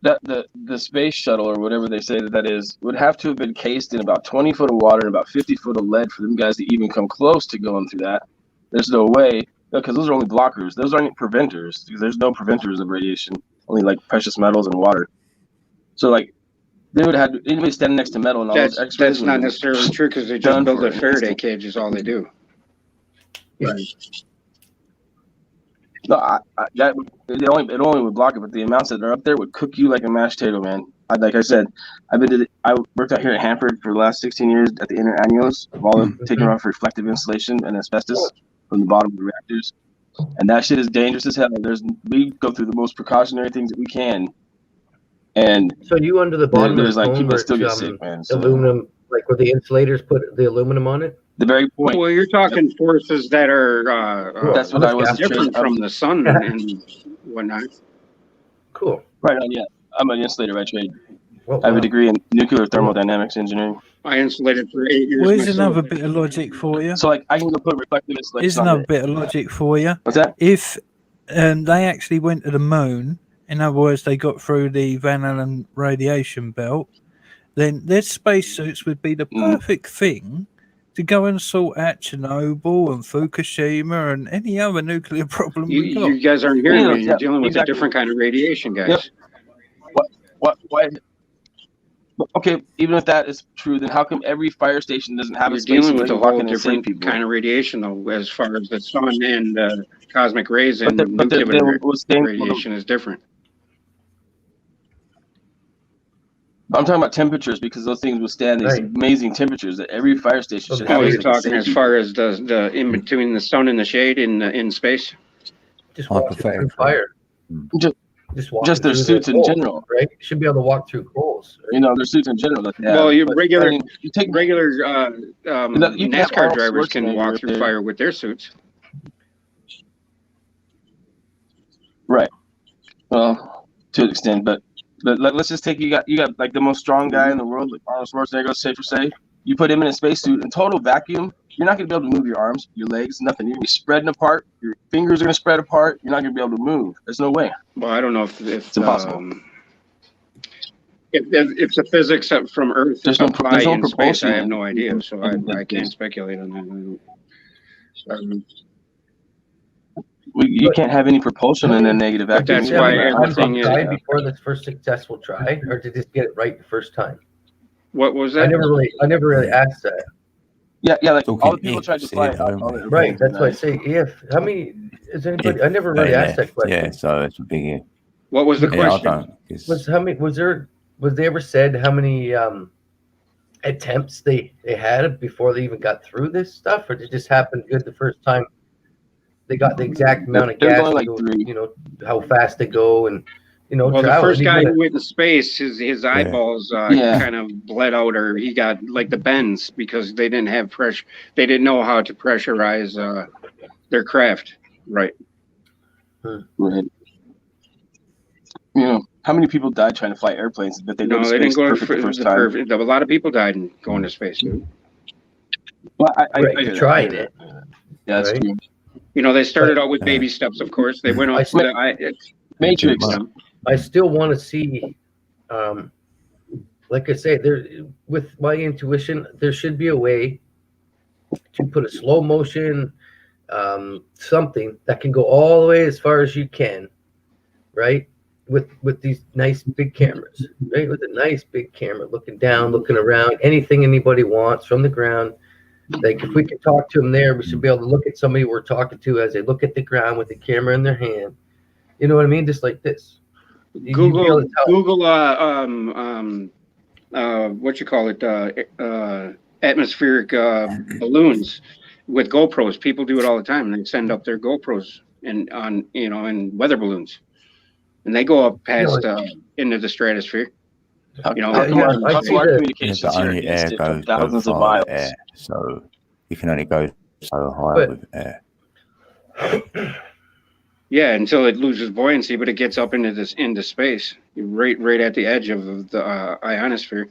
[SPEAKER 8] that the space shuttle or whatever they say that is would have to have been cased in about 20 foot of water and about 50 foot of lead for them guys to even come close to going through that. There's no way, because those are only blockers. Those aren't preventers, because there's no preventers of radiation, only like precious metals and water. So like they would have had anybody standing next to metal and all those
[SPEAKER 11] That's
[SPEAKER 8] X-rays.
[SPEAKER 11] not necessarily true, because they just build a Faraday cage is all they do.
[SPEAKER 8] Right. No, it only would block it, but the amounts that are up there would cook you like a mashed potato, man. Like I said, I worked out here at Hanford for the last 16 years at the inner annuals, while taking off reflective insulation and asbestos from the bottom of the reactors, and that shit is dangerous as hell. We go through the most precautionary things that we can, and
[SPEAKER 1] so you under the bottom
[SPEAKER 8] there's
[SPEAKER 1] of the
[SPEAKER 8] like people
[SPEAKER 1] cone
[SPEAKER 8] still
[SPEAKER 1] where
[SPEAKER 8] get
[SPEAKER 1] it's,
[SPEAKER 8] sick, man. So,
[SPEAKER 1] aluminum, like where the insulators put the aluminum on it.
[SPEAKER 8] the very point.
[SPEAKER 11] Well, you're talking forces that are
[SPEAKER 8] That's what I was
[SPEAKER 11] different from the sun and whatnot.
[SPEAKER 1] Cool.
[SPEAKER 8] Right on, yeah. I'm an insulator by trade.
[SPEAKER 1] Well,
[SPEAKER 8] I have a degree in nuclear thermodynamics engineering.
[SPEAKER 11] I insulated for 8 years.
[SPEAKER 9] Well, here's
[SPEAKER 11] myself.
[SPEAKER 9] another bit of logic for you.
[SPEAKER 8] So like I can go put reflective insulation
[SPEAKER 9] Here's
[SPEAKER 8] on
[SPEAKER 9] another
[SPEAKER 8] it.
[SPEAKER 9] bit of logic for you.
[SPEAKER 8] What's that?
[SPEAKER 9] If they actually went to the moon, in other words, they got through the Van Allen radiation belt, then their spacesuits would be the perfect thing to go and sort out Chernobyl and Fukushima and any other nuclear problem we got.
[SPEAKER 11] You guys aren't hearing me. You're
[SPEAKER 8] Yeah,
[SPEAKER 11] dealing with
[SPEAKER 8] exactly.
[SPEAKER 11] a different kind of radiation, guys.
[SPEAKER 8] Yep. Why? Okay, even if that is true, then how come every fire station doesn't have
[SPEAKER 11] You're
[SPEAKER 8] a space
[SPEAKER 11] dealing with a
[SPEAKER 8] walk
[SPEAKER 11] whole
[SPEAKER 8] in and save
[SPEAKER 11] different
[SPEAKER 8] people?
[SPEAKER 11] kind of radiation, though, as far as the sun and cosmic rays
[SPEAKER 8] But
[SPEAKER 11] and
[SPEAKER 8] there
[SPEAKER 11] nuclear
[SPEAKER 8] was things-
[SPEAKER 11] radiation is different.
[SPEAKER 8] I'm talking about temperatures, because those things withstand these
[SPEAKER 1] Right.
[SPEAKER 8] amazing temperatures that every fire station should have.
[SPEAKER 11] Oh,
[SPEAKER 8] so
[SPEAKER 11] you're
[SPEAKER 8] they can
[SPEAKER 11] talking
[SPEAKER 8] save
[SPEAKER 11] as
[SPEAKER 8] people.
[SPEAKER 11] far as the in between the sun and the shade in space?
[SPEAKER 1] Just walk through
[SPEAKER 5] Hypothetical.
[SPEAKER 1] fire.
[SPEAKER 8] Just
[SPEAKER 1] walk
[SPEAKER 8] just their
[SPEAKER 1] through
[SPEAKER 8] suits
[SPEAKER 1] the
[SPEAKER 8] in
[SPEAKER 1] coals,
[SPEAKER 8] general.
[SPEAKER 1] right? You should be able to walk through coals. Right?
[SPEAKER 8] You know, their suits in general. That they have.
[SPEAKER 11] Well, you
[SPEAKER 8] But,
[SPEAKER 11] regular
[SPEAKER 8] I mean, you take
[SPEAKER 11] regular
[SPEAKER 8] you can have
[SPEAKER 11] NASCAR
[SPEAKER 8] Arnold
[SPEAKER 11] drivers can
[SPEAKER 8] Schwarzenegger
[SPEAKER 11] walk through
[SPEAKER 8] there.
[SPEAKER 11] fire with their suits.
[SPEAKER 8] Right. Well, to an extent, but let's just take you got like the most strong guy in the world, like Arnold Schwarzenegger, safe for say. You put him in a spacesuit in total vacuum, you're not going to be able to move your arms, your legs, nothing. You're going to be spreading apart. Your fingers are going to spread apart. You're not going to be able to move. There's no way.
[SPEAKER 11] Well, I don't know if
[SPEAKER 8] It's impossible.
[SPEAKER 11] If the physics from Earth
[SPEAKER 8] There's no
[SPEAKER 11] apply in space,
[SPEAKER 8] propulsion.
[SPEAKER 11] I have no idea. So I can't speculate on that.
[SPEAKER 8] You can't have any propulsion in a negative
[SPEAKER 11] But
[SPEAKER 8] vacuum.
[SPEAKER 11] that's why everything is.
[SPEAKER 1] tried before this first successful try, or did just get it right the first time?
[SPEAKER 11] What was
[SPEAKER 1] I
[SPEAKER 11] that?
[SPEAKER 1] never really asked that.
[SPEAKER 8] Yeah, like
[SPEAKER 5] Talking
[SPEAKER 8] all the people tried to
[SPEAKER 5] ifs
[SPEAKER 8] fly.
[SPEAKER 5] here, don't we?
[SPEAKER 1] Right, that's why I say if. How many is anybody? I never really asked that question.
[SPEAKER 5] Yeah, so it's a big if.
[SPEAKER 11] What was the
[SPEAKER 5] Yeah, I
[SPEAKER 11] question?
[SPEAKER 5] don't. 'Cause
[SPEAKER 1] Was how many? Was they ever said how many attempts they had before they even got through this stuff, or did it just happen good the first time? They got the exact amount of
[SPEAKER 8] There's
[SPEAKER 1] gas,
[SPEAKER 8] only
[SPEAKER 1] to
[SPEAKER 8] like
[SPEAKER 1] go,
[SPEAKER 8] 3.
[SPEAKER 1] you know how fast they go, and you know.
[SPEAKER 11] Well, the
[SPEAKER 1] travel.
[SPEAKER 11] first
[SPEAKER 1] And
[SPEAKER 11] guy
[SPEAKER 1] even
[SPEAKER 11] who went in space, his eyeballs
[SPEAKER 8] Yeah.
[SPEAKER 11] kind of bled out, or he got like the bends because they didn't have pressure. They didn't know how to pressurize their craft. Right.
[SPEAKER 8] Right. You know, how many people died trying to fly airplanes, but they go
[SPEAKER 11] No,
[SPEAKER 8] to
[SPEAKER 11] they didn't
[SPEAKER 8] space
[SPEAKER 11] go
[SPEAKER 8] perfect the first time?
[SPEAKER 11] perfect. A lot of people died in going to space, dude.
[SPEAKER 8] Well, I
[SPEAKER 1] right,
[SPEAKER 8] hear that.
[SPEAKER 1] trying it.
[SPEAKER 8] Yeah, that's
[SPEAKER 1] Right.
[SPEAKER 8] true.
[SPEAKER 11] You know, they started out with baby steps, of course. They went off
[SPEAKER 8] Matrix.
[SPEAKER 1] I still want to see, like I say, there with my intuition, there should be a way to put a slow motion, something that can go all the way as far as you can, right? With these nice big cameras, right? With a nice big camera, looking down, looking around, anything anybody wants from the ground. Like if we could talk to them there, we should be able to look at somebody we're talking to as they look at the ground with the camera in their hand. You know what I mean? Just like this. You'd be able
[SPEAKER 11] Google
[SPEAKER 1] to tell-
[SPEAKER 11] what you call it, atmospheric balloons with GoPros. People do it all the time. They send up their GoPros in weather balloons, and they go up past into the stratosphere. You know,
[SPEAKER 1] I see
[SPEAKER 8] communications
[SPEAKER 5] the
[SPEAKER 8] here
[SPEAKER 5] only air
[SPEAKER 8] exist
[SPEAKER 5] goes
[SPEAKER 8] for thousands
[SPEAKER 5] so
[SPEAKER 8] of
[SPEAKER 5] far
[SPEAKER 8] miles.
[SPEAKER 5] air, so you can only go so high
[SPEAKER 1] But-
[SPEAKER 5] with air.
[SPEAKER 11] Yeah, until it loses buoyancy, but it gets up into space, right at the edge of the ionosphere.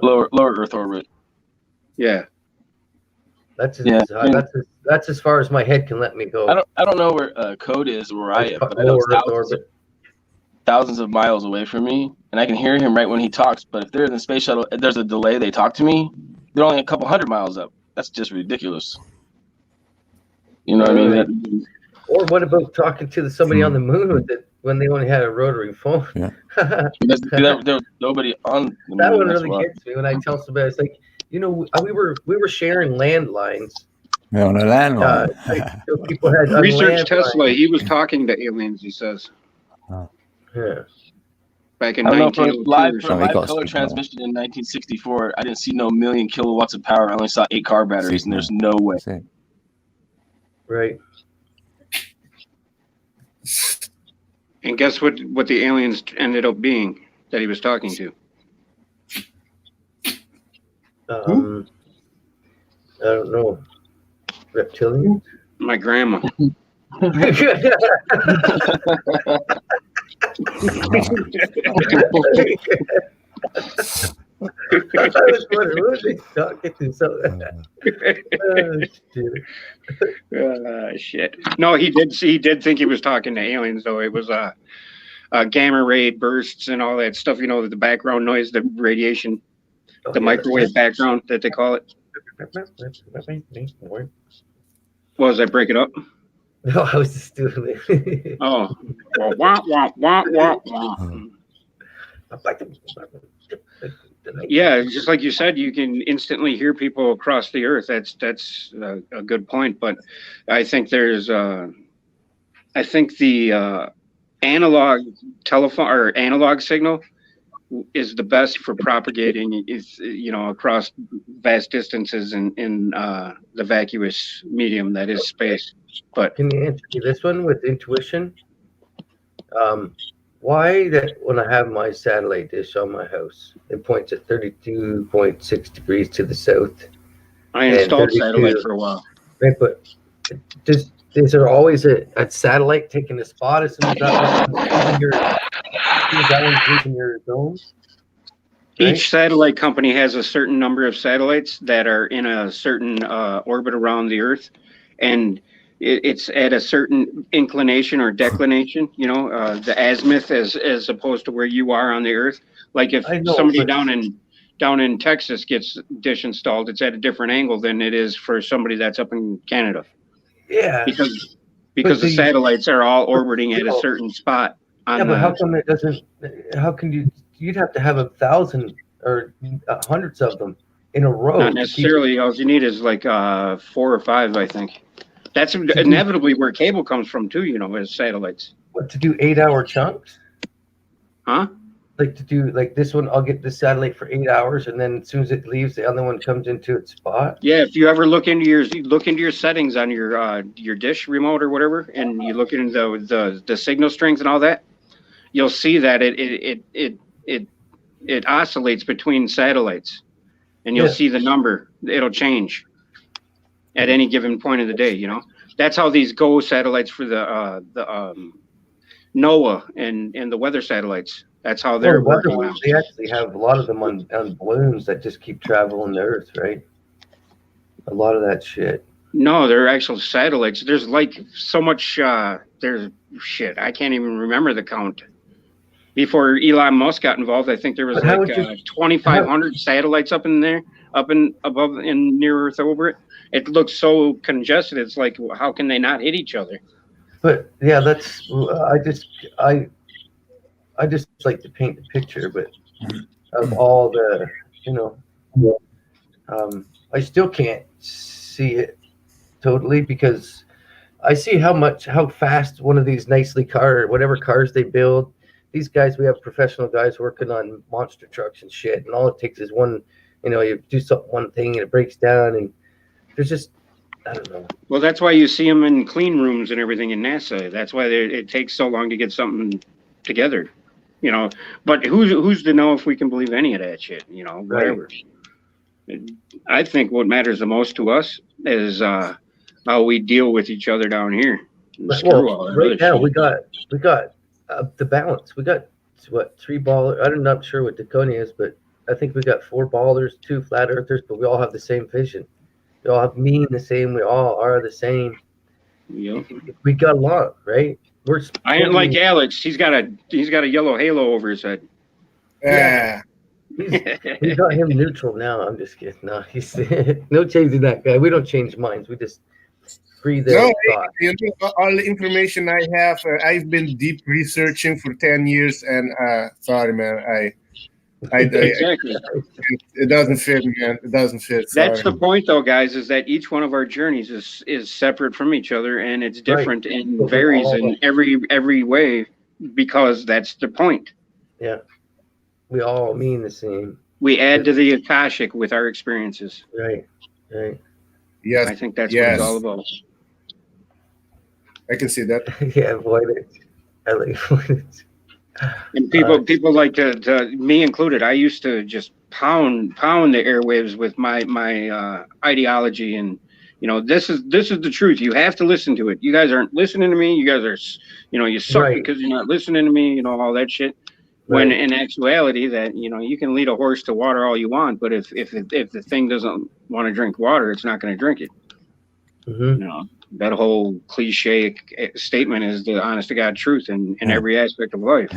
[SPEAKER 8] Lower Earth orbit.
[SPEAKER 11] Yeah.
[SPEAKER 1] That's
[SPEAKER 8] Yeah.
[SPEAKER 1] that's as far as my head can let me go.
[SPEAKER 8] I don't know where Code is where I am, but I know
[SPEAKER 1] Lower Earth
[SPEAKER 8] it's
[SPEAKER 1] orbit.
[SPEAKER 8] thousands of miles away from me, and I can hear him right when he talks. But if they're in the space shuttle, there's a delay. They talk to me. They're only a couple hundred miles up. That's just ridiculous. You know what I mean?
[SPEAKER 1] Or what about talking to somebody on the moon that when they only had a rotary phone?
[SPEAKER 5] Yeah.
[SPEAKER 8] There's nobody on the moon.
[SPEAKER 1] That one
[SPEAKER 8] that's
[SPEAKER 1] really
[SPEAKER 8] why.
[SPEAKER 1] gets me when I tell somebody. It's like, you know, we were sharing landlines.
[SPEAKER 5] Yeah, on a landline.
[SPEAKER 1] So people had
[SPEAKER 11] Research
[SPEAKER 1] landline.
[SPEAKER 11] Tesla. He was talking to aliens. He says.
[SPEAKER 1] Yeah.
[SPEAKER 11] Back in
[SPEAKER 8] I don't know, for
[SPEAKER 11] 1902.
[SPEAKER 8] live
[SPEAKER 11] or something.
[SPEAKER 8] color transmission in 1964, I didn't see no million kilowatts of power. I only saw 8 car batteries, and there's no way.
[SPEAKER 1] Right.
[SPEAKER 11] And guess what the aliens ended up being that he was talking to?
[SPEAKER 1] I don't know. Reptilian?
[SPEAKER 11] My grandma.
[SPEAKER 1] I was wondering, who was they talking to?
[SPEAKER 11] Shit. No, he did think he was talking to aliens, though. It was gamma ray bursts and all that stuff. You know, the background noise, the radiation, the microwave background that they call it. What was that? Break it up?
[SPEAKER 1] No, I was just doing it.
[SPEAKER 11] Oh, well, wah, wah, wah, wah, wah. Yeah, just like you said, you can instantly hear people across the earth. That's a good point. But I think there's, I think the analog telephone or analog signal is the best for propagating, across vast distances in the vacuous medium that is space. But
[SPEAKER 1] can you answer me this one with intuition? Why that when I have my satellite dish on my house, it points at 32.6 degrees to the south.
[SPEAKER 11] I installed satellite for a while.
[SPEAKER 1] Right, but is there always a satellite taking a spot as soon as that one's using your zone? Right?
[SPEAKER 11] Each satellite company has a certain number of satellites that are in a certain orbit around the Earth, and it's at a certain inclination or declination, the azimuth as opposed to where you are on the Earth. Like if somebody down in Texas gets dish installed, it's at a different angle than it is for somebody that's up in Canada.
[SPEAKER 1] Yeah.
[SPEAKER 11] Because the satellites are all orbiting at a certain spot.
[SPEAKER 1] Yeah, but how come it doesn't? How can you'd have to have 1,000 or hundreds of them in a row?
[SPEAKER 11] Not necessarily. All you need is like 4 or 5, I think. That's inevitably where cable comes from too, as satellites.
[SPEAKER 1] What, to do 8-hour chunks?
[SPEAKER 11] Huh?
[SPEAKER 1] Like to do like this one, I'll get the satellite for 8 hours, and then as soon as it leaves, the other one comes into its spot.
[SPEAKER 11] Yeah, if you ever look into your settings on your dish remote or whatever, and you look into the signal strings and all that, you'll see that it oscillates between satellites, and you'll see the number. It'll change at any given point of the day. That's how these GO satellites for the NOAA and the weather satellites. That's how they're working.
[SPEAKER 1] They actually have a lot of them on balloons that just keep traveling the Earth, right? A lot of that shit.
[SPEAKER 11] No, they're actual satellites. There's like so much. There's shit. I can't even remember the count. Before Elon Musk got involved, I think there was like 2,500 satellites up in there, up and above and near Earth orbit. It looks so congested. It's like, how can they not hit each other? But yeah, that's I just like to paint the picture, but of all the, I still can't see it totally because I see how fast one of these whatever cars they build. These guys, we have professional guys working on monster trucks and shit, and all it takes is one, you do one thing and it breaks down, and there's just, I don't know. Well, that's why you see them in clean rooms and everything in NASA. That's why it takes so long to get something together, But who's to know if we can believe any of that shit, whatever. Right. I think what matters the most to us is how we deal with each other down here. and screw all that other
[SPEAKER 1] right now
[SPEAKER 11] shit.
[SPEAKER 1] we got the balance. We got what 3 ballers. I'm not sure what Daconia is, but I think we got 4 ballers, 2 flat earthers, but we all have the same vision. We all mean the same. We all are the same.
[SPEAKER 11] Yep.
[SPEAKER 1] We got along, right? We're
[SPEAKER 11] I ain't like Alex. He's got a yellow halo over his head.
[SPEAKER 6] Yeah.
[SPEAKER 1] We got him neutral now. I'm just kidding. No, he's no changing that guy. We don't change minds. We just breathe
[SPEAKER 6] No,
[SPEAKER 1] in thought.
[SPEAKER 6] you know, all the information I have, I've been deep researching for 10 years, and sorry, man,
[SPEAKER 11] Exactly.
[SPEAKER 6] it doesn't fit, man. It doesn't fit.
[SPEAKER 11] That's
[SPEAKER 6] Sorry.
[SPEAKER 11] the point, though, guys, is that each one of our journeys is separate from each other, and it's different and
[SPEAKER 1] But
[SPEAKER 11] varies
[SPEAKER 1] all-
[SPEAKER 11] in every way, because that's the point.
[SPEAKER 1] Yeah, we all mean the same.
[SPEAKER 11] We add to the Akashic with our experiences.
[SPEAKER 1] Right.
[SPEAKER 6] Yes,
[SPEAKER 11] I think that's
[SPEAKER 6] yes.
[SPEAKER 11] what it's all about.
[SPEAKER 6] I can see that.
[SPEAKER 1] Yeah, avoid it. I like avoid it.
[SPEAKER 11] And people like to me included. I used to just pound the airwaves with my ideology, and this is the truth. You have to listen to it. You guys aren't listening to me. You guys are, you suck
[SPEAKER 1] Right.
[SPEAKER 11] because you're not listening to me. All that shit. When in actuality, that you can lead a horse to water all you want, but if the thing doesn't want to drink water, it's not going to drink it.
[SPEAKER 1] Mm-hmm.
[SPEAKER 11] That whole cliche statement is the honest to God truth in every aspect of life.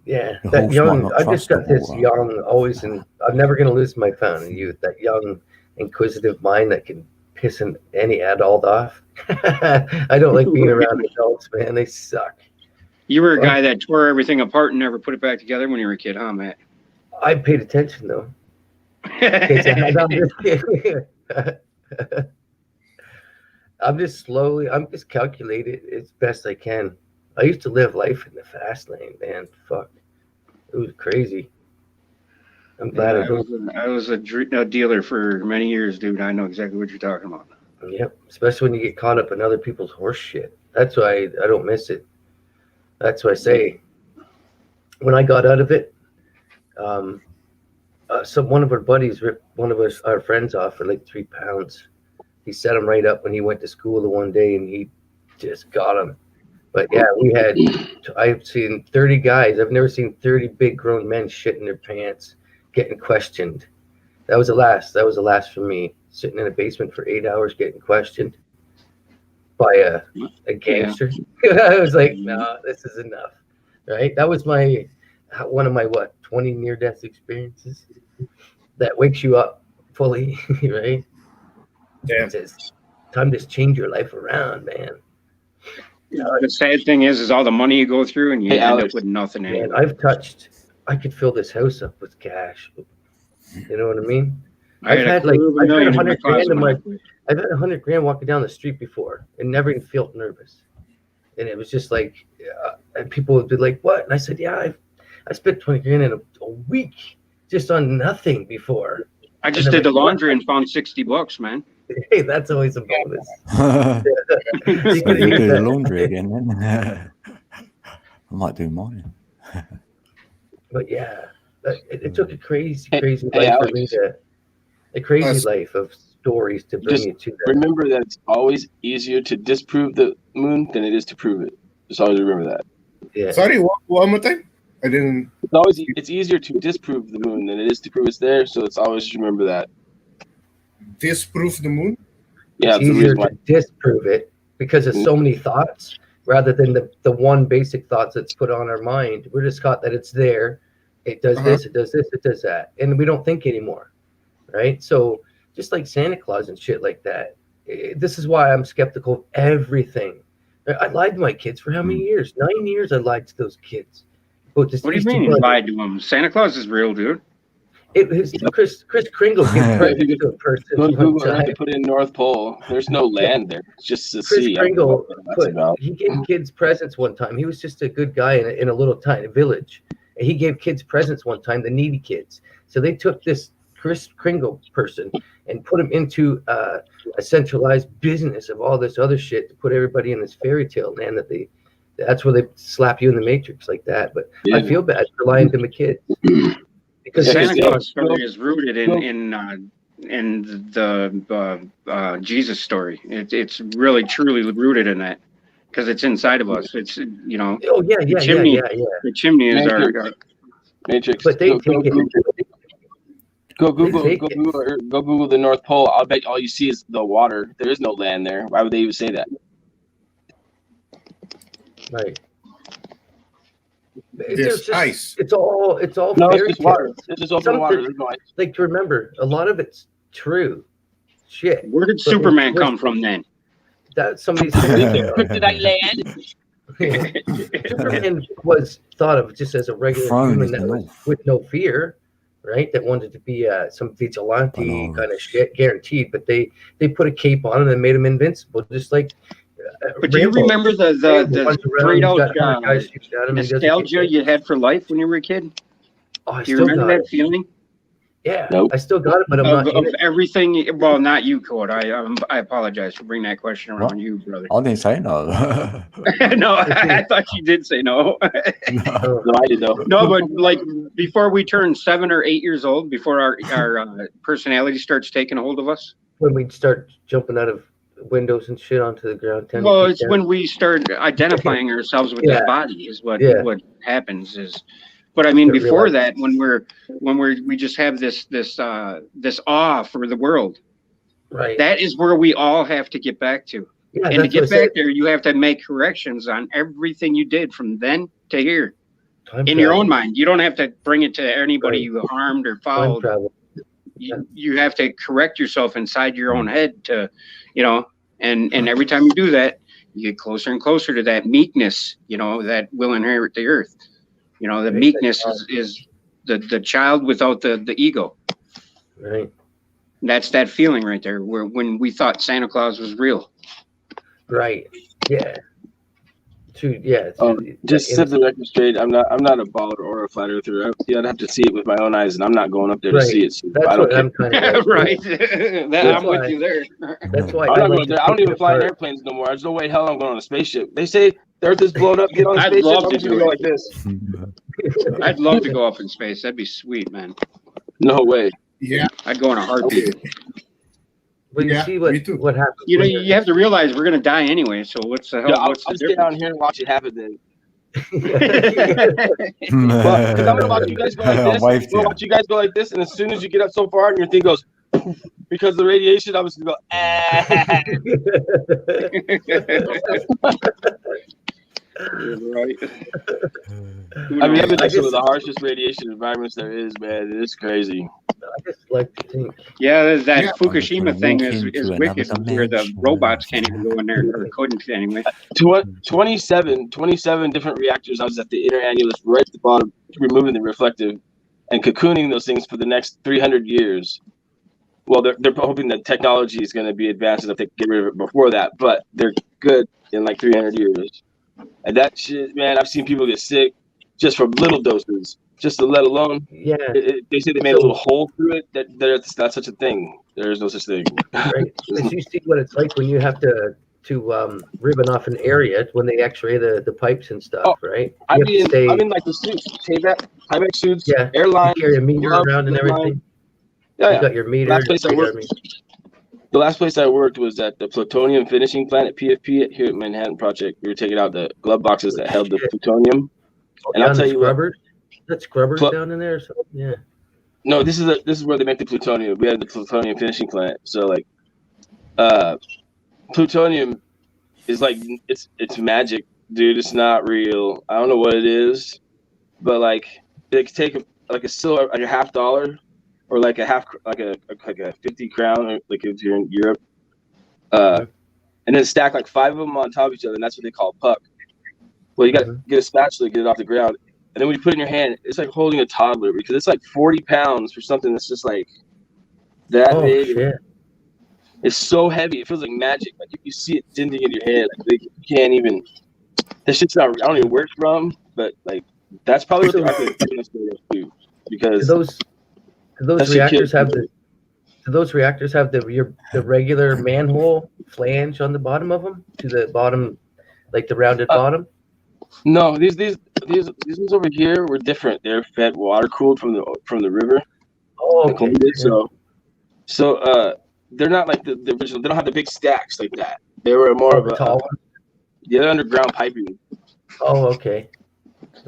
[SPEAKER 1] Yeah,
[SPEAKER 5] The
[SPEAKER 1] that
[SPEAKER 5] horse might
[SPEAKER 1] young.
[SPEAKER 5] not
[SPEAKER 1] I just
[SPEAKER 5] trust
[SPEAKER 1] got
[SPEAKER 5] the
[SPEAKER 1] this
[SPEAKER 5] water.
[SPEAKER 1] young, always, and I'm never gonna lose my fountain of youth. That young, inquisitive mind that can piss any adult off. I don't like being around adults, man. They suck.
[SPEAKER 11] You were a guy that tore everything apart and never put it back together when you were a kid, huh, Matt?
[SPEAKER 1] I paid attention though. I'm just kidding. I'm just calculated as best I can. I used to live life in the fast lane, man. Fuck. It was crazy. I'm glad
[SPEAKER 11] I was a dealer for many years, dude. I know exactly what you're talking about.
[SPEAKER 1] Yep. Especially when you get caught up in other people's horse shit. That's why I don't miss it. That's why I say when I got out of it, one of our buddies ripped our friends off for like 3 pounds. He set him right up when he went to school the one day, and he just got him. But yeah, I've seen 30 guys. I've never seen 30 big grown men shit in their pants getting questioned. That was the last. That was the last for me. Sitting in a basement for 8 hours getting questioned by a gangster. I was like, no, this is enough. Right? That was one of my 20 near-death experiences that wakes you up fully, right?
[SPEAKER 6] Yeah.
[SPEAKER 1] It's time to change your life around, man.
[SPEAKER 11] The sad thing is all the money you go through and you end up with nothing
[SPEAKER 1] Man,
[SPEAKER 11] anymore.
[SPEAKER 1] I could fill this house up with cash. You know what I mean?
[SPEAKER 11] I had
[SPEAKER 1] $100 grand I've had $100 walking down the street before and never even felt nervous. And it was just like, and people would be like, "What?" And I said, "Yeah, I spent 20 grand in a week just on nothing before."
[SPEAKER 11] I just did the laundry and found $60, man.
[SPEAKER 1] Hey, that's always a bonus.
[SPEAKER 5] So you do the laundry again then? I might do mine.
[SPEAKER 1] But yeah, it took a crazy
[SPEAKER 8] Hey,
[SPEAKER 1] life for
[SPEAKER 8] Alex.
[SPEAKER 1] me a crazy life of stories to bring
[SPEAKER 8] Just
[SPEAKER 1] you to that.
[SPEAKER 8] remember that it's always easier to disprove the moon than it is to prove it. Just always remember that.
[SPEAKER 1] Yeah.
[SPEAKER 6] Sorry, one more time. I didn't.
[SPEAKER 8] It's easier to disprove the moon than it is to prove it's there. So it's always remember that.
[SPEAKER 6] Disprove the moon?
[SPEAKER 8] Yeah,
[SPEAKER 1] It's
[SPEAKER 8] it's the
[SPEAKER 1] easier
[SPEAKER 8] reason why.
[SPEAKER 1] to disprove it because there's so many thoughts rather than the one basic thoughts that's put on our mind. We're just taught that it's there. It does this, it does this, it does that. And we don't think anymore, right? So just like Santa Claus and shit like that. This is why I'm skeptical of everything. I lied to my kids for how many years? 9 years I lied to those kids.
[SPEAKER 11] What do you mean you lied to them? Santa Claus is real, dude.
[SPEAKER 1] It was Chris Kringle gave credit to a person.
[SPEAKER 8] Go to
[SPEAKER 1] one
[SPEAKER 8] Google and
[SPEAKER 1] time.
[SPEAKER 8] they put in North Pole. There's no land there. It's just the
[SPEAKER 1] Chris
[SPEAKER 8] sea. I don't know
[SPEAKER 1] Kringle,
[SPEAKER 8] what that's about.
[SPEAKER 1] he gave kids presents one time. He was just a good guy in a little tiny village. And he gave kids presents one time, the needy kids. So they took this Chris Kringle person and put him into a centralized business of all this other shit to put everybody in this fairy tale land that's where they slap you in the matrix like that. But I feel bad for lying to my kids. Because
[SPEAKER 11] Santa Claus story is rooted in the Jesus story. It's really truly rooted in that because it's inside of us. It's
[SPEAKER 1] Oh yeah,
[SPEAKER 11] the
[SPEAKER 1] yeah,
[SPEAKER 11] chimney.
[SPEAKER 1] yeah, yeah, yeah.
[SPEAKER 11] The chimney is our
[SPEAKER 8] Matrix.
[SPEAKER 1] But they take it.
[SPEAKER 8] Go Google the North Pole. I'll bet all you see is the water. There is no land there. Why would they even say that?
[SPEAKER 1] Right.
[SPEAKER 6] There's ice.
[SPEAKER 1] It's all
[SPEAKER 8] No, it's
[SPEAKER 1] fairy
[SPEAKER 8] just water.
[SPEAKER 1] tales.
[SPEAKER 8] It's just open
[SPEAKER 1] Something-
[SPEAKER 8] water. There's no ice.
[SPEAKER 1] Like, to remember, a lot of it's true. Shit.
[SPEAKER 11] Where did
[SPEAKER 1] But
[SPEAKER 11] Superman
[SPEAKER 1] we're-
[SPEAKER 11] come from then?
[SPEAKER 1] That somebody's saying
[SPEAKER 8] Kryptonite land.
[SPEAKER 1] Superman was thought of just as a regular
[SPEAKER 5] Throne
[SPEAKER 1] human
[SPEAKER 5] is
[SPEAKER 1] that
[SPEAKER 5] the
[SPEAKER 1] was
[SPEAKER 5] North.
[SPEAKER 1] with no fear, right? That wanted to be some vigilante
[SPEAKER 5] Bananas.
[SPEAKER 1] kind of shit, guaranteed. But they put a cape on him and made him invincible, just like.
[SPEAKER 11] But do you
[SPEAKER 1] Rambo.
[SPEAKER 11] remember the
[SPEAKER 1] Rambo runs around,
[SPEAKER 11] straight
[SPEAKER 1] he's
[SPEAKER 11] out
[SPEAKER 1] got 100 guys shooting at him, he doesn't
[SPEAKER 11] nostalgia
[SPEAKER 1] get-
[SPEAKER 11] you had for life when you were a kid?
[SPEAKER 1] Oh, I
[SPEAKER 11] Do you
[SPEAKER 1] still
[SPEAKER 11] remember
[SPEAKER 1] got
[SPEAKER 11] that
[SPEAKER 1] it.
[SPEAKER 11] feeling?
[SPEAKER 1] Yeah,
[SPEAKER 8] Nope.
[SPEAKER 1] I still got it, but I'm
[SPEAKER 11] Of,
[SPEAKER 1] not
[SPEAKER 11] of
[SPEAKER 1] in it.
[SPEAKER 11] everything, well, not you, Code. I apologize for bringing that question around
[SPEAKER 5] What?
[SPEAKER 11] you, brother.
[SPEAKER 5] I didn't say no.
[SPEAKER 11] No, I thought you did say no.
[SPEAKER 1] Oh,
[SPEAKER 8] No, I did though.
[SPEAKER 11] No, but like before we turn 7 or 8 years old, before our personality starts taking a hold of us.
[SPEAKER 1] when we start jumping out of windows and shit onto the ground. 10
[SPEAKER 11] Well,
[SPEAKER 1] feet
[SPEAKER 11] it's
[SPEAKER 1] down.
[SPEAKER 11] when we start identifying ourselves with
[SPEAKER 1] Yeah.
[SPEAKER 11] this body is what
[SPEAKER 1] Yeah.
[SPEAKER 11] what happens is. But I mean,
[SPEAKER 1] Start
[SPEAKER 11] before
[SPEAKER 1] realizing-
[SPEAKER 11] that, when we just have this awe for the world.
[SPEAKER 1] right.
[SPEAKER 11] That is where we all have to get back to.
[SPEAKER 1] Yeah,
[SPEAKER 11] And to
[SPEAKER 1] that's
[SPEAKER 11] get
[SPEAKER 1] what I said.
[SPEAKER 11] back there, you have to make corrections on everything you did from then to here
[SPEAKER 1] Time
[SPEAKER 11] in your
[SPEAKER 1] travel.
[SPEAKER 11] own mind. You don't have to bring it to anybody
[SPEAKER 1] Right.
[SPEAKER 11] you harmed or
[SPEAKER 1] Time
[SPEAKER 11] followed.
[SPEAKER 1] travel.
[SPEAKER 11] You have to correct yourself inside your own head to, and every time you do that, you get closer and closer to that meekness, that will inherit the earth. The
[SPEAKER 1] Right.
[SPEAKER 11] meekness is the child without the ego.
[SPEAKER 1] Right.
[SPEAKER 11] That's that feeling right there where when we thought Santa Claus was real.
[SPEAKER 1] Right. Yeah. True. Yeah.
[SPEAKER 8] Just set the record straight. I'm not a baller or a flat earther. I'd have to see it with my own eyes, and I'm not going up there to
[SPEAKER 1] Right.
[SPEAKER 8] see it. So
[SPEAKER 1] That's
[SPEAKER 8] I don't
[SPEAKER 1] what I'm
[SPEAKER 8] care.
[SPEAKER 1] kind of
[SPEAKER 11] Right.
[SPEAKER 1] That's
[SPEAKER 11] I'm with
[SPEAKER 1] why-
[SPEAKER 11] you there.
[SPEAKER 1] That's why
[SPEAKER 8] I'm
[SPEAKER 1] I
[SPEAKER 8] not
[SPEAKER 1] like
[SPEAKER 8] going
[SPEAKER 1] to
[SPEAKER 8] there. I don't
[SPEAKER 1] take
[SPEAKER 8] even
[SPEAKER 1] it
[SPEAKER 8] fly in
[SPEAKER 1] apart.
[SPEAKER 8] airplanes no more. There's no way hell I'm going on a spaceship. They say the Earth is blown up. Get on a
[SPEAKER 11] I'd
[SPEAKER 8] spaceship.
[SPEAKER 11] love
[SPEAKER 8] I'm
[SPEAKER 11] to
[SPEAKER 8] just gonna
[SPEAKER 11] do
[SPEAKER 8] go
[SPEAKER 11] it.
[SPEAKER 8] like this.
[SPEAKER 11] I'd love to go up in space. That'd be sweet, man.
[SPEAKER 8] No way.
[SPEAKER 6] Yeah,
[SPEAKER 11] I'd go in a heartbeat.
[SPEAKER 1] But you
[SPEAKER 6] Yeah,
[SPEAKER 1] see
[SPEAKER 6] me too.
[SPEAKER 1] what happens.
[SPEAKER 11] You know,
[SPEAKER 1] when
[SPEAKER 11] you
[SPEAKER 1] you're-
[SPEAKER 11] have to realize we're gonna die anyway. So what's the hell?
[SPEAKER 8] Yeah, I'll
[SPEAKER 11] what's the
[SPEAKER 8] just stay down
[SPEAKER 11] difference?
[SPEAKER 8] here and watch it happen then.
[SPEAKER 1] Yeah.
[SPEAKER 8] Well, 'cause I'm gonna watch you guys go like
[SPEAKER 5] I'll
[SPEAKER 8] this.
[SPEAKER 5] wave
[SPEAKER 8] I'm
[SPEAKER 5] to
[SPEAKER 8] gonna
[SPEAKER 5] you.
[SPEAKER 8] watch you guys go like this, and as soon as you get up so far and your thing goes because of the radiation, I'm just gonna go. Ah.
[SPEAKER 11] Right.
[SPEAKER 8] I mean, I've been
[SPEAKER 1] I
[SPEAKER 8] in some of
[SPEAKER 1] just-
[SPEAKER 8] the harshest radiation environments there is, man. It's crazy.
[SPEAKER 1] I just like to think.
[SPEAKER 11] Yeah, that
[SPEAKER 6] Yeah.
[SPEAKER 11] Fukushima thing
[SPEAKER 5] Walk
[SPEAKER 11] is
[SPEAKER 5] into
[SPEAKER 11] wicked.
[SPEAKER 5] another
[SPEAKER 11] Where the
[SPEAKER 5] dimension.
[SPEAKER 11] robots can't even go in there, or couldn't anyway.
[SPEAKER 8] 27 different reactors. I was at the inner annulus right at the bottom, removing the reflective and cocooning those things for the next 300 years. Well, they're hoping that technology is going to be advanced enough to get rid of it before that, but they're good in like 300 years. And that shit, man, I've seen people get sick just from little doses, just to let alone.
[SPEAKER 1] Yeah.
[SPEAKER 8] They say they made a little hole through it. That's not such a thing. There is no such thing.
[SPEAKER 1] Right. But you see what it's like when you have to ribbon off an area when they X-ray the pipes and stuff,
[SPEAKER 8] Oh,
[SPEAKER 1] right?
[SPEAKER 8] I
[SPEAKER 1] You have to
[SPEAKER 8] mean,
[SPEAKER 1] stay-
[SPEAKER 8] I'm in like the suits, Tyvek suits,
[SPEAKER 1] Yeah.
[SPEAKER 8] airline,
[SPEAKER 1] you carry a meter
[SPEAKER 8] gloves,
[SPEAKER 1] around and
[SPEAKER 8] airline.
[SPEAKER 1] everything.
[SPEAKER 8] Yeah,
[SPEAKER 1] You
[SPEAKER 8] yeah.
[SPEAKER 1] got your meter.
[SPEAKER 8] Last place I
[SPEAKER 1] radar
[SPEAKER 8] worked-
[SPEAKER 1] meter.
[SPEAKER 8] The last place I worked was at the plutonium finishing plant at PFP here at Manhattan Project. We were taking out the glove boxes that held the
[SPEAKER 1] Shit.
[SPEAKER 8] plutonium. And I'll
[SPEAKER 1] Down
[SPEAKER 8] tell
[SPEAKER 1] the
[SPEAKER 8] you what,
[SPEAKER 1] scrubbers. That scrubbers
[SPEAKER 8] Pl-
[SPEAKER 1] down in there or something? Yeah.
[SPEAKER 8] no, this is where they make the plutonium. We had the plutonium finishing plant. So like, plutonium is like it's magic, dude. It's not real. I don't know what it is, but like they could take like a silver, like a $50, or like a half, like a 50 crown, or like if you're in Europe, and then stack like 5 of them on top of each other, and that's what they call puck. Well, you got to get a spatula, get it off the ground, and then when you put it in your hand, it's like holding a toddler because it's like 40 pounds for something that's just like that
[SPEAKER 1] Oh
[SPEAKER 8] big.
[SPEAKER 1] shit.
[SPEAKER 8] It's so heavy. It feels like magic. Like you see it dinting in your head. Like you can't even. That shit's not. I don't even where it's from, but like that's probably what the do because
[SPEAKER 1] Do those
[SPEAKER 8] That's your
[SPEAKER 1] reactors
[SPEAKER 8] kid.
[SPEAKER 1] have the? Do those reactors have the regular manhole flange on the bottom of them to the bottom, like the rounded bottom?
[SPEAKER 8] no, these ones over here were different. They're fed water cooled from the river.
[SPEAKER 1] Oh,
[SPEAKER 8] in
[SPEAKER 1] okay.
[SPEAKER 8] Columbia. So they're not like the original. They don't have the big stacks like that. They were more of
[SPEAKER 1] the
[SPEAKER 8] a
[SPEAKER 1] tall one?
[SPEAKER 8] the underground piping.
[SPEAKER 1] Oh, okay.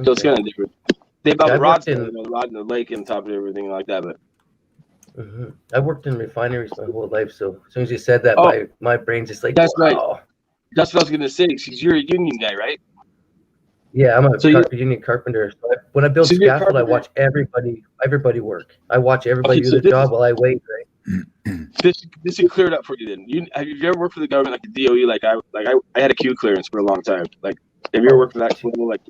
[SPEAKER 8] So it's kind of different. They have
[SPEAKER 1] Yeah,
[SPEAKER 8] rods,
[SPEAKER 1] I've worked
[SPEAKER 8] rod in the lake and top of everything like that. But
[SPEAKER 1] I worked in refineries my whole life, so as soon as you said that,
[SPEAKER 8] Oh.
[SPEAKER 1] my brain's just like,
[SPEAKER 8] That's right.
[SPEAKER 1] wow.
[SPEAKER 8] That's what I was gonna say. Because you're a union guy, right?
[SPEAKER 1] Yeah, I'm a
[SPEAKER 8] So you-
[SPEAKER 1] union carpenter. So when I build
[SPEAKER 8] So you're a
[SPEAKER 1] scaffold, I
[SPEAKER 8] carpenter.
[SPEAKER 1] watch everybody work. I watch everybody
[SPEAKER 8] Okay,
[SPEAKER 1] do
[SPEAKER 8] so
[SPEAKER 1] their
[SPEAKER 8] this
[SPEAKER 1] job
[SPEAKER 8] is-
[SPEAKER 1] while I wait. Right?
[SPEAKER 8] This should clear it up for you. Then have you ever worked for the government, like the DOE? I had a Q clearance for a long time. Like, have you ever worked for that? Like,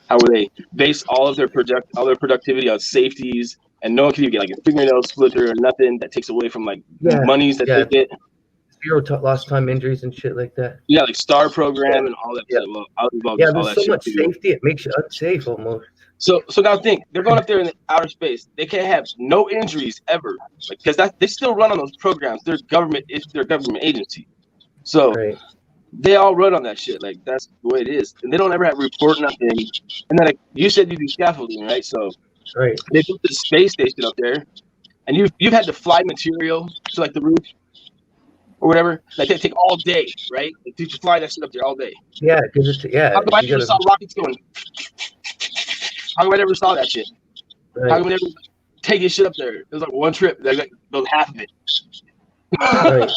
[SPEAKER 8] how would they base all their productivity on safeties, and no one can even get like a fingernail splitter or nothing that takes away from like
[SPEAKER 1] Yeah,
[SPEAKER 8] monies that
[SPEAKER 1] yeah.
[SPEAKER 8] they get.
[SPEAKER 1] Zero lost time injuries and shit like that.
[SPEAKER 8] Yeah, like STAR program and all that.
[SPEAKER 1] Yeah.
[SPEAKER 8] Shit. Well, I was involved
[SPEAKER 1] Yeah,
[SPEAKER 8] with all
[SPEAKER 1] there's
[SPEAKER 8] that
[SPEAKER 1] so
[SPEAKER 8] shit
[SPEAKER 1] much
[SPEAKER 8] too.
[SPEAKER 1] safety, it makes you unsafe almost.
[SPEAKER 8] So now think, they're going up there in the outer space. They can't have no injuries ever, because they still run on those programs. They're government agency, so
[SPEAKER 1] Right.
[SPEAKER 8] they all run on that shit. Like, that's the way it is, and they don't ever have to report nothing. And then, like, you said you do scaffolding, right? So
[SPEAKER 1] Right.
[SPEAKER 8] they built the space station up there, and you've had to fly material to like the roof or whatever. Like, they take all day, right? Like, you fly that shit up there all day.
[SPEAKER 1] Yeah, because it's
[SPEAKER 8] How come I
[SPEAKER 1] you
[SPEAKER 8] never
[SPEAKER 1] gotta-
[SPEAKER 8] saw rockets going? How come I never saw that shit? How
[SPEAKER 1] right.
[SPEAKER 8] come I never take your shit up there? It was like one trip. They like built half of it.
[SPEAKER 1] Right.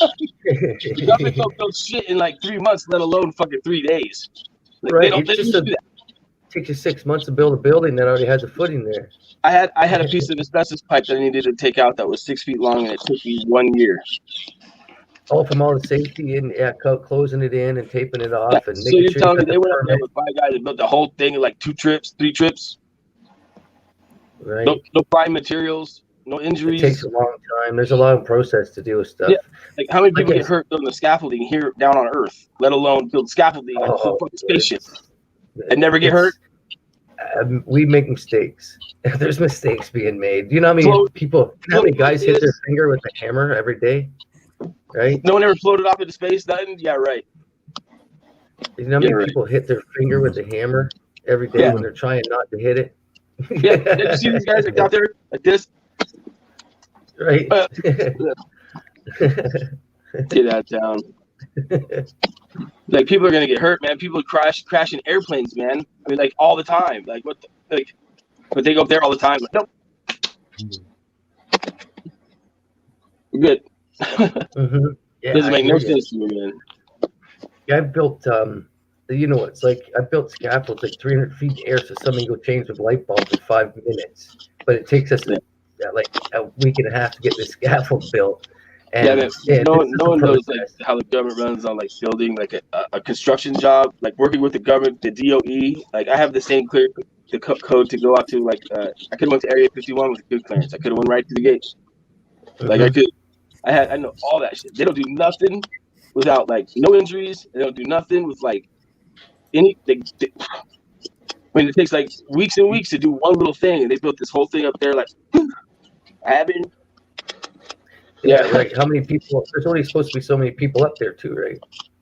[SPEAKER 8] The government don't build shit in like 3 months, let alone fucking 3 days. Like,
[SPEAKER 1] Right,
[SPEAKER 8] They don't.
[SPEAKER 1] it's
[SPEAKER 8] They
[SPEAKER 1] just
[SPEAKER 8] don't do that.
[SPEAKER 1] Takes you 6 months to build a building that already has a footing there.
[SPEAKER 8] I had a piece of asbestos pipe that I needed to take out that was 6 feet long, and it took me 1 year.
[SPEAKER 1] All from all the safety and closing it in and taping it off and
[SPEAKER 8] So
[SPEAKER 1] making
[SPEAKER 8] you're
[SPEAKER 1] sure
[SPEAKER 8] telling me
[SPEAKER 1] you got
[SPEAKER 8] they
[SPEAKER 1] the
[SPEAKER 8] went up there
[SPEAKER 1] permit.
[SPEAKER 8] with 5 guys that built the whole thing in like 2 trips, 3 trips?
[SPEAKER 1] Right.
[SPEAKER 8] No prime materials, no
[SPEAKER 1] It
[SPEAKER 8] injuries.
[SPEAKER 1] takes a long time. There's a long process to deal with stuff.
[SPEAKER 8] Yeah. Like, how many people
[SPEAKER 1] Like
[SPEAKER 8] get hurt building the scaffolding here down on Earth, let alone build scaffolding on a
[SPEAKER 1] Oh,
[SPEAKER 8] fucking spaceship and never get hurt?
[SPEAKER 1] We make mistakes. There's mistakes being made. You know how many
[SPEAKER 8] Float-
[SPEAKER 1] people, how many guys hit their
[SPEAKER 8] is-
[SPEAKER 1] finger with a hammer every day? Right?
[SPEAKER 8] No one ever floated off into space, nothing? Yeah, right.
[SPEAKER 1] You know how many
[SPEAKER 8] Yeah, right.
[SPEAKER 1] people hit their finger with a hammer every day
[SPEAKER 8] Yeah.
[SPEAKER 1] when they're trying not to hit it?
[SPEAKER 8] Yeah, did you see these guys like out there like this?
[SPEAKER 1] Right.
[SPEAKER 8] Get out of town. Like, people are gonna get hurt, man. People crashing airplanes, man. I mean, like, all the time. Like, what? But they go up there all the time. Like, nope. We're good.
[SPEAKER 1] Mhm. Yeah,
[SPEAKER 8] Doesn't
[SPEAKER 1] I
[SPEAKER 8] make no
[SPEAKER 1] hear you.
[SPEAKER 8] sense to me, man.
[SPEAKER 1] Yeah, I built, you know, it's like I built scaffolds like 300 feet in the air so somebody go change the light bulb in 5 minutes. But it takes us like a week and a half to get this scaffold built. And,
[SPEAKER 8] Yeah, man.
[SPEAKER 1] yeah,
[SPEAKER 8] No one
[SPEAKER 1] this is
[SPEAKER 8] knows
[SPEAKER 1] the
[SPEAKER 8] like
[SPEAKER 1] process.
[SPEAKER 8] how the government runs on like building like a construction job, like working with the government, the DOE. Like, I have the same code to go out to like I could have went to Area 51 with a good clearance. I could have went right to the gate. Like, I know all that shit. They don't do nothing without like no injuries. They don't do nothing with like any. When it takes like weeks and weeks to do one little thing, and they built this whole thing up there, like having.
[SPEAKER 1] Yeah, right. How many people? There's only supposed to be so many people up there, too, right?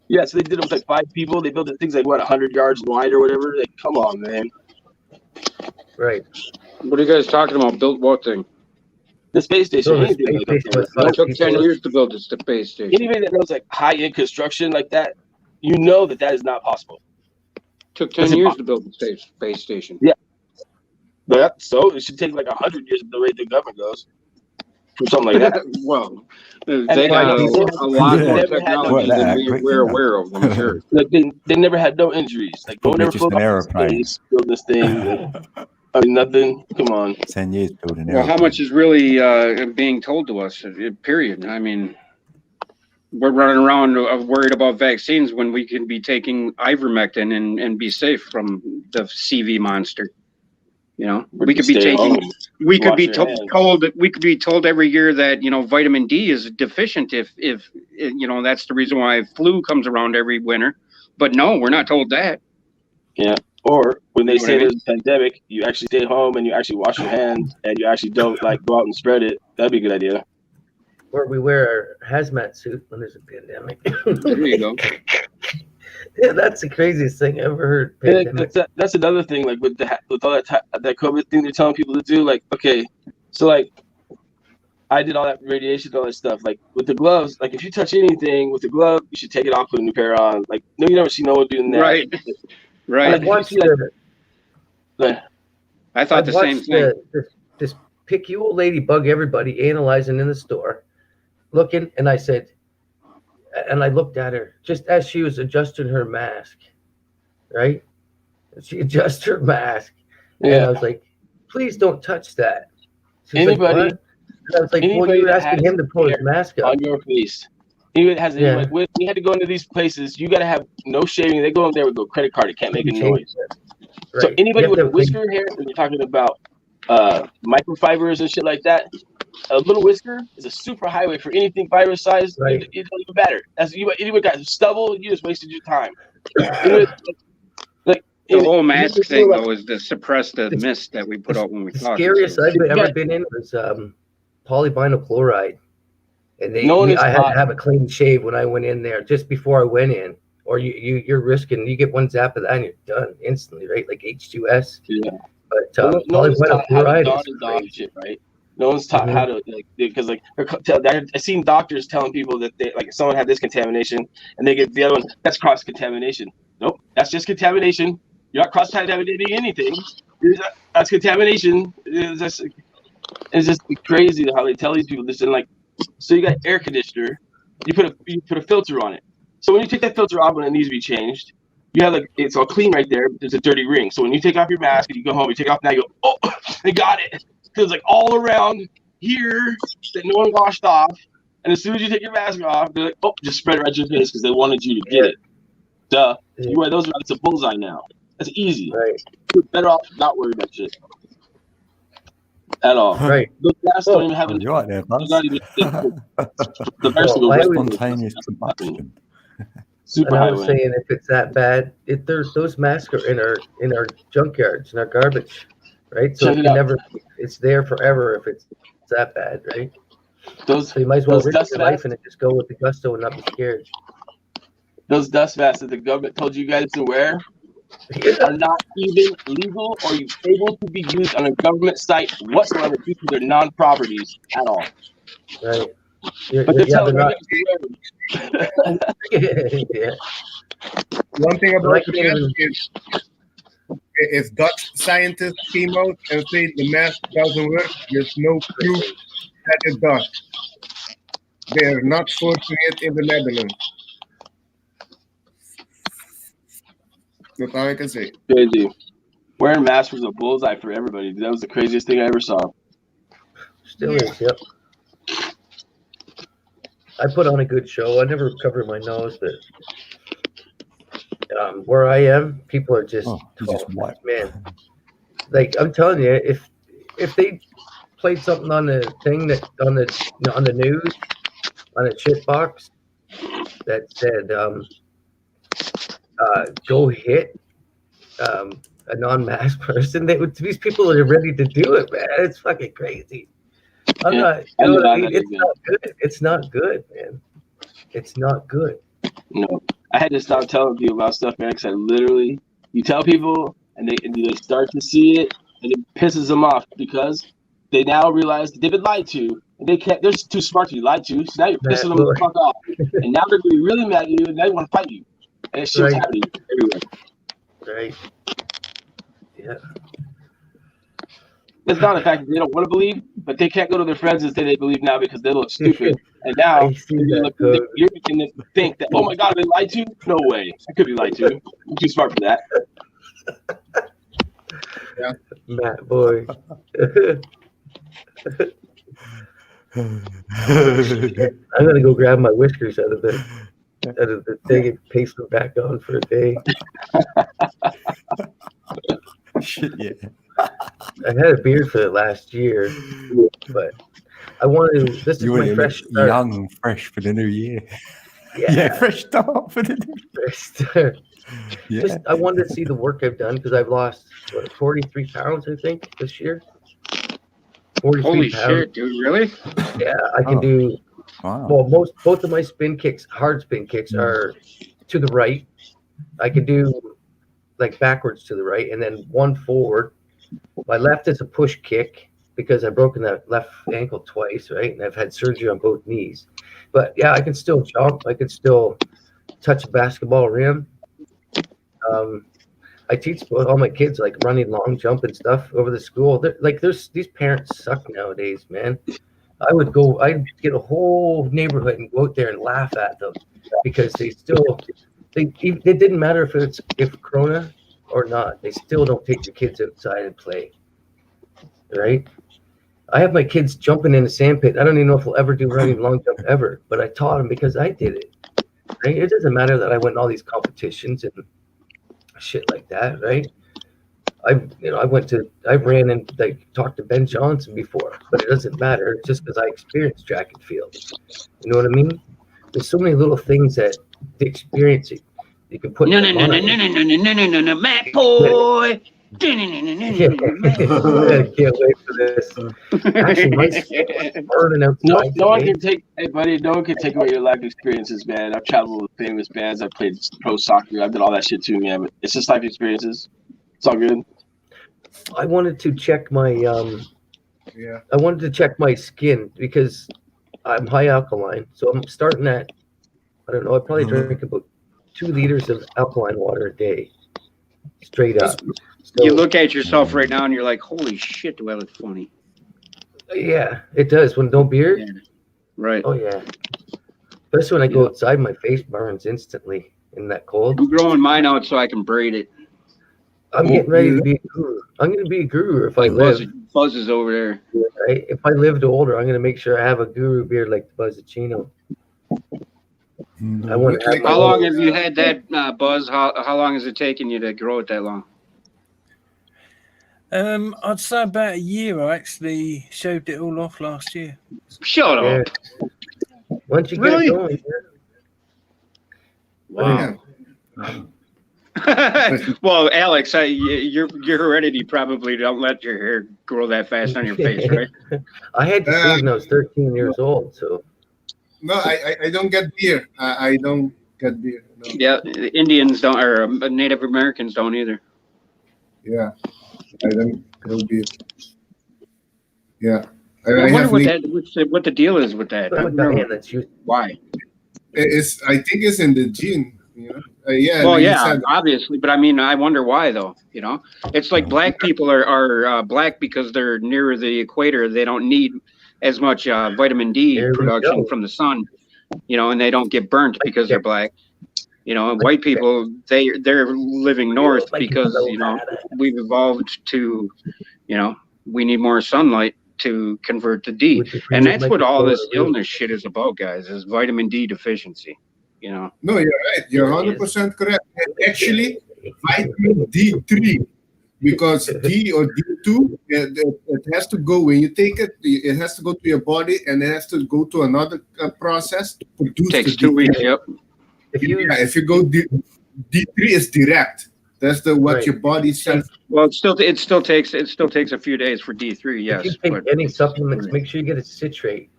[SPEAKER 8] Yeah, so they did it with like 5 people. They built the things like what 100 yards wide or whatever. Like, come on, man.
[SPEAKER 1] Right.
[SPEAKER 11] What are you guys talking about? Built what thing?
[SPEAKER 8] The space station.
[SPEAKER 1] Build a
[SPEAKER 8] Anything
[SPEAKER 1] space
[SPEAKER 8] like that.
[SPEAKER 1] station with 5
[SPEAKER 11] It took
[SPEAKER 1] people.
[SPEAKER 11] 10 years to build the space station.
[SPEAKER 8] Anybody that knows like high-end construction like that, you know that is not possible.
[SPEAKER 11] Took 10 years to build the space station.
[SPEAKER 8] Yeah. But so it should take like 100 years at the rate the government goes. For something like that.
[SPEAKER 11] Well,
[SPEAKER 8] And
[SPEAKER 11] they got a lot
[SPEAKER 8] they
[SPEAKER 11] more
[SPEAKER 8] never had no
[SPEAKER 11] technology than
[SPEAKER 8] injuries.
[SPEAKER 11] we're aware of, I'm sure.
[SPEAKER 8] Like, they never had no injuries. Like, no one
[SPEAKER 5] Probably
[SPEAKER 8] ever
[SPEAKER 5] just
[SPEAKER 8] flew
[SPEAKER 5] an
[SPEAKER 8] off into
[SPEAKER 5] aeroplane.
[SPEAKER 8] space, build this thing. Like, I mean, nothing. Come on.
[SPEAKER 5] 10 years building
[SPEAKER 11] Well, how much is really being told to us, period? I mean, we're running around worried about vaccines when we can be taking ivermectin and be safe from the CV monster. You know, we could be
[SPEAKER 8] Stay
[SPEAKER 11] taking,
[SPEAKER 8] home.
[SPEAKER 11] we could
[SPEAKER 8] Wash
[SPEAKER 11] be
[SPEAKER 8] your hands.
[SPEAKER 11] told we could be told every year that, you know, vitamin D is deficient if you know, that's the reason why flu comes around every winter. But no, we're not told that.
[SPEAKER 8] Yeah. Or when they
[SPEAKER 11] You know what
[SPEAKER 8] say
[SPEAKER 11] I mean?
[SPEAKER 8] there's a pandemic, you actually stay home and you actually wash your hands and you actually don't like go out and spread it. That'd be a good idea.
[SPEAKER 1] Or we wear our hazmat suit when there's a pandemic.
[SPEAKER 11] There you go.
[SPEAKER 1] Yeah, that's the craziest thing I ever heard.
[SPEAKER 8] Yeah,
[SPEAKER 1] Pandemic.
[SPEAKER 8] that's another thing. Like with all that COVID thing they're telling people to do. Like, okay, so like I did all that radiation, all that stuff. Like with the gloves, like if you touch anything with the glove, you should take it off, put a new pair on. Like no, you never see no one doing that.
[SPEAKER 11] Right. Right.
[SPEAKER 1] I watched the,
[SPEAKER 11] I thought the same thing.
[SPEAKER 1] This picky old lady bug everybody analyzing in the store, looking, and I said, and I looked at her just as she was adjusting her mask, right? She adjusts her mask, and I was like, "Please don't touch that." She's
[SPEAKER 8] anybody,
[SPEAKER 1] like, and I was like, "Well, you were asking him to pull his mask up
[SPEAKER 8] on your face." Even has like when you had to go into these places, you got to have no shaving. They go in there with a credit card. It can't make a noise.
[SPEAKER 1] Right.
[SPEAKER 8] So anybody with a whisker hair, when you're talking about microfibers and shit like that, a little whisker is a super highway for anything fiber size. Right. It don't even matter. As you anybody got stubble, you just wasted your time.
[SPEAKER 11] The whole mask thing though is to suppress the mist that we put out when we talk.
[SPEAKER 1] The scariest I've ever been in was polyvinyl chloride. And I had to have a clean shave when I went in there just before I went in, or you're risking, you get one zap of that and you're done instantly, right? Like H2S.
[SPEAKER 8] Yeah.
[SPEAKER 1] But
[SPEAKER 8] no one's taught how to
[SPEAKER 1] dog
[SPEAKER 8] and dog shit, right? No one's taught how to because I've seen doctors telling people that they if someone had this contamination and they get the other one, that's cross contamination. Nope, that's just contamination. You're not cross contaminating anything. That's contamination. It's just crazy how they tell these people this and so you got air conditioner, you put a filter on it. So when you take that filter off when it needs to be changed, you have it's all clean right there. There's a dirty ring. So when you take off your mask and you go home, you take off now, you go, oh, they got it. Because all around here that no one washed off. And as soon as you take your mask off, they're like, oh, just spread it right to your face because they wanted you to get it. Duh. Yeah. You wear those around, it's a bullseye now. That's easy.
[SPEAKER 1] Right.
[SPEAKER 8] You're better off not worried about shit. At all.
[SPEAKER 1] Right.
[SPEAKER 8] The gas don't even have
[SPEAKER 5] you're right there, bud.
[SPEAKER 8] Spontaneous
[SPEAKER 5] combustion.
[SPEAKER 8] Super
[SPEAKER 1] and I was saying, if it's that bad, those masks are in our junkyards, in our garbage, right? So it's there forever if it's that bad, right? So you might as well risk your life and just go with the gusto and not be scared.
[SPEAKER 8] Those dust masks that the government told you guys to wear are not even legal or able to be used on a government site whatsoever due to their non-properties at all.
[SPEAKER 1] Right.
[SPEAKER 8] But they're telling me
[SPEAKER 6] One thing about the is if Dutch scientists came out and say the mask doesn't work, there's no proof that it does. They're not forcing it in the Netherlands. That's all I can say.
[SPEAKER 8] Crazy. Wearing masks was a bullseye for everybody. That was the craziest thing I ever saw.
[SPEAKER 1] Still is, yep. I put on a good show. I never cover my nose, but where I am, people are just, man. Like I'm telling you, if they played something on the thing on the news, on a shit box that said go hit a non-mask person, these people are ready to do it, man. It's fucking crazy. I'm not, you know what I mean? It's not good. It's not good, man. It's not good.
[SPEAKER 8] No, I had to stop telling people about stuff, man, because you tell people and they start to see it and it pisses them off because they now realize they've been lied to and they're too smart to be lied to. So now you're pissing them the fuck off. And now they're going to be really mad at you and they want to fight you. And it's shit's happening everywhere.
[SPEAKER 1] Right. Yeah.
[SPEAKER 8] It's not a fact that they don't want to believe, but they can't go to their friends and say they believe now because they look stupid. And now you're beginning to think that, oh my God, I've been lied to? No way. I could be lied to. I'm too smart for that.
[SPEAKER 1] Yeah. Matt, boy. I'm going to go grab my whiskers out of the thing and paste them back on for a day.
[SPEAKER 5] Shit, yeah.
[SPEAKER 1] I had a beard for the last year, but I wanted to. This is my fresh start.
[SPEAKER 5] Young and fresh for the new year.
[SPEAKER 1] Yeah,
[SPEAKER 5] fresh start for the new year.
[SPEAKER 1] Fresh start. Yeah. I wanted to see the work I've done because I've lost 43 pounds, I think, this year. 43
[SPEAKER 11] Holy
[SPEAKER 1] pounds.
[SPEAKER 11] shit, dude! Really?
[SPEAKER 1] Yeah, I can do.
[SPEAKER 5] Wow.
[SPEAKER 1] Well, both of my spin kicks, hard spin kicks, are to the right. I can do backwards to the right, and then one forward. My left is a push kick, because I've broken that left ankle twice, right? And I've had surgery on both knees. But yeah, I can still jump. I can still touch a basketball rim. I teach all my kids like running long jump and stuff over the school. There's these parents suck nowadays, man. I'd get a whole neighborhood and go out there and laugh at them because it didn't matter if Corona or not. They still don't take their kids outside and play, right? I have my kids jumping in a sand pit. I don't even know if we'll ever do running long jump ever, but I taught them because I did it. Right? It doesn't matter that I went in all these competitions and shit like that, right? I ran and talked to Ben Johnson before, but it doesn't matter. It's just because I experienced track and field. You know what I mean? There's so many little things that the experience you can put. No, Matt boy. Can't wait for this. Actually, my burning out.
[SPEAKER 8] No one can take away your life experiences, man. I've traveled with famous bands. I've played pro soccer. I've done all that shit too, man. But it's just life experiences. It's all good.
[SPEAKER 1] I wanted to check my I wanted to check my skin because I'm high alkaline. So I'm starting at, I don't know, I probably drink about 2 liters of alkaline water a day. Straight up. So,
[SPEAKER 11] you look at yourself right now and you're like, holy shit, do I look funny?
[SPEAKER 1] Yeah, it does. When no beard?
[SPEAKER 11] Yeah. Right.
[SPEAKER 1] Oh, yeah. Especially when I go outside, my face burns instantly in that cold.
[SPEAKER 11] I'm growing mine out so I can braid it.
[SPEAKER 1] I'm getting ready to be a guru. I'm going to be a guru if I live.
[SPEAKER 11] Buzz is over there.
[SPEAKER 1] Right? If I lived older, I'm going to make sure I have a guru beard like the Buzzachino.
[SPEAKER 11] How long have you had that, Buzz? How long has it taken you to grow it that long?
[SPEAKER 9] I'd say about a year. I actually shaved it all off last year.
[SPEAKER 11] Shut up.
[SPEAKER 1] Once you get it going,
[SPEAKER 11] wow. Well, Alex, your heredity probably don't let your hair grow that fast on your face, right?
[SPEAKER 1] I had to shave when I was 13 years old, so.
[SPEAKER 6] No, I don't get beard. I don't get beard. No.
[SPEAKER 11] Yeah, Indians don't, or Native Americans don't either.
[SPEAKER 6] Yeah, I don't grow beard. Yeah.
[SPEAKER 11] I wonder what the deal is with that. Why?
[SPEAKER 6] I think it's in the gene. You know? Yeah.
[SPEAKER 11] Well, yeah, obviously, but I mean, I wonder why though. You know, it's like black people are black because they're nearer the equator. They don't need as much vitamin D production from the sun. You know, and they don't get burnt because they're black. You know, and white people they're living north because you know we've evolved to, you know, we need more sunlight to convert to D, and that's what all this illness shit is about, guys. Is vitamin D deficiency. You know.
[SPEAKER 6] No, you're right. You're 100% correct. Actually, vitamin D3, because D or D2, it has to go when you take it. It has to go to your body, and it has to go to another process to produce.
[SPEAKER 11] Takes 2 weeks. Yep.
[SPEAKER 6] If you go D3 is direct. That's what your body says.
[SPEAKER 11] Well, it still takes a few days for D3. Yes.
[SPEAKER 1] If you take any supplements, make sure you get a citrate.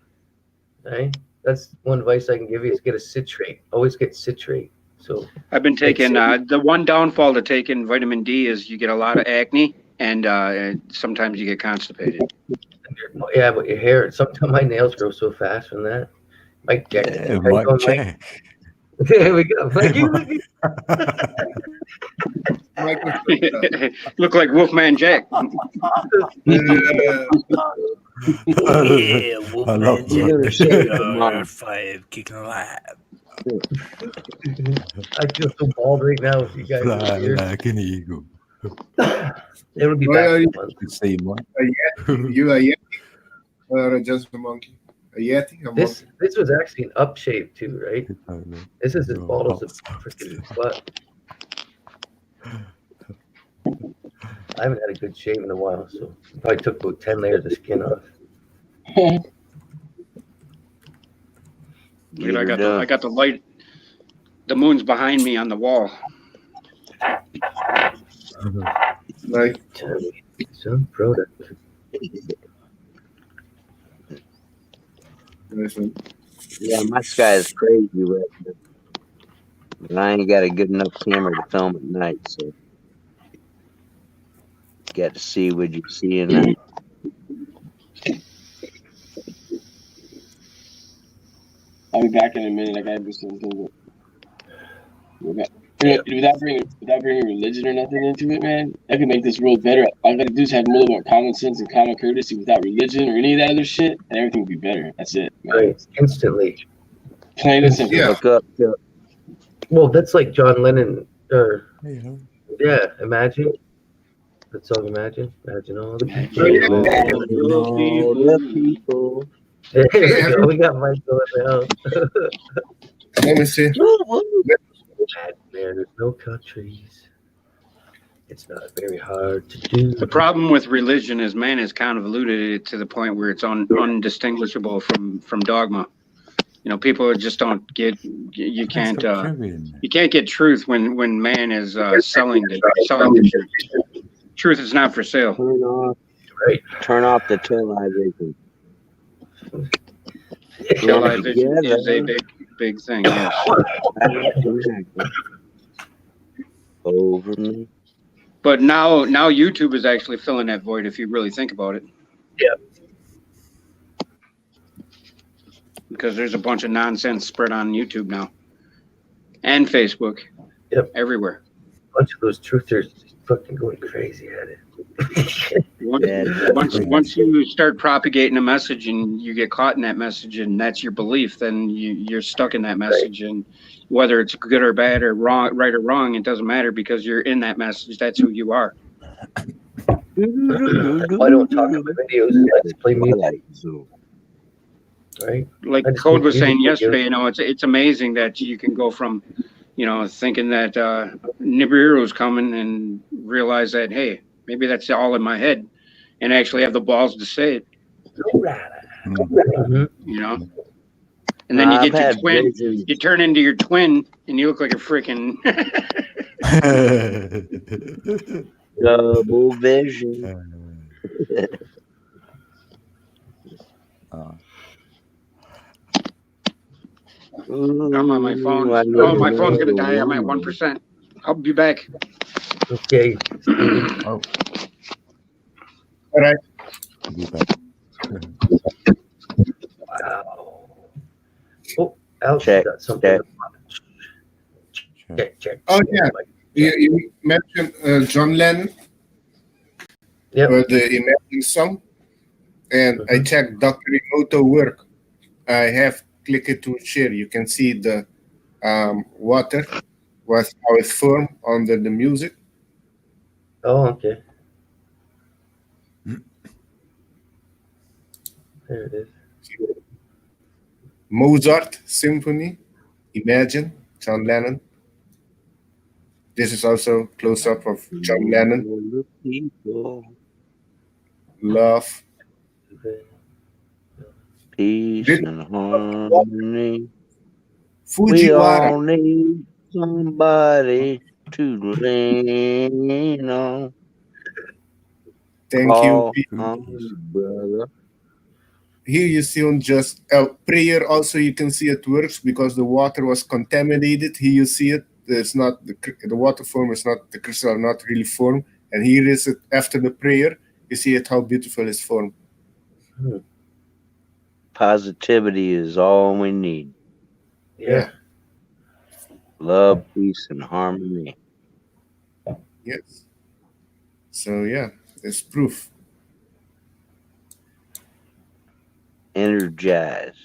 [SPEAKER 1] Right. That's one advice I can give you is get a citrate. Always get citrate. So
[SPEAKER 11] I've been taking the one downfall to taking vitamin D is you get a lot of acne and sometimes you get constipated.
[SPEAKER 1] Yeah, but your hair. Sometimes my nails grow so fast from that. Mike Jack. There we go.
[SPEAKER 11] Look like Wolfman Jack.
[SPEAKER 9] Yeah, Wolfman Jack. 5 kicking alive.
[SPEAKER 1] I feel so bald right now with you guys.
[SPEAKER 5] Fly like an eagle.
[SPEAKER 1] It would be bad.
[SPEAKER 6] You a Yeti or just a monkey? A Yeti?
[SPEAKER 1] This was actually an upshave too, right? This is as bald as a freaking butt. I haven't had a good shave in a while, so I probably took about 10 layers of skin off.
[SPEAKER 11] Dude, I got the light. The moon's behind me on the wall.
[SPEAKER 6] Like
[SPEAKER 1] some product.
[SPEAKER 12] Yeah, my sky is crazy right now. But I ain't got a good enough camera to film at night, so got to see what you see in that.
[SPEAKER 8] be back in a minute. I gotta do something. Without bringing religion or nothing into it, man, I can make this world better. All I gotta do is have a little more common sense and common courtesy without religion or any of that other shit, and everything will be better. That's it, man.
[SPEAKER 1] Right, instantly.
[SPEAKER 8] Plain and simple.
[SPEAKER 6] Yeah.
[SPEAKER 12] Look up.
[SPEAKER 1] Well, that's like John Lennon, or yeah, Imagine. That song, Imagine. Imagine all the people.
[SPEAKER 12] All the people.
[SPEAKER 1] There we go. We got Michael in the house.
[SPEAKER 6] Let me see.
[SPEAKER 1] There's no countries. It's not very hard to do.
[SPEAKER 11] The problem with religion is man has kind of alluded it to the point where it's undistinguishable from dogma. You know, people just don't get. You can't get truth when man is selling the truth. Truth is not for sale.
[SPEAKER 12] Turn off the television.
[SPEAKER 11] Television is a big thing. Yes.
[SPEAKER 12] Over me.
[SPEAKER 11] But now YouTube is actually filling that void if you really think about it.
[SPEAKER 1] Yeah.
[SPEAKER 11] Because there's a bunch of nonsense spread on YouTube now. And Facebook.
[SPEAKER 1] Yep.
[SPEAKER 11] Everywhere.
[SPEAKER 1] A bunch of those truthers fucking going crazy at it.
[SPEAKER 11] Once you start propagating a message and you get caught in that message and that's your belief, then you're stuck in that message. Right. And whether it's good or bad or wrong, right or wrong, it doesn't matter because you're in that message. That's who you are.
[SPEAKER 1] I don't talk about videos and let's play music. Right?
[SPEAKER 11] Like Code was saying yesterday, you know, it's amazing that you can go from, you know, thinking that Nibiru's coming and realize that, hey, maybe that's all in my head, and actually have the balls to say it.
[SPEAKER 1] Mm-hmm.
[SPEAKER 11] You know? And then you get your twin, you turn into your twin, and you look like a freaking
[SPEAKER 12] double vision.
[SPEAKER 11] I'm on my phone. Oh, my phone's gonna die. I'm at 1%. I'll be back.
[SPEAKER 1] Okay.
[SPEAKER 5] Oh.
[SPEAKER 6] All right.
[SPEAKER 1] Wow. Oh, Alex
[SPEAKER 12] Check.
[SPEAKER 1] got something. Check.
[SPEAKER 6] Oh yeah, you mentioned John Lennon.
[SPEAKER 1] Yep.
[SPEAKER 6] For the Imagine song, and I checked Dr. Emoto work. I have clicked to share. You can see the water was how it's formed under the music.
[SPEAKER 1] Oh, okay. There it is.
[SPEAKER 6] Mozart Symphony, Imagine, John Lennon. This is also close-up of John Lennon. Love.
[SPEAKER 12] Peace and harmony.
[SPEAKER 6] Fujiwara.
[SPEAKER 12] We all need somebody to lean on.
[SPEAKER 6] Thank
[SPEAKER 12] Oh,
[SPEAKER 6] you.
[SPEAKER 12] brother.
[SPEAKER 6] Here you see on just prayer also you can see it works because the water was contaminated. Here you see it. It's not the water form is not the crystal are not really formed. And here is it after the prayer. You see it how beautiful it's formed.
[SPEAKER 12] Positivity is all we need.
[SPEAKER 6] Yeah.
[SPEAKER 12] Love, peace, and harmony.
[SPEAKER 6] Yes. So yeah, it's proof.
[SPEAKER 12] Energize.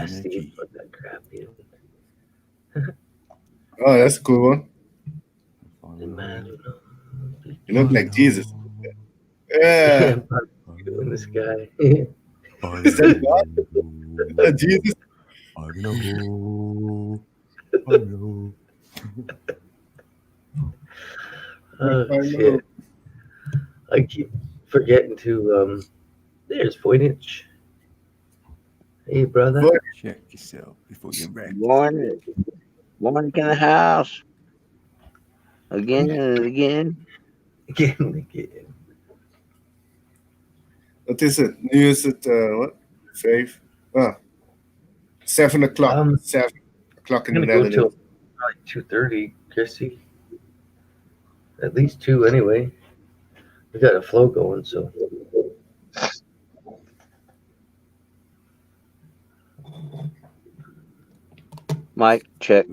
[SPEAKER 1] Steve, put that crap in.
[SPEAKER 6] Oh, that's a cool one. You look like Jesus. Yeah.
[SPEAKER 1] In the sky.
[SPEAKER 6] Is that God? Jesus?
[SPEAKER 5] I know. I know.
[SPEAKER 1] Oh, shit. I keep forgetting to, there's Voynich. Hey, brother.
[SPEAKER 5] Check yourself before you wreck.
[SPEAKER 12] Morning in the house. Again and again.
[SPEAKER 1] Again and again.
[SPEAKER 6] What is it? Nu is it, what? 5? 7 o'clock. 7 o'clock in the
[SPEAKER 1] I'm gonna go till
[SPEAKER 6] Netherlands.
[SPEAKER 1] like 2:30, Chrissy. At least 2 anyway. We got a flow going, so.
[SPEAKER 12] Mike, check.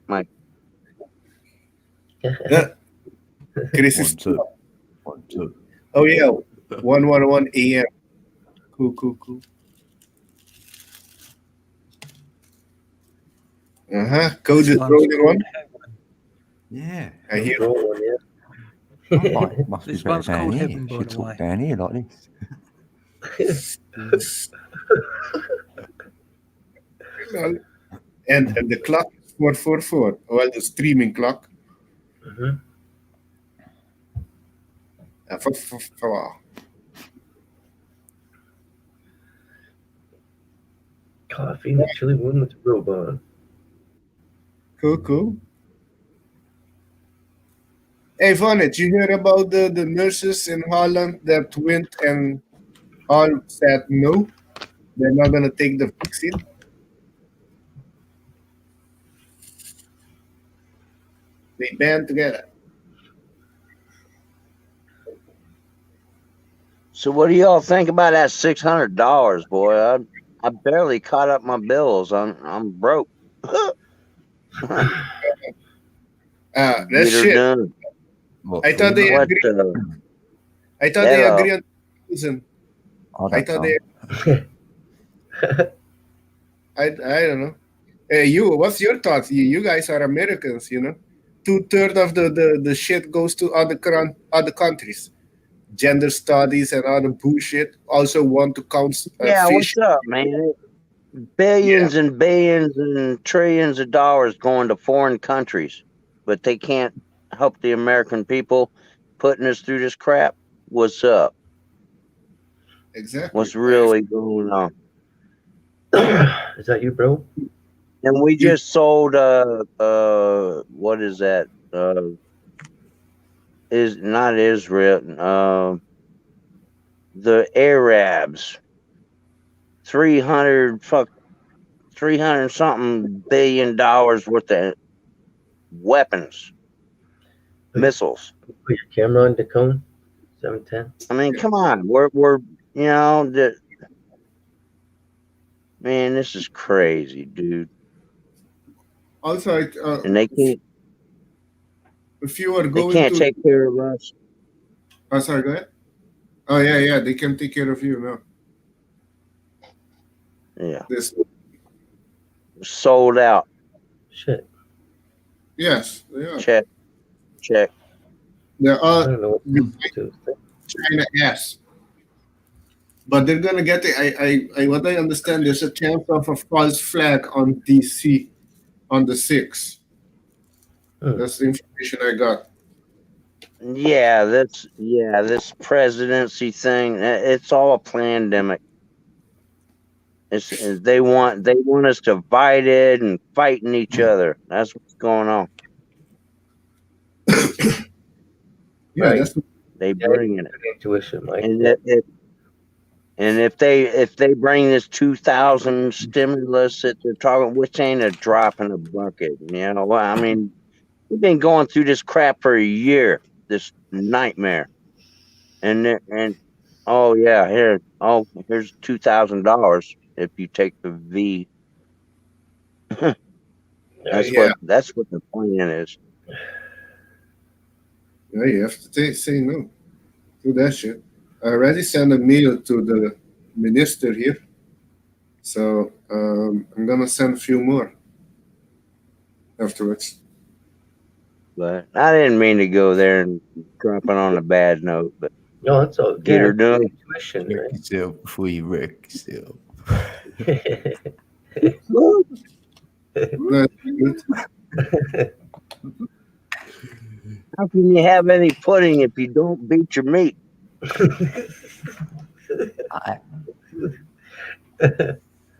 [SPEAKER 12] Mike.
[SPEAKER 6] Yeah. Chris is
[SPEAKER 5] 1 2 1 2.
[SPEAKER 6] Oh yeah, 1:11 a.m. Cool. Code
[SPEAKER 9] This
[SPEAKER 6] is
[SPEAKER 9] one's
[SPEAKER 6] rolling on.
[SPEAKER 9] called Heaven.
[SPEAKER 5] Yeah.
[SPEAKER 6] I hear.
[SPEAKER 1] Rolling, yeah.
[SPEAKER 5] I'm like, it must be
[SPEAKER 9] This
[SPEAKER 5] better
[SPEAKER 9] one's
[SPEAKER 5] down
[SPEAKER 9] called
[SPEAKER 5] here.
[SPEAKER 9] Heaven, by
[SPEAKER 5] Should
[SPEAKER 9] the
[SPEAKER 5] talk
[SPEAKER 9] way.
[SPEAKER 5] down here like this.
[SPEAKER 6] And the clock is 4:44. Well, the streaming clock.
[SPEAKER 1] Mm-hmm.
[SPEAKER 6] 4:44.
[SPEAKER 1] Coffee and chili one with Robon.
[SPEAKER 6] Cool. Hey, Vonnet, you hear about the nurses in Holland that went and all said no? They're not going to take the vaccine? They band together.
[SPEAKER 12] So what do y'all think about that $600, boy? I barely caught up my bills. I'm broke.
[SPEAKER 6] That's
[SPEAKER 12] Get her
[SPEAKER 6] shit.
[SPEAKER 12] done.
[SPEAKER 5] What,
[SPEAKER 6] I thought they
[SPEAKER 12] What
[SPEAKER 6] agreed.
[SPEAKER 12] the?
[SPEAKER 6] I thought they
[SPEAKER 12] Hello.
[SPEAKER 6] agreed on 2,000. I thought they. I don't know. Hey, what's your thoughts? You guys are Americans, you know. 2/3 of the shit goes to other countries. Gender studies and other bullshit. Also want to count
[SPEAKER 12] Yeah,
[SPEAKER 6] fish.
[SPEAKER 12] what's up, man? Billions and billions and trillions of dollars going to foreign countries, but they can't help the American people putting us through this crap. What's up?
[SPEAKER 6] Exactly.
[SPEAKER 12] What's really going on?
[SPEAKER 1] Is that you, bro?
[SPEAKER 12] And we just sold what is that? Is not Israel, the Arabs. 300 something billion dollars worth of weapons, missiles.
[SPEAKER 1] Put your camera on, Dacone. 710.
[SPEAKER 12] I mean, come on, we're you know, man, this is crazy, dude.
[SPEAKER 6] Also,
[SPEAKER 12] And they can't.
[SPEAKER 6] if you are
[SPEAKER 12] They
[SPEAKER 6] going
[SPEAKER 12] can't
[SPEAKER 6] to,
[SPEAKER 12] take care of us.
[SPEAKER 6] oh, sorry, go ahead. Oh yeah, they can take care of you now.
[SPEAKER 12] Yeah,
[SPEAKER 6] This,
[SPEAKER 12] sold out.
[SPEAKER 1] Shit.
[SPEAKER 6] yes, they are.
[SPEAKER 12] Check.
[SPEAKER 6] They're
[SPEAKER 1] I
[SPEAKER 6] all
[SPEAKER 1] don't know what to do.
[SPEAKER 6] China ass. But they're gonna get it. What I understand, there's a chance of a false flag on DC on the 6th. That's the information I got.
[SPEAKER 12] Yeah, this presidency thing. It's all a pandemic. They want us divided and fighting each other. That's what's going on.
[SPEAKER 6] Yeah,
[SPEAKER 1] Right.
[SPEAKER 6] that's
[SPEAKER 12] They bring it.
[SPEAKER 1] Intuition, Mike.
[SPEAKER 12] And if they bring this 2,000 stimulus that they're talking, which ain't a drop in the bucket, you know. I mean, we've been going through this crap for a year, this nightmare, and oh yeah, here's $2,000 if you take the V. That's what the plan is.
[SPEAKER 6] Yeah, you have to say no to that shit. I already sent a mail to the minister here, so I'm gonna send a few more afterwards.
[SPEAKER 12] But I didn't mean to go there and dropping on a bad note, but
[SPEAKER 1] No, it's all
[SPEAKER 12] get her done.
[SPEAKER 1] Intuition,
[SPEAKER 5] Wreck
[SPEAKER 1] right?
[SPEAKER 5] yourself before you wreck yourself.
[SPEAKER 12] How can you have any pudding if you don't beat your meat?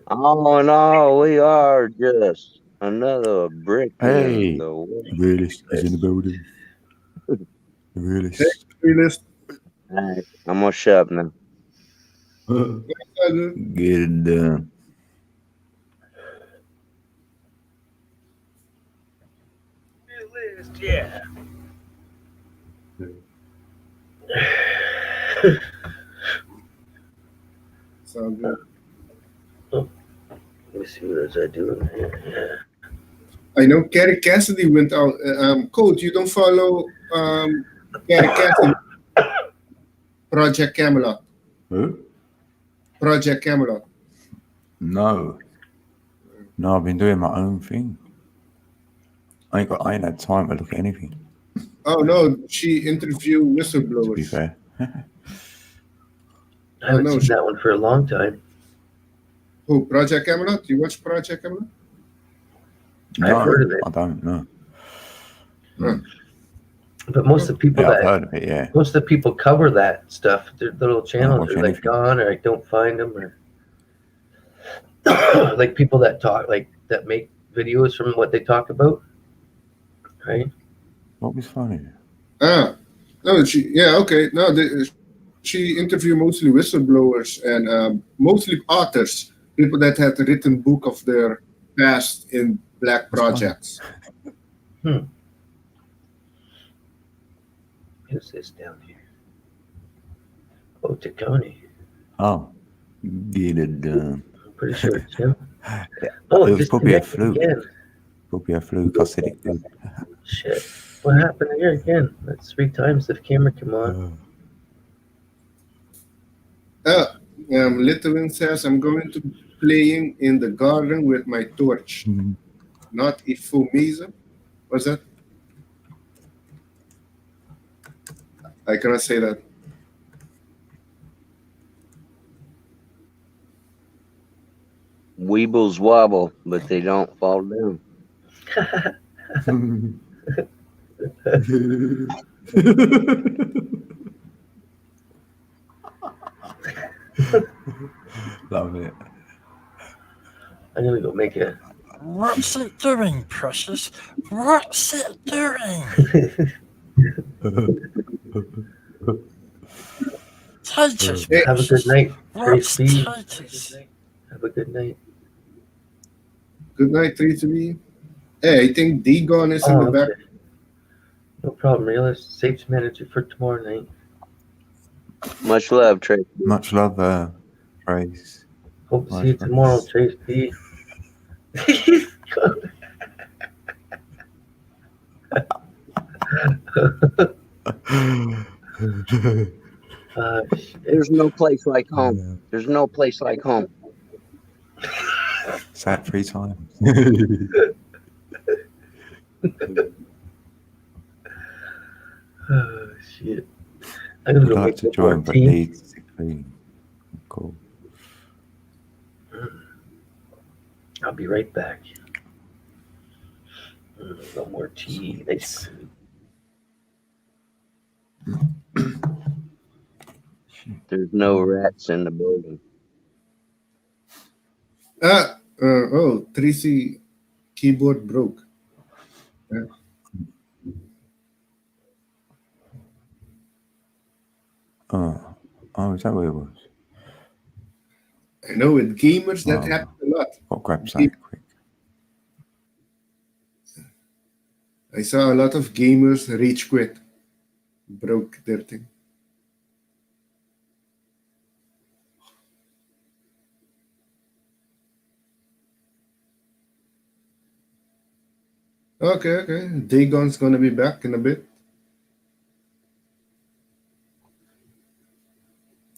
[SPEAKER 12] All in all, we are just another brick
[SPEAKER 5] Hey,
[SPEAKER 12] in the wall.
[SPEAKER 5] realist is in the building. The realist.
[SPEAKER 6] Realist.
[SPEAKER 12] All right, I'm gonna shut up now.
[SPEAKER 5] Get it done.
[SPEAKER 1] Yeah. see what was I doing here? Yeah.
[SPEAKER 6] I know Kerry Cassidy went out. Coach, you don't follow Kerry Cassidy? Project Camelot.
[SPEAKER 5] Who?
[SPEAKER 6] Project Camelot.
[SPEAKER 5] No. No, I've been doing my own thing. I ain't had time to look at anything.
[SPEAKER 6] Oh no, she interviewed
[SPEAKER 5] To be
[SPEAKER 6] whistleblowers.
[SPEAKER 5] fair.
[SPEAKER 1] I haven't
[SPEAKER 6] no,
[SPEAKER 1] seen that one for a long time.
[SPEAKER 6] Who? Project Camelot? You watch Project Camelot?
[SPEAKER 5] No,
[SPEAKER 1] I've heard of it.
[SPEAKER 5] I don't know.
[SPEAKER 1] But most of the people
[SPEAKER 5] Yeah, I've
[SPEAKER 1] that
[SPEAKER 5] heard of it, yeah.
[SPEAKER 1] most of the people cover that stuff. Their little channels
[SPEAKER 5] watch
[SPEAKER 1] are like
[SPEAKER 5] anything.
[SPEAKER 1] gone, or I don't find them, or like people that talk, like that make videos from what they talk about, right?
[SPEAKER 5] What was funny?
[SPEAKER 6] No, okay. No, she interviewed mostly whistleblowers and mostly authors, people that had written book of their past in black projects.
[SPEAKER 1] Who's this down here? Oh, Taconi.
[SPEAKER 5] Oh, get it done.
[SPEAKER 1] I'm pretty sure it's him. Oh,
[SPEAKER 5] It was probably a
[SPEAKER 1] disconnected
[SPEAKER 5] fluke.
[SPEAKER 1] again.
[SPEAKER 5] Probably a fluke. I said it good.
[SPEAKER 1] Shit. What happened here again? That's 3 times the camera came on.
[SPEAKER 6] Litwin says, I'm going to be playing in the garden with my torch. Not Ifumisa. What's that? I cannot say that.
[SPEAKER 12] Weebles wobble, but they don't fall down.
[SPEAKER 5] Love it.
[SPEAKER 1] I'm gonna go make a.
[SPEAKER 13] What's it doing, Precious? What's it doing? Titus,
[SPEAKER 1] Have a good night,
[SPEAKER 13] What's
[SPEAKER 1] Trace B.
[SPEAKER 13] Titus?
[SPEAKER 1] Have a good night.
[SPEAKER 6] Good night, 3-3. Hey, I think Dagon is in the back.
[SPEAKER 1] Okay. No problem, realist. Safety manager for tomorrow night.
[SPEAKER 12] Much love, Trey.
[SPEAKER 5] Much love, Trace.
[SPEAKER 1] Hope to see you tomorrow, Trace B.
[SPEAKER 12] There's no place like home. There's no place like home.
[SPEAKER 5] Sat 3 times.
[SPEAKER 1] Oh shit! I'm gonna
[SPEAKER 5] Would
[SPEAKER 1] go
[SPEAKER 5] like
[SPEAKER 1] make
[SPEAKER 5] to
[SPEAKER 1] one
[SPEAKER 5] join,
[SPEAKER 1] more
[SPEAKER 5] but
[SPEAKER 1] tea.
[SPEAKER 5] needs to clean. Cool.
[SPEAKER 1] I'll be right back. No more tea. Nice.
[SPEAKER 12] There's no rats in the building.
[SPEAKER 6] Tracy keyboard broke. Yeah.
[SPEAKER 5] Oh, is that what it was?
[SPEAKER 6] I know with gamers that happens a lot.
[SPEAKER 5] I'll grab something quick.
[SPEAKER 6] I saw a lot of gamers rage quit. Broke their thing. Okay. Dagon's gonna be back in a bit.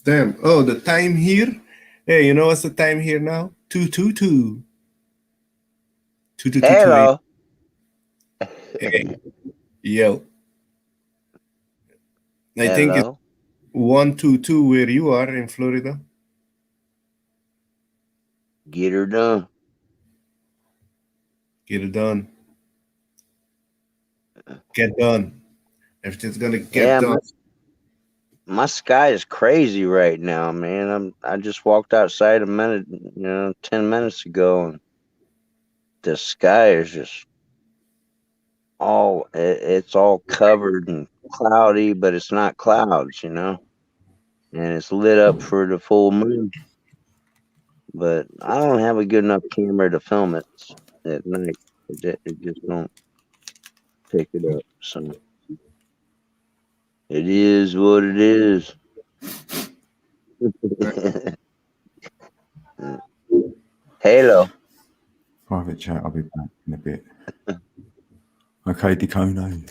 [SPEAKER 6] Damn. Oh, the time here. Hey, you know what's the time here now? 2:22. 2:22.
[SPEAKER 12] Hello.
[SPEAKER 6] Hey. Yo. I think it's
[SPEAKER 12] Hello.
[SPEAKER 6] 1:22 where you are in Florida.
[SPEAKER 12] Get her done.
[SPEAKER 6] Get it done. Get done. Everything's gonna get done.
[SPEAKER 12] My sky is crazy right now, man. I just walked outside a minute, 10 minutes ago, and the sky is just it's all covered and cloudy, but it's not clouds, and it's lit up for the full moon. But I don't have a good enough camera to film it at night. It just don't pick it up. So it is what it is. Halo.
[SPEAKER 5] Private chat. I'll be back in a bit. Okay, Decono.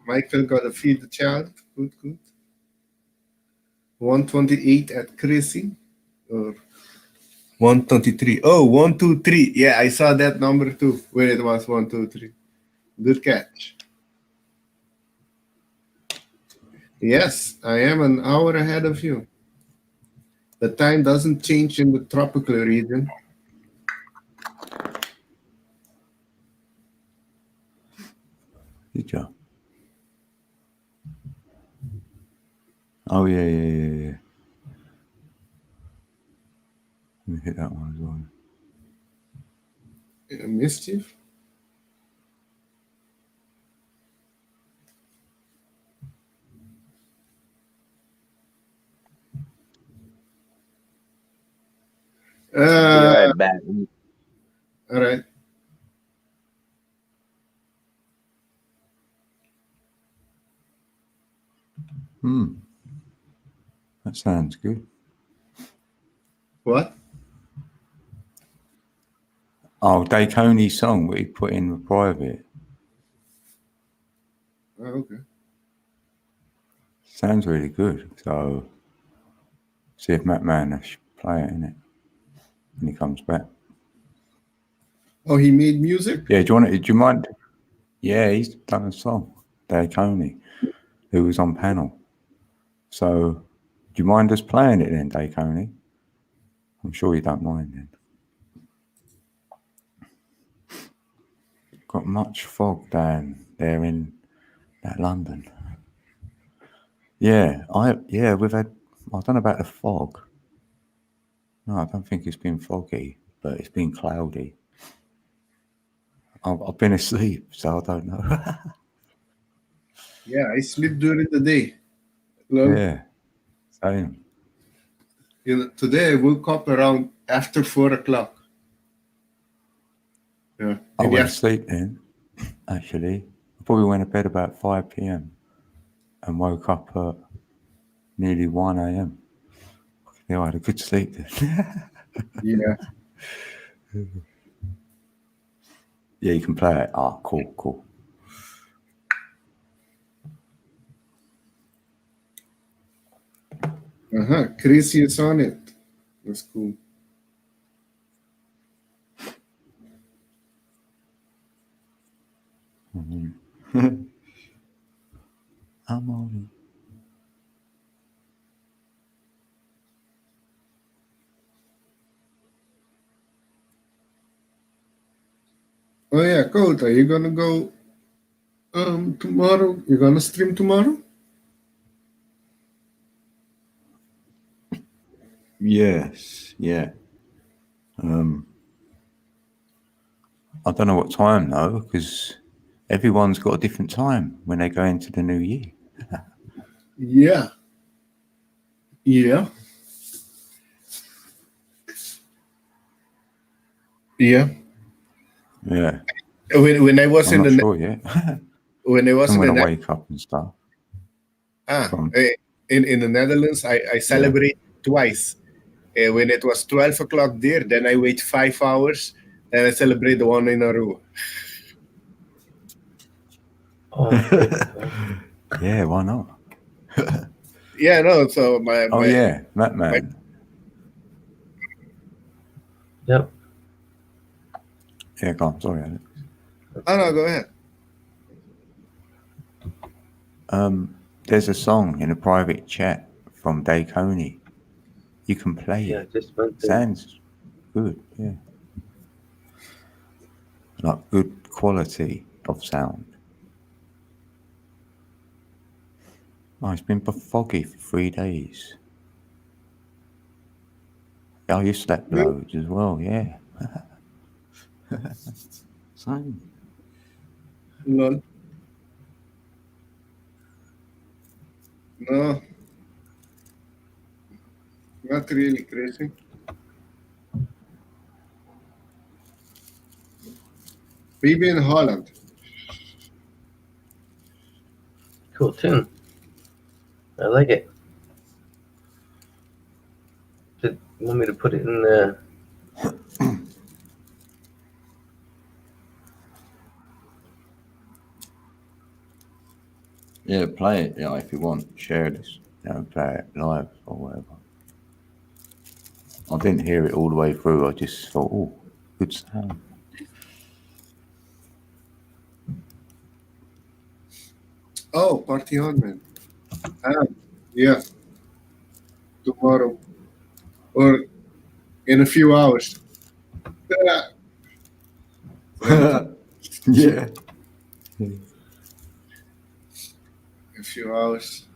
[SPEAKER 6] Michael got to feed the child. Good, good. 128 at Chrissy. Or 123. Oh, 123. Yeah, I saw that number too. When it was 123. Good catch. Yes, I am an hour ahead of you. The time doesn't change in the tropical region.
[SPEAKER 5] Did you? Oh, yeah. Let me hit that one as well.
[SPEAKER 6] Yeah, mischief.
[SPEAKER 12] Be right back.
[SPEAKER 6] All right.
[SPEAKER 5] That sounds good.
[SPEAKER 6] What?
[SPEAKER 5] Oh, Daconi's song, what he put in the private.
[SPEAKER 6] Oh, okay.
[SPEAKER 5] Sounds really good. So, see if Matt Manish play it, innit? When he comes back.
[SPEAKER 6] Oh, he made music?
[SPEAKER 5] Yeah, do you mind? Yeah, he's done a song, Daconi, who was on panel. So, do you mind us playing it then, Daconi? I'm sure you don't mind then. Got much fog down there in that London. Yeah, we've had, I don't know about the fog. No, I don't think it's been foggy, but it's been cloudy. I've been asleep, so I don't know.
[SPEAKER 6] Yeah, I sleep during the day. Hello?
[SPEAKER 5] Yeah, same.
[SPEAKER 6] You know, today I woke up around after 4 o'clock. Yeah.
[SPEAKER 5] I went to sleep then, actually. I probably went to bed about 5 p.m. and woke up at nearly 1 a.m. Yeah, I had a good sleep then.
[SPEAKER 6] Yeah.
[SPEAKER 5] Yeah, you can play it. Ah, cool.
[SPEAKER 6] Chris is on it. That's cool.
[SPEAKER 5] I'm on it.
[SPEAKER 6] Oh yeah, Kota, you gonna go tomorrow? You gonna stream tomorrow?
[SPEAKER 5] Yes, yeah. I don't know what time though, because everyone's got a different time when they go into the new year.
[SPEAKER 6] Yeah. Yeah. Yeah.
[SPEAKER 5] Yeah.
[SPEAKER 6] When I was
[SPEAKER 5] I'm
[SPEAKER 6] in
[SPEAKER 5] not
[SPEAKER 6] the
[SPEAKER 5] sure yet.
[SPEAKER 6] when I was
[SPEAKER 5] I'm
[SPEAKER 6] in
[SPEAKER 5] gonna
[SPEAKER 6] the
[SPEAKER 5] wake up and stuff.
[SPEAKER 6] In the Netherlands, I celebrate twice. When it was 12 o'clock there, then I wait 5 hours, and I celebrate the one in a row.
[SPEAKER 5] Yeah, why not?
[SPEAKER 6] Yeah, no. So
[SPEAKER 5] Matt.
[SPEAKER 1] Yep.
[SPEAKER 5] Yeah, go on. Sorry, Alex.
[SPEAKER 6] Oh no, go ahead.
[SPEAKER 5] There's a song in a private chat from Daconi. You can play it.
[SPEAKER 1] Just went there.
[SPEAKER 5] Sounds good, yeah. Like good quality of sound. Oh, it's been foggy for 3 days. Oh, you slept loads as well, yeah. Same.
[SPEAKER 6] No. No. Not really crazy. Maybe in Holland.
[SPEAKER 1] Cool tune. I like it. You want me to put it in the?
[SPEAKER 5] Yeah, play it. Yeah, if you want, share this. Play it live or whatever. I didn't hear it all the way through. I just thought, oh, good sound.
[SPEAKER 6] Oh, party on, man. Yeah. Tomorrow. Or in a few hours.
[SPEAKER 5] Yeah.
[SPEAKER 6] A few hours.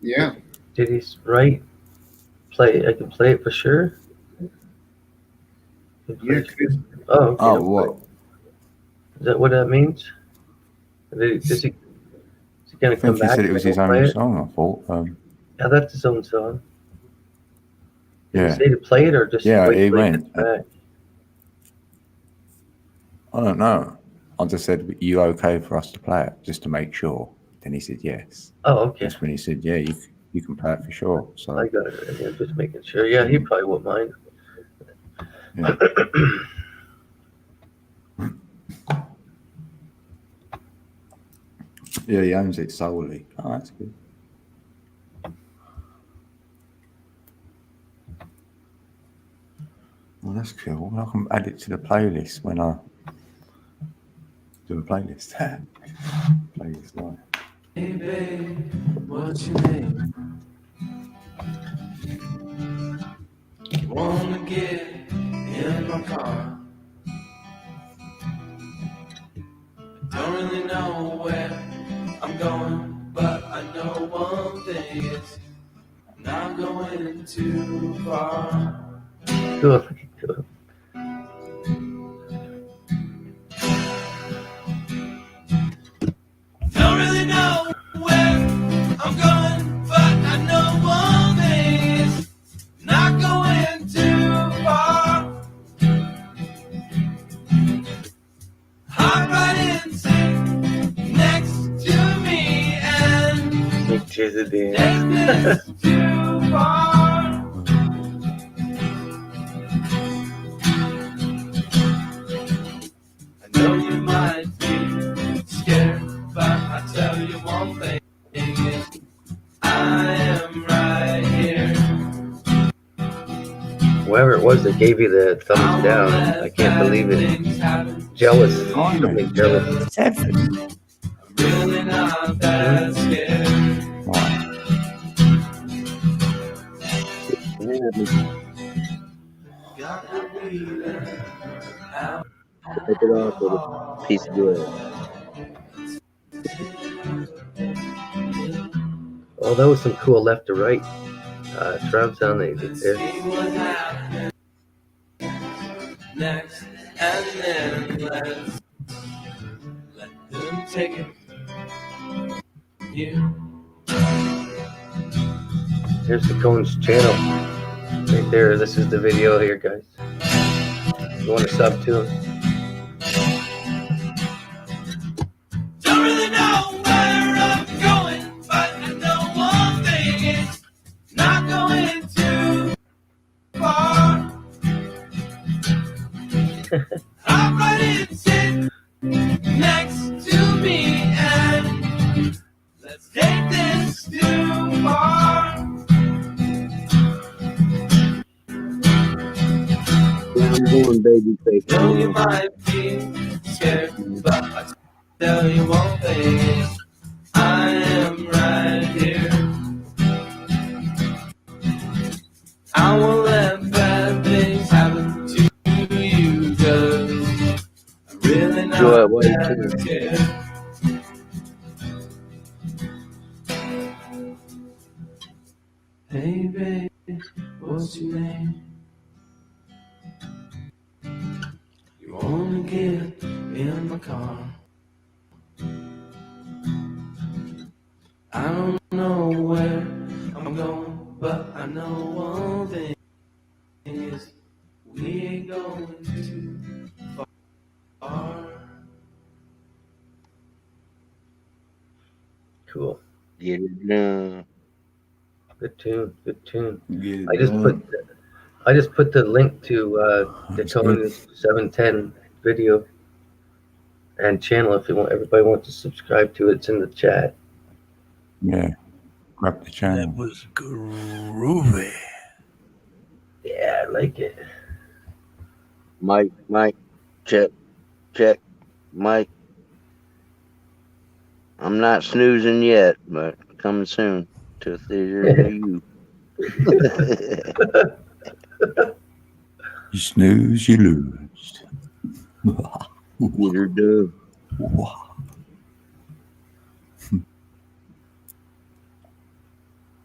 [SPEAKER 6] Yeah.
[SPEAKER 1] Did he write? Play. I can play it for sure.
[SPEAKER 6] Yeah, Chris.
[SPEAKER 1] Oh, okay.
[SPEAKER 5] Oh, what?
[SPEAKER 1] Is that what that means? Is he going to
[SPEAKER 5] I
[SPEAKER 1] come
[SPEAKER 5] think he
[SPEAKER 1] back?
[SPEAKER 5] said it was
[SPEAKER 1] and
[SPEAKER 5] his
[SPEAKER 1] play
[SPEAKER 5] own
[SPEAKER 1] it?
[SPEAKER 5] song, I thought.
[SPEAKER 1] Yeah, that's his own song. Did
[SPEAKER 5] Yeah.
[SPEAKER 1] he say to play it or just
[SPEAKER 5] Yeah,
[SPEAKER 1] wait
[SPEAKER 5] he
[SPEAKER 1] till
[SPEAKER 5] went.
[SPEAKER 1] gets back?
[SPEAKER 5] I don't know. I just said, you okay for us to play it, just to make sure. Then he said yes.
[SPEAKER 1] Oh, okay.
[SPEAKER 5] That's when he said, yeah, you can play it for sure. So
[SPEAKER 1] I got it. I'm just making sure. Yeah, he probably won't mind.
[SPEAKER 5] yeah. Yeah, he owns it solely. Oh, that's good. Well, that's cool. I can add it to the playlist when I do a playlist. Playlist live.
[SPEAKER 14] Hey babe, what's your name? You wanna get in my car? Don't really know where I'm going, but I know one thing is I'm not going too far.
[SPEAKER 1] Cool. Cool.
[SPEAKER 14] Don't really know where I'm going, but I know one thing is not going too far. Hop right in, sit next to me and
[SPEAKER 1] Make cheers at the
[SPEAKER 14] take
[SPEAKER 1] end.
[SPEAKER 14] this too far. I know you might be scared, but I tell you one thing is I am right here.
[SPEAKER 1] Whoever it was that gave you the thumbs down, I can't believe it. Jealous. Something jealous.
[SPEAKER 14] Really not that scared. Got to be there.
[SPEAKER 12] Take it off with a piece of wood.
[SPEAKER 1] Oh, that was some cool left to right drum sound they did there.
[SPEAKER 14] See what happens next, and then let them take it. You.
[SPEAKER 1] Here's the Cones channel. Right there. This is the video here, guys. You want to sub to him?
[SPEAKER 14] Don't really know where I'm going, but I know one thing is not going too far. Hop right in, sit next to me, and let's take this too far.
[SPEAKER 12] I'm going baby face.
[SPEAKER 14] Know you might be scared, but I tell you one thing, I am right here. I won't let bad things happen to you, 'cause I'm really not
[SPEAKER 12] Enjoy it,
[SPEAKER 14] that scared. Hey babe, what's your name? You wanna get in my car? I don't know where I'm going, but I know one thing is we ain't going too far.
[SPEAKER 1] Cool.
[SPEAKER 12] Get it done.
[SPEAKER 1] Good tune. Good tune.
[SPEAKER 5] Yeah,
[SPEAKER 1] I just put the link to Daytona's 710 video and channel if you want. Everybody wants to subscribe to it. It's in the chat.
[SPEAKER 5] yeah. Grab the channel.
[SPEAKER 9] That was groovy.
[SPEAKER 1] Yeah, I like it.
[SPEAKER 12] Mike, check, Mike. I'm not snoozing yet, but coming soon to a theater near you.
[SPEAKER 5] You snooze, you lose.
[SPEAKER 12] Peter Dove.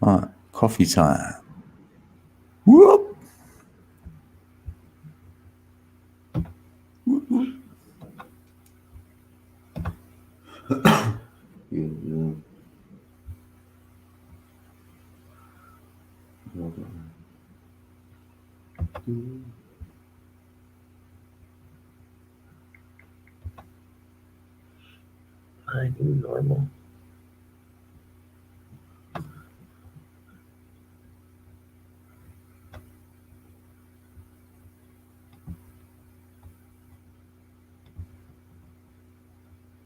[SPEAKER 5] All right, coffee time. Whoop.
[SPEAKER 1] I do normal.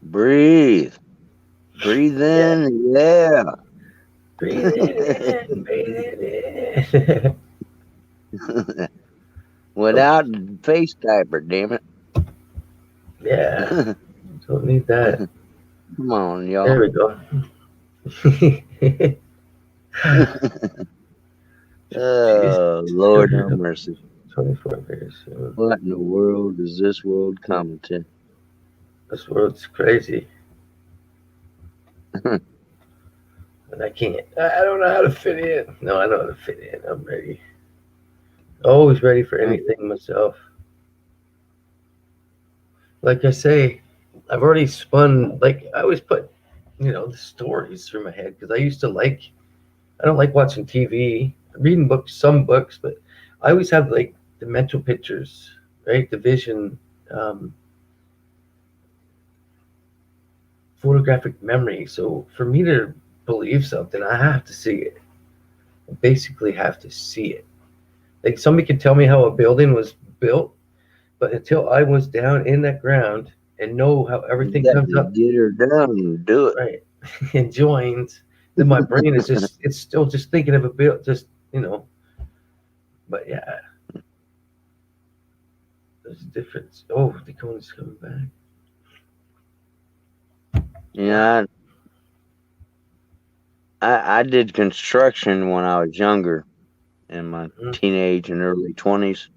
[SPEAKER 12] Breathe in, yeah.
[SPEAKER 1] Breathe in, breathe in.
[SPEAKER 12] Without face diaper, damn it.
[SPEAKER 1] Yeah, don't need that.
[SPEAKER 12] Come on, y'all.
[SPEAKER 1] There we go.
[SPEAKER 12] Oh, Lord have mercy.
[SPEAKER 1] 24 very soon.
[SPEAKER 12] What in the world is this world coming to?
[SPEAKER 1] This world's crazy. And I can't. I don't know how to fit in. No, I know how to fit in. I'm ready. Always ready for anything myself. Like I say, I've already spun, like I always put, the stories through my head because I used to I don't like watching TV, reading books, some books, but I always have like the mental pictures, right? The vision, photographic memory. So for me to believe something, I have to see it. I basically have to see it. Like somebody could tell me how a building was built, but until I was down in that ground and know how everything comes up,
[SPEAKER 12] get her done and do it
[SPEAKER 1] right, and joins, then my brain is it's still just thinking of a build, but yeah, there's a difference. Oh, Dakota's coming back.
[SPEAKER 12] Yeah, I did construction when I was younger, in my teenage and early 20s,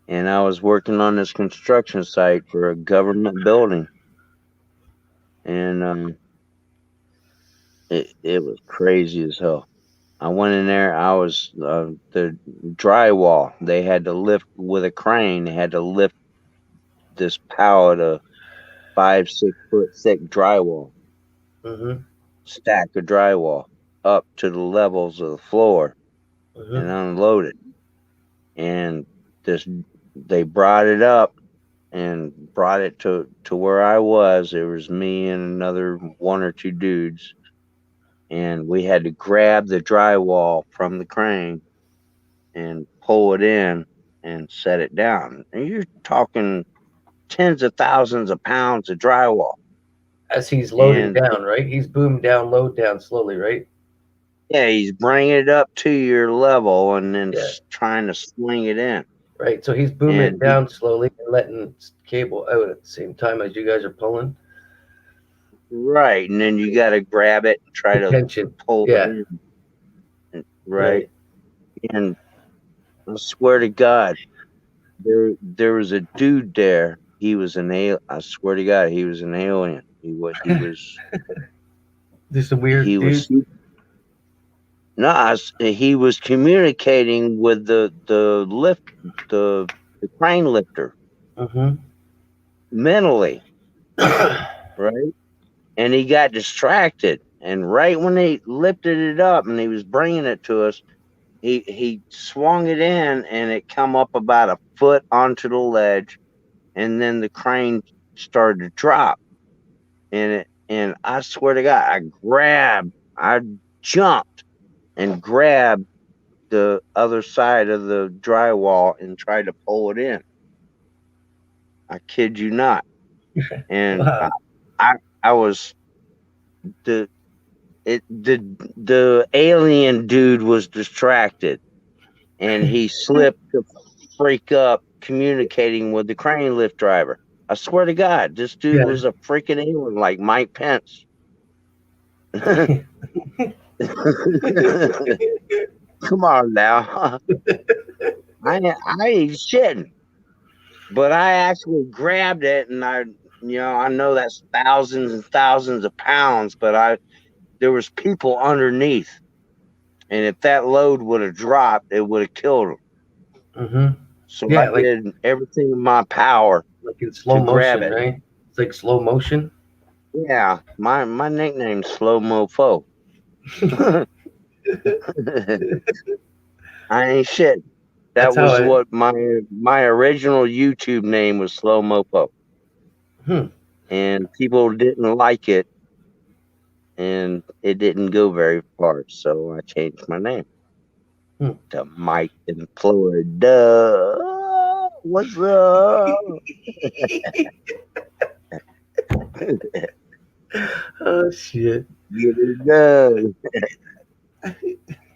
[SPEAKER 12] and I was working on this construction site for a government building, and it was crazy as hell. I went in there. I was the drywall. They had to lift with a crane. They had to lift this pallet of 5-6 foot thick drywall, stack of drywall up to the levels of the floor, and unload it. And they brought it up and brought it to where I was. There was me and another 1 or 2 dudes, and we had to grab the drywall from the crane and pull it in and set it down. And you're talking tens of thousands of pounds of drywall.
[SPEAKER 1] As he's loading down, right? He's boom down, load down slowly, right?
[SPEAKER 12] Yeah, he's bringing it up to your level and then trying to swing it in.
[SPEAKER 1] Right, so he's booming it down slowly and letting cable out at the same time as you guys are pulling.
[SPEAKER 12] Right, and then you got to grab it and try to pull it in. Right. And I swear to God, there was a dude there. He was an alien. I swear to God, he was an alien. He was.
[SPEAKER 1] Just a weird dude.
[SPEAKER 12] No, he was communicating with the crane lifter, mentally, right? And he got distracted, and right when they lifted it up and he was bringing it to us, he swung it in, and it come up about a foot onto the ledge, and then the crane started to drop, and I swear to God, I jumped and grabbed the other side of the drywall and tried to pull it in. I kid you not. And
[SPEAKER 1] Wow.
[SPEAKER 12] I was the alien dude was distracted, and he slipped the freak up communicating with the crane lift driver. I swear to God, this dude
[SPEAKER 1] Yeah.
[SPEAKER 12] was a freaking alien like Mike Pence. Come on now. I ain't shitting. But I actually grabbed it, and I know that's thousands and thousands of pounds, but there was people underneath. And if that load would have dropped, it would have killed them.
[SPEAKER 1] Mm-hmm.
[SPEAKER 12] So
[SPEAKER 1] Yeah,
[SPEAKER 12] I did everything in my power
[SPEAKER 1] like in slow
[SPEAKER 12] to grab
[SPEAKER 1] motion,
[SPEAKER 12] it.
[SPEAKER 1] right? It's like slow motion.
[SPEAKER 12] Yeah, my nickname's Slow Mofo. I ain't shit. That
[SPEAKER 1] That's how
[SPEAKER 12] was
[SPEAKER 1] I-
[SPEAKER 12] what my original YouTube name was, Slow Mofo. And people didn't like it, and it didn't go very far, so I changed my name to Mike in Florida. What's up?
[SPEAKER 1] Oh shit.
[SPEAKER 12] Get it done.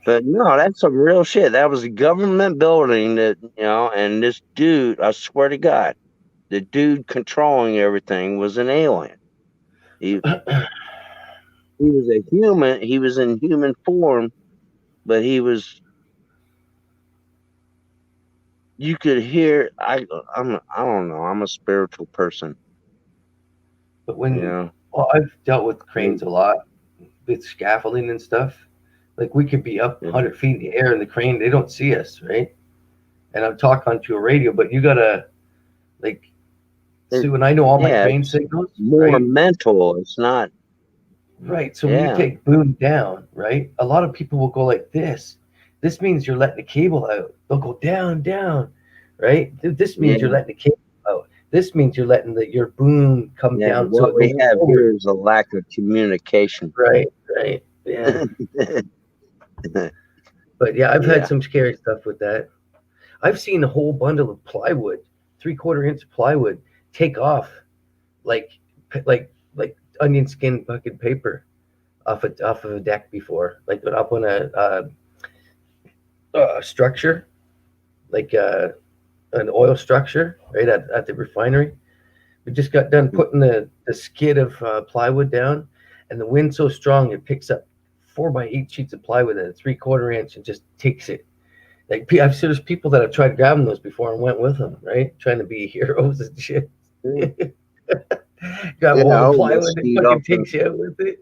[SPEAKER 12] But no, that's some real shit. That was a government building that, and this dude, I swear to God, the dude controlling everything was an alien. He was a human. He was in human form, but you could hear, I don't know. I'm a spiritual person.
[SPEAKER 1] But well, I've dealt with cranes a lot with scaffolding and stuff. Like we could be up 100 feet in the air in the crane, they don't see us, right? And I'm talking onto a radio, but you gotta see when I know all my crane
[SPEAKER 12] it's
[SPEAKER 1] signals,
[SPEAKER 12] more
[SPEAKER 1] right?
[SPEAKER 12] mental. It's not
[SPEAKER 1] Right. So when you take boom down, right? A lot of people will go like this. This means you're letting the cable out. They'll go down, down, right? This means you're letting the cable out. This means you're letting your boom come down.
[SPEAKER 12] What
[SPEAKER 1] So
[SPEAKER 12] we have here is a lack of communication.
[SPEAKER 1] Right. Yeah. But yeah, I've had some scary stuff with that. I've seen a whole bundle of plywood, 3/4 inch plywood, take off like onion skin fucking paper off of a deck before, like up on a structure, like an oil structure, right at the refinery. We just got done putting the skid of plywood down, and the wind's so strong it picks up 4x8 sheets of plywood at a 3/4 inch and just takes it. Like I've seen there's people that have tried grabbing those before and went with them, right? Trying to be heroes and shit. Grab all the plywood and fucking takes you out with it.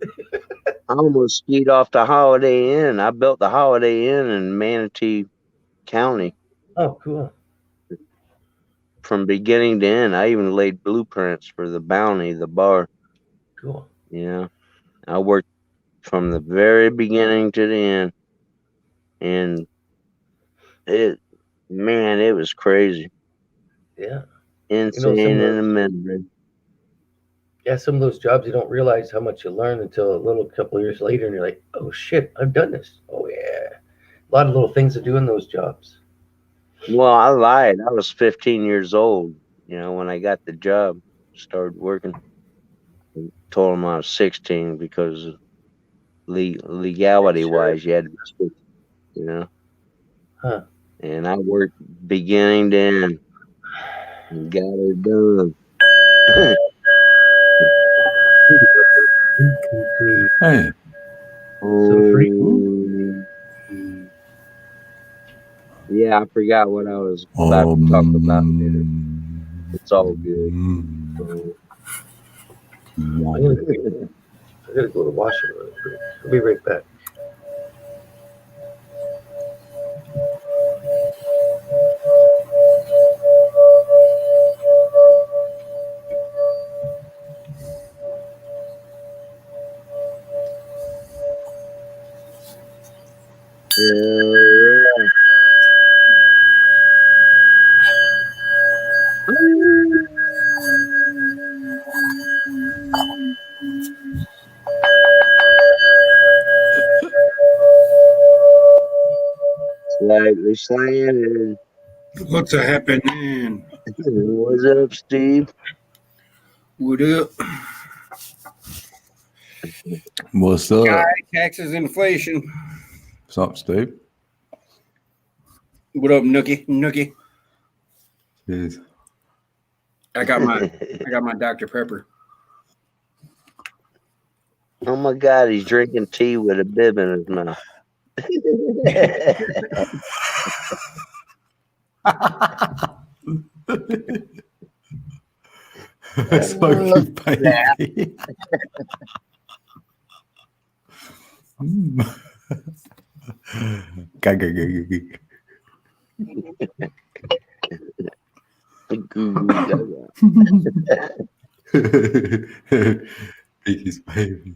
[SPEAKER 12] I almost skied off the Holiday Inn. I built the Holiday Inn in Manatee County.
[SPEAKER 1] Oh, cool.
[SPEAKER 12] From beginning to end, I even laid blueprints for the Bounty, the bar.
[SPEAKER 1] Cool.
[SPEAKER 12] Yeah. I worked from the very beginning to the end. And it was crazy.
[SPEAKER 1] Yeah.
[SPEAKER 12] Insane in a memory.
[SPEAKER 1] Yeah, some of those jobs you don't realize how much you learn until a couple of years later, and you're like, oh shit, I've done this. Oh yeah. A lot of little things to do in those jobs.
[SPEAKER 12] Well, I lied. I was 15 years old, when I got the job, started working. I told them I was 16 because legality wise, you had to be 16,
[SPEAKER 1] Huh.
[SPEAKER 12] And I worked beginning to end and got it done.
[SPEAKER 5] Hey.
[SPEAKER 1] So free.
[SPEAKER 12] Yeah, I forgot what I was about to talk about, dude. It's all good.
[SPEAKER 1] I gotta go to the washroom real quick. I'll be right back.
[SPEAKER 12] Yeah. Slightly slanted.
[SPEAKER 11] What's happening?
[SPEAKER 12] What's up, Steve?
[SPEAKER 11] What up?
[SPEAKER 5] What's up?
[SPEAKER 11] Guy, taxes, inflation.
[SPEAKER 5] What's up, Steve?
[SPEAKER 11] What up, Nookie?
[SPEAKER 5] Cheers.
[SPEAKER 11] I got my Dr. Pepper.
[SPEAKER 12] Oh my God, he's drinking tea with a bib in his mouth.
[SPEAKER 5] Smoky baby. Biggest baby.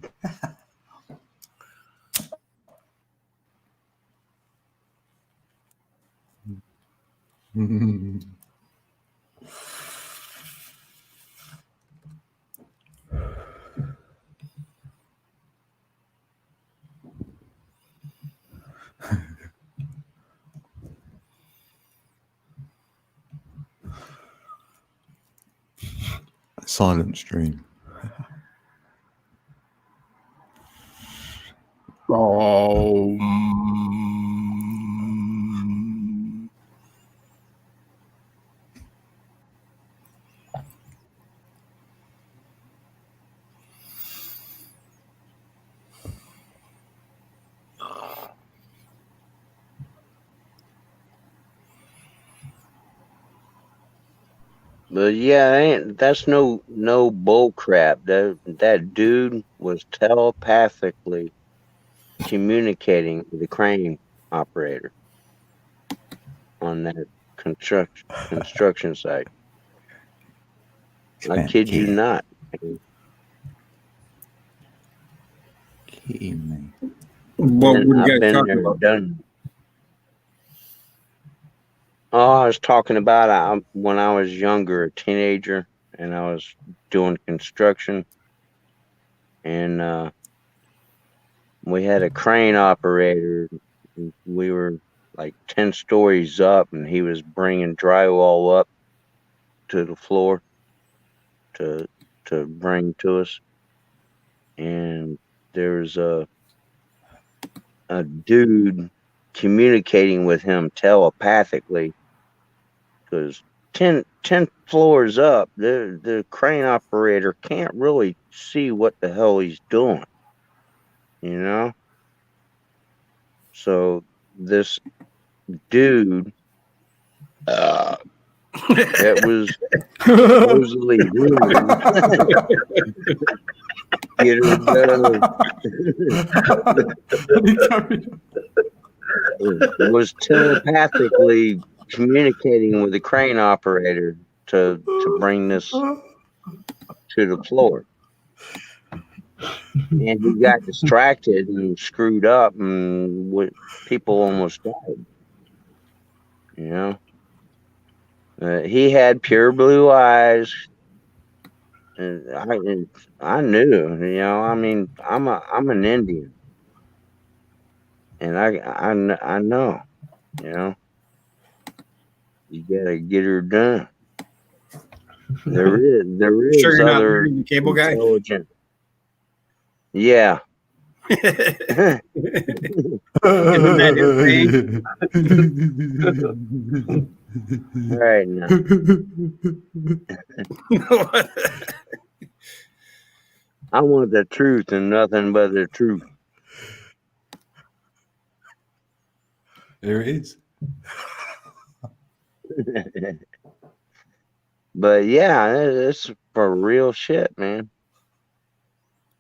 [SPEAKER 5] Silent stream.
[SPEAKER 11] Oh.
[SPEAKER 12] But yeah, that's no bull crap. That dude was telepathically communicating with the crane operator on that construction site. I kid you not.
[SPEAKER 11] What were you
[SPEAKER 12] I've
[SPEAKER 11] guys
[SPEAKER 12] been
[SPEAKER 11] talking
[SPEAKER 12] there,
[SPEAKER 11] about?
[SPEAKER 12] done. Oh, I was talking about when I was younger, a teenager, and I was doing construction, and we had a crane operator. We were like 10 stories up, and he was bringing drywall up to the floor to bring to us. And there's a dude communicating with him telepathically, because 10 floors up, the crane operator can't really see what the hell he's doing, you know? So this dude that was supposedly get her done. Was telepathically communicating with the crane operator to bring this to the floor. And he got distracted and screwed up, and people almost died. You know, he had pure blue eyes, and I knew. You know, I mean, I'm an Indian, and I know. You know, you gotta get her done. There is
[SPEAKER 11] Sure you're not
[SPEAKER 12] other
[SPEAKER 11] the cable guy?
[SPEAKER 12] intelligent. Yeah.
[SPEAKER 11] Isn't that
[SPEAKER 12] All right now. I want the truth and nothing but the truth.
[SPEAKER 5] There it is.
[SPEAKER 12] But yeah, it's for real shit, man.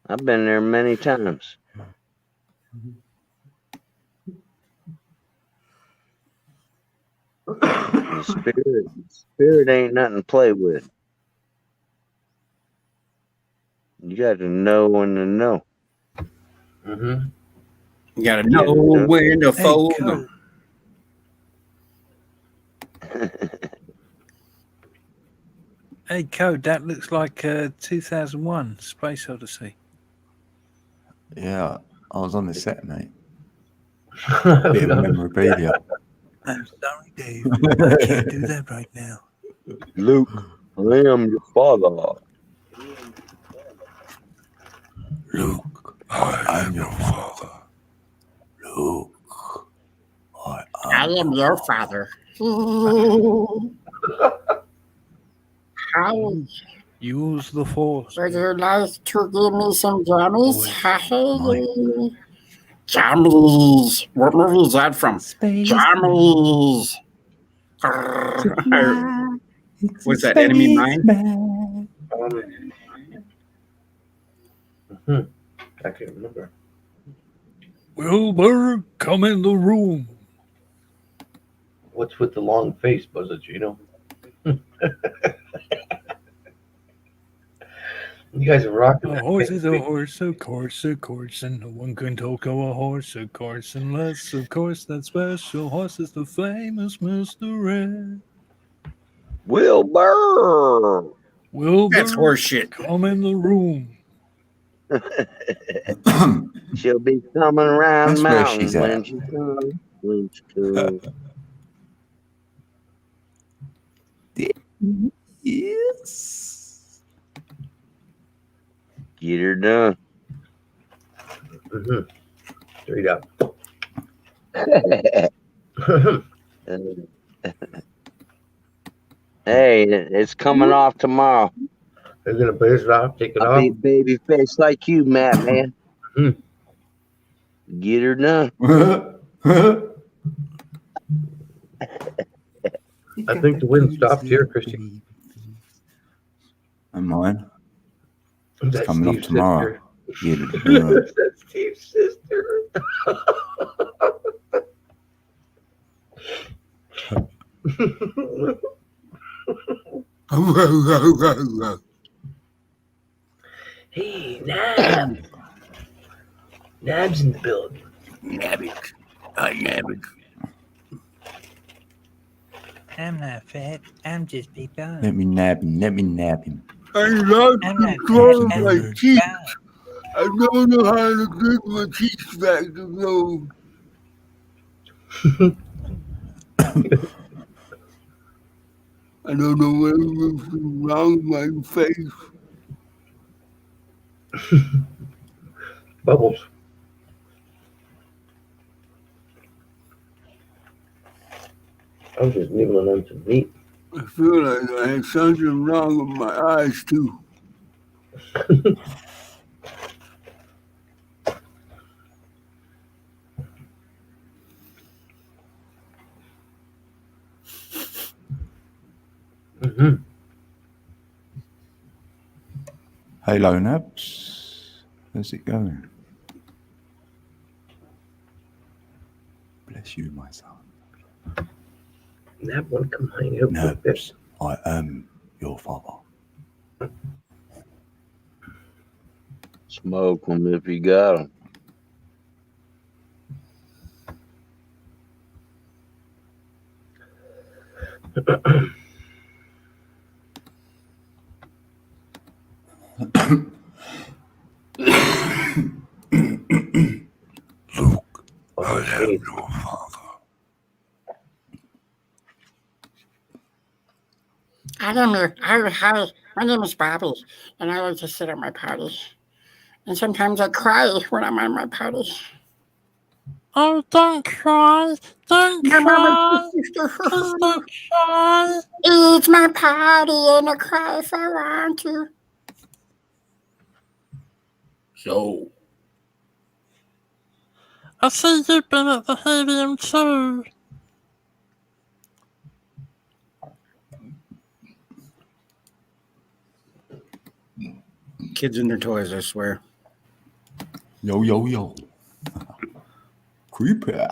[SPEAKER 12] I've been there many times. The spirit ain't nothing to play with. You got to know when to know.
[SPEAKER 11] You gotta know when to fold them.
[SPEAKER 9] Hey, Code, that looks like 2001 Space Odyssey.
[SPEAKER 5] Yeah, I was on the set, mate. Bit of memorabilia.
[SPEAKER 9] I'm sorry, Dave. I can't do that right now.
[SPEAKER 12] Luke, I am your father.
[SPEAKER 5] Luke, I am your father. Luke,
[SPEAKER 15] I am your father. Hi.
[SPEAKER 9] Use the force.
[SPEAKER 15] Would you like to give me some jammies? Hey. Jammies. What movie is that from? Jammies.
[SPEAKER 11] What's that, Enemy Mine?
[SPEAKER 1] I can't remember.
[SPEAKER 9] Wilbur, come in the room.
[SPEAKER 1] What's with the long face, Buzzachino? You guys are rocking.
[SPEAKER 9] A horse is a horse, of course, and no one can talk to a horse, of course, unless, of course, that special horse is the famous Mr. Red.
[SPEAKER 12] Wilbur.
[SPEAKER 9] Wilbur,
[SPEAKER 11] That's horseshit.
[SPEAKER 9] come in the room.
[SPEAKER 12] She'll be coming around
[SPEAKER 5] That's where
[SPEAKER 12] mountain
[SPEAKER 5] she's at.
[SPEAKER 12] when she comes. When she comes.
[SPEAKER 5] Yes.
[SPEAKER 12] Get her done.
[SPEAKER 1] Straight up.
[SPEAKER 12] Hey, it's coming off tomorrow.
[SPEAKER 1] They're gonna blaze it off, take it
[SPEAKER 12] I'll
[SPEAKER 1] off.
[SPEAKER 12] be baby face like you, Matt, man. Get her done.
[SPEAKER 1] I think the wind stopped here, Christian.
[SPEAKER 5] And mine. It's
[SPEAKER 1] That's
[SPEAKER 5] coming off
[SPEAKER 1] Steve's
[SPEAKER 5] tomorrow.
[SPEAKER 1] sister.
[SPEAKER 5] Yeah,
[SPEAKER 1] That's Steve's sister. Hey, Nab. Nab's in the building.
[SPEAKER 5] Nabbit. I nabbit.
[SPEAKER 13] I'm not fat. I'm just big bone.
[SPEAKER 5] Let me nab him. Let me nab him.
[SPEAKER 16] I love
[SPEAKER 13] I'm
[SPEAKER 16] to
[SPEAKER 13] not
[SPEAKER 16] control
[SPEAKER 13] fat.
[SPEAKER 16] my
[SPEAKER 13] I'm
[SPEAKER 16] teeth.
[SPEAKER 13] big
[SPEAKER 16] I don't know how to get my teeth back to go. I don't know what's wrong with my face.
[SPEAKER 1] Bubbles. I was just nibbling on some meat.
[SPEAKER 16] I feel like I had something wrong with my eyes too.
[SPEAKER 5] Hello, Nabs. How's it going? Bless you, my son.
[SPEAKER 1] Nab, want to come hang out with this?
[SPEAKER 5] I am your father.
[SPEAKER 12] Smoke them if you got them.
[SPEAKER 5] Luke, I am your father.
[SPEAKER 15] Hi, my name is Bobby, and I like to sit at my party. And sometimes I cry when I'm at my party.
[SPEAKER 13] Oh, don't cry. Don't cry. Just don't cry.
[SPEAKER 15] It's my party, and I cry if I want to.
[SPEAKER 16] So,
[SPEAKER 13] I see you've been at the Helium too.
[SPEAKER 11] Kids and their toys, I swear.
[SPEAKER 5] Yo, yo, yo. Creeper.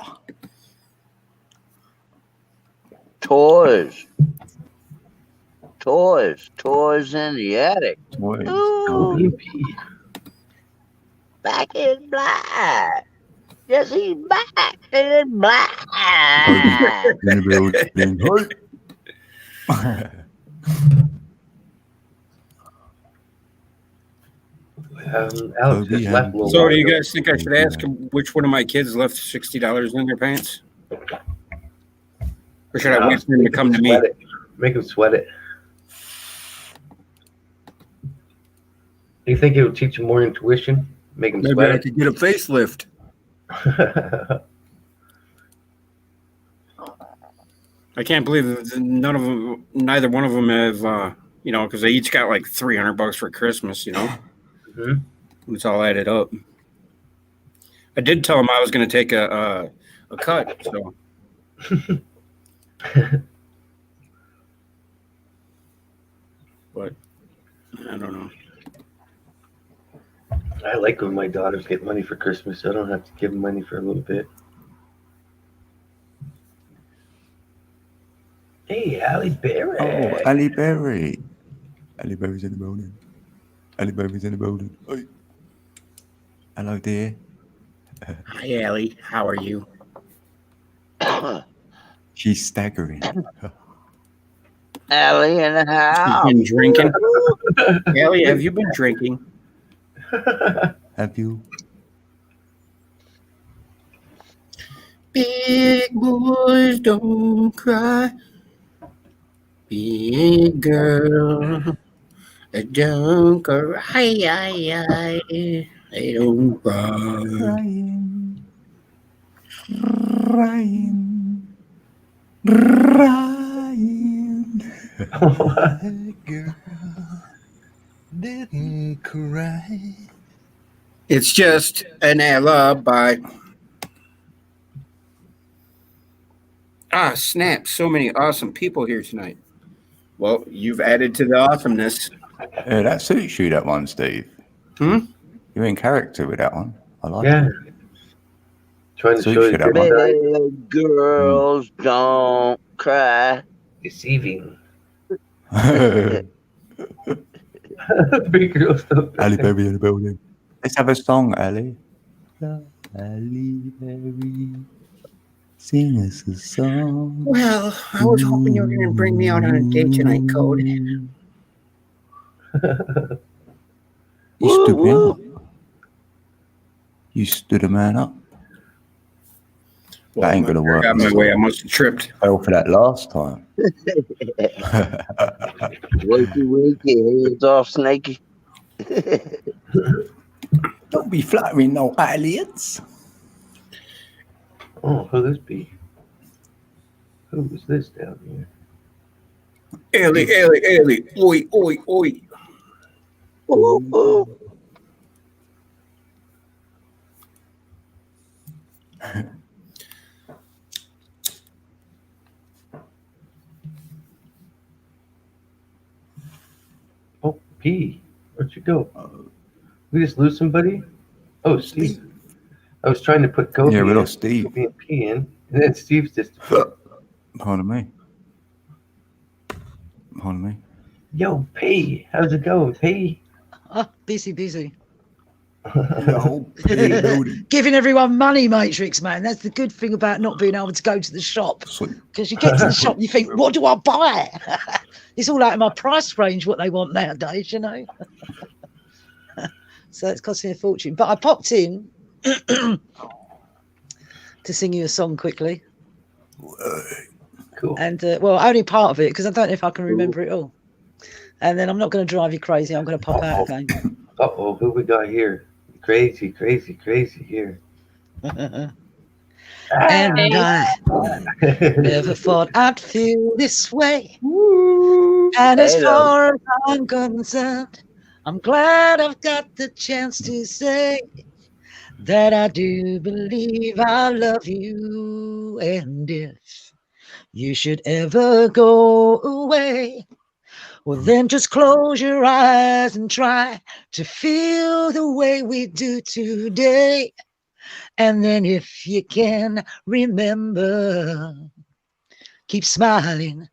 [SPEAKER 12] Toys. Toys in the attic.
[SPEAKER 5] Toys.
[SPEAKER 12] Ooh. Back in black. Yes, he's back in black.
[SPEAKER 5] In the building.
[SPEAKER 1] Alex just left a little
[SPEAKER 11] So,
[SPEAKER 1] while
[SPEAKER 11] do you
[SPEAKER 1] ago.
[SPEAKER 11] guys think I should ask which one of my kids left $60 in their pants? Or should I wait for him to come to me?
[SPEAKER 1] Make him sweat it. Do you think it would teach him more intuition? Make him
[SPEAKER 11] Maybe
[SPEAKER 1] sweat
[SPEAKER 11] I
[SPEAKER 1] it?
[SPEAKER 11] could get a facelift. I can't believe that neither one of them have, because they each got like $300 for Christmas, It's all added up. I did tell him I was going to take a cut, so. But I don't know.
[SPEAKER 1] I like when my daughters get money for Christmas, so I don't have to give them money for a little bit. Hey, Halle Berry.
[SPEAKER 5] Oh, Halle Berry. Halle Berry's in the building. Halle Berry's in the building. Hey. Hello, dear.
[SPEAKER 11] Hi, Allie. How are you?
[SPEAKER 5] She's staggering.
[SPEAKER 12] Allie in the house.
[SPEAKER 11] Been drinking? Allie, have you been drinking?
[SPEAKER 5] Have you?
[SPEAKER 11] Big boys don't cry. Big girl don't cry. They don't cry.
[SPEAKER 5] Ryan.
[SPEAKER 14] Girl didn't cry.
[SPEAKER 11] It's just an alibi. Ah, snap. So many awesome people here tonight. Well, you've added to the awesomeness.
[SPEAKER 5] Yeah, that suits you, that one, Steve.
[SPEAKER 11] Hmm?
[SPEAKER 5] You're in character with that one. I like
[SPEAKER 1] Yeah.
[SPEAKER 5] it.
[SPEAKER 1] Trying to
[SPEAKER 5] Suits
[SPEAKER 1] show
[SPEAKER 5] you,
[SPEAKER 1] you
[SPEAKER 5] that
[SPEAKER 1] good
[SPEAKER 5] one.
[SPEAKER 1] side.
[SPEAKER 12] Big girls don't cry.
[SPEAKER 1] Deceiving. Big girls don't
[SPEAKER 5] Ali Berry in the building. Let's have a song, Ali. Ali Berry, sing us a song.
[SPEAKER 11] Well, I was hoping you were going to bring me out on a date tonight, Code.
[SPEAKER 5] You stood me up. You stood a man up.
[SPEAKER 11] Well,
[SPEAKER 5] that ain't gonna work.
[SPEAKER 11] Got my way. I must have tripped.
[SPEAKER 5] Fell for that last time.
[SPEAKER 12] Wakey, wakey, hands off, Snakey.
[SPEAKER 5] Don't be flattering no aliens.
[SPEAKER 1] Oh, who this be? Who is this down here?
[SPEAKER 11] Ellie, Ellie, Ellie. Oi, oi, oi.
[SPEAKER 12] Ooh, ooh.
[SPEAKER 1] Oh, P. Where'd you go? We just lose somebody? Oh, Steve. I was trying to put Kobe,
[SPEAKER 5] Yeah, we lost Steve.
[SPEAKER 1] Kobe and P in, and then Steve's just.
[SPEAKER 5] Pardon me. Pardon me.
[SPEAKER 1] Yo, P. How's it going, P?
[SPEAKER 17] Busy.
[SPEAKER 5] Yo, P.
[SPEAKER 17] Giving everyone money, Matrix, man. That's the good thing about not being able to go to the shop. Because you get to the shop and you think, what do I buy? It's all out of my price range, what they want nowadays, you know. So it's costing a fortune. But I popped in to sing you a song quickly.
[SPEAKER 1] Cool.
[SPEAKER 17] And, well, only part of it, because I don't know if I can remember it all. And then I'm not going to drive you crazy. I'm going to pop out again.
[SPEAKER 1] Uh-oh, who we got here? Crazy here.
[SPEAKER 17] And I never thought I'd feel this way. And as far as I'm concerned, I'm glad I've got the chance to say that I do believe I love you. And if you should ever go away, well, then just close your eyes and try to feel the way we do today. And then if you can remember, keep smiling,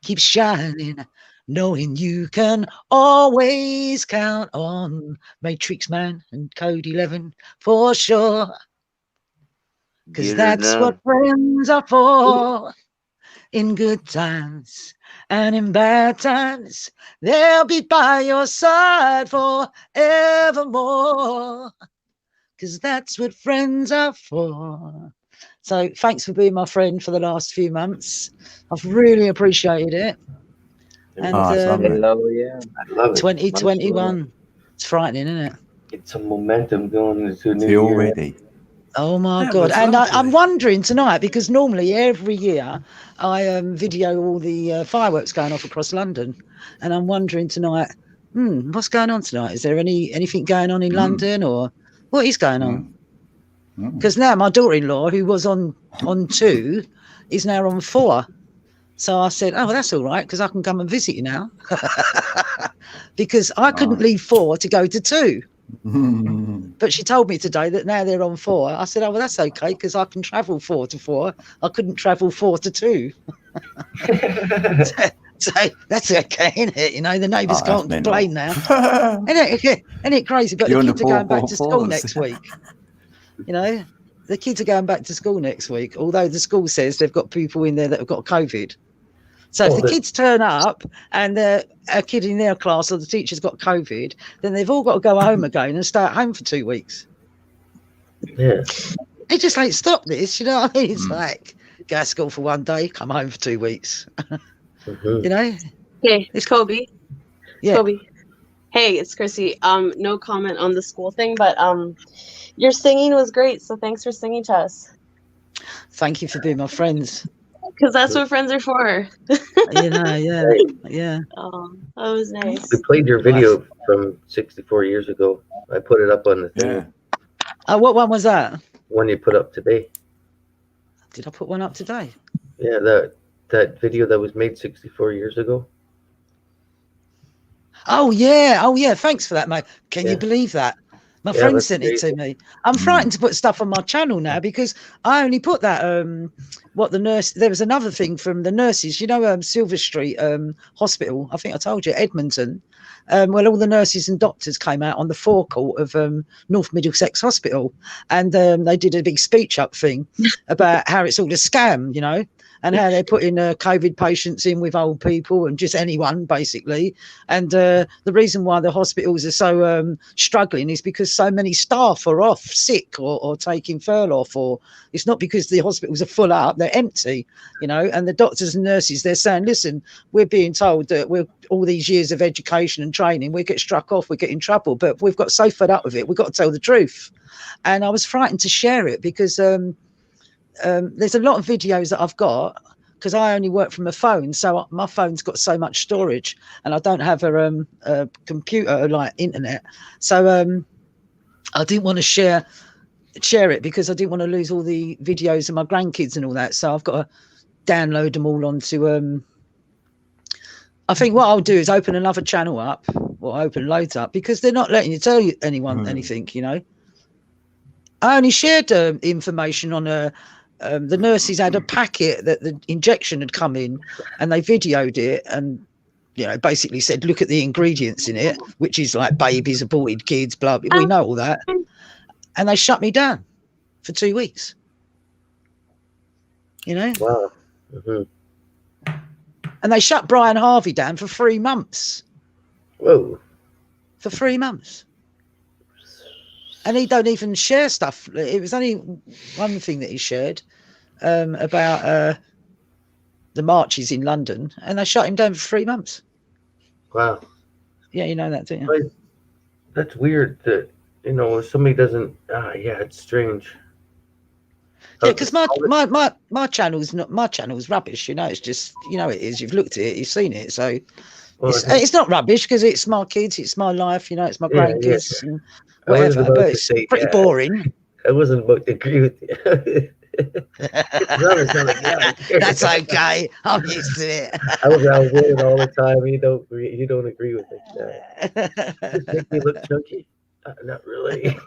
[SPEAKER 17] keep shining, knowing you can always count on Matrix Man and Code 11 for sure. Because that's what friends are for. In good times and in bad times, they'll be by your side forevermore. Because that's what friends are for. So thanks for being my friend for the last few months. I've really appreciated it. And
[SPEAKER 12] Hello, yeah.
[SPEAKER 1] I love it.
[SPEAKER 17] 2021. It's frightening, isn't it?
[SPEAKER 1] Get some momentum going into a new
[SPEAKER 5] Feel
[SPEAKER 1] year.
[SPEAKER 5] ready.
[SPEAKER 17] Oh my
[SPEAKER 9] That
[SPEAKER 17] God.
[SPEAKER 9] was
[SPEAKER 17] And
[SPEAKER 9] lovely.
[SPEAKER 17] I'm wondering tonight, because normally every year I video all the fireworks going off across London. And I'm wondering tonight, what's going on tonight? Is there anything going on in London, or what is going on? Because now my daughter-in-law, who was on 2, is now on 4. So I said, oh, well, that's all right, because I can come and visit you now. Because I couldn't leave 4 to go to 2. But she told me today that now they're on 4. I said, oh, well, that's okay, because I can travel 4 to 4. I couldn't travel 4 to 2. So that's okay, isn't it? You know, the neighbours can't complain now. Isn't it crazy? But
[SPEAKER 5] You're
[SPEAKER 17] the
[SPEAKER 5] on
[SPEAKER 17] kids
[SPEAKER 5] the
[SPEAKER 17] are going back to school
[SPEAKER 5] 4-4-4s.
[SPEAKER 17] next week. You know, the kids are going back to school next week, although the school says they've got people in there that have got COVID. So if the kids turn up and a kid in their class or the teacher's got COVID, then they've all got to go home again and stay at home for 2 weeks.
[SPEAKER 1] Yeah.
[SPEAKER 17] They just ain't stop this, you know what I mean? It's like, go to school for 1 day, come home for 2 weeks. You know?
[SPEAKER 18] Hey, it's Kobe.
[SPEAKER 17] Yeah.
[SPEAKER 18] Kobe. Hey, it's Chrissy. No comment on the school thing, but your singing was great, so thanks for singing to us.
[SPEAKER 17] Thank you for being my friends.
[SPEAKER 18] Because that's what friends are for.
[SPEAKER 17] You know, yeah.
[SPEAKER 18] Oh, that was nice.
[SPEAKER 1] We played your video from 64 years ago. I put it up on the thing.
[SPEAKER 17] What one was that?
[SPEAKER 1] One you put up today.
[SPEAKER 17] Did I put one up today?
[SPEAKER 1] Yeah, that video that was made 64 years ago.
[SPEAKER 17] Oh yeah. Thanks for that, mate. Can you believe that? My friend
[SPEAKER 1] that's
[SPEAKER 17] sent it to me. I'm frightened to put stuff on my channel now because I only put that there was another thing from the nurses, you know, Silver Street Hospital. I think I told you, Edmonton. Well, all the nurses and doctors came out on the forecourt of North Middlesex Hospital, and they did a big speech up thing about how it's all a scam, you know, and how they're putting COVID patients in with old people and just anyone, basically. And the reason why the hospitals are so struggling is because so many staff are off sick or taking furlough, or it's not because the hospitals are full up, they're empty, you know, and the doctors and nurses, they're saying, listen, we're being told that we're all these years of education and training, we get struck off, we get in trouble, but we've got so fed up with it, we've got to tell the truth. And I was frightened to share it because there's a lot of videos that I've got, because I only work from a phone, so my phone's got so much storage, and I don't have a computer like internet, so I didn't want to share it because I didn't want to lose all the videos of my grandkids and all that. So I've got to download them all onto. I think what I'll do is open another channel up, or open loads up, because they're not letting you tell anyone anything, you know. I only shared information on the nurses had a packet that the injection had come in, and they videoed it and, you know, basically said, look at the ingredients in it, which is like babies, aborted kids, blah, blah. We know all that. And they shut me down for 2 weeks. You know?
[SPEAKER 1] Wow.
[SPEAKER 17] And they shut Brian Harvey down for 3 months.
[SPEAKER 1] Whoa.
[SPEAKER 17] For 3 months. And he don't even share stuff. It was only one thing that he shared about the marches in London, and they shut him down for 3 months.
[SPEAKER 1] Wow.
[SPEAKER 17] Yeah, you know that, don't you?
[SPEAKER 1] That's weird that, you know, if somebody doesn't, it's strange.
[SPEAKER 17] Yeah, because my channel's not, my channel's rubbish, you know, it's just, you know, it is, you've looked at it, you've seen it, so it's not rubbish because it's my kids, it's my life, you know, it's my grandkids and whatever, but it's pretty boring.
[SPEAKER 1] I wasn't about to agree with you.
[SPEAKER 17] That's okay. I'm used to it.
[SPEAKER 1] I was out with it all the time. You don't agree with it. Does it make me look chunky? Not really.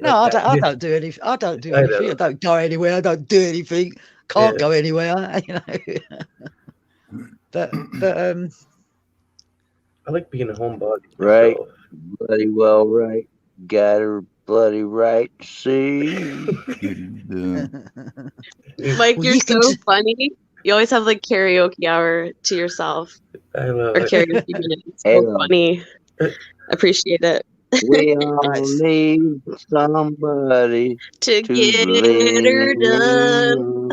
[SPEAKER 17] No, I don't do anything. I don't do anything. I don't go anywhere. I don't do anything. Can't go anywhere. You know. But
[SPEAKER 1] I like being a homebody.
[SPEAKER 12] Right. Bloody well right. Got her bloody right. See?
[SPEAKER 18] Mike, you're so funny. You always have like karaoke hour to yourself.
[SPEAKER 1] I love
[SPEAKER 18] or karaoke minutes. So funny. Appreciate it.
[SPEAKER 12] We all need somebody
[SPEAKER 18] to get her done.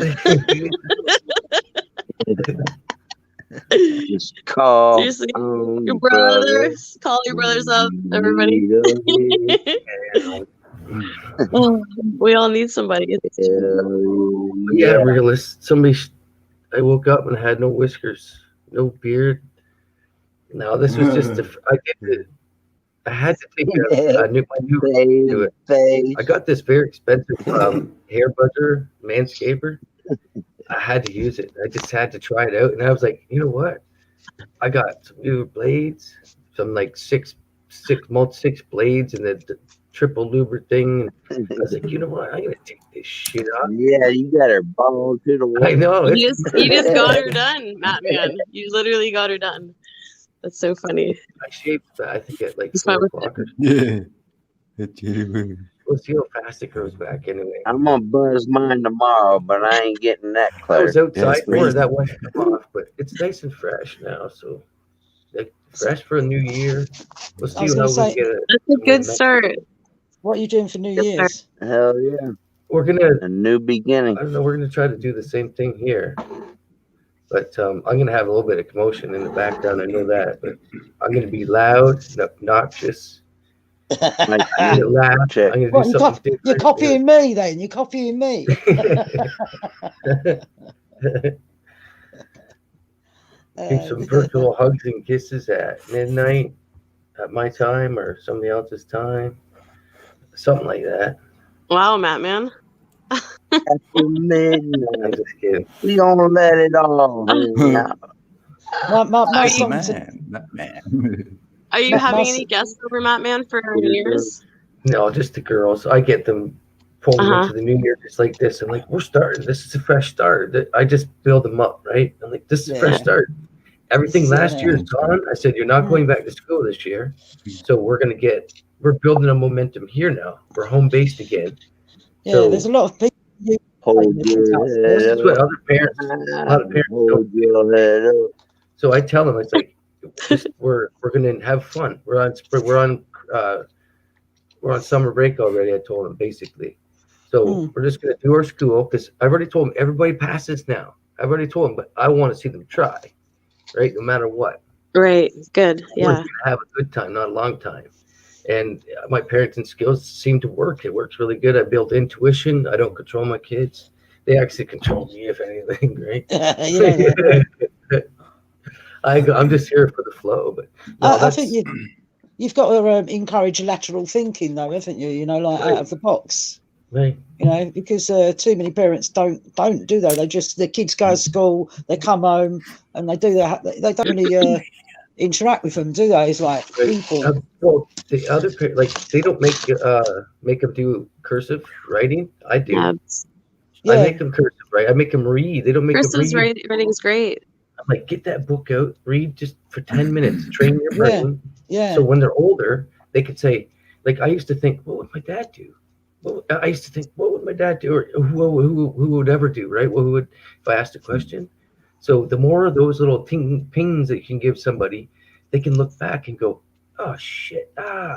[SPEAKER 12] Just call
[SPEAKER 18] Seriously,
[SPEAKER 12] on
[SPEAKER 18] your
[SPEAKER 12] brother.
[SPEAKER 18] brothers. Call your brothers up, everybody. We all need somebody.
[SPEAKER 1] Yeah, realist. I woke up and had no whiskers, no beard. No, this was just I had to take my new to it. I got this very expensive hair buzzer manscaper. I had to use it. I just had to try it out, and I was like, you know what? I got some new blades, some like six blades, and the triple luber thing. And I was like, you know what? I'm gonna take this shit off.
[SPEAKER 12] Yeah, you got her ball to the wall.
[SPEAKER 1] I know.
[SPEAKER 18] You just got her done, Matt Man. You literally got her done. That's so funny.
[SPEAKER 1] I shaved, I think at like
[SPEAKER 18] It's
[SPEAKER 1] 4 o'clock.
[SPEAKER 5] Yeah.
[SPEAKER 1] We'll see how fast it grows back anyway.
[SPEAKER 12] I'm gonna buzz mine tomorrow, but I ain't getting that
[SPEAKER 1] I
[SPEAKER 12] clear.
[SPEAKER 1] was outside for that one come off, but it's nice and fresh now. So, like, fresh for a new year. We'll see
[SPEAKER 17] was
[SPEAKER 1] how
[SPEAKER 17] gonna
[SPEAKER 1] we
[SPEAKER 17] say-
[SPEAKER 1] get it.
[SPEAKER 18] That's a good start.
[SPEAKER 17] What are you doing for New Year's?
[SPEAKER 12] Hell yeah.
[SPEAKER 1] We're gonna
[SPEAKER 12] a new beginning.
[SPEAKER 1] I don't know. We're gonna try to do the same thing here, but I'm gonna have a little bit of commotion in the background. I know that, but I'm gonna be loud and obnoxious. I'm gonna laugh. I'm gonna do
[SPEAKER 17] What,
[SPEAKER 1] something
[SPEAKER 17] you're
[SPEAKER 1] different.
[SPEAKER 17] copying me then? You're copying me.
[SPEAKER 1] Give some virtual hugs and kisses at midnight, at my time or somebody else's time, something like that.
[SPEAKER 18] Wow, Matt Man.
[SPEAKER 12] Midnight.
[SPEAKER 1] I'm just kidding.
[SPEAKER 12] We gonna let it all hang out.
[SPEAKER 17] My
[SPEAKER 18] you-
[SPEAKER 17] song
[SPEAKER 5] Man.
[SPEAKER 18] Are you having any guests over, Matt Man, for New Year's?
[SPEAKER 1] No, just the girls. I get them pulled into the new year just like this. I'm like, we're starting. This is a fresh start. I just build them up, right? I'm like, this is a fresh start. Everything last year is gone. I said, you're not going back to school this year. So we're building a momentum here now. We're home based again.
[SPEAKER 17] Yeah,
[SPEAKER 1] So
[SPEAKER 17] there's a lot of people.
[SPEAKER 1] this is what other parents, a lot of parents don't. So I tell them, it's like, we're gonna have fun. We're on summer break already. I told them basically. So we're just gonna do our school because I've already told them everybody passes now. I've already told them, but I want to see them try, right? No matter what.
[SPEAKER 18] Right. Good.
[SPEAKER 1] We're
[SPEAKER 18] Yeah.
[SPEAKER 1] gonna have a good time, not a long time. And my parenting skills seem to work. It works really good. I build intuition. I don't control my kids. They actually control me, if anything, right? I'm just here for the flow. But no,
[SPEAKER 17] I think you've got to encourage lateral thinking, though, haven't you? You know, like out of the box.
[SPEAKER 1] Right.
[SPEAKER 17] You know, because too many parents don't do that. The kids go to school, they come home, and they do that. They don't really interact with them, do they? It's like people.
[SPEAKER 1] Well, the other like they don't make them do cursive writing. I do. I make them cursive, right? I make them read. They don't make them
[SPEAKER 18] Chris's
[SPEAKER 1] read.
[SPEAKER 18] writing's great.
[SPEAKER 1] I'm like, get that book out, read just for 10 minutes, train your brain.
[SPEAKER 17] Yeah.
[SPEAKER 1] So when they're older, they could say, like, I used to think, what would my dad do? I used to think, what would my dad do? Or who would ever do, right? What would, if I asked a question? So the more of those little pings that you can give somebody, they can look back and go, oh shit,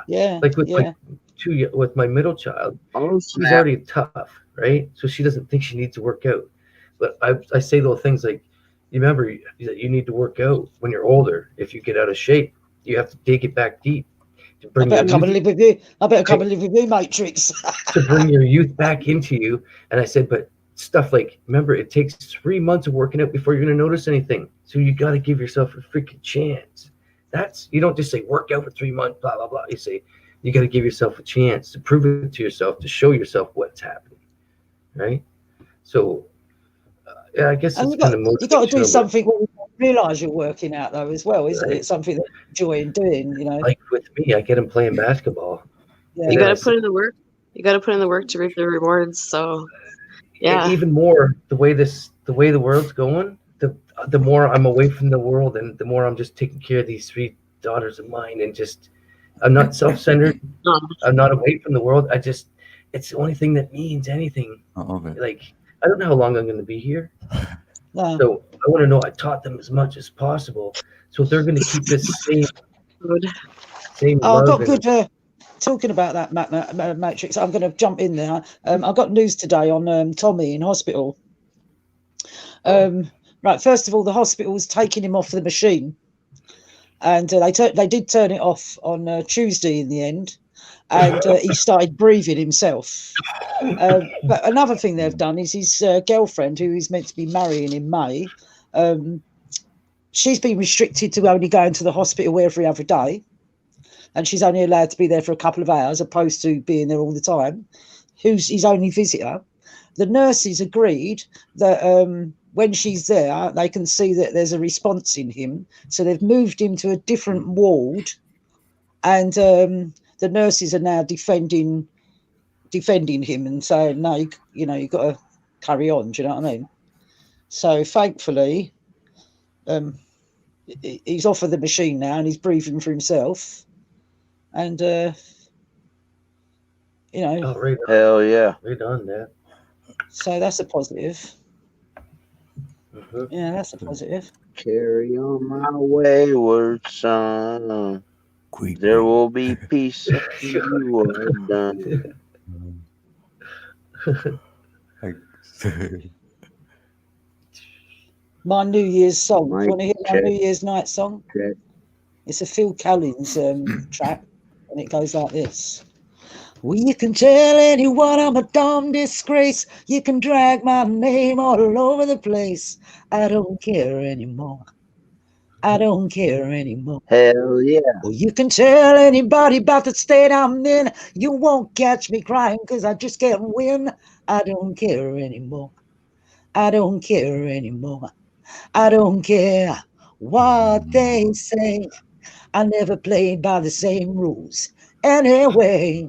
[SPEAKER 17] yeah.
[SPEAKER 1] Like with my middle child, she's already tough, right? So she doesn't think she needs to work out. But I say little things like, you remember that you need to work out when you're older. If you get out of shape, you have to dig it back deep. To bring
[SPEAKER 17] I better come and live with you, Matrix.
[SPEAKER 1] to bring your youth back into you. And I said, but stuff like, remember, it takes 3 months of working out before you're going to notice anything. So you got to give yourself a freaking chance. You don't just say work out for 3 months, blah, blah, blah. You say, you got to give yourself a chance to prove it to yourself, to show yourself what's happening. Right. So, yeah, I guess
[SPEAKER 17] And
[SPEAKER 1] it's kind of
[SPEAKER 17] you got to do
[SPEAKER 1] motivational,
[SPEAKER 17] something where you realise you're working out, though, as well, isn't it? Something that you enjoy doing, you know.
[SPEAKER 1] like with me, I get them playing basketball.
[SPEAKER 17] Yeah.
[SPEAKER 18] You got to put in the work. You got to put in the work to reap the rewards. So, yeah.
[SPEAKER 1] And even more, the way the world's going, the more I'm away from the world, and the more I'm just taking care of these 3 daughters of mine, and just I'm not self-centered. I'm not away from the world. It's the only thing that means anything. Like, I don't know how long I'm going to be here.
[SPEAKER 17] No.
[SPEAKER 1] So I want to know I taught them as much as possible. So they're going to keep this same
[SPEAKER 17] Oh, I've
[SPEAKER 1] love
[SPEAKER 17] got talking about that Matrix, I'm going to jump in there. I got news today on Tommy in hospital. Right, first of all, the hospital was taking him off the machine, and they did turn it off on Tuesday in the end, and he started breathing himself. But another thing they've done is his girlfriend, who he's meant to be marrying in May, she's been restricted to only going to the hospital every other day. And she's only allowed to be there for a couple of hours, opposed to being there all the time. Who's his only visitor? The nurses agreed that when she's there, they can see that there's a response in him. So they've moved him to a different ward, and the nurses are now defending him and saying, no, you've got to carry on. Do you know what I mean? So thankfully, he's off of the machine now, and he's breathing for himself. And
[SPEAKER 12] hell yeah,
[SPEAKER 1] Right on that.
[SPEAKER 17] so that's a positive. Yeah, that's a positive.
[SPEAKER 12] Carry on my wayward son. There will be peace if you are done.
[SPEAKER 17] My New Year's song. Do you want to hear my
[SPEAKER 12] check.
[SPEAKER 17] New Year's night song?
[SPEAKER 12] Check.
[SPEAKER 17] It's a Phil Collins track, and it goes like this. Well, you can tell anyone I'm a dumb disgrace. You can drag my name all over the place. I don't care anymore. I don't care anymore.
[SPEAKER 12] Hell yeah.
[SPEAKER 17] Well, you can tell anybody about the state I'm in. You won't catch me crying because I just can't win. I don't care anymore. I don't care anymore. I don't care what they say. I never played by the same rules. Anyway,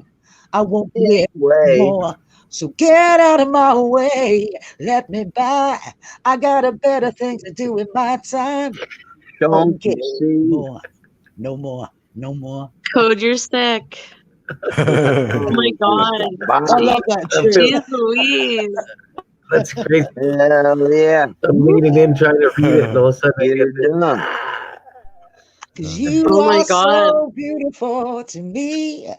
[SPEAKER 17] I won't play anymore. So get out of my way. Let me by. I got a better thing to do with my time.
[SPEAKER 12] Don't you see?
[SPEAKER 17] No more. No more.
[SPEAKER 18] Code, you're sick. Oh my god.
[SPEAKER 17] I love that tune.
[SPEAKER 18] Jeez Louise.
[SPEAKER 1] That's crazy.
[SPEAKER 12] Hell yeah.
[SPEAKER 1] I'm leaning in trying to read it, and all of a sudden I
[SPEAKER 12] Get
[SPEAKER 1] get
[SPEAKER 12] it
[SPEAKER 1] this.
[SPEAKER 12] done.
[SPEAKER 17] Cause you
[SPEAKER 18] Oh my
[SPEAKER 17] are
[SPEAKER 18] God.
[SPEAKER 17] so beautiful to me.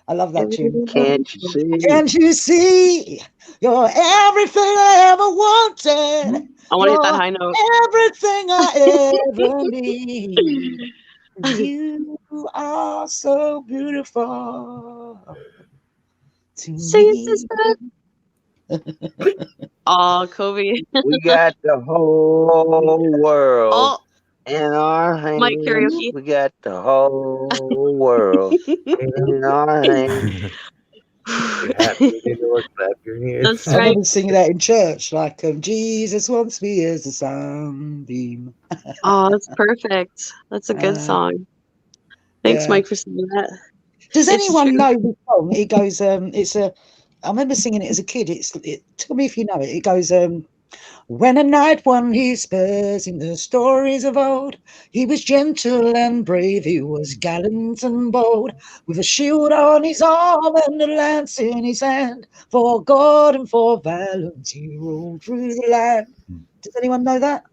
[SPEAKER 17] I love that tune.
[SPEAKER 12] Can't you see?
[SPEAKER 17] Can't you see? You're everything I ever wanted.
[SPEAKER 18] I want to hit that
[SPEAKER 17] You're
[SPEAKER 18] high note.
[SPEAKER 17] everything I ever need. You are so beautiful to
[SPEAKER 18] Sing
[SPEAKER 17] me.
[SPEAKER 18] it, sister. Oh, Kobe.
[SPEAKER 12] We got the whole world
[SPEAKER 18] Oh,
[SPEAKER 12] in our hands.
[SPEAKER 18] Mike karaoke.
[SPEAKER 12] We got the whole world in our hands.
[SPEAKER 1] Happy to clap your hands.
[SPEAKER 18] That's
[SPEAKER 17] I
[SPEAKER 18] right.
[SPEAKER 17] remember singing that in church, like Jesus wants me as a sunbeam.
[SPEAKER 18] Oh, that's perfect. That's a good song. Thanks,
[SPEAKER 17] yeah.
[SPEAKER 18] Mike, for saying that.
[SPEAKER 17] Does
[SPEAKER 18] It's
[SPEAKER 17] anyone
[SPEAKER 18] true.
[SPEAKER 17] know the song? It goes, it's a, I remember singing it as a kid. Tell me if you know it. It goes, when a knight won his spurs in the stories of old, he was gentle and brave, he was gallant and bold, with a shield on his arm and a lance in his hand, for God and for valence he rode through the land. Does anyone know that?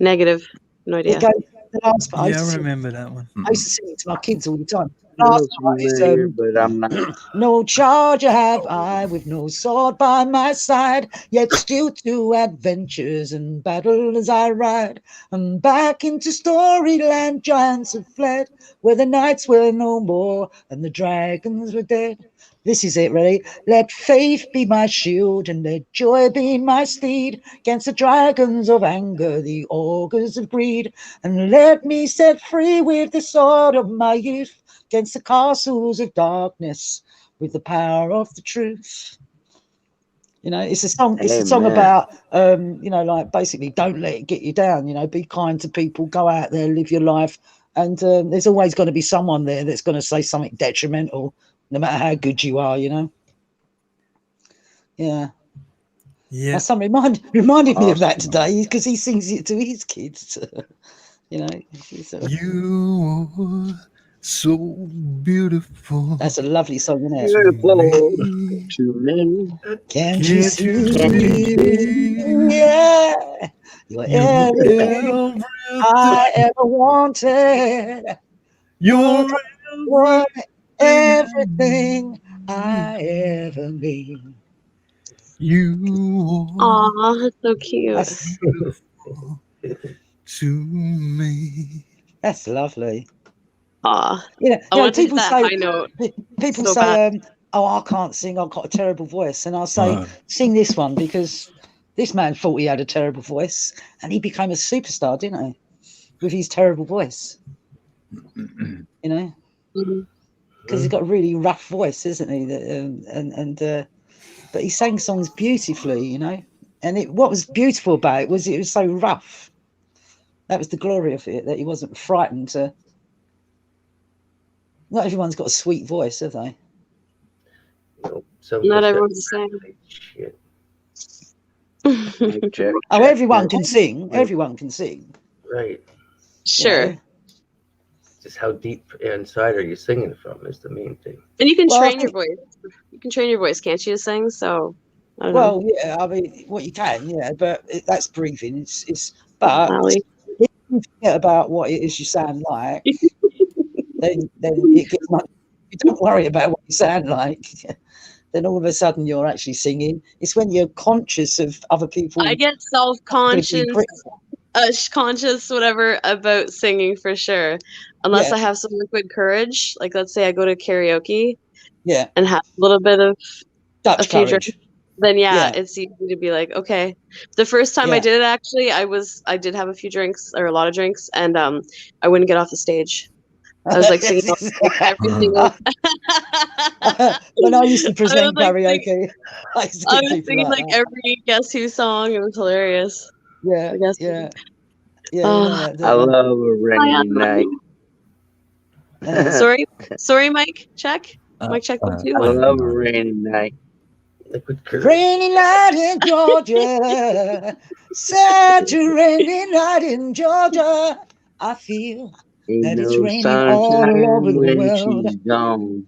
[SPEAKER 18] Negative. No idea.
[SPEAKER 17] It goes, the last part.
[SPEAKER 9] Yeah, I remember that one.
[SPEAKER 17] I used to sing it to my kids all the time.
[SPEAKER 12] I'm
[SPEAKER 17] Last part is,
[SPEAKER 12] familiar, but I'm not.
[SPEAKER 17] no charger have I, with no sword by my side, yet still to adventures and battle as I ride. And back into Storyland giants have fled, where the knights were no more and the dragons were dead. This is it, ready? Let faith be my shield and let joy be my steed against the dragons of anger, the ogres of greed. And let me set free with the sword of my youth against the castles of darkness with the power of the truth. You know, it's a song. It's a song
[SPEAKER 12] Amen.
[SPEAKER 17] about, you know, like basically don't let it get you down. You know, be kind to people, go out there, live your life, and there's always going to be someone there that's going to say something detrimental, no matter how good you are. You know. Yeah.
[SPEAKER 9] Yeah.
[SPEAKER 17] My son reminded me of that today because he sings it to his kids. You know.
[SPEAKER 9] You are so beautiful.
[SPEAKER 17] That's a lovely song, isn't it?
[SPEAKER 12] Beautiful to me.
[SPEAKER 17] Can't you
[SPEAKER 9] Can't
[SPEAKER 17] see?
[SPEAKER 9] you see?
[SPEAKER 17] Yeah. You're
[SPEAKER 9] You're
[SPEAKER 17] everything I ever wanted.
[SPEAKER 9] You're
[SPEAKER 17] What everything I ever need.
[SPEAKER 9] You
[SPEAKER 18] Aw, that's so cute.
[SPEAKER 17] That's,
[SPEAKER 9] to me.
[SPEAKER 17] that's lovely.
[SPEAKER 18] Aw.
[SPEAKER 17] You
[SPEAKER 18] I
[SPEAKER 17] know
[SPEAKER 18] want to hit
[SPEAKER 17] people
[SPEAKER 18] that
[SPEAKER 17] say
[SPEAKER 18] high note.
[SPEAKER 17] people
[SPEAKER 18] so
[SPEAKER 17] say, "Oh, I can't sing. I've got a terrible voice," and I'll say,
[SPEAKER 5] Oh.
[SPEAKER 17] "Sing this one," because this man thought he had a terrible voice, and he became a superstar, didn't he? With his terrible voice, you know, because he's got a really rough voice, isn't he? But he sang songs beautifully, you know. And what was beautiful about it was so rough. That was the glory of it, that he wasn't frightened to. Not everyone's got a sweet voice, have they?
[SPEAKER 18] Not everyone's the same.
[SPEAKER 17] Oh, everyone can sing. Everyone can sing.
[SPEAKER 1] Right.
[SPEAKER 18] Sure.
[SPEAKER 17] You know?
[SPEAKER 1] Just how deep inside are you singing from is the main thing.
[SPEAKER 18] And you can
[SPEAKER 17] Well, I
[SPEAKER 18] train your voice. You can train your voice, can't you, to sing? So, I don't know.
[SPEAKER 17] Well, yeah, I mean, what you can, yeah, but that's breathing. But
[SPEAKER 18] Ali.
[SPEAKER 17] if you forget about what it is you sound like, then it gets much. You don't worry about what you sound like. Then all of a sudden you're actually singing. It's when you're conscious of other people.
[SPEAKER 18] I get self-conscious, conscious, whatever, about singing for sure. Unless
[SPEAKER 17] Yeah.
[SPEAKER 18] I have some liquid courage. Like, let's say I go to karaoke
[SPEAKER 17] Yeah.
[SPEAKER 18] and have a little bit of
[SPEAKER 17] Dutch
[SPEAKER 18] a few
[SPEAKER 17] courage.
[SPEAKER 18] drinks. Then
[SPEAKER 17] Yeah.
[SPEAKER 18] it's easy to be like, okay. The first time I
[SPEAKER 17] Yeah.
[SPEAKER 18] did it, actually, I did have a few drinks or a lot of drinks, and I wouldn't get off the stage. I was like singing every single.
[SPEAKER 17] When I used to present
[SPEAKER 18] like,
[SPEAKER 17] karaoke, I used to
[SPEAKER 18] I
[SPEAKER 17] get
[SPEAKER 18] was
[SPEAKER 17] people
[SPEAKER 18] singing
[SPEAKER 17] like
[SPEAKER 18] like
[SPEAKER 17] that.
[SPEAKER 18] every Guess Who song. It was hilarious.
[SPEAKER 17] Yeah,
[SPEAKER 18] Guess
[SPEAKER 17] yeah,
[SPEAKER 18] Who.
[SPEAKER 17] yeah. You know that,
[SPEAKER 12] I
[SPEAKER 17] don't you?
[SPEAKER 12] love a rainy night.
[SPEAKER 18] Sorry, Mike. Check. Mike, check 1 2.
[SPEAKER 12] I love a rainy night.
[SPEAKER 17] Rainy night in Georgia, such a rainy night in Georgia. I feel
[SPEAKER 12] Ain't
[SPEAKER 17] that it's
[SPEAKER 12] no
[SPEAKER 17] raining all
[SPEAKER 12] sunshine
[SPEAKER 17] over the
[SPEAKER 12] when
[SPEAKER 17] world.
[SPEAKER 12] she's gone.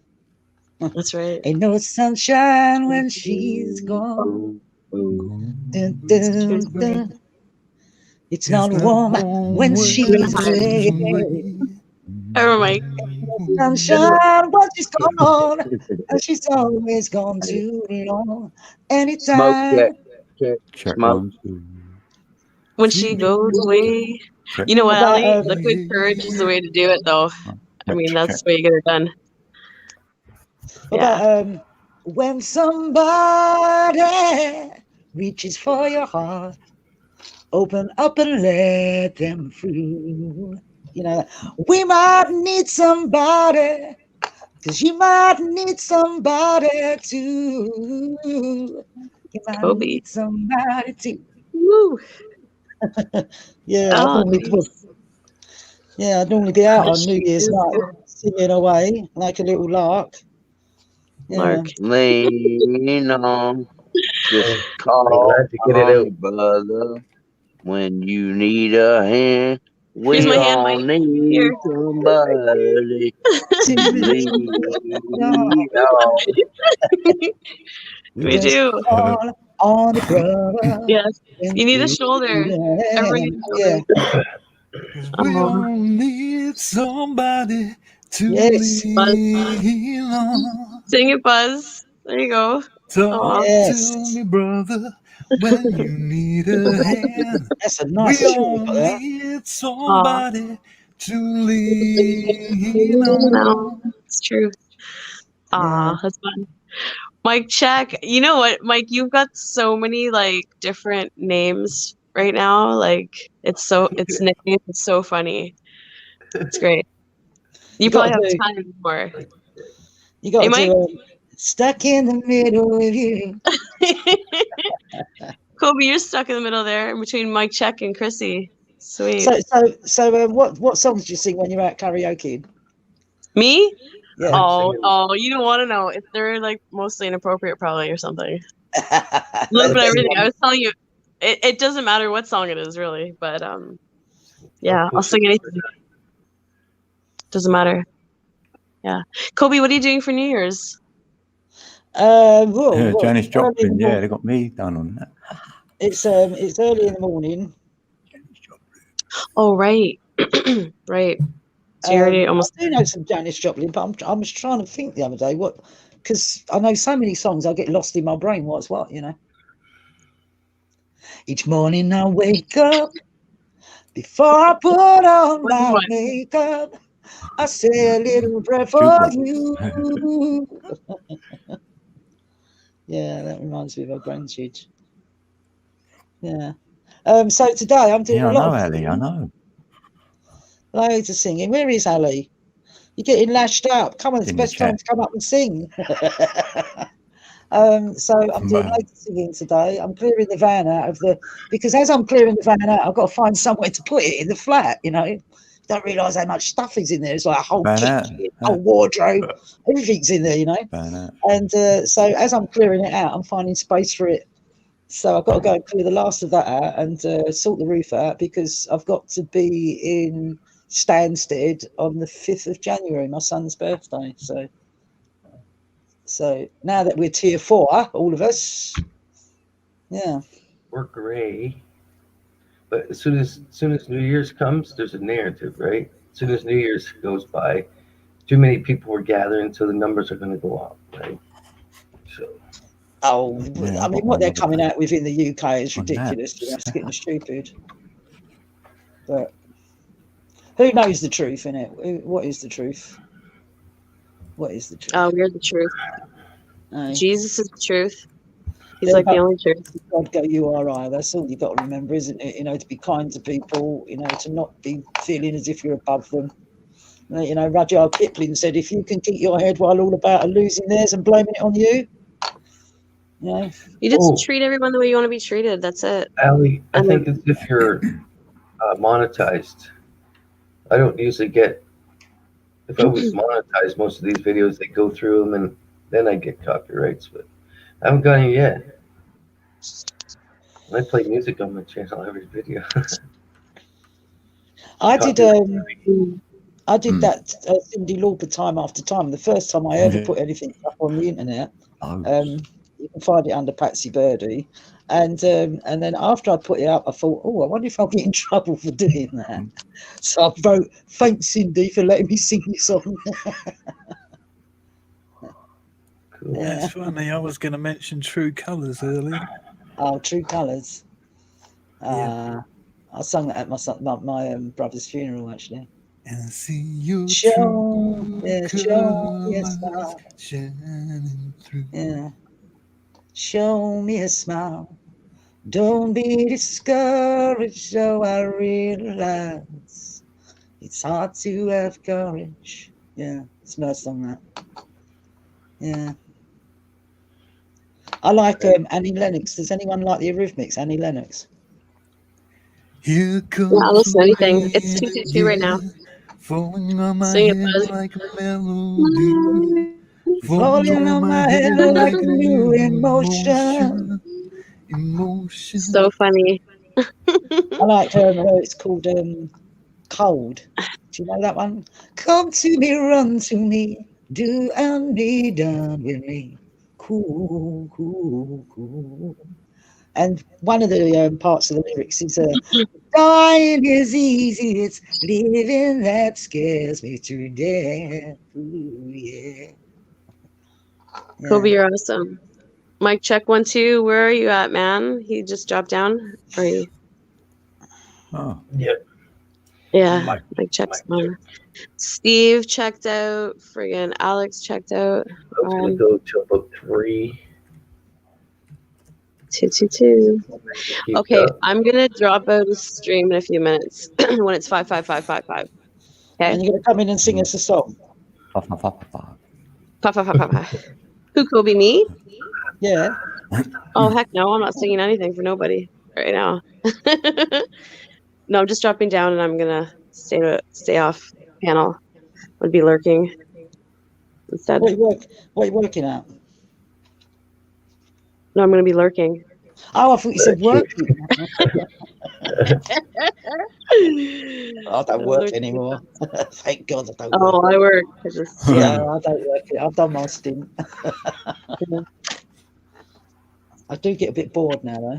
[SPEAKER 18] That's right.
[SPEAKER 17] Ain't no sunshine when she's gone. Dun, dun, dun. It's not warm when she's away.
[SPEAKER 18] Oh, Mike.
[SPEAKER 17] Sunshine when she's gone, and she's always gone too long. Anytime.
[SPEAKER 5] Check
[SPEAKER 12] Smoke.
[SPEAKER 5] 1, 2.
[SPEAKER 18] When she goes away. You know what, Ali? Liquid courage is the way to do it, though. I mean, that's the way you get it done.
[SPEAKER 17] What about when somebody reaches for your heart, open up and let them through. You know, we might need somebody, because you might need somebody too. You might
[SPEAKER 18] Kobe.
[SPEAKER 17] need somebody too.
[SPEAKER 18] Woo.
[SPEAKER 17] Yeah,
[SPEAKER 18] Oh,
[SPEAKER 17] I'd normally be out on New Year's night singing away like a little lark. Yeah.
[SPEAKER 12] Lean on. Just call
[SPEAKER 1] glad to get it
[SPEAKER 12] on
[SPEAKER 1] out.
[SPEAKER 12] brother when you need a hand. We
[SPEAKER 18] Here's my hand,
[SPEAKER 12] all
[SPEAKER 18] Mike.
[SPEAKER 12] need
[SPEAKER 18] Here.
[SPEAKER 12] somebody to lean on.
[SPEAKER 18] We do.
[SPEAKER 17] All on the brother.
[SPEAKER 18] Yes. You need a shoulder. Everybody needs a shoulder.
[SPEAKER 9] We all need somebody to
[SPEAKER 17] Yes.
[SPEAKER 9] lean on.
[SPEAKER 18] Sing it, Buzz. There you go.
[SPEAKER 9] Talk
[SPEAKER 17] Yes.
[SPEAKER 9] to me, brother, when you need a hand.
[SPEAKER 17] That's a nice
[SPEAKER 9] We
[SPEAKER 17] tune,
[SPEAKER 9] all
[SPEAKER 17] that.
[SPEAKER 9] need somebody to lean on.
[SPEAKER 18] No, it's true. Aw, that's fun. Mike, check. You know what, Mike? You've got so many like different names right now. Like it's nicknames. It's so funny. It's great. You probably have time more.
[SPEAKER 17] You got
[SPEAKER 18] Hey,
[SPEAKER 17] to
[SPEAKER 18] Mike?
[SPEAKER 17] do Stuck in the Middle with You.
[SPEAKER 18] Kobe, you're stuck in the middle there between Mike Check and Chrissy. Sweet.
[SPEAKER 17] So what songs do you sing when you're out karaoke?
[SPEAKER 18] Me?
[SPEAKER 17] Yeah.
[SPEAKER 18] Oh, you don't want to know. If they're like mostly inappropriate, probably, or something. A little bit of everything. I was telling you, it doesn't matter what song it is, really. But yeah, I'll sing anything. Doesn't matter. Yeah, Kobe, what are you doing for New Year's?
[SPEAKER 5] Yeah, Janis Joplin. Yeah, they got me done on that.
[SPEAKER 17] It's early in the morning.
[SPEAKER 18] Oh, right, right. So you already almost.
[SPEAKER 17] I do know some Janis Joplin, but I was trying to think the other day because I know so many songs, I get lost in my brain. What's what, you know? Each morning I wake up, before I put on my makeup, I say a little prayer for you. Yeah, that reminds me of our grandkids. Yeah. So today I'm doing
[SPEAKER 5] Yeah,
[SPEAKER 17] a
[SPEAKER 5] I
[SPEAKER 17] lot
[SPEAKER 5] know,
[SPEAKER 17] of
[SPEAKER 5] Ali. I know.
[SPEAKER 17] loads of singing. Where is Ali? You're getting lashed up. Come on, it's the
[SPEAKER 5] In the
[SPEAKER 17] best time
[SPEAKER 5] chat.
[SPEAKER 17] to come up and sing. So I'm doing loads of singing today. I'm clearing the van out because as I'm clearing the van out, I've got to find somewhere to put it in the flat, you know. Don't realise how much stuff is in there. It's like a whole
[SPEAKER 5] Van out.
[SPEAKER 17] kitchen, a whole wardrobe, everything's in there, you know.
[SPEAKER 5] Van out.
[SPEAKER 17] And so as I'm clearing it out, I'm finding space for it. So I've got to go and clear the last of that out and sort the roof out because I've got to be in Stansted on the 5th of January, my son's birthday. So now that we're tier 4, all of us, yeah.
[SPEAKER 1] We're gray. But as soon as New Year's comes, there's a narrative, right? As soon as New Year's goes by, too many people are gathering, so the numbers are going to go up, right? So.
[SPEAKER 17] Oh,
[SPEAKER 5] Yeah,
[SPEAKER 17] I mean, what they're coming out with in the UK is ridiculous. You know, it's getting stupid. But who knows the truth, innit? What is the truth? What is the truth?
[SPEAKER 18] Oh, we're the truth.
[SPEAKER 17] Aye.
[SPEAKER 18] Jesus is the truth. He's like the only truth.
[SPEAKER 17] God go you are I. That's all you've got to remember, isn't it? You know, to be kind to people, you know, to not be feeling as if you're above them. You know, Rudyard Kipling said, if you can keep your head while all about are losing theirs and blaming it on you, you know.
[SPEAKER 18] You just treat everyone the way you want to be treated. That's it.
[SPEAKER 1] Ali, I think as if you're monetized. I don't usually get, if I was monetized, most of these videos, they go through them and then I get copyrights, but I haven't got any yet. I play music on my channel every video.
[SPEAKER 17] I did that Cyndi Lauper time after time. The first time I ever put anything up on the internet, you can find it under Patsy Birdie. And then after I put it up, I thought, oh, I wonder if I'll get in trouble for doing that. So I wrote, thanks, Cyndi, for letting me sing your song.
[SPEAKER 1] Cool.
[SPEAKER 9] Yeah, it's funny. I was going to mention True Colours earlier.
[SPEAKER 17] Oh, True Colours. I sung that at my brother's funeral, actually.
[SPEAKER 9] And see you
[SPEAKER 17] show me a smile.
[SPEAKER 9] Shining through.
[SPEAKER 17] Yeah. Show me a smile. Don't be discouraged, though I realize it's hard to have courage. Yeah, it's a nice song, that. Yeah. I like Annie Lennox. Does anyone like the Eurythmics, Annie Lennox?
[SPEAKER 9] Here comes
[SPEAKER 18] I'll listen to anything. It's 222 right now.
[SPEAKER 9] Falling on my
[SPEAKER 18] Sing it,
[SPEAKER 9] head
[SPEAKER 18] bud.
[SPEAKER 9] like a melody.
[SPEAKER 17] Falling on my head like a new emotion.
[SPEAKER 18] So funny.
[SPEAKER 17] I like it's called Cold. Do you know that one? Come to me, run to me, do and be done with me. Cool, cool, cool. And one of the parts of the lyrics is dying is easy, it's living that scares me to death. Ooh, yeah.
[SPEAKER 18] Kobe, you're awesome. Mike, check 1, 2. Where are you at, man? He just dropped down. Are you?
[SPEAKER 5] Oh.
[SPEAKER 1] Yeah.
[SPEAKER 18] Yeah. Mike check's on. Steve checked out. Friggin' Alex checked out.
[SPEAKER 1] I was going to go to about 3.
[SPEAKER 18] 222. Okay, I'm gonna drop out a stream in a few minutes when it's 55555. Okay.
[SPEAKER 17] And you're gonna come in and sing us a song.
[SPEAKER 18] Who, Kobe? Me?
[SPEAKER 17] Yeah.
[SPEAKER 18] Oh heck no! I'm not singing anything for nobody right now. No, I'm just dropping down and I'm gonna stay off panel. Would be lurking instead.
[SPEAKER 17] What are you working at?
[SPEAKER 18] No, I'm gonna be lurking.
[SPEAKER 17] Oh, I thought you said working. I don't work anymore. Thank God I don't work.
[SPEAKER 18] Oh, I work.
[SPEAKER 17] Yeah, I don't work. I've done my stint. I do get a bit bored now, though.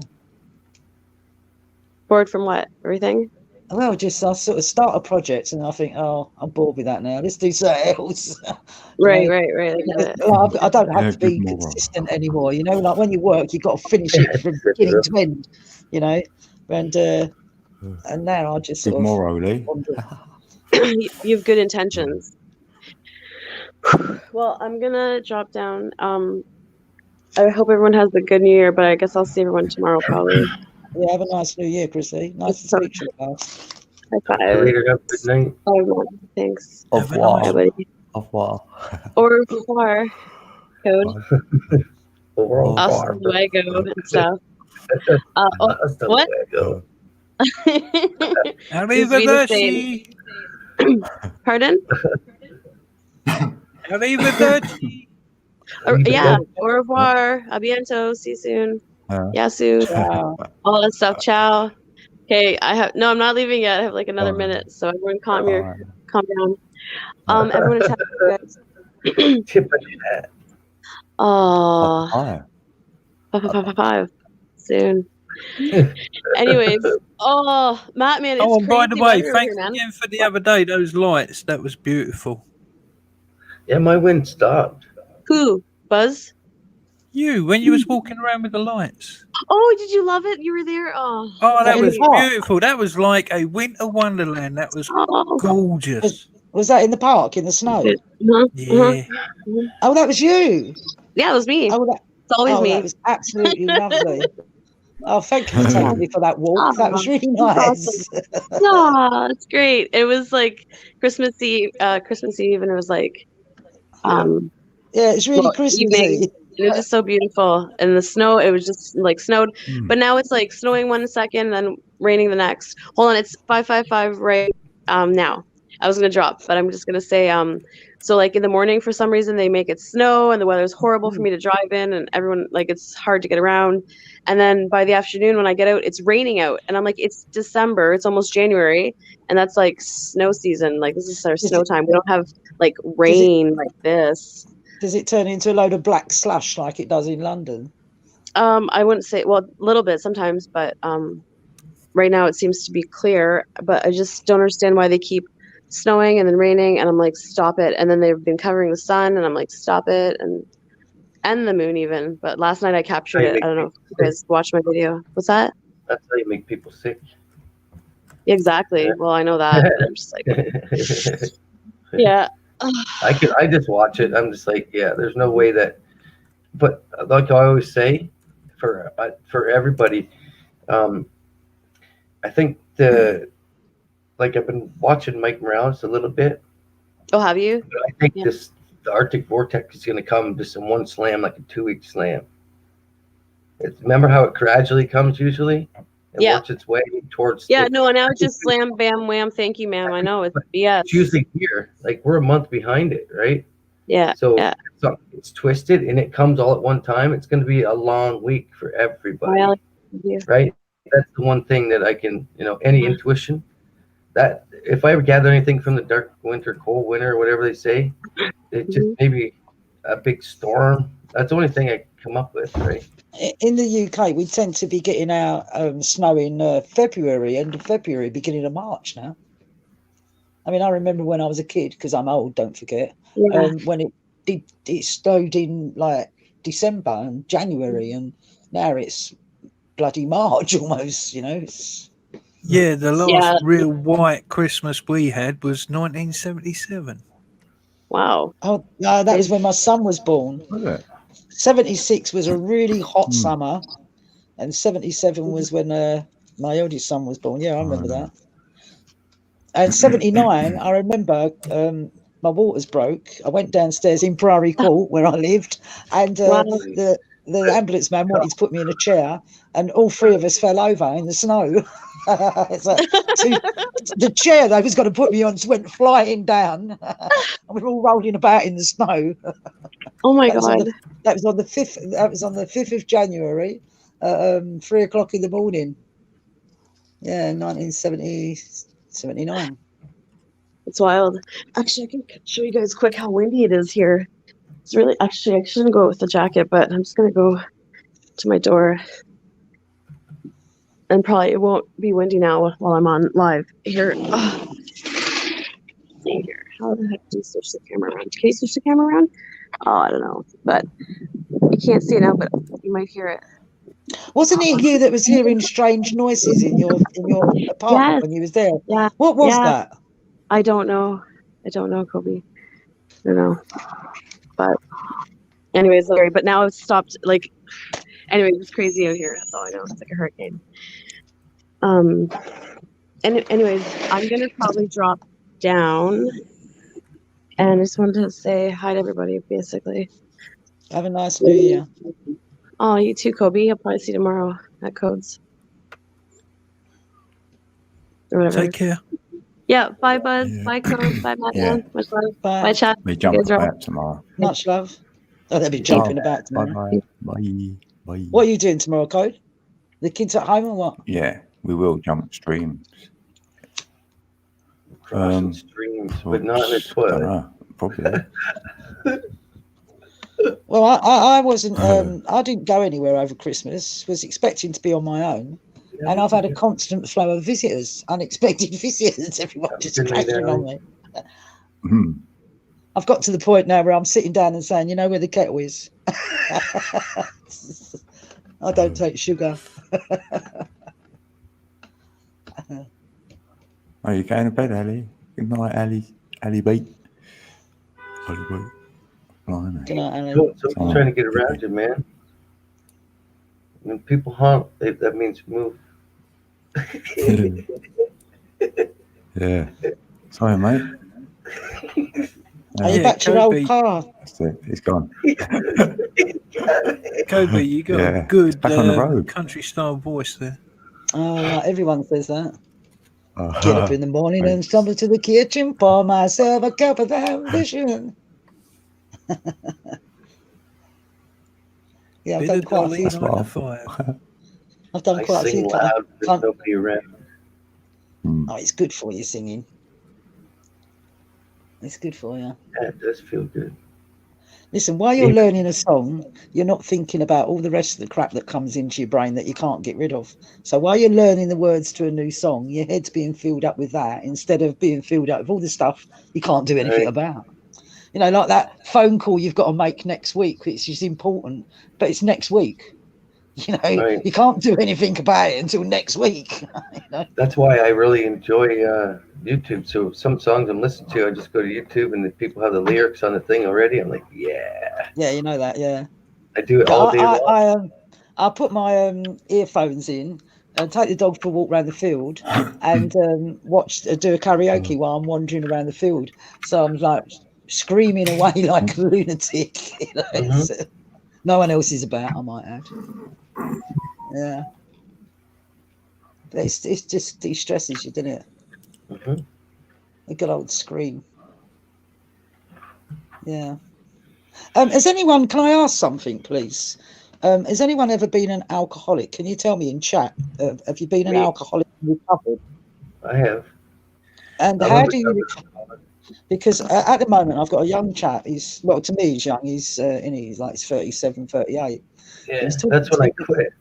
[SPEAKER 18] Bored from what? Everything?
[SPEAKER 17] Well, just I sort of start a project and I think, oh, I'm bored with that now. Let's do something else. You
[SPEAKER 18] Right,
[SPEAKER 17] know?
[SPEAKER 18] right, right. I get it.
[SPEAKER 17] Like, I don't have
[SPEAKER 5] Yeah,
[SPEAKER 17] to be
[SPEAKER 5] good moral.
[SPEAKER 17] consistent anymore. You know, like when you work, you've got to finish it from beginning to end. You know, and now I just
[SPEAKER 5] Good
[SPEAKER 17] sort of
[SPEAKER 5] moral, Lee.
[SPEAKER 17] wander.
[SPEAKER 18] You have good intentions. Well, I'm gonna drop down. I hope everyone has a good New Year, but I guess I'll see everyone tomorrow probably.
[SPEAKER 17] Yeah, have a nice New Year, Chrissy. Nice to speak to you, pal.
[SPEAKER 18] High
[SPEAKER 1] See
[SPEAKER 18] five.
[SPEAKER 1] you later. Have a good night.
[SPEAKER 18] Bye, everyone. Thanks.
[SPEAKER 5] Au
[SPEAKER 9] Have a
[SPEAKER 5] revoir.
[SPEAKER 9] nice
[SPEAKER 18] Bye, buddy.
[SPEAKER 5] Au revoir.
[SPEAKER 18] Au revoir. Code.
[SPEAKER 1] We're all
[SPEAKER 18] Hasta
[SPEAKER 1] far.
[SPEAKER 18] luego and stuff.
[SPEAKER 1] Hasta
[SPEAKER 18] What?
[SPEAKER 1] luego.
[SPEAKER 18] Just be the same.
[SPEAKER 9] Arrivederci.
[SPEAKER 18] Pardon?
[SPEAKER 9] Arrivederci.
[SPEAKER 18] Yeah. Au revoir. A biento. See you soon. Yasu.
[SPEAKER 17] Ciao.
[SPEAKER 18] All that stuff. Ciao. Okay. I'm not leaving yet. I have like another minute. So everyone calm down. Everyone is happy, guys.
[SPEAKER 1] Tip of the hat.
[SPEAKER 18] Oh.
[SPEAKER 5] Hi.
[SPEAKER 18] 5 soon. Anyways, Matt, man, it's
[SPEAKER 9] Oh, and by the
[SPEAKER 18] crazy
[SPEAKER 9] way,
[SPEAKER 18] weather
[SPEAKER 9] thanks
[SPEAKER 18] here, man.
[SPEAKER 9] again for the other day. Those lights, that was beautiful.
[SPEAKER 1] Yeah, my wind stopped.
[SPEAKER 18] Who? Buzz?
[SPEAKER 9] You, when you was walking around with the lights.
[SPEAKER 18] Oh, did you love it? You were there? Oh,
[SPEAKER 9] Oh, that
[SPEAKER 17] in the
[SPEAKER 9] was
[SPEAKER 17] park?
[SPEAKER 9] beautiful. That was like a winter wonderland. That was gorgeous.
[SPEAKER 17] Was that in the park in the snow?
[SPEAKER 9] Yeah.
[SPEAKER 17] Oh, that was you.
[SPEAKER 18] Yeah, it was me.
[SPEAKER 17] Oh,
[SPEAKER 18] it's always me.
[SPEAKER 17] That was absolutely lovely. Oh, thank you for taking me for that walk. That was really nice.
[SPEAKER 18] Yeah, it's great. It was like Christmas Eve, and it was like,
[SPEAKER 17] yeah, it's really Christmassy.
[SPEAKER 18] evening. It was just so beautiful, and the snow. It was just like snowed, but now it's like snowing 1 second, then raining the next. Hold on, it's 5:55 right now. I was gonna drop, but I'm just gonna say so like in the morning for some reason they make it snow and the weather's horrible for me to drive in and everyone like it's hard to get around. And then by the afternoon when I get out, it's raining out and I'm like, it's December, it's almost January, and that's like snow season. Like this is our snow time. We don't have like rain like this.
[SPEAKER 17] Does it turn into a load of black slush like it does in London?
[SPEAKER 18] I wouldn't say a little bit sometimes, but right now it seems to be clear. But I just don't understand why they keep snowing and then raining, and I'm like, stop it. And then they've been covering the sun, and I'm like, stop it, and the moon even. But last night I captured it. I don't know if you guys watched my video. What's that?
[SPEAKER 1] That's how you make people sick.
[SPEAKER 18] Exactly. Well, I know that. But I'm just like, yeah.
[SPEAKER 1] I just watch it. I'm just like, yeah, there's no way that. But like I always say, for everybody, I think I've been watching Mike Morales a little bit.
[SPEAKER 18] Oh, have you?
[SPEAKER 1] But I think the Arctic vortex is going to come just in one slam, like a 2-week slam. Remember how it gradually comes usually? It works its way towards.
[SPEAKER 18] Yeah, no, now it's just slam, bam, wham, thank you, ma'am. I know it's BS.
[SPEAKER 1] It's usually here. Like we're a month behind it, right?
[SPEAKER 18] Yeah.
[SPEAKER 1] So it's twisted and it comes all at one time. It's going to be a long week for everybody, right? That's the one thing that I can, any intuition. That if I ever gather anything from the dark winter, cold winter, whatever they say, it just maybe a big storm. That's the only thing I come up with, right?
[SPEAKER 17] In the UK, we tend to be getting our snow in February, end of February, beginning of March now. I mean, I remember when I was a kid, because I'm old, don't forget, when it snowed in like December and January, and now it's bloody March almost,
[SPEAKER 9] Yeah, the last real white Christmas we had was 1977.
[SPEAKER 18] Wow.
[SPEAKER 17] Oh, no, that was when my son was born. 76 was a really hot summer, and 77 was when my oldest son was born. Yeah, I remember that. And 79, I remember my waters broke. I went downstairs in Priory Court where I lived, and the ambulance man wanted to put me in a chair, and all three of us fell over in the snow. It's like the chair they was going to put me on went flying down, and we were all rolling about in the snow.
[SPEAKER 18] Oh my God!
[SPEAKER 17] That was on the 5th. That was on the 5th of January, 3 o'clock in the morning. Yeah, 1979.
[SPEAKER 18] It's wild. Actually, I can show you guys quick how windy it is here. It's really I shouldn't go with the jacket, but I'm just gonna go to my door. and probably it won't be windy now while I'm on live here. Ugh. See here. How the heck do you switch the camera around? Can you switch the camera around? Oh, I don't know, but you can't see it now, but you might hear it.
[SPEAKER 17] Wasn't it you that was hearing strange noises in your apartment
[SPEAKER 18] Yes.
[SPEAKER 17] when you was there?
[SPEAKER 18] Yeah.
[SPEAKER 17] What was
[SPEAKER 18] Yeah.
[SPEAKER 17] that?
[SPEAKER 18] I don't know. I don't know, Kobe. I don't know. But anyways, sorry. But now it's stopped. Like, anyways, it's crazy out here. That's all I know. It's like a hurricane. And anyways, I'm gonna probably drop down, and I just wanted to say hi to everybody. Basically,
[SPEAKER 17] have a nice New Year.
[SPEAKER 18] Oh, you too, Kobe. I'll probably see you tomorrow at Codes. Or whatever.
[SPEAKER 9] Take care.
[SPEAKER 18] Yeah. Bye, Buzz. Bye, Codes. Bye, Matt.
[SPEAKER 5] Yeah.
[SPEAKER 18] Much love.
[SPEAKER 17] Bye.
[SPEAKER 18] Bye, chat.
[SPEAKER 5] We
[SPEAKER 18] You
[SPEAKER 5] jump
[SPEAKER 18] guys are
[SPEAKER 5] about tomorrow.
[SPEAKER 17] Much love. Oh, they'll be jumping about tomorrow.
[SPEAKER 5] Bye. Bye.
[SPEAKER 17] What are you doing tomorrow, Code? The kids at home or what?
[SPEAKER 5] Yeah, we will jump streams.
[SPEAKER 1] Crossing streams, but not in the toilet.
[SPEAKER 5] Dunno, probably.
[SPEAKER 17] Well, I wasn't. I didn't go anywhere over Christmas. Was expecting to be on my own, and I've had a constant flow of visitors, unexpected visitors. Everyone just
[SPEAKER 1] Good night,
[SPEAKER 17] crashing on
[SPEAKER 1] Alan.
[SPEAKER 17] me. I've got to the point now where I'm sitting down and saying, "You know where the kettle is." I don't take sugar.
[SPEAKER 5] Are you going to bed, Ali? Good night, Ali. Ali B. Ali B. Blimey.
[SPEAKER 17] Good night, Alan.
[SPEAKER 1] Someone's trying to get around you, man. When people honk, that means move.
[SPEAKER 5] Yeah. Sorry, mate.
[SPEAKER 17] Are you back to your old car?
[SPEAKER 5] That's it. It's gone.
[SPEAKER 9] Kobe, you got
[SPEAKER 5] Yeah,
[SPEAKER 9] a good
[SPEAKER 5] it's back on the road.
[SPEAKER 9] country style voice there.
[SPEAKER 17] Oh, right, everyone says that.
[SPEAKER 5] Uh-huh.
[SPEAKER 17] Get up in the morning and stumble to the kitchen, pour myself a cup of ambition. Yeah, I've done quite a few. I've done
[SPEAKER 1] I
[SPEAKER 17] quite a
[SPEAKER 1] sing
[SPEAKER 17] few.
[SPEAKER 1] loud, there's nobody around.
[SPEAKER 17] Oh, it's good for you singing. It's good for you.
[SPEAKER 1] Yeah, it does feel good.
[SPEAKER 17] Listen, while you're learning a song, you're not thinking about all the rest of the crap that comes into your brain that you can't get rid of. So while you're learning the words to a new song, your head's being filled up with that instead of being filled up with all the stuff you can't do anything about. You know, like that phone call you've got to make next week, which is important, but it's next week. You know, you can't do anything about it until next week. You know?
[SPEAKER 1] That's why I really enjoy YouTube. So some songs I'm listening to, I just go to YouTube and the people have the lyrics on the thing already. I'm like, yeah.
[SPEAKER 17] Yeah, you know that, yeah.
[SPEAKER 1] I do it all day long.
[SPEAKER 17] I put my earphones in and take the dog for a walk around the field and do a karaoke while I'm wandering around the field. So I'm like screaming away like a lunatic. You know? So no one else is about, I might add. Yeah. But it's just de-stresses you, doesn't it? A good old scream. Yeah. Has anyone, can I ask something, please? Has anyone ever been an alcoholic? Can you tell me in chat? Have you been an alcoholic and recovered?
[SPEAKER 1] I have.
[SPEAKER 17] And how do you recover? Because at the moment, I've got a young chap. To me, he's young. He's in his 37, 38.
[SPEAKER 1] Yeah, that's when I quit.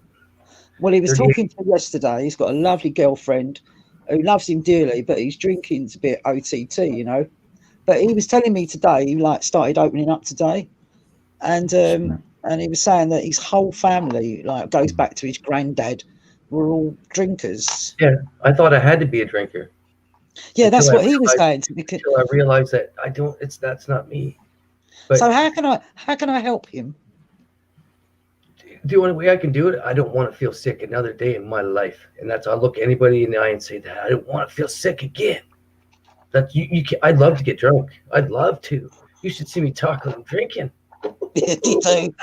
[SPEAKER 17] Well, he was talking to me yesterday. He's got a lovely girlfriend who loves him dearly, but he's drinking's a bit OTT, you know. But he was telling me today, he started opening up today, and he was saying that his whole family goes back to his granddad, were all drinkers.
[SPEAKER 1] Yeah, I thought I had to be a drinker.
[SPEAKER 17] Yeah, that's
[SPEAKER 1] Until
[SPEAKER 17] what he was saying to me.
[SPEAKER 1] Until I realized that that's not me. But
[SPEAKER 17] so how can I help him?
[SPEAKER 1] The only way I can do it, I don't want to feel sick another day in my life, and that's I'll look anybody in the eye and say that I don't want to feel sick again. That you can, I'd love to get drunk. I'd love to. You should see me talk when I'm drinking.
[SPEAKER 17] You do.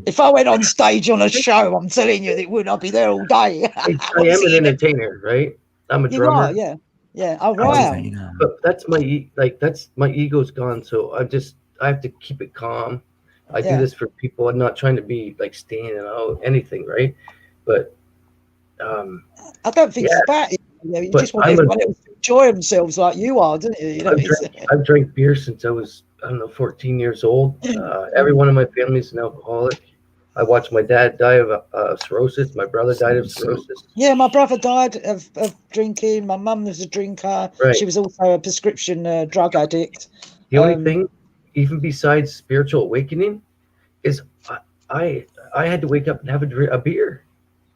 [SPEAKER 17] If I went on stage on a show, I'm telling you, I'd be there all day.
[SPEAKER 1] I am an entertainer, right? I'm a drummer.
[SPEAKER 17] You are, yeah. Oh, right.
[SPEAKER 1] But that's my ego's gone, so I have to keep it calm. I do this for people. I'm not trying to be like standing out anything, right? But
[SPEAKER 17] I don't think it's about it. You just want everyone else to enjoy themselves like you are, don't you? You know,
[SPEAKER 1] I've drank beer since I was 14 years old. Every one of my family's an alcoholic. I watched my dad die of cirrhosis. My brother died of cirrhosis.
[SPEAKER 17] Yeah, my brother died of drinking. My mum was a drinker.
[SPEAKER 1] Right.
[SPEAKER 17] She was also a prescription drug addict.
[SPEAKER 1] The only thing, even besides spiritual awakening, is I had to wake up and have a beer.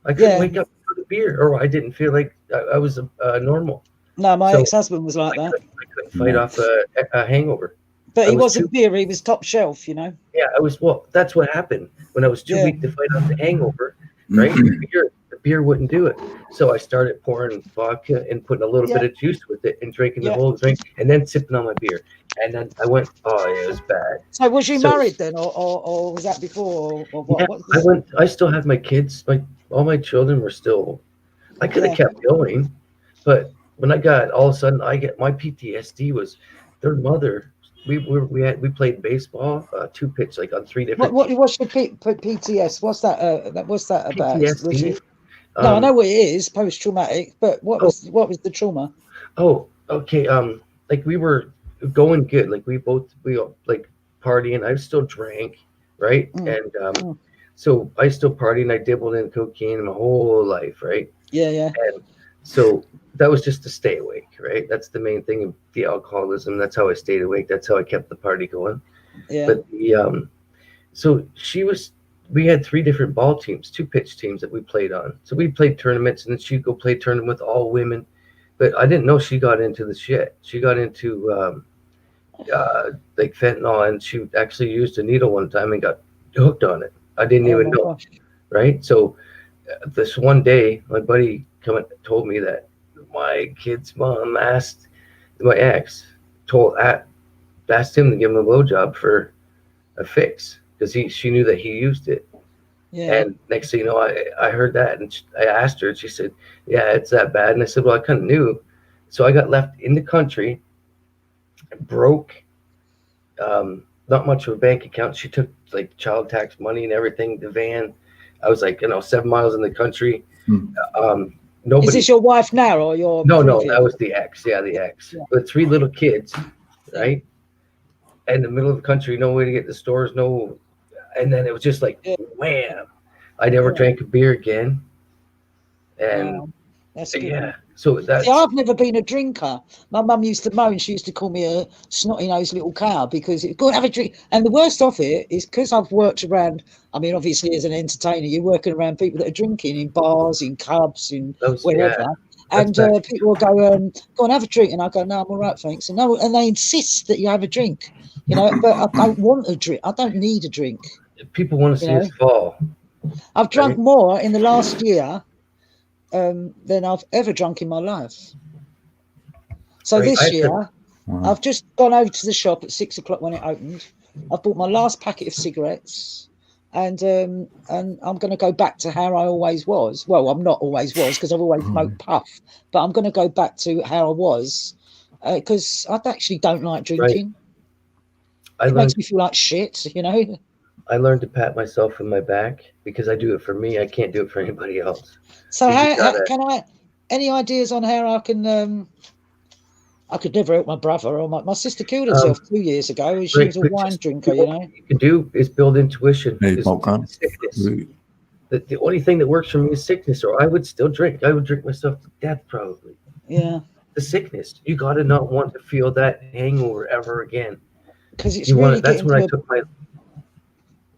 [SPEAKER 1] I couldn't wake up and have a beer, or I didn't feel like I was normal.
[SPEAKER 17] No, my
[SPEAKER 1] So
[SPEAKER 17] ex-husband was like that.
[SPEAKER 1] I couldn't fight off a hangover.
[SPEAKER 17] But
[SPEAKER 1] I
[SPEAKER 17] he
[SPEAKER 1] was
[SPEAKER 17] wasn't beer. He was top shelf, you know.
[SPEAKER 1] Yeah, that's what happened when I was too weak to fight off the hangover, right? The beer wouldn't do it. So I started pouring vodka and putting a little bit of juice with it and drinking the whole drink and then sipping on my beer. And then I went, it was bad.
[SPEAKER 17] So was you married then, or was that before? Or what?
[SPEAKER 1] Yeah, I still have my kids. All my children were still. I could have kept going, but when I got all of a sudden, my PTSD was their mother. We played baseball, 2-pitch, like on 3 different.
[SPEAKER 17] What's your PTS? What's that? What's that about?
[SPEAKER 1] PTSD.
[SPEAKER 17] No, I know what it is, post-traumatic. But what was the trauma?
[SPEAKER 1] Oh, okay. Like we were going good. Like we all like partying. I still drank, right? And so I still partied and I dabbled in cocaine my whole life, right?
[SPEAKER 17] Yeah.
[SPEAKER 1] And so that was just to stay awake, right? That's the main thing of the alcoholism. That's how I stayed awake. That's how I kept the party going.
[SPEAKER 17] Yeah.
[SPEAKER 1] But so we had 3 different ball teams, 2-pitch teams that we played on. So we played tournaments, and then she'd go play tournament with all women. But I didn't know she got into the shit. She got into like fentanyl, and she actually used a needle one time and got hooked on it. I didn't even know, right? So this one day, my buddy told me that my kid's mom asked my ex, asked him to give him a blowjob for a fix because she knew that he used it.
[SPEAKER 17] Yeah.
[SPEAKER 1] And next thing you know, I heard that, and I asked her, and she said, "Yeah, it's that bad." And I said, "Well, I kind of knew." So I got left in the country, broke, not much of a bank account. She took like child tax money and everything, the van. I was like, 7 miles in the country. Nobody.
[SPEAKER 17] Is this your wife now, or your?
[SPEAKER 1] No, that was the ex. Yeah, the ex. Yeah. With 3 little kids, right? In the middle of the country, no way to get to the stores, no. And then it was just like, wham! I never drank a beer again. And
[SPEAKER 17] that's good.
[SPEAKER 1] Yeah, so that's.
[SPEAKER 17] See, I've never been a drinker. My mum used to moan. She used to call me a snotty-nosed little cow because go and have a drink. And the worst of it is because I've worked around. I mean, obviously, as an entertainer, you're working around people that are drinking in bars, in clubs, in wherever.
[SPEAKER 1] Yeah,
[SPEAKER 17] and people will go and have a drink, and I go, no, I'm all right, thanks. And no, and they insist that you have a drink, but I don't want a drink. I don't need a drink.
[SPEAKER 1] People want to see us fall.
[SPEAKER 17] I've drunk more in the last year than I've ever drunk in my life. So this year, I've just gone over to the shop at 6 o'clock when it opened. I've bought my last packet of cigarettes, and I'm going to go back to how I always was. Well, I'm not always was because I've always smoked puff, but I'm going to go back to how I was because I actually don't like drinking. It makes me feel like shit,
[SPEAKER 1] I learned to pat myself on my back because I do it for me. I can't do it for anybody else.
[SPEAKER 17] So how can I? Any ideas on how I can? I could never help my brother or my sister killed herself 2 years ago. She was a wine drinker,
[SPEAKER 1] What you can do is build intuition. Sickness. The only thing that works for me is sickness, or I would still drink. I would drink myself to death probably.
[SPEAKER 17] Yeah.
[SPEAKER 1] The sickness. You got to not want to feel that hangover ever again.
[SPEAKER 17] Because it's really
[SPEAKER 1] that's when I took my.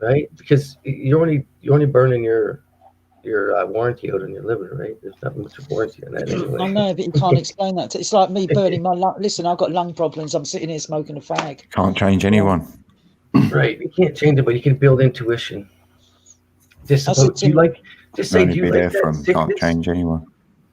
[SPEAKER 1] Right, because you're only burning your warranty out on your liver, right? There's not much of warranty on that anyway.
[SPEAKER 17] I know, but you can't explain that. It's like me burning my lung. Listen, I've got lung problems. I'm sitting here smoking a fag.
[SPEAKER 5] Can't change anyone.
[SPEAKER 1] Right, you can't change it, but you can build intuition. Do you like that sickness?
[SPEAKER 5] Can't change anyone.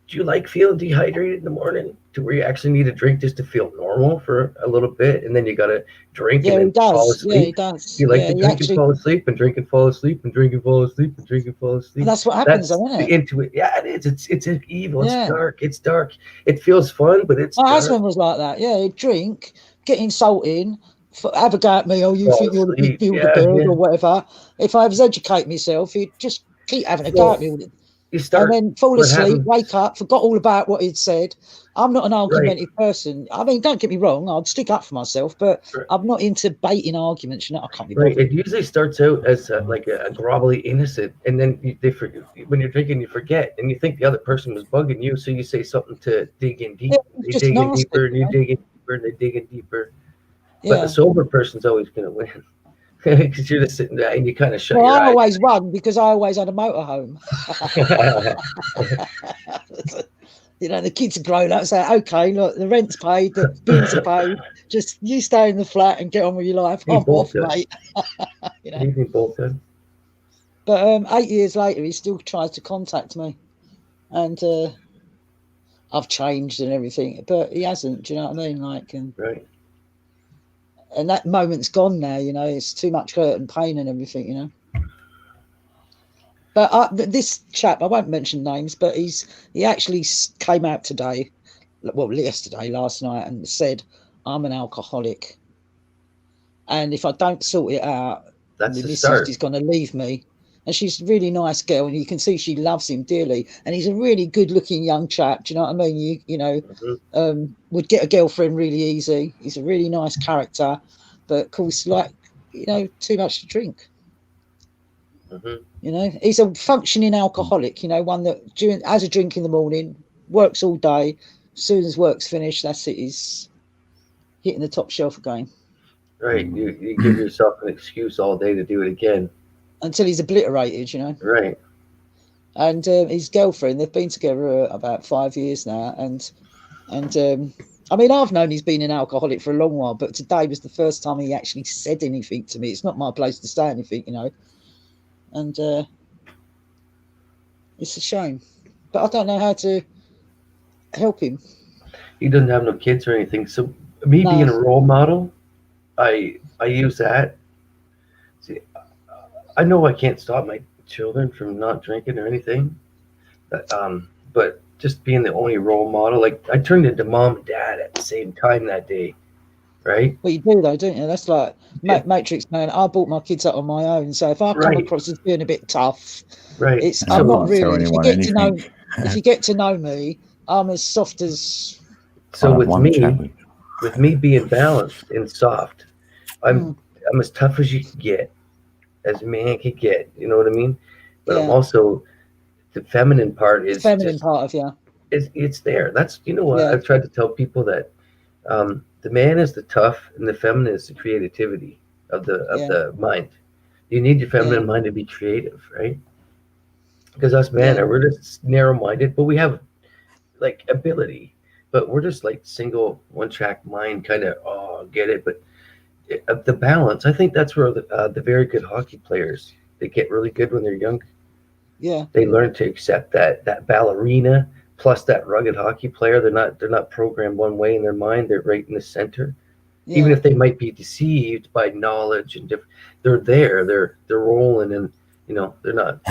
[SPEAKER 1] Do you like feeling dehydrated in the morning to where you actually need a drink just to feel normal for a little bit, and then you got to drink and then fall asleep?
[SPEAKER 17] Yeah, he does.
[SPEAKER 1] You like to drink and fall asleep and drink and fall asleep and drink and fall asleep and drink and fall asleep.
[SPEAKER 17] And that's what happens, isn't it?
[SPEAKER 1] Yeah, it is. It's evil. It's dark. It's dark. It feels fun, but it's.
[SPEAKER 17] My husband was like that. Yeah, he'd drink, get insulting, have a go at me. Oh, you think you're the big Bilderberg or whatever. If I was educate myself, he'd just keep having a go at me.
[SPEAKER 1] You start,
[SPEAKER 17] and then fall
[SPEAKER 1] what
[SPEAKER 17] asleep,
[SPEAKER 1] happens-
[SPEAKER 17] wake up, forgot all about what he'd said. I'm not an argumentative person. I mean, don't get me wrong, I'd stick up for myself, but I'm not into baiting arguments. You know, I can't be
[SPEAKER 1] Right.
[SPEAKER 17] bothered.
[SPEAKER 1] It usually starts out as like a grovelly innocent, and then they forget, when you're drinking, you forget, and you think the other person was bugging you, so you say something to dig in deep.
[SPEAKER 17] Yeah,
[SPEAKER 1] They
[SPEAKER 17] just
[SPEAKER 1] dig in
[SPEAKER 17] nasty,
[SPEAKER 1] deeper, and you
[SPEAKER 17] you know?
[SPEAKER 1] dig in deeper, and they dig in deeper. But
[SPEAKER 17] Yeah.
[SPEAKER 1] the sober person's always going to win because you're just sitting there and you kind of shut
[SPEAKER 17] Well,
[SPEAKER 1] your
[SPEAKER 17] I
[SPEAKER 1] eyes.
[SPEAKER 17] always won because I always had a motorhome. You know, the kids are grown up, say, okay, look, the rent's paid, the bills are paid. Just you stay in the flat and get on with your life.
[SPEAKER 1] He
[SPEAKER 17] I'm
[SPEAKER 1] both
[SPEAKER 17] off,
[SPEAKER 1] done.
[SPEAKER 17] mate. You know.
[SPEAKER 1] He both done.
[SPEAKER 17] But 8 years later, he still tries to contact me, and I've changed and everything, but he hasn't. Do you know what I mean? Like, and
[SPEAKER 1] right.
[SPEAKER 17] And that moment's gone now. You know, it's too much hurt and pain and everything. You know. But this chap, I won't mention names, but he actually came out today, well, yesterday, last night, and said, I'm an alcoholic. And if I don't sort it out,
[SPEAKER 1] That's
[SPEAKER 17] the
[SPEAKER 1] the
[SPEAKER 17] missus
[SPEAKER 1] start.
[SPEAKER 17] is going to leave me. And she's a really nice girl, and you can see she loves him dearly. And he's a really good-looking young chap. Do you know what I mean? You know, would get a girlfriend really easy. He's a really nice character, but of course, like, you know, too much to drink. You know, he's a functioning alcoholic. You know, one that has a drink in the morning, works all day. As soon as work's finished, that's it. He's hitting the top shelf again.
[SPEAKER 1] Right. You give yourself an excuse all day to do it again.
[SPEAKER 17] Until he's obliterated, you know.
[SPEAKER 1] Right.
[SPEAKER 17] And his girlfriend, they've been together about 5 years now. And I mean, I've known he's been an alcoholic for a long while, but today was the first time he actually said anything to me. It's not my place to say anything, you know. And it's a shame. But I don't know how to help him.
[SPEAKER 1] He doesn't have no kids or anything. So me being a role model, I use that. See, I know I can't stop my children from not drinking or anything. But just being the only role model, like I turned into mom and dad at the same time that day. Right?
[SPEAKER 17] Well, you do though, don't you? That's like Matrix Man. I brought my kids up on my own, so if I come across as being a bit tough,
[SPEAKER 1] right?
[SPEAKER 17] I'm not really. If you get to know me, I'm as soft as.
[SPEAKER 1] So with me being balanced and soft, I'm as tough as you can get, as a man can get. You know what I mean? But I'm also the feminine part is
[SPEAKER 17] part of you.
[SPEAKER 1] It's there. That's what I've tried to tell people that. The man is the tough, and the feminine is the creativity of the mind. You need your feminine mind to be creative, right? Because us men we're just narrow-minded, but we have like ability, but we're just like single one-track mind, kind of get it. But the balance, I think that's where the very good hockey players, they get really good when they're young.
[SPEAKER 17] Yeah,
[SPEAKER 1] they learn to accept that ballerina. Plus that rugged hockey player, they're not programmed one way in their mind. They're right in the center. Yeah. Even if they might be deceived by knowledge and they're there. They're rolling, and they're not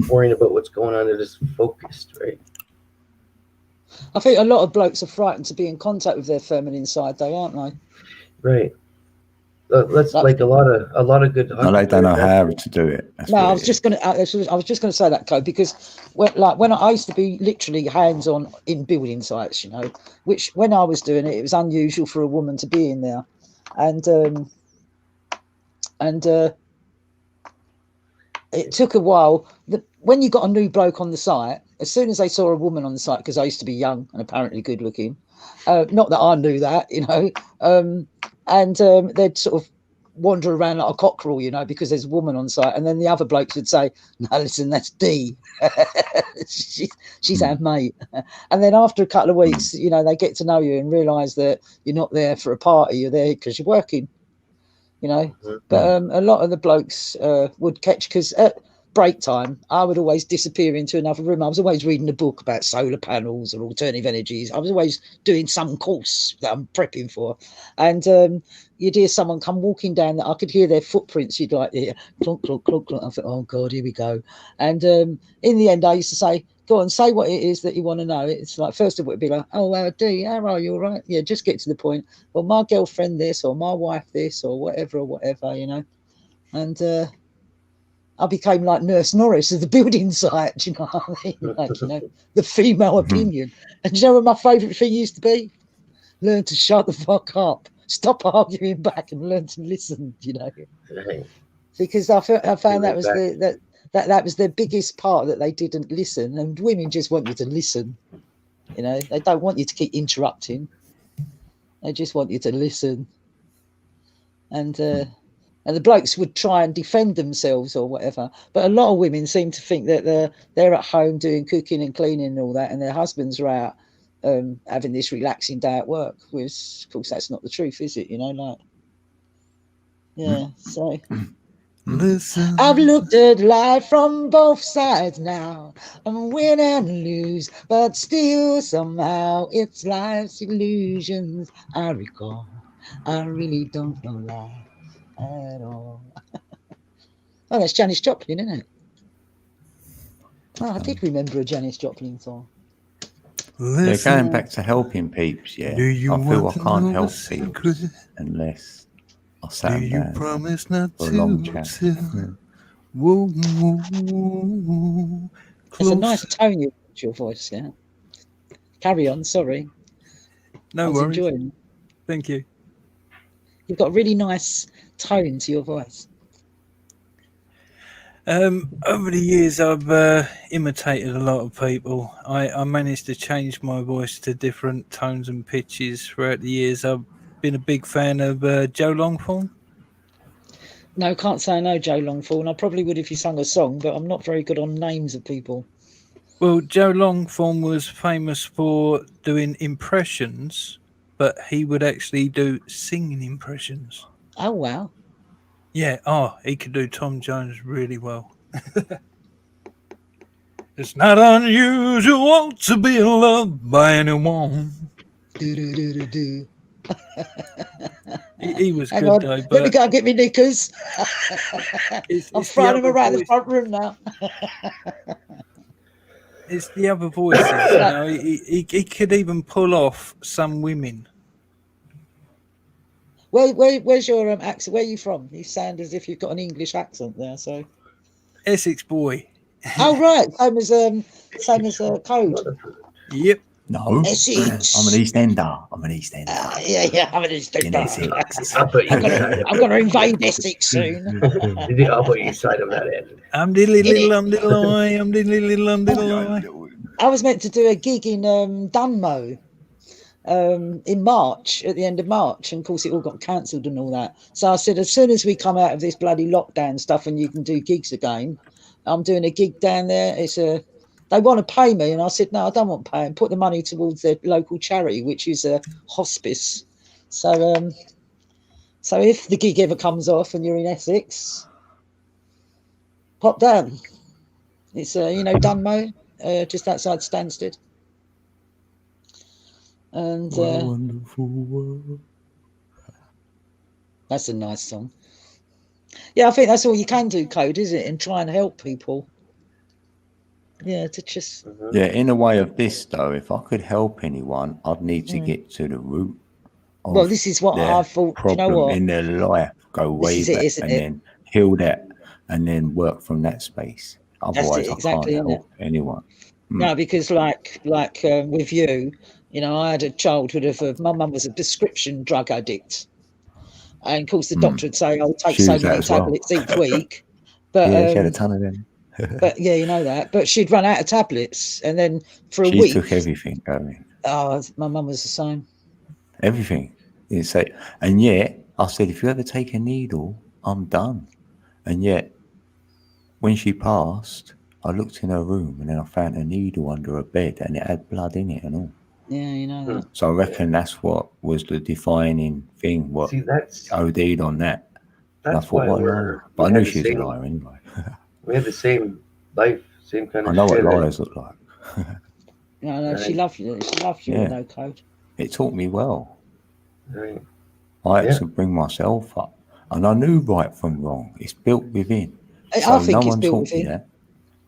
[SPEAKER 1] worrying about what's going on. They're just focused, right?
[SPEAKER 17] I think a lot of blokes are frightened to be in contact with their feminine side, though, aren't they?
[SPEAKER 1] Right. That's like a lot of good.
[SPEAKER 5] No, they don't know how to do it.
[SPEAKER 17] No, I was just going to say that, Code, because when I used to be literally hands-on in building sites, which when I was doing it, it was unusual for a woman to be in there, and it took a while. When you got a new bloke on the site, as soon as they saw a woman on the site, because I used to be young and apparently good looking, not that I knew that, and they'd sort of wander around like a cockerel, because there's a woman on site, and then the other blokes would say, "No, listen, that's Dee. she's our mate." And then after a couple of weeks, they get to know you and realise that you're not there for a party; you're there because you're working. But a lot of the blokes would catch, because at break time I would always disappear into another room. I was always reading a book about solar panels or alternative energies. I was always doing some course that I'm prepping for, and you'd hear someone come walking down that I could hear their footprints. You'd like hear clunk clunk clunk clunk. I thought, oh God, here we go. And in the end I used to say, go on, say what it is that you want to know. It's like, first of all, it'd be like, oh, Dee, how are you? All right? Yeah, just get to the point. Well, my girlfriend this, or my wife this, or whatever, and I became like Nurse Norris of the building site. Do you know what I mean? Like, you know, the female opinion. And do you know what my favourite thing used to be? Learn to shut the fuck up. Stop arguing back and learn to listen. You know,
[SPEAKER 1] Right.
[SPEAKER 17] because I found that
[SPEAKER 1] Right
[SPEAKER 17] was
[SPEAKER 1] back.
[SPEAKER 17] that was the biggest part, that they didn't listen. And women just want you to listen. You know, they don't want you to keep interrupting. They just want you to listen. And the blokes would try and defend themselves or whatever. But a lot of women seem to think that they're at home doing cooking and cleaning and all that, and their husbands are out having this relaxing day at work. Whereas, of course, that's not the truth, is it? You know, like, yeah. So
[SPEAKER 9] Listen.
[SPEAKER 17] I've looked at life from both sides now, and win and lose, but still somehow it's life's illusions I recall. I really don't know life at all. Oh, that's Janis Joplin, isn't it? Oh, I did remember a Janis Joplin song.
[SPEAKER 5] Yeah, going back to helping peeps, yeah.
[SPEAKER 9] Do you
[SPEAKER 5] I feel I
[SPEAKER 9] want to
[SPEAKER 5] can't
[SPEAKER 9] know
[SPEAKER 5] help
[SPEAKER 9] a
[SPEAKER 5] people
[SPEAKER 9] secret?
[SPEAKER 5] unless I sat
[SPEAKER 9] Do
[SPEAKER 5] them
[SPEAKER 9] you
[SPEAKER 5] down
[SPEAKER 9] promise not
[SPEAKER 5] for a long
[SPEAKER 9] to
[SPEAKER 5] chat.
[SPEAKER 9] tell?
[SPEAKER 5] Yeah.
[SPEAKER 9] Whoa, whoa,
[SPEAKER 17] There's a
[SPEAKER 9] close.
[SPEAKER 17] nice tone you put to your voice, yeah. Carry on, sorry.
[SPEAKER 9] No
[SPEAKER 17] I was
[SPEAKER 9] worries.
[SPEAKER 17] enjoying it.
[SPEAKER 9] Thank you.
[SPEAKER 17] You've got a really nice tone to your voice.
[SPEAKER 9] Over the years, I've imitated a lot of people. I managed to change my voice to different tones and pitches throughout the years. I've been a big fan of Joe Longthorne.
[SPEAKER 17] No, can't say I know Joe Longthorne. I probably would if you sung a song, but I'm not very good on names of people.
[SPEAKER 9] Well, Joe Longthorne was famous for doing impressions, but he would actually do singing impressions.
[SPEAKER 17] Oh, wow.
[SPEAKER 9] Yeah, he could do Tom Jones really well. It's not unusual to be loved by anyone.
[SPEAKER 17] Do.
[SPEAKER 9] He was
[SPEAKER 17] Hang
[SPEAKER 9] good
[SPEAKER 17] on,
[SPEAKER 9] though,
[SPEAKER 17] let me
[SPEAKER 9] but
[SPEAKER 17] go and get me knickers. I'm
[SPEAKER 9] it's
[SPEAKER 17] throwing
[SPEAKER 9] the
[SPEAKER 17] them
[SPEAKER 9] other
[SPEAKER 17] around the
[SPEAKER 9] voice.
[SPEAKER 17] front room now.
[SPEAKER 9] It's the other voices. You know, he could even pull off some women.
[SPEAKER 17] Where's your accent? Where are you from? You sound as if you've got an English accent there. So,
[SPEAKER 9] Essex boy.
[SPEAKER 17] oh right, same as Code.
[SPEAKER 9] Yep.
[SPEAKER 5] No,
[SPEAKER 17] Essex.
[SPEAKER 5] I'm an East Ender. I'm an East Ender.
[SPEAKER 17] Yeah, I'm an East
[SPEAKER 5] In
[SPEAKER 17] Ender.
[SPEAKER 5] Essex.
[SPEAKER 1] I'll put you inside him.
[SPEAKER 17] I'm gonna invade Essex soon.
[SPEAKER 1] I'll put you inside him that end.
[SPEAKER 9] I'm diddly little, I'm diddle I, I'm diddly little, I'm diddle I.
[SPEAKER 17] I was meant to do a gig in Dunmo in March, at the end of March, and of course it all got cancelled and all that. So I said, as soon as we come out of this bloody lockdown stuff and you can do gigs again, I'm doing a gig down there. They want to pay me, and I said, no, I don't want paying. Put the money towards their local charity, which is a hospice. So if the gig ever comes off and you're in Essex, pop down. It's Dunmo, just outside Stansted. And
[SPEAKER 5] What a wonderful world.
[SPEAKER 17] that's a nice song. Yeah, I think that's all you can do, Code, is it? And try and help people. Yeah, to just.
[SPEAKER 5] Yeah, in a way of this though, if I could help anyone, I'd need to get to the root of
[SPEAKER 17] Well, this is what
[SPEAKER 5] their
[SPEAKER 17] I thought. Do you know
[SPEAKER 5] problem
[SPEAKER 17] what?
[SPEAKER 5] in their life. Go way
[SPEAKER 17] is it,
[SPEAKER 5] back
[SPEAKER 17] isn't
[SPEAKER 5] and
[SPEAKER 17] it?
[SPEAKER 5] then heal that, and then work from that space. Otherwise,
[SPEAKER 17] it,
[SPEAKER 5] I
[SPEAKER 17] exactly,
[SPEAKER 5] can't
[SPEAKER 17] innit?
[SPEAKER 5] help anyone.
[SPEAKER 17] No, because like with you, I had a childhood of my mum was a prescription drug addict, and of course the doctor would say, "I'll take
[SPEAKER 5] She
[SPEAKER 17] so
[SPEAKER 5] was that
[SPEAKER 17] many
[SPEAKER 5] as well.
[SPEAKER 17] tablets each week." But
[SPEAKER 5] Yeah, she had a ton of them.
[SPEAKER 17] but yeah, you know that. But she'd run out of tablets, and then for a
[SPEAKER 5] She
[SPEAKER 17] week,
[SPEAKER 5] took everything, going.
[SPEAKER 17] oh, my mum was the same.
[SPEAKER 5] Everything. It's like, and yet I said, if you ever take a needle, I'm done. And yet, when she passed, I looked in her room and then I found a needle under her bed and it had blood in it and all.
[SPEAKER 17] Yeah, you know that.
[SPEAKER 5] So I reckon that's what was the defining thing. What
[SPEAKER 1] See, that's
[SPEAKER 5] OD'd on that. And I
[SPEAKER 1] that's
[SPEAKER 5] thought,
[SPEAKER 1] why
[SPEAKER 5] what a
[SPEAKER 1] we're.
[SPEAKER 5] liar. But I
[SPEAKER 1] we
[SPEAKER 5] knew
[SPEAKER 1] had the
[SPEAKER 5] she was a
[SPEAKER 1] same-
[SPEAKER 5] liar anyway.
[SPEAKER 1] We had the same life, same kind of.
[SPEAKER 5] I know what
[SPEAKER 1] shit.
[SPEAKER 5] liars look like.
[SPEAKER 17] No, she
[SPEAKER 1] Right.
[SPEAKER 17] loved you. She loved you,
[SPEAKER 5] Yeah.
[SPEAKER 17] no Code.
[SPEAKER 5] It taught me well.
[SPEAKER 1] Right.
[SPEAKER 5] I had
[SPEAKER 1] Yeah.
[SPEAKER 5] to bring myself up. And I knew right from wrong. It's built within.
[SPEAKER 17] I
[SPEAKER 5] So
[SPEAKER 17] think
[SPEAKER 5] no
[SPEAKER 17] it's
[SPEAKER 5] one
[SPEAKER 17] built
[SPEAKER 5] taught me
[SPEAKER 17] within.
[SPEAKER 5] that.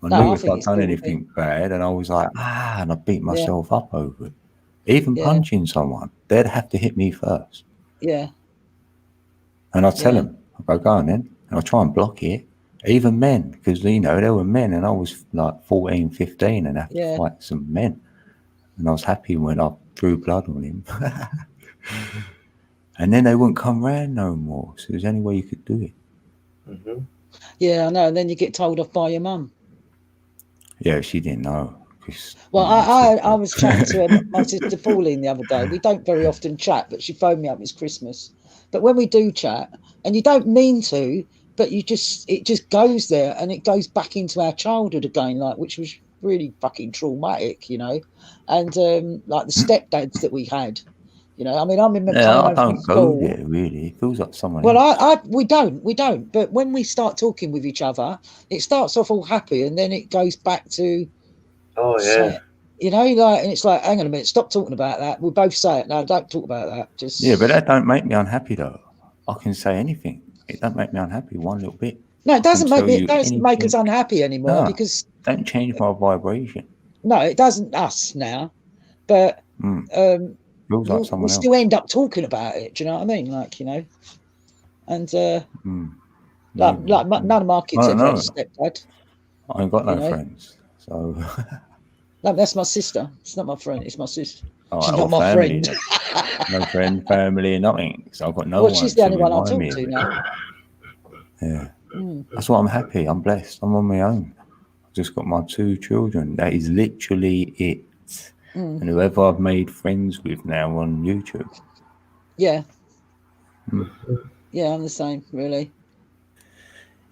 [SPEAKER 5] I
[SPEAKER 17] No,
[SPEAKER 5] knew
[SPEAKER 17] I
[SPEAKER 5] if
[SPEAKER 17] think
[SPEAKER 5] I'd
[SPEAKER 17] it's
[SPEAKER 5] done
[SPEAKER 17] built
[SPEAKER 5] anything bad and I was like, and I beat
[SPEAKER 17] Yeah.
[SPEAKER 5] myself up over it. Even
[SPEAKER 17] Yeah.
[SPEAKER 5] punching someone, they'd have to hit me first.
[SPEAKER 17] Yeah.
[SPEAKER 5] And I'd tell
[SPEAKER 17] Yeah.
[SPEAKER 5] them, I'd go on then. And I'll try and block it. Even men, because there were men, and I was like 14, 15, and I had
[SPEAKER 17] Yeah.
[SPEAKER 5] to fight some men, and I was happy when I threw blood on him. And then they wouldn't come round no more. So there's any way you could do it.
[SPEAKER 1] Mm-hmm.
[SPEAKER 17] Yeah, I know. And then you get told off by your mum.
[SPEAKER 5] Yeah, she didn't know. 'Cause
[SPEAKER 17] Well, I was chatting to my sister Pauline the other day. We don't very often chat, but she phoned me up. It's Christmas. But when we do chat, and you don't mean to, but it just goes there, and it goes back into our childhood again, like, which was really fucking traumatic, and like the stepdads that we had. I mean, I remember
[SPEAKER 5] yeah,
[SPEAKER 17] coming
[SPEAKER 5] I
[SPEAKER 17] home from
[SPEAKER 5] don't go
[SPEAKER 17] school.
[SPEAKER 5] there really. It feels like someone
[SPEAKER 17] Well,
[SPEAKER 5] else.
[SPEAKER 17] we don't. But when we start talking with each other, it starts off all happy, and then it goes back to,
[SPEAKER 1] Oh yeah.
[SPEAKER 17] and it's like, hang on a minute, stop talking about that. We both say it. No, don't talk about that. Just
[SPEAKER 5] Yeah, but that don't make me unhappy though. I can say anything. It don't make me unhappy one little bit.
[SPEAKER 17] no, it doesn't
[SPEAKER 5] I can
[SPEAKER 17] make
[SPEAKER 5] tell
[SPEAKER 17] it doesn't
[SPEAKER 5] you
[SPEAKER 17] make us
[SPEAKER 5] anything.
[SPEAKER 17] unhappy anymore
[SPEAKER 5] No.
[SPEAKER 17] because
[SPEAKER 5] Don't change my vibration.
[SPEAKER 17] no, it doesn't us now, but
[SPEAKER 5] Feels like
[SPEAKER 17] we
[SPEAKER 5] someone else.
[SPEAKER 17] still end up talking about it. Do you know what I mean? And none of my kids
[SPEAKER 5] I
[SPEAKER 17] ever
[SPEAKER 5] don't
[SPEAKER 17] had a
[SPEAKER 5] know.
[SPEAKER 17] stepdad.
[SPEAKER 5] I ain't got no
[SPEAKER 17] you know?
[SPEAKER 5] friends, so
[SPEAKER 17] No, that's my sister. It's not my friend. It's my sister.
[SPEAKER 5] all
[SPEAKER 17] She's
[SPEAKER 5] right,
[SPEAKER 17] not
[SPEAKER 5] or
[SPEAKER 17] my
[SPEAKER 5] family.
[SPEAKER 17] friend.
[SPEAKER 5] No friend, family, nothing. So I've got no
[SPEAKER 17] Well,
[SPEAKER 5] one.
[SPEAKER 17] she's the only one I
[SPEAKER 5] remind
[SPEAKER 17] talk
[SPEAKER 5] me of
[SPEAKER 17] to
[SPEAKER 5] it.
[SPEAKER 17] now.
[SPEAKER 5] Yeah,
[SPEAKER 17] Mm.
[SPEAKER 5] that's why I'm happy. I'm blessed. I'm on my own. I've just got my 2 children. That is literally it.
[SPEAKER 17] Mm.
[SPEAKER 5] And whoever I've made friends with now on YouTube.
[SPEAKER 17] Yeah.
[SPEAKER 5] Mm.
[SPEAKER 17] Yeah, I'm the same, really.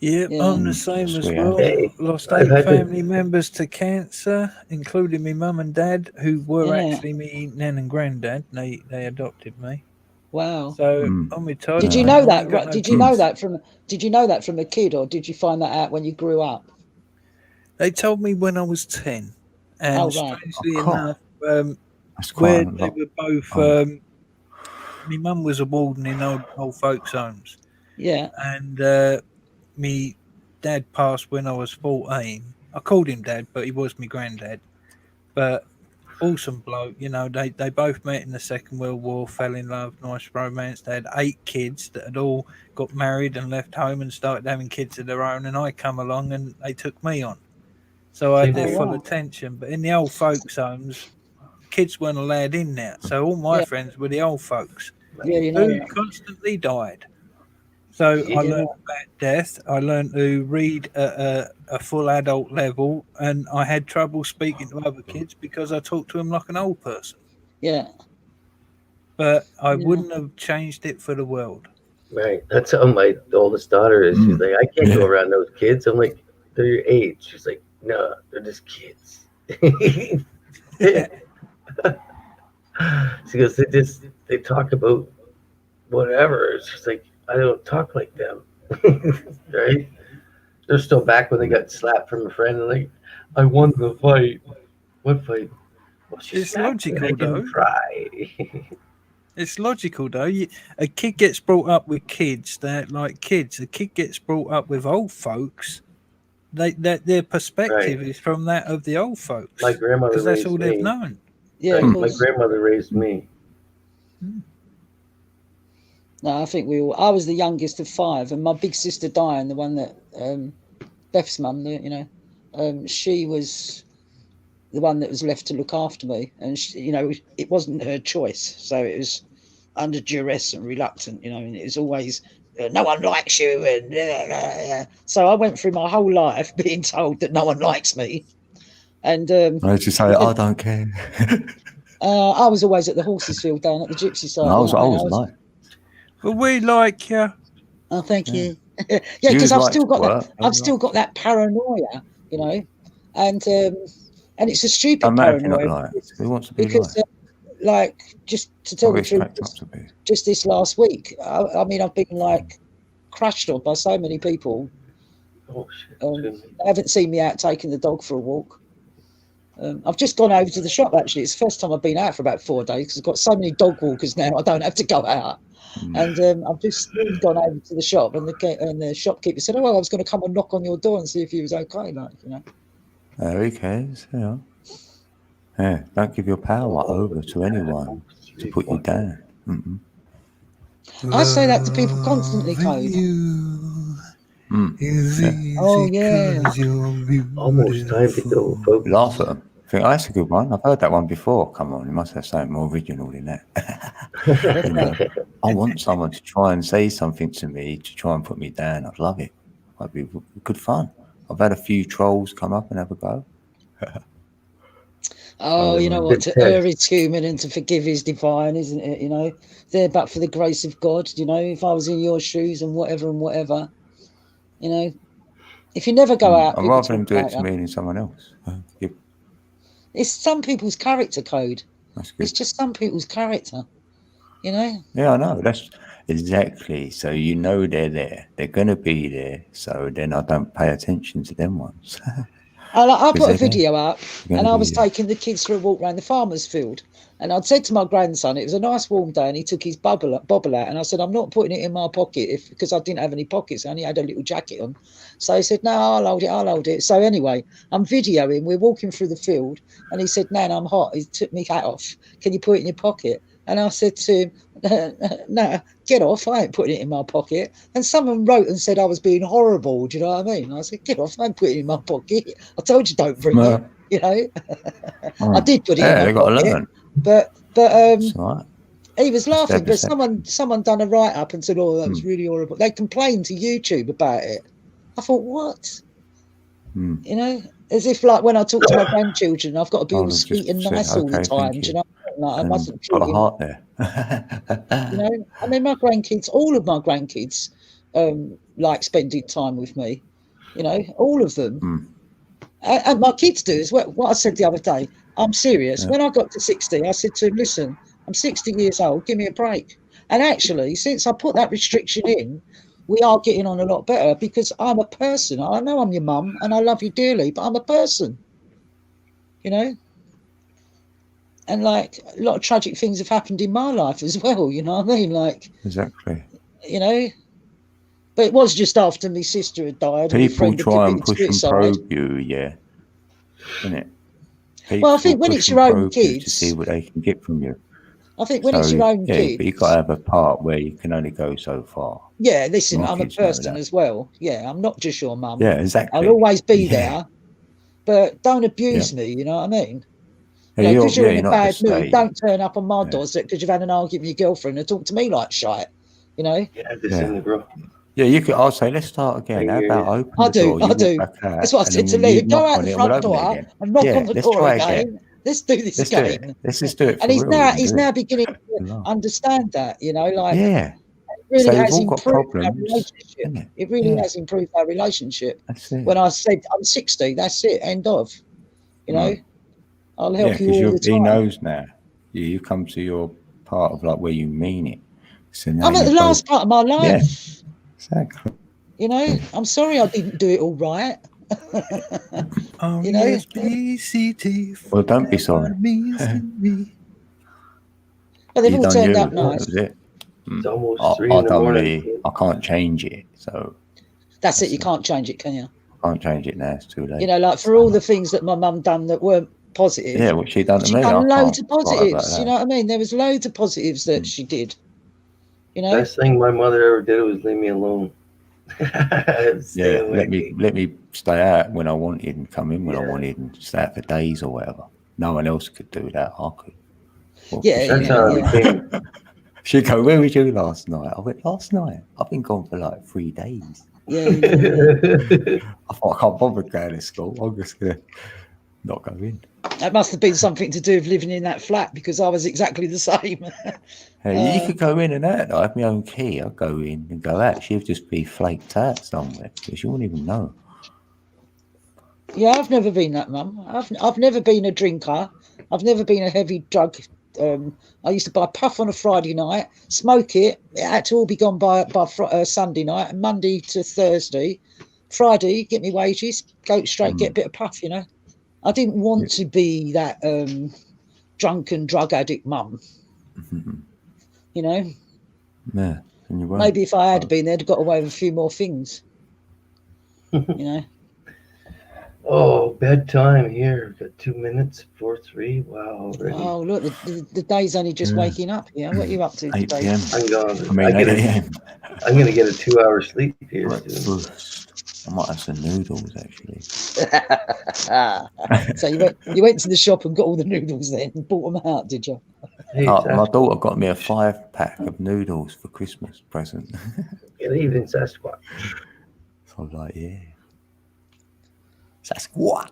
[SPEAKER 9] Yeah,
[SPEAKER 17] Yeah.
[SPEAKER 9] I'm the same as
[SPEAKER 5] Sweet
[SPEAKER 9] well.
[SPEAKER 1] Hey,
[SPEAKER 9] Lost
[SPEAKER 1] I've
[SPEAKER 9] 8
[SPEAKER 1] had to-
[SPEAKER 9] family members to cancer, including my mum and dad, who were
[SPEAKER 17] Yeah.
[SPEAKER 9] actually me nan and granddad. They adopted me.
[SPEAKER 17] Wow.
[SPEAKER 9] So
[SPEAKER 5] Mm.
[SPEAKER 9] I'm retired.
[SPEAKER 17] Did you
[SPEAKER 9] now,
[SPEAKER 17] know
[SPEAKER 9] I
[SPEAKER 17] that?
[SPEAKER 9] ain't got
[SPEAKER 17] Right?
[SPEAKER 9] no
[SPEAKER 17] Did you know
[SPEAKER 9] kids.
[SPEAKER 17] that from? Did you know that from a kid, or did you find that out when you grew up?
[SPEAKER 9] They told me when I was 10, and
[SPEAKER 17] Oh, right.
[SPEAKER 9] strangely
[SPEAKER 5] Oh, God.
[SPEAKER 9] enough,
[SPEAKER 5] That's
[SPEAKER 9] where
[SPEAKER 5] quite a
[SPEAKER 9] they
[SPEAKER 5] lot.
[SPEAKER 9] were both.
[SPEAKER 5] Oh.
[SPEAKER 9] My mum was a warden in old folks' homes,
[SPEAKER 17] Yeah.
[SPEAKER 9] and me dad passed when I was 14. I called him dad, but he was my granddad. But awesome bloke, they both met in the Second World War, fell in love, nice romance. They had 8 kids that had all got married and left home and started having kids of their own, and I come along and they took me on. So I had their
[SPEAKER 17] Oh,
[SPEAKER 9] full
[SPEAKER 17] wow.
[SPEAKER 9] attention. But in the old folks' homes, kids weren't allowed in there. So all my
[SPEAKER 17] Yeah.
[SPEAKER 9] friends were the old folks
[SPEAKER 17] Yeah, you know
[SPEAKER 9] who
[SPEAKER 17] that.
[SPEAKER 9] constantly died. So I
[SPEAKER 1] Yeah.
[SPEAKER 9] learned about death. I learned to read at a full adult level, and I had trouble speaking to other kids because I talked to them like an old person.
[SPEAKER 17] Yeah.
[SPEAKER 9] But I
[SPEAKER 17] Yeah.
[SPEAKER 9] wouldn't have changed it for the world.
[SPEAKER 1] Right. That's how my oldest daughter is. She's like, I can't go around those kids. I'm like, they're your age. She's like, no, they're just kids. She goes, they talk about whatever. She's like, I don't talk like them. Right? They're still back when they got slapped from a friend. And like, I won the fight. What fight? Well, she
[SPEAKER 9] It's
[SPEAKER 1] slapped me and I
[SPEAKER 9] logical,
[SPEAKER 1] didn't
[SPEAKER 9] though.
[SPEAKER 1] cry.
[SPEAKER 9] It's logical, though. A kid gets brought up with kids that like kids. A kid gets brought up with old folks. Their perspective is from that of the old folks.
[SPEAKER 1] My grandmother
[SPEAKER 9] because that's
[SPEAKER 1] raised
[SPEAKER 9] all they've
[SPEAKER 1] me.
[SPEAKER 9] known.
[SPEAKER 17] Yeah,
[SPEAKER 1] Right?
[SPEAKER 17] of
[SPEAKER 1] My
[SPEAKER 17] course.
[SPEAKER 1] grandmother raised me.
[SPEAKER 17] No, I think we all. I was the youngest of 5, and my big sister Diane, the one that Beth's mum, she was the one that was left to look after me, and she, it wasn't her choice, so it was under duress and reluctant, and it was always no one likes you, and so I went through my whole life being told that no one likes me, and
[SPEAKER 5] I just say, I don't care.
[SPEAKER 17] I was always at the horses field down at the gypsy site.
[SPEAKER 5] No, I was
[SPEAKER 17] you know,
[SPEAKER 5] always like.
[SPEAKER 9] But we like you.
[SPEAKER 17] Oh, thank you.
[SPEAKER 5] You
[SPEAKER 17] Yeah, because I've
[SPEAKER 5] like
[SPEAKER 17] still got
[SPEAKER 5] work,
[SPEAKER 17] that.
[SPEAKER 5] don't
[SPEAKER 17] I've
[SPEAKER 5] you?
[SPEAKER 17] still got that paranoia, and it's a stupid
[SPEAKER 5] I'm happy not
[SPEAKER 17] paranoia
[SPEAKER 5] like. Who wants to be
[SPEAKER 17] because,
[SPEAKER 5] like?
[SPEAKER 17] just to tell the
[SPEAKER 5] Always
[SPEAKER 17] truth,
[SPEAKER 5] cracked up to be.
[SPEAKER 17] just this last week, I mean, I've been like crushed on by so many people.
[SPEAKER 1] Oh shit.
[SPEAKER 17] They haven't seen me out taking the dog for a walk. I've just gone over to the shop. Actually, it's the first time I've been out for about 4 days because I've got so many dog walkers now. I don't have to go out. And I've just gone over to the shop, and the shopkeeper said, "Oh, well, I was going to come and knock on your door and see if you was okay."
[SPEAKER 5] Who cares? Yeah, don't give your power over to anyone to put you down. Mm-mm.
[SPEAKER 17] I say that to people constantly, Code.
[SPEAKER 9] It's easy
[SPEAKER 17] Oh yeah.
[SPEAKER 9] 'cause you're
[SPEAKER 1] Almost time to go, folks.
[SPEAKER 5] Laugh at them. I think that's a good one. I've heard that one before. Come on, you must have something more original than that. You know, I want someone to try and say something to me to try and put me down. I'd love it. It'd be good fun. I've had a few trolls come up and have a go.
[SPEAKER 17] Oh, you know what? To err is human and to forgive is divine, isn't it? You know, there but for the grace of God. You know, if I was in your shoes and whatever, you know, if you never go out,
[SPEAKER 5] I'd
[SPEAKER 17] people
[SPEAKER 5] rather them
[SPEAKER 17] talk
[SPEAKER 5] do it
[SPEAKER 17] about
[SPEAKER 5] to
[SPEAKER 17] you.
[SPEAKER 5] me than someone else.
[SPEAKER 17] It's some people's character code.
[SPEAKER 5] That's good.
[SPEAKER 17] It's just some people's character. You know.
[SPEAKER 5] Yeah, I know. That's exactly. So you know they're there. They're going to be there. So then I don't pay attention to them ones.
[SPEAKER 17] I
[SPEAKER 5] 'Cause
[SPEAKER 17] put a
[SPEAKER 5] they're there.
[SPEAKER 17] video up,
[SPEAKER 5] They're
[SPEAKER 17] and
[SPEAKER 5] gonna
[SPEAKER 17] I
[SPEAKER 5] be
[SPEAKER 17] was
[SPEAKER 5] there.
[SPEAKER 17] taking the kids for a walk around the farmer's field. And I'd said to my grandson, it was a nice warm day, and he took his bobble out, and I said, I'm not putting it in my pocket because I didn't have any pockets. I only had a little jacket on. So he said, no, I'll hold it. So anyway, I'm videoing. We're walking through the field, and he said, Nan, I'm hot. He took my hat off. Can you put it in your pocket? And I said to him, no, get off. I ain't putting it in my pocket. And someone wrote and said I was being horrible. Do you know what I mean? I said, get off. I ain't putting it in my pocket. I told you don't bring it. You know, I did put it
[SPEAKER 5] Yeah,
[SPEAKER 17] in
[SPEAKER 5] they
[SPEAKER 17] my
[SPEAKER 5] got to
[SPEAKER 17] pocket.
[SPEAKER 5] learn.
[SPEAKER 17] But
[SPEAKER 5] That's all right.
[SPEAKER 17] he was laughing. But
[SPEAKER 5] Establish
[SPEAKER 17] someone done a write up and said, oh, that was really horrible. They complained to YouTube about it. I thought, what? You know, as if like when I talk to my grandchildren, I've got to be
[SPEAKER 5] Oh,
[SPEAKER 17] all
[SPEAKER 5] they've
[SPEAKER 17] sweet
[SPEAKER 5] just
[SPEAKER 17] and
[SPEAKER 5] said,
[SPEAKER 17] nice all the
[SPEAKER 5] "Okay,
[SPEAKER 17] time.
[SPEAKER 5] thank
[SPEAKER 17] Do you
[SPEAKER 5] you."
[SPEAKER 17] know? Like, I
[SPEAKER 5] And
[SPEAKER 17] mustn't
[SPEAKER 5] got
[SPEAKER 17] treat
[SPEAKER 5] a
[SPEAKER 17] him.
[SPEAKER 5] heart there.
[SPEAKER 17] You know, I mean, my grandkids, all of my grandkids, like spending time with me. You know, all of them. And my kids do as well. What I said the other day, I'm serious.
[SPEAKER 5] Yeah.
[SPEAKER 17] When I got to 60, I said to him, listen, I'm 60 years old, give me a break. And actually, since I put that restriction in, we are getting on a lot better because I'm a person. I know I'm your mum and I love you dearly, but I'm a person. You know? And like a lot of tragic things have happened in my life as well, you know what I mean? Like,
[SPEAKER 5] Exactly.
[SPEAKER 17] you know, but it was just after my sister had died. And my
[SPEAKER 5] People
[SPEAKER 17] friend had
[SPEAKER 5] try and
[SPEAKER 17] committed
[SPEAKER 5] push and
[SPEAKER 17] suicide.
[SPEAKER 5] probe you, yeah. Isn't it? People
[SPEAKER 17] Well, I think when
[SPEAKER 5] push
[SPEAKER 17] it's
[SPEAKER 5] and
[SPEAKER 17] your own
[SPEAKER 5] probe you to
[SPEAKER 17] kids,
[SPEAKER 5] see what they can get from you.
[SPEAKER 17] I think when it's your own
[SPEAKER 5] yeah,
[SPEAKER 17] kids,
[SPEAKER 5] but you got to have a part where you can only go so far.
[SPEAKER 17] yeah, listen,
[SPEAKER 5] My
[SPEAKER 17] I'm a
[SPEAKER 5] kids know
[SPEAKER 17] person
[SPEAKER 5] that.
[SPEAKER 17] as well. Yeah, I'm not just your mum.
[SPEAKER 5] Yeah, exactly.
[SPEAKER 17] I'll always be
[SPEAKER 5] Yeah.
[SPEAKER 17] there, but don't abuse me, you know what I mean?
[SPEAKER 5] Yeah,
[SPEAKER 17] Because you're in a
[SPEAKER 5] not
[SPEAKER 17] bad
[SPEAKER 5] just
[SPEAKER 17] mood,
[SPEAKER 5] say-
[SPEAKER 17] don't turn up on my doorstep because you've had an argument with your girlfriend and talk to me like shite, you know?
[SPEAKER 5] Yeah, you could. I'll say, let's start again. How about open
[SPEAKER 17] I
[SPEAKER 5] the
[SPEAKER 17] do,
[SPEAKER 5] door? You
[SPEAKER 17] I
[SPEAKER 5] walk
[SPEAKER 17] do.
[SPEAKER 5] back out,
[SPEAKER 17] That's what I
[SPEAKER 5] and
[SPEAKER 17] said
[SPEAKER 5] then
[SPEAKER 17] to
[SPEAKER 5] you
[SPEAKER 17] Lee. Go
[SPEAKER 5] knock
[SPEAKER 17] out
[SPEAKER 5] on
[SPEAKER 17] the
[SPEAKER 5] it, we'll
[SPEAKER 17] front
[SPEAKER 5] open it
[SPEAKER 17] door
[SPEAKER 5] again.
[SPEAKER 17] and knock
[SPEAKER 5] Yeah,
[SPEAKER 17] on the
[SPEAKER 5] let's
[SPEAKER 17] door
[SPEAKER 5] try
[SPEAKER 17] again. Let's do this
[SPEAKER 5] Let's
[SPEAKER 17] again.
[SPEAKER 5] do it. Let's just do it.
[SPEAKER 17] And
[SPEAKER 5] for real. We can do
[SPEAKER 17] now
[SPEAKER 5] it.
[SPEAKER 17] beginning to understand that, you know, like
[SPEAKER 5] Yeah.
[SPEAKER 17] it really
[SPEAKER 5] So we've
[SPEAKER 17] has
[SPEAKER 5] all got
[SPEAKER 17] improved our
[SPEAKER 5] problems,
[SPEAKER 17] relationship.
[SPEAKER 5] isn't it?
[SPEAKER 17] It really
[SPEAKER 5] Yeah.
[SPEAKER 17] has improved our relationship.
[SPEAKER 5] That's it.
[SPEAKER 17] When I said I'm 60, that's it, end of. You know, I'll
[SPEAKER 5] Yeah,
[SPEAKER 17] help you all the
[SPEAKER 5] he
[SPEAKER 17] time.
[SPEAKER 5] knows now. You come to your part of like where you mean it. So now
[SPEAKER 17] I'm at
[SPEAKER 5] you
[SPEAKER 17] the last
[SPEAKER 5] both-
[SPEAKER 17] part of my life.
[SPEAKER 5] Yeah, exactly.
[SPEAKER 17] You know, I'm sorry I didn't do it all right. You know,
[SPEAKER 9] R-E-S-P-C-T.
[SPEAKER 5] Well, don't be sorry.
[SPEAKER 17] but they've
[SPEAKER 5] You
[SPEAKER 17] all
[SPEAKER 5] done
[SPEAKER 17] turned
[SPEAKER 5] you.
[SPEAKER 17] out nice.
[SPEAKER 5] That was it.
[SPEAKER 1] It's almost
[SPEAKER 5] I
[SPEAKER 1] 3 in the
[SPEAKER 5] done
[SPEAKER 1] morning.
[SPEAKER 5] me. I can't change it, so
[SPEAKER 17] That's it. You can't change it, can you?
[SPEAKER 5] I can't change it now. It's too late.
[SPEAKER 17] You know, like for all the things that my mum done that weren't positive.
[SPEAKER 5] Yeah, what she done to
[SPEAKER 17] she
[SPEAKER 5] me,
[SPEAKER 17] done
[SPEAKER 5] I
[SPEAKER 17] loads
[SPEAKER 5] can't
[SPEAKER 17] of
[SPEAKER 5] cry about
[SPEAKER 17] positives.
[SPEAKER 5] that.
[SPEAKER 17] You know what I mean? There was loads of positives that she did. You know,
[SPEAKER 1] Best thing my mother ever did was leave me alone.
[SPEAKER 5] Yeah, let me stay out when I wanted and come in when I wanted and stay out for days or whatever. No one else could do that. I could. Well,
[SPEAKER 1] That's how I became.
[SPEAKER 5] She'd go, where was you last night? I went, last night? I've been gone for like 3 days.
[SPEAKER 17] Yeah.
[SPEAKER 5] I thought, I can't bother going to school. I'm just going to not go in.
[SPEAKER 17] that must have been something to do with living in that flat because I was exactly the same.
[SPEAKER 5] Hey, you could go in and out. I have my own key. I'd go in and go out. She'd just be flaked out somewhere because you wouldn't even know.
[SPEAKER 17] Yeah, I've never been that, Mum. I've never been a drinker. I've never been a heavy drug. I used to buy puff on a Friday night, smoke it. It had to all be gone by Sunday night, and Monday to Thursday. Friday, get me wages, go straight, get a bit of puff, you know. I didn't want to be that drunken drug addict mum, you know.
[SPEAKER 5] Yeah, and you weren't.
[SPEAKER 17] Maybe if I had been there, I'd got away with a few more things, you know.
[SPEAKER 1] Oh, bedtime here. We've got 2 minutes before 3. Wow, already.
[SPEAKER 17] Oh, look, the day's only just waking up here. What are you up to
[SPEAKER 5] 8
[SPEAKER 17] today?
[SPEAKER 5] p.m.
[SPEAKER 1] I'm going.
[SPEAKER 5] I mean, 8 a.m.
[SPEAKER 1] I'm gonna get a 2-hour sleep here soon.
[SPEAKER 5] Breakfast. I might have some noodles actually.
[SPEAKER 17] So you went to the shop and got all the noodles then and bought them out, did you?
[SPEAKER 1] Hey,
[SPEAKER 5] My daughter got me a 5-pack of noodles for Christmas present.
[SPEAKER 1] Good evening, Sasquatch.
[SPEAKER 5] So I was like, yeah. Sasquatch.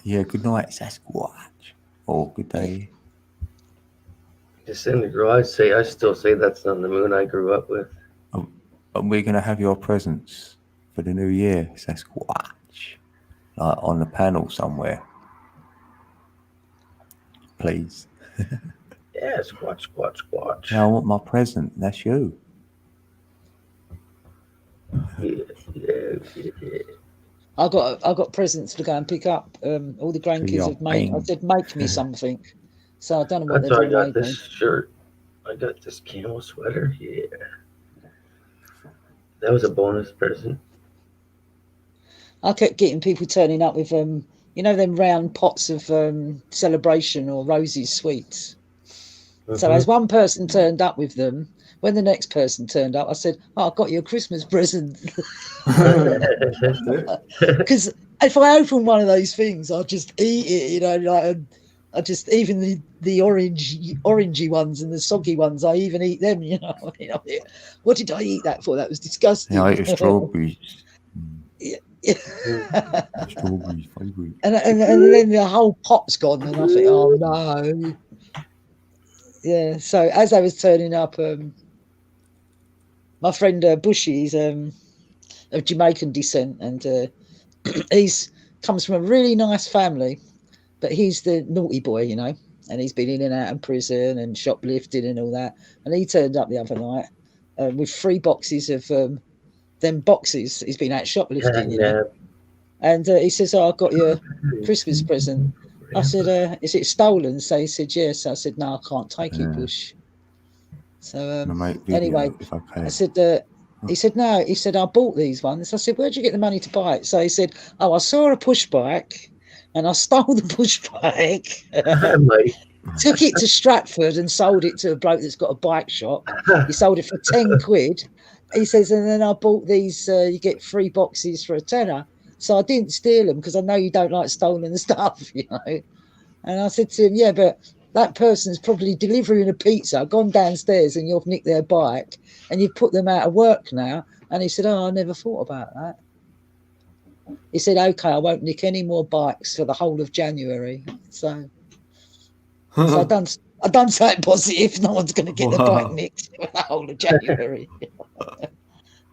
[SPEAKER 5] Yeah, good night, Sasquatch. Or good day.
[SPEAKER 1] Disintegral. I still say that's not the moon I grew up with.
[SPEAKER 5] And we're gonna have your presents for the new year, Sasquatch. Like on the panel somewhere. Please.
[SPEAKER 1] Yeah, squatch.
[SPEAKER 5] Yeah, I want my present. That's you.
[SPEAKER 1] Yeah.
[SPEAKER 17] I got presents to go and pick up. All the grandkids have made. I said, make me something. So I don't know what
[SPEAKER 1] That's why I
[SPEAKER 17] they've
[SPEAKER 1] got
[SPEAKER 17] made
[SPEAKER 1] this
[SPEAKER 17] me.
[SPEAKER 1] shirt. I got this camel sweater. Yeah. That was a bonus present.
[SPEAKER 17] I kept getting people turning up with them round pots of celebration or Rosie's sweets. So as one person turned up with them, when the next person turned up, I said, "Oh, I got you a Christmas present." Because if I open one of those things, I'll just eat it, I just, even the orangey ones and the soggy ones, I even eat them, What did I eat that for? That was disgusting.
[SPEAKER 5] Yeah, I ate strawberries.
[SPEAKER 17] Strawberries favourite. And then the whole pot's gone, and I think, oh no. Yeah, so as I was turning up, my friend Bushy's of Jamaican descent, and he's comes from a really nice family, but he's the naughty boy, and he's been in and out of prison and shoplifting and all that. And he turned up the other night with 3 boxes of them boxes. He's been out shoplifting, And he says, "Oh, I got you a Christmas present." I said, "Is it stolen?" So he said, "Yes." I said, "No, I can't take it, Bush." So anyway, I said, he said, "No." He said, "I bought these ones." I said, "Where'd you get the money to buy it?" So he said, "Oh, I saw a push bike and I stole the push bike, took it to Stratford and sold it to a bloke that's got a bike shop. He sold it for 10 quid. He says, and then I bought these, you get 3 boxes for a tenner. So I didn't steal them because I know you don't like stolen stuff, And I said to him, "Yeah, but that person's probably delivering a pizza, gone downstairs and you've nicked their bike and you've put them out of work now." And he said, "Oh, I never thought about that." He said, "Okay, I won't nick any more bikes for the whole of January." So I done something positive. No one's going to get the bike nicked for the whole of January.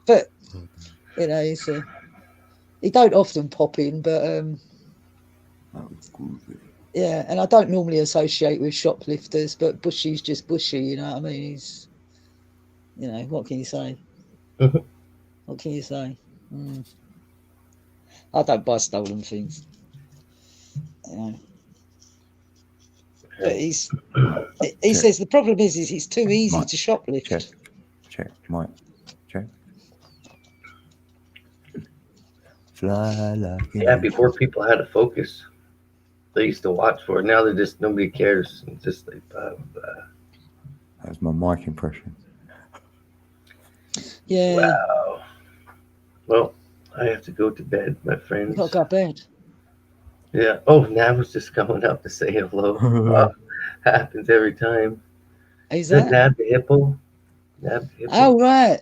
[SPEAKER 17] But, he don't often pop in, but yeah, and I don't normally associate with shoplifters, but Bushy's just Bushy, you know what I mean? He's, what can you say? What can you say? I don't buy stolen things. But he says the problem is it's too easy to shoplift.
[SPEAKER 5] Check, Mike. Check. Fly like
[SPEAKER 1] Before people had a focus, they used to watch for it. Now they're just, nobody cares. It's just like,
[SPEAKER 5] That was my mic impression.
[SPEAKER 17] Yeah.
[SPEAKER 1] Wow. Well, I have to go to bed, my friends.
[SPEAKER 17] You got to go to bed.
[SPEAKER 1] Yeah. Oh, Nav was just coming up to say hello. Happens every time.
[SPEAKER 17] Is that
[SPEAKER 1] Nav the hippo? Nav the hippo.
[SPEAKER 17] Oh, right.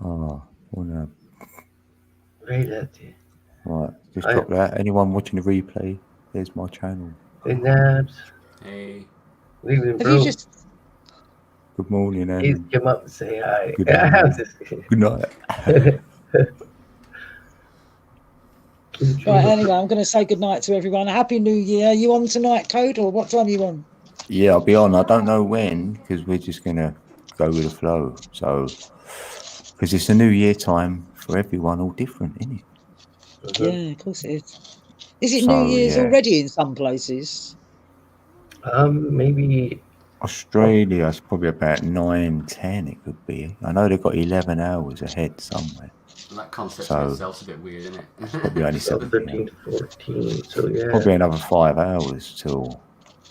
[SPEAKER 5] Oh, no.
[SPEAKER 1] Right at you.
[SPEAKER 5] Right, just drop that. Anyone watching the replay, there's my channel.
[SPEAKER 1] Hey, Nabs.
[SPEAKER 19] Hey.
[SPEAKER 1] Good evening,
[SPEAKER 17] Have
[SPEAKER 1] bro.
[SPEAKER 17] you just...
[SPEAKER 5] Good morning,
[SPEAKER 1] Please
[SPEAKER 5] Aaron.
[SPEAKER 1] come up and say hi.
[SPEAKER 5] Good night.
[SPEAKER 17] Right, anyway, I'm going to say goodnight to everyone. Happy New Year. Are you on tonight, Code, or what time are you on?
[SPEAKER 5] Yeah, I'll be on. I don't know when, because we're just going to go with the flow. So, because it's a New Year time for everyone, all different, isn't it?
[SPEAKER 17] Yeah, of course it is. Is it New Year's already in some places?
[SPEAKER 1] Maybe
[SPEAKER 5] Australia is probably about 9-10. It could be. I know they've got 11 hours ahead somewhere.
[SPEAKER 19] And that concept
[SPEAKER 5] So-
[SPEAKER 19] in itself's a bit weird, isn't it?
[SPEAKER 5] It's probably only 7
[SPEAKER 1] 13 to 14. So yeah.
[SPEAKER 5] Probably another 5 hours till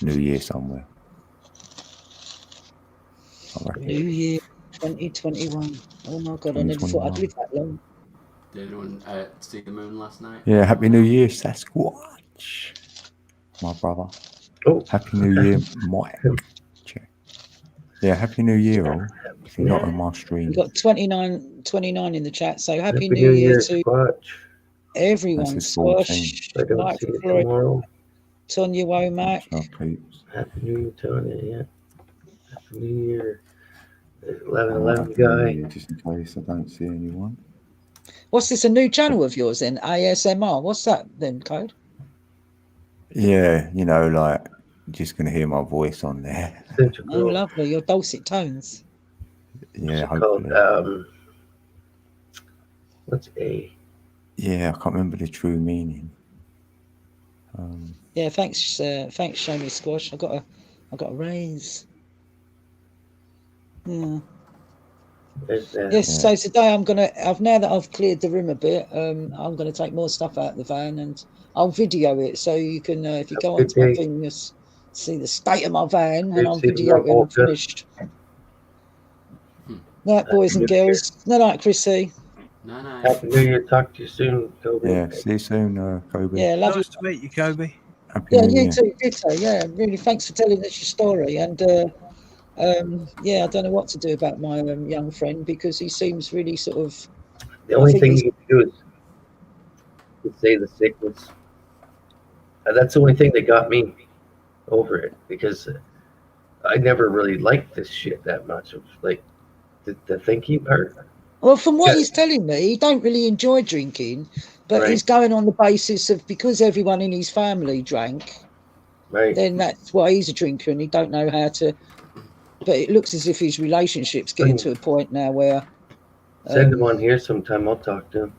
[SPEAKER 5] New Year somewhere. I reckon.
[SPEAKER 17] New Year 2021. Oh my God, I never thought I'd live that long.
[SPEAKER 19] Did anyone see the moon last night?
[SPEAKER 5] Yeah, Happy New Year, Sasquatch. My brother.
[SPEAKER 1] Oh.
[SPEAKER 5] Happy New Year, Mike. Yeah, Happy New Year, all. If you're not on my stream.
[SPEAKER 17] We've got 29 in the chat. So happy New Year to everyone.
[SPEAKER 5] That's his 14.
[SPEAKER 17] Squash,
[SPEAKER 1] I don't
[SPEAKER 17] Mike
[SPEAKER 1] see it
[SPEAKER 17] Floyd,
[SPEAKER 1] tomorrow.
[SPEAKER 17] Tonya Womack.
[SPEAKER 5] Oh, peeps.
[SPEAKER 1] Happy New Year, Tony. Yeah. Happy New Year. There's 11
[SPEAKER 5] Happy New
[SPEAKER 1] guy.
[SPEAKER 5] Year, just in case I don't see anyone.
[SPEAKER 17] What's this, a new channel of yours then? ASMR. What's that then, Code?
[SPEAKER 5] Yeah, you know, like, you're just going to hear my voice on there.
[SPEAKER 17] Oh, lovely. Your dulcet tones.
[SPEAKER 5] Yeah,
[SPEAKER 1] Called,
[SPEAKER 5] hopefully.
[SPEAKER 1] what's A?
[SPEAKER 5] Yeah, I can't remember the true meaning.
[SPEAKER 17] Yeah, thanks, Show Me Squash. I got a raise. Yeah. Yes, so today now that I've cleared the room a bit, I'm gonna take more stuff out of the van and I'll video it so you can, if you go onto my thing, just see the state of my van and I'll video it when I'm finished. Night, boys and girls. No, night, Chrissy.
[SPEAKER 19] No.
[SPEAKER 1] Happy New Year. Talk to you soon, Kobe.
[SPEAKER 5] Yeah, see you soon, Kobe.
[SPEAKER 17] Yeah, love
[SPEAKER 9] Nice to meet you, Kobe.
[SPEAKER 5] Happy
[SPEAKER 17] Yeah,
[SPEAKER 5] New
[SPEAKER 17] you
[SPEAKER 5] Year.
[SPEAKER 17] too, ditto. Yeah, really, thanks for telling us your story. And yeah, I don't know what to do about my young friend because he seems really sort of.
[SPEAKER 1] The only thing you can do is say the sickness. That's the only thing that got me over it because I never really liked this shit that much. Of like the thinking part.
[SPEAKER 17] Well, from what he's telling me, he don't really enjoy drinking, but he's going on the basis of because everyone in his family drank, then that's why he's a drinker and he don't know how to. But it looks as if his relationship's getting to a point now where.
[SPEAKER 1] Send him on here sometime. I'll talk to him.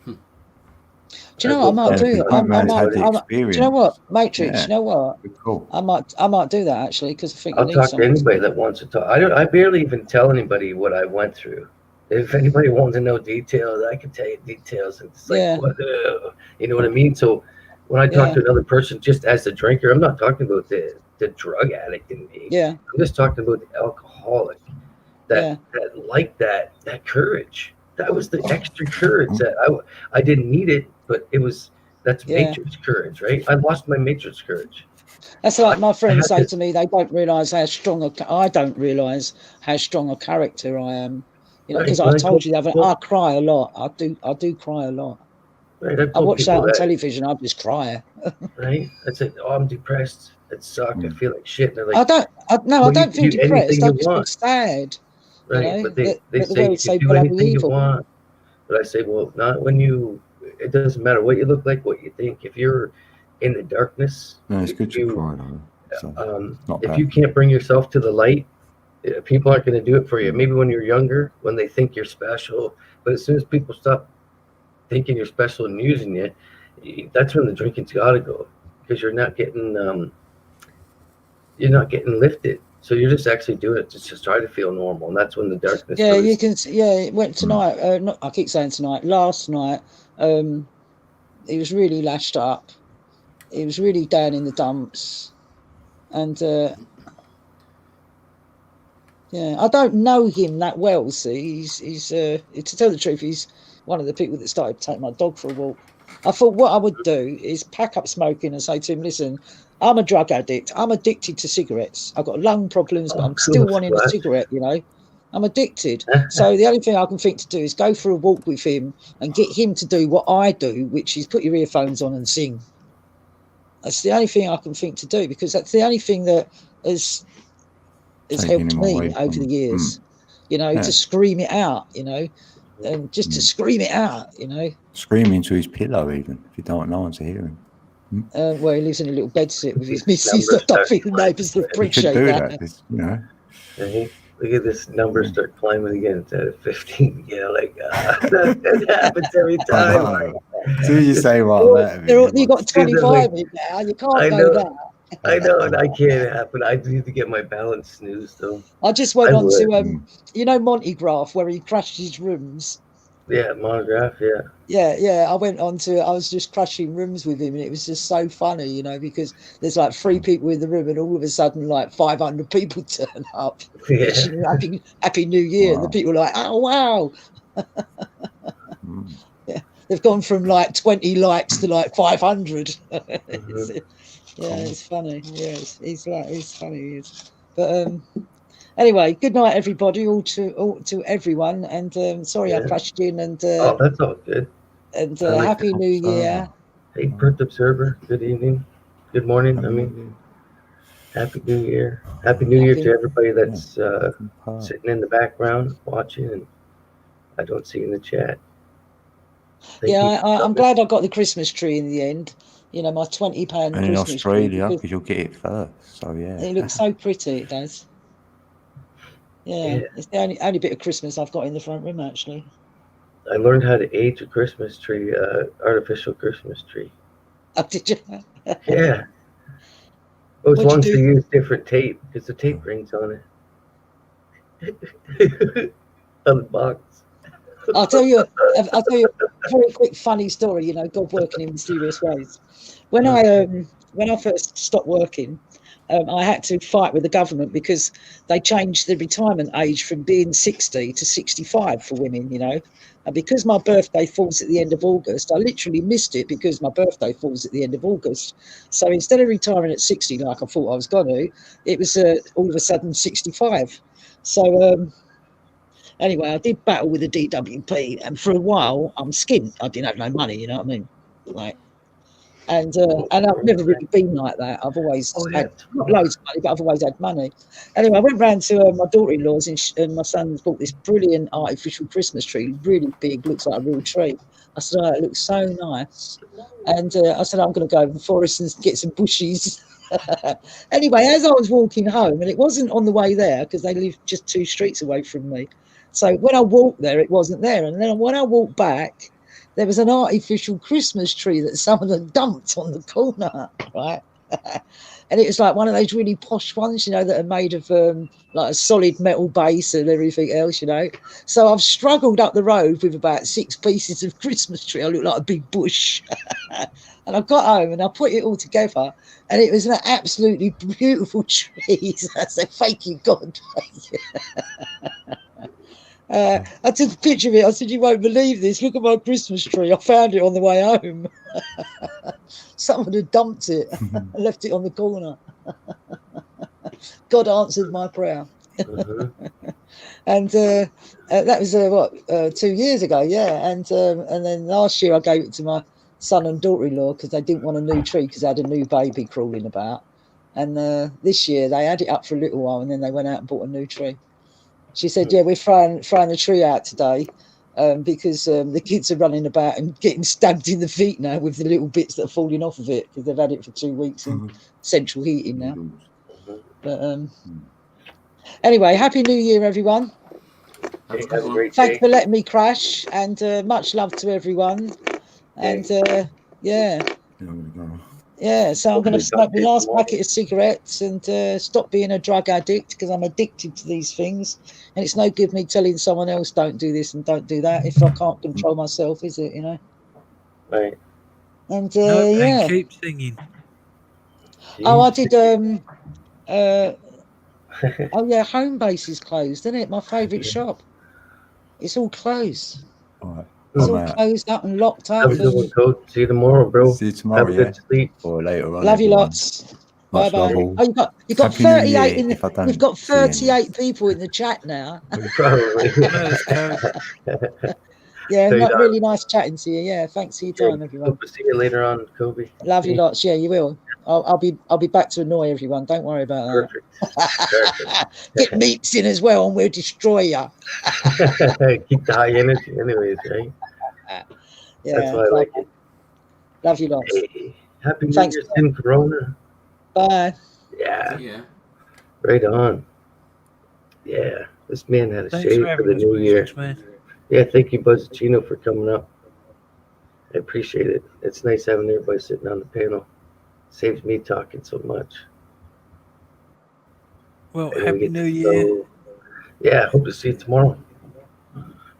[SPEAKER 17] Do you know what I might do? Do you know what, Matrix? You know what?
[SPEAKER 5] Cool.
[SPEAKER 17] I might do that actually because I think I
[SPEAKER 1] I'll
[SPEAKER 17] need
[SPEAKER 1] talk to
[SPEAKER 17] someone.
[SPEAKER 1] anybody that wants to talk. I barely even tell anybody what I went through. If anybody wants to know details, I can tell you details. It's like, what, you know what I mean? So when I talk to another person, just as a drinker, I'm not talking about the drug addict in me.
[SPEAKER 17] Yeah.
[SPEAKER 1] I'm just talking about the alcoholic that liked that courage. That was the extra courage that I didn't need it, but that's Matrix courage, right? I lost my Matrix courage.
[SPEAKER 17] That's like my friends say to me, they don't realise how strong I don't realise how strong a character I am. You know, because I told you the other, I cry a lot. I do cry a lot.
[SPEAKER 1] Right,
[SPEAKER 17] I watch that on television. I just cry.
[SPEAKER 1] Right? I said, "Oh, I'm depressed. It sucked. I feel like shit." And they're like,
[SPEAKER 17] I don't feel depressed. I'm just sad.
[SPEAKER 1] Right,
[SPEAKER 17] you know?
[SPEAKER 1] but they say you can do anything you want. But I say, well, not when you. It doesn't matter what you look like, what you think. If you're in the darkness,
[SPEAKER 5] No, it's good to cry, though. So, not
[SPEAKER 1] if
[SPEAKER 5] bad.
[SPEAKER 1] you can't bring yourself to the light, people aren't going to do it for you. Maybe when you're younger, when they think you're special, but as soon as people stop thinking you're special and using you, that's when the drinking's got to go because you're not getting lifted. So you're just actually doing it to just try to feel normal, and that's when the darkness.
[SPEAKER 17] Yeah,
[SPEAKER 1] goes.
[SPEAKER 17] you can. Yeah, it went tonight. I keep saying tonight. Last night, he was really lashed up. He was really down in the dumps, and yeah, I don't know him that well. See, he's to tell the truth, he's one of the people that started to take my dog for a walk. I thought what I would do is pack up smoking and say to him, listen, I'm a drug addict. I'm addicted to cigarettes. I've got lung problems, but I'm still wanting a cigarette, you know. I'm addicted. So the only thing I can think to do is go for a walk with him and get him to do what I do, which is put your earphones on and sing. That's the only thing I can think to do because that's the only thing that has helped me over the years, you know, to scream it out, you know, and just to scream it out, you know.
[SPEAKER 5] Scream into his pillow, even if you don't know one to hear him.
[SPEAKER 17] Well, he lives in a little bedsit with his missus. I don't think the neighbours will appreciate
[SPEAKER 5] do
[SPEAKER 17] that.
[SPEAKER 5] It's, you know.
[SPEAKER 1] Look at this number start climbing again instead of 15. Yeah, like that happens every time.
[SPEAKER 5] As soon as you say
[SPEAKER 17] You got 25 in now. You can't go that.
[SPEAKER 1] I know, and I can't happen. I need to get my balance snooze though.
[SPEAKER 17] I just went on
[SPEAKER 1] would.
[SPEAKER 17] to you know Monty Graph where he crashed his rooms.
[SPEAKER 1] Yeah, monograph. Yeah.
[SPEAKER 17] Yeah. I went on to I was just crashing rooms with him, and it was just so funny, you know, because there's like 3 people in the room, and all of a sudden like 500 people turn up.
[SPEAKER 1] Yeah.
[SPEAKER 17] wishing you Happy New Year, and the people are like, oh wow. Yeah, they've gone from like 20 likes to like 500. It's funny. Yeah, he's funny. He is. But anyway, good night, everybody. All to everyone. And sorry I crashed in. And
[SPEAKER 1] oh, that's all good.
[SPEAKER 17] And
[SPEAKER 1] I like
[SPEAKER 17] Happy
[SPEAKER 1] that.
[SPEAKER 17] New Year.
[SPEAKER 1] Hey, Perth Observer. Good evening. Good morning. I mean, Happy New Year. Happy New Year to everybody that's sitting in the background watching, and I don't see in the chat. Thank you.
[SPEAKER 17] I'm glad I got the Christmas tree in the end. You know, my £20
[SPEAKER 5] And in
[SPEAKER 17] Christmas
[SPEAKER 5] Australia,
[SPEAKER 17] tree.
[SPEAKER 5] because you'll get it first. So yeah.
[SPEAKER 17] It looks so pretty, it does. Yeah. It's the only bit of Christmas I've got in the front room, actually.
[SPEAKER 1] I learned how to age a Christmas tree, artificial Christmas tree.
[SPEAKER 17] Oh, did you?
[SPEAKER 1] Yeah. Well, as
[SPEAKER 17] What'd you
[SPEAKER 1] long as
[SPEAKER 17] do?
[SPEAKER 1] you use different tape, because the tape rings on it. On the box.
[SPEAKER 17] I'll tell you a very quick funny story. You know, God working in mysterious ways. When I first stopped working, I had to fight with the government because they changed the retirement age from being 60 to 65 for women. You know, and because my birthday falls at the end of August, I literally missed it because my birthday falls at the end of August. So instead of retiring at 60 like I thought I was going to, it was all of a sudden 65. So. Anyway, I did battle with the DWP, and for a while I'm skint. I didn't have no money, you know what I mean? Like, and I've never really been like that. I've always had not loads of money, but I've always had money. Anyway, I went round to my daughter-in-law's, and my son's bought this brilliant artificial Christmas tree, really big, looks like a real tree. I said, oh, it looks so nice. And I said, I'm going to go over the forest and get some bushes. Anyway, as I was walking home, and it wasn't on the way there because they live just 2 streets away from me. So when I walked there, it wasn't there. And then when I walked back, there was an artificial Christmas tree that someone had dumped on the corner, right? And it was like one of those really posh ones, you know, that are made of like a solid metal base and everything else, you know. So I've struggled up the road with about 6 pieces of Christmas tree. I look like a big bush. And I got home and I put it all together, and it was an absolutely beautiful tree. I said, thank you, God. I took a picture of it. I said, you won't believe this. Look at my Christmas tree. I found it on the way home. Someone had dumped it and left it on the corner. God answered my prayer. And that was 2 years ago, yeah. And then last year I gave it to my son and daughter-in-law because they didn't want a new tree because they had a new baby crawling about. And this year they had it up for a little while, and then they went out and bought a new tree. She said, yeah, we're throwing the tree out today because the kids are running about and getting stabbed in the feet now with the little bits that are falling off of it because they've had it for 2 weeks in central heating now. But anyway, Happy New Year, everyone.
[SPEAKER 1] Have a great
[SPEAKER 17] Thanks
[SPEAKER 1] day.
[SPEAKER 17] for letting me crash, and much love to everyone. And yeah, so I'm going to smoke my last packet of cigarettes and stop being a drug addict because I'm addicted to these things. And it's no good me telling someone else don't do this and don't do that if I can't control myself, is it, you know?
[SPEAKER 1] Right.
[SPEAKER 17] And
[SPEAKER 9] No,
[SPEAKER 17] yeah.
[SPEAKER 9] and keep singing.
[SPEAKER 17] Oh, I did. Oh yeah, Home Base is closed, isn't it? My favourite shop. It's all closed. It's all closed up and locked up.
[SPEAKER 1] Have a good one, Coach. See you tomorrow, bro.
[SPEAKER 5] See you tomorrow,
[SPEAKER 1] Have a good sleep.
[SPEAKER 5] Or later on.
[SPEAKER 17] Love you
[SPEAKER 5] everyone.
[SPEAKER 17] lots.
[SPEAKER 5] Much
[SPEAKER 17] Bye bye.
[SPEAKER 5] love all.
[SPEAKER 17] Oh, you've got
[SPEAKER 5] Happy New
[SPEAKER 17] 38
[SPEAKER 5] Year,
[SPEAKER 17] in
[SPEAKER 5] if I
[SPEAKER 17] the.
[SPEAKER 5] don't
[SPEAKER 17] We've got
[SPEAKER 5] see any.
[SPEAKER 17] 38 people in the chat now.
[SPEAKER 1] Probably.
[SPEAKER 17] Yeah,
[SPEAKER 1] So you don't-
[SPEAKER 17] really nice chatting to you. Yeah, thanks for your time, everyone.
[SPEAKER 1] Hope to see you later on, Kobe.
[SPEAKER 17] Love you lots. Yeah, you will. I'll be back to annoy everyone. Don't worry about that.
[SPEAKER 1] Perfect.
[SPEAKER 17] Get meats in as well, and we'll destroy you.
[SPEAKER 1] Keep the high energy, anyways, right?
[SPEAKER 17] Yeah,
[SPEAKER 1] That's why I like it.
[SPEAKER 17] Love you lots.
[SPEAKER 1] Hey, Happy New
[SPEAKER 17] Thanks,
[SPEAKER 1] Year's in Corona.
[SPEAKER 17] Bye.
[SPEAKER 1] Yeah. Right on. Yeah. This man had a
[SPEAKER 9] Thanks
[SPEAKER 1] shave
[SPEAKER 9] for
[SPEAKER 1] for the
[SPEAKER 9] having us,
[SPEAKER 1] new year.
[SPEAKER 9] man.
[SPEAKER 1] Yeah, thank you, Buzzachino, for coming up. I appreciate it. It's nice having everybody sitting on the panel. Saves me talking so much.
[SPEAKER 9] Well,
[SPEAKER 1] And we
[SPEAKER 9] Happy
[SPEAKER 1] get
[SPEAKER 9] New
[SPEAKER 1] to
[SPEAKER 9] Year.
[SPEAKER 1] go- Yeah, hope to see you tomorrow.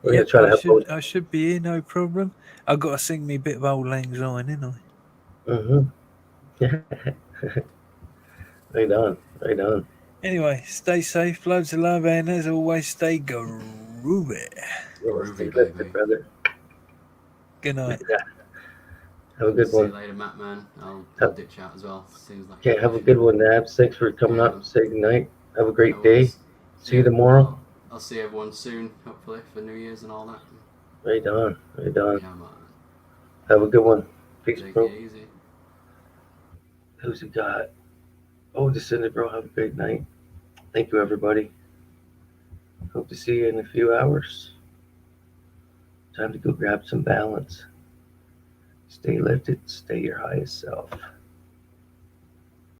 [SPEAKER 1] We're
[SPEAKER 9] Yep,
[SPEAKER 1] gonna try to have
[SPEAKER 9] I should be here, no problem. I got to sing me a bit of Old Lang Syne, ain't I?
[SPEAKER 1] Right on, right on.
[SPEAKER 9] Anyway, stay safe, loads of love, and as always, stay groovy.
[SPEAKER 1] Stay lifted, brother.
[SPEAKER 9] Good night.
[SPEAKER 1] Yeah. Have a good
[SPEAKER 19] See you
[SPEAKER 1] one.
[SPEAKER 19] later, Matt, man. I'll ditch out as well. Seems like
[SPEAKER 1] Okay, have a good one, Nabs. Thanks for coming up and saying goodnight. Have a great day. See you tomorrow.
[SPEAKER 19] I'll see everyone soon, hopefully, for New Year's and all that.
[SPEAKER 1] Right on, right on.
[SPEAKER 19] Yeah, man.
[SPEAKER 1] Have a good one. Peace,
[SPEAKER 19] Take
[SPEAKER 1] bro.
[SPEAKER 19] it easy.
[SPEAKER 1] Who's he got? Oh, Descended, bro. Have a great night. Thank you, everybody. Hope to see you in a few hours. Time to go grab some balance. Stay lifted. Stay your highest self.